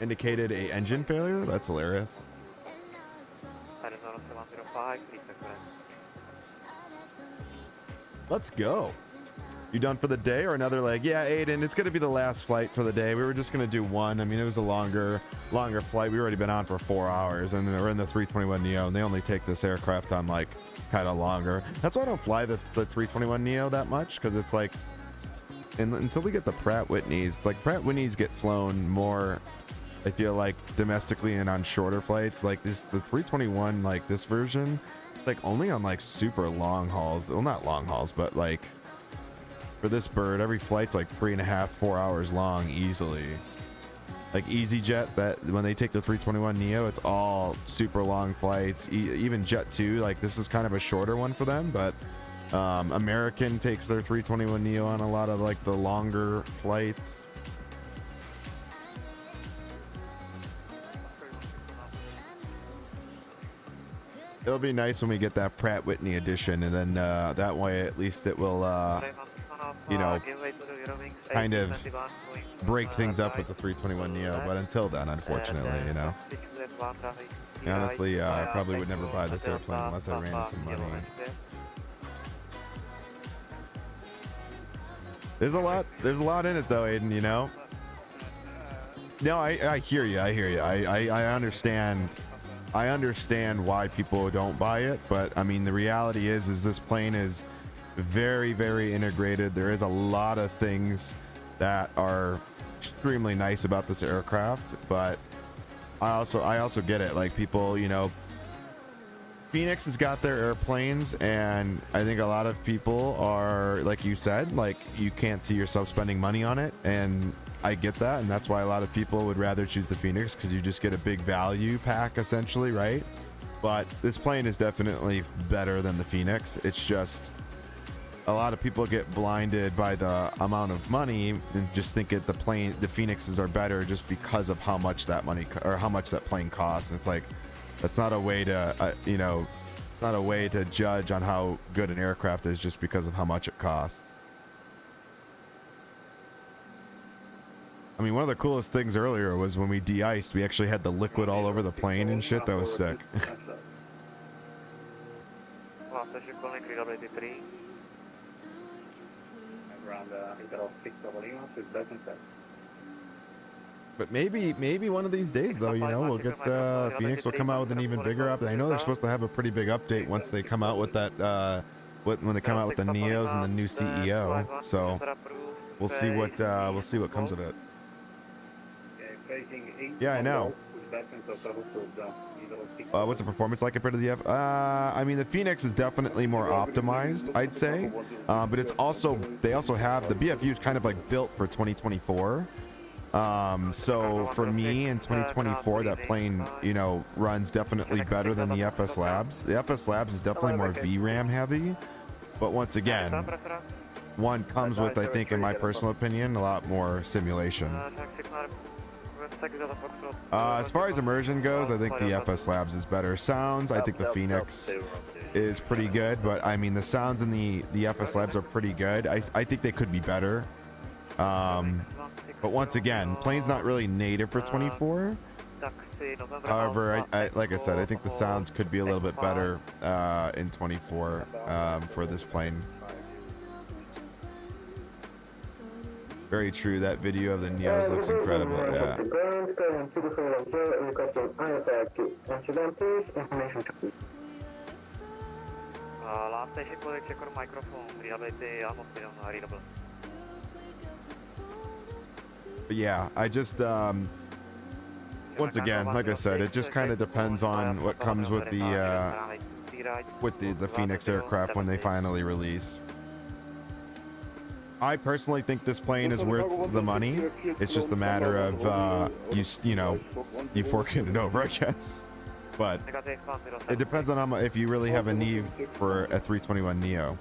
Speaker 1: indicated a engine failure. That's hilarious. Let's go. You done for the day or another leg? Yeah, Aiden, it's going to be the last flight for the day. We were just going to do one. I mean, it was a longer flight. We've already been on for 4 hours, and we're in the 321 Neo, and they only take this aircraft on like kind of longer. That's why I don't fly the 321 Neo that much, because it's like, until we get the Pratt Whitneys, it's like Pratt Whitneys get flown more, I feel like, domestically and on shorter flights. Like the 321, like this version, like only on like super long hauls. Well, not long hauls, but like for this bird, every flight's like 3.5, 4 hours long easily. Like EasyJet, that when they take the 321 Neo, it's all super long flights. Even JET2, like this is kind of a shorter one for them, but American takes their 321 Neo on a lot of like the longer flights. It'll be nice when we get that Pratt Whitney edition, and then that way at least it will you know, kind of break things up with the 321 Neo. But until then, unfortunately, you know, honestly, I probably would never buy this airplane unless I ran into money. There's a lot in it though, Aiden, you know? No, I hear you. I understand. I understand why people don't buy it, but I mean, the reality is this plane is very, very integrated. There is a lot of things that are extremely nice about this aircraft, but I also get it. Like, people, you know, Phoenix has got their airplanes, and I think a lot of people are, like you said, like, you can't see yourself spending money on it, and I get that, and that's why a lot of people would rather choose the Phoenix, because you just get a big value pack essentially, right? But this plane is definitely better than the Phoenix. It's just a lot of people get blinded by the amount of money and just think the Phoenixes are better just because of how much that money or how much that plane costs. And it's like, that's not a way to you know, it's not a way to judge on how good an aircraft is just because of how much it costs. I mean, one of the coolest things earlier was when we de-iced, we actually had the liquid all over the plane and shit. That was sick. But maybe one of these days, though, you know, we'll get Phoenix will come out with an even bigger update. I know they're supposed to have a pretty big update once they come out with that when they come out with the Neos and the new CEO. So we'll see what comes of it. Yeah, I know. What's the performance like compared to the I mean, the Phoenix is definitely more optimized, I'd say, but it's also, they also have the BFU is kind of like built for 2024. So for me in 2024, that plane, you know, runs definitely better than the FS Labs. The FS Labs is definitely more VRAM heavy, but once again, one comes with, I think, in my personal opinion, a lot more simulation. As far as immersion goes, I think the FS Labs is better. Sounds, I think the Phoenix is pretty good, but I mean, the sounds in the FS Labs are pretty good. I think they could be better. But once again, plane's not really native for 24. However, I like I said, I think the sounds could be a little bit better in 24 for this plane. Very true. That video of the Neos looks incredible. Yeah.
Speaker 19: Last station, check your microphone.
Speaker 1: But yeah, I just once again, like I said, it just kind of depends on what comes with the Phoenix aircraft when they finally release. I personally think this plane is worth the money. It's just a matter of you know, you forking it over, I guess. But it depends on how much, if you really have a need for a 321 Neo.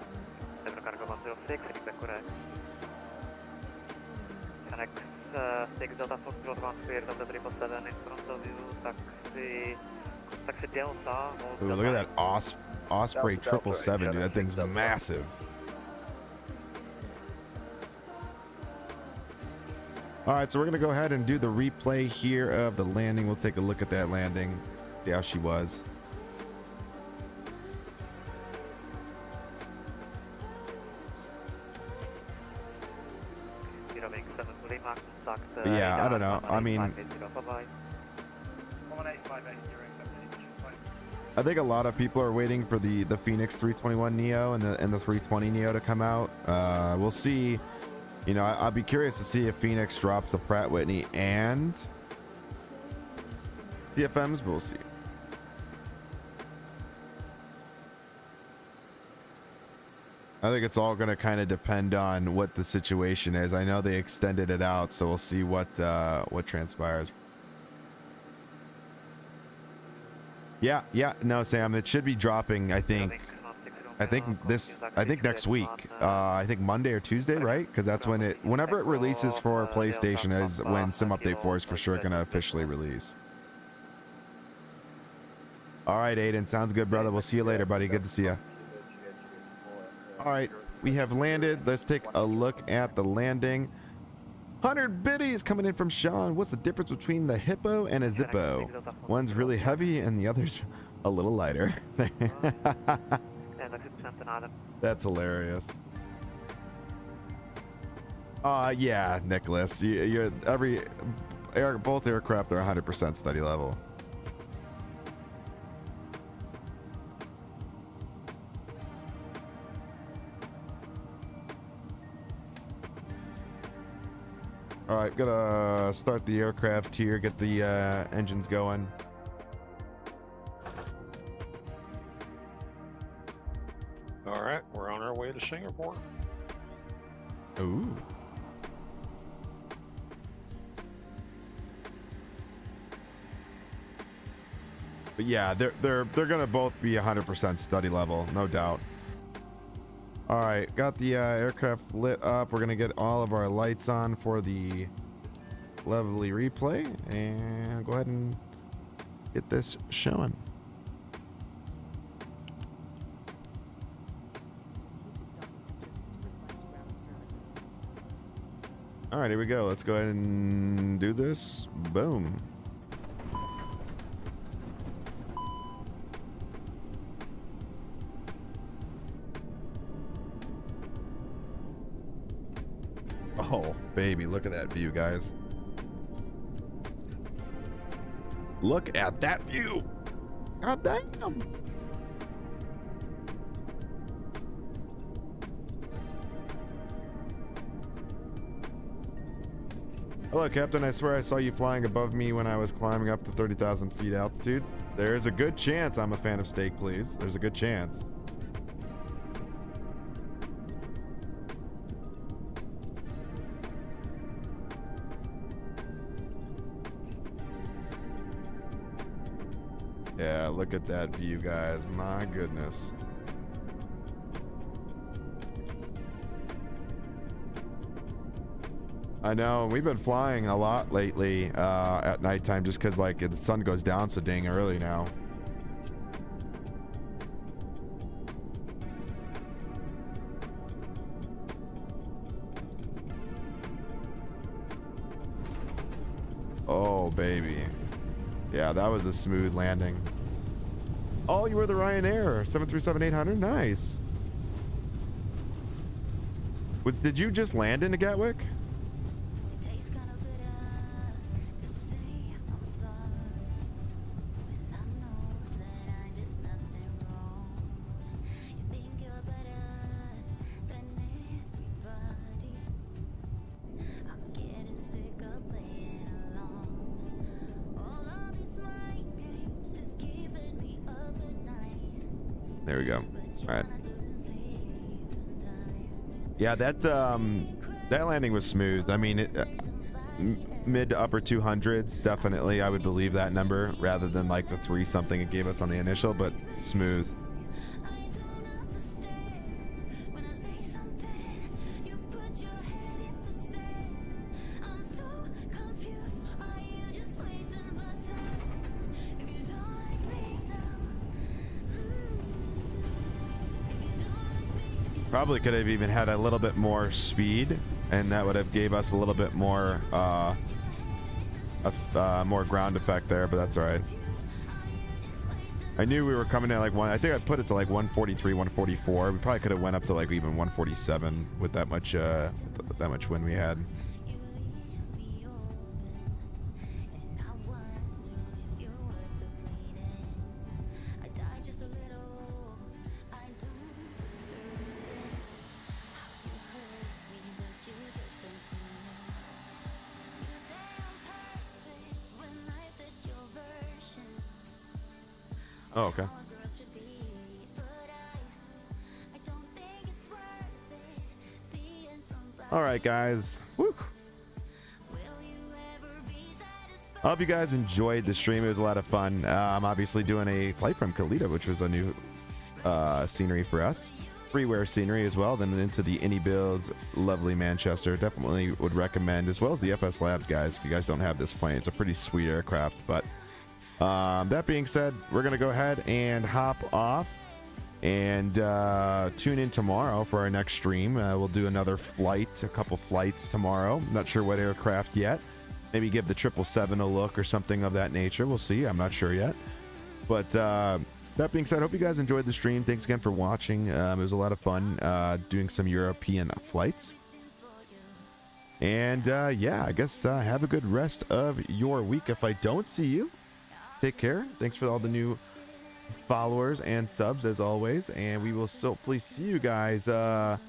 Speaker 1: Ooh, look at that Osprey 777, dude. That thing's massive. All right, so we're gonna go ahead and do the replay here of the landing. We'll take a look at that landing, see how she was. But yeah, I don't know. I mean, I think a lot of people are waiting for the Phoenix 321 Neo and the 320 Neo to come out. We'll see. You know, I'll be curious to see if Phoenix drops the Pratt Whitney and CFMs, but we'll see. I think it's all going to kind of depend on what the situation is. I know they extended it out, so we'll see what transpires. Yeah, no, Sam, it should be dropping, I think next week. I think Monday or Tuesday, right? Because that's when whenever it releases for PlayStation is when Sim Update 4 is for sure going to officially release. All right, Aiden, sounds good, brother. We'll see you later, buddy. Good to see you. All right, we have landed. Let's take a look at the landing. 100 biddies coming in from Sean. What's the difference between the Hippo and a Zippo? One's really heavy and the other's a little lighter. That's hilarious. Yeah, Nicholas. You're both aircraft are 100% study level. All right, gotta start the aircraft here, get the engines going.
Speaker 12: All right, we're on our way to Singapore.
Speaker 1: Ooh. But yeah, they're gonna both be 100% study level, no doubt. All right, got the aircraft lit up. We're gonna get all of our lights on for the lovely replay, and go ahead and get this showing. All right, here we go. Let's go ahead and do this. Boom. Oh, baby, look at that view, guys. Look at that view. God damn. Hello, Captain. I swear I saw you flying above me when I was climbing up to 30,000 feet altitude. There's a good chance I'm a fan of steak, please. There's a good chance. Yeah, look at that view, guys. My goodness. I know, we've been flying a lot lately at nighttime just because like the sun goes down so dang early now. Oh, baby. Yeah, that was a smooth landing. Oh, you were the Ryanair 737-800? Nice. Did you just land into Gatwick? There we go. All right. Yeah, that landing was smooth. I mean, mid to upper 200s, definitely. I would believe that number rather than like the 3 something it gave us on the initial, but smooth. Probably could have even had a little bit more speed, and that would have gave us a little bit more more ground effect there, but that's all right. I knew we were coming in like I think I put it to like 143, 144. We probably could have went up to like even 147 with that much wind we had. Oh, okay. All right, guys. Woo. I hope you guys enjoyed the stream. It was a lot of fun. I'm obviously doing a flight from Kalita, which was a new scenery for us. Freeware scenery as well. Then into the INIBUILDS, lovely Manchester. Definitely would recommend, as well as the FS Labs, guys. If you guys don't have this plane, it's a pretty sweet aircraft. But that being said, we're gonna go ahead and hop off and tune in tomorrow for our next stream. We'll do another flight, a couple flights tomorrow. Not sure what aircraft yet. Maybe give the 777 a look or something of that nature. We'll see. I'm not sure yet. But that being said, I hope you guys enjoyed the stream. Thanks again for watching. It was a lot of fun doing some European flights. And yeah, I guess have a good rest of your week. If I don't see you, take care. Thanks for all the new followers and subs as always, and we will hopefully see you guys on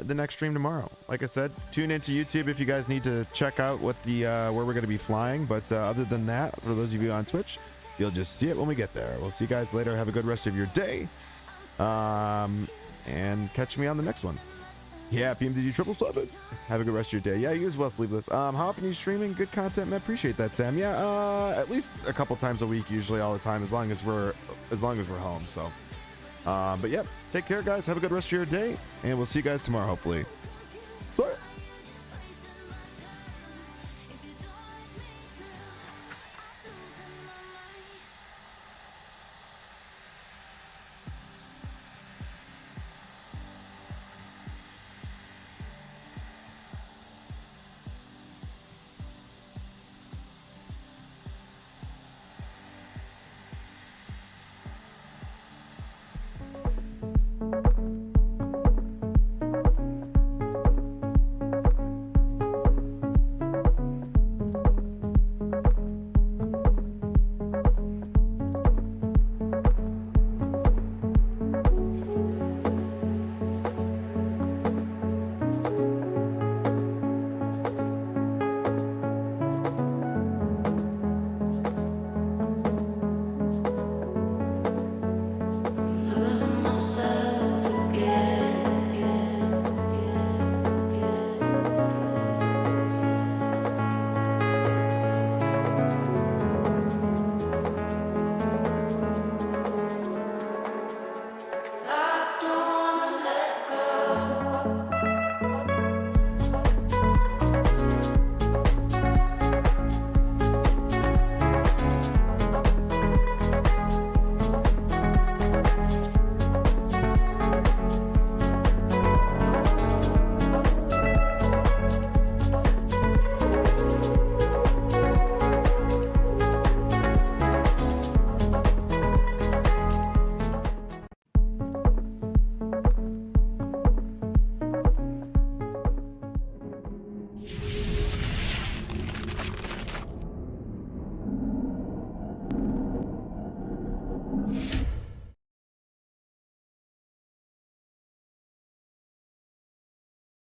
Speaker 1: the next stream tomorrow. Like I said, tune into YouTube if you guys need to check out what the where we're going to be flying, but other than that, for those of you on Twitch, you'll just see it when we get there. We'll see you guys later. Have a good rest of your day, and catch me on the next one. Yeah, PMDD 777. Have a good rest of your day. Yeah, you as well, Sleeveless. How often are you streaming? Good content, man. Appreciate that, Sam. Yeah, at least a couple times a week, usually all the time, as long as we're home. So, but yeah, take care, guys. Have a good rest of your day, and we'll see you guys tomorrow, hopefully.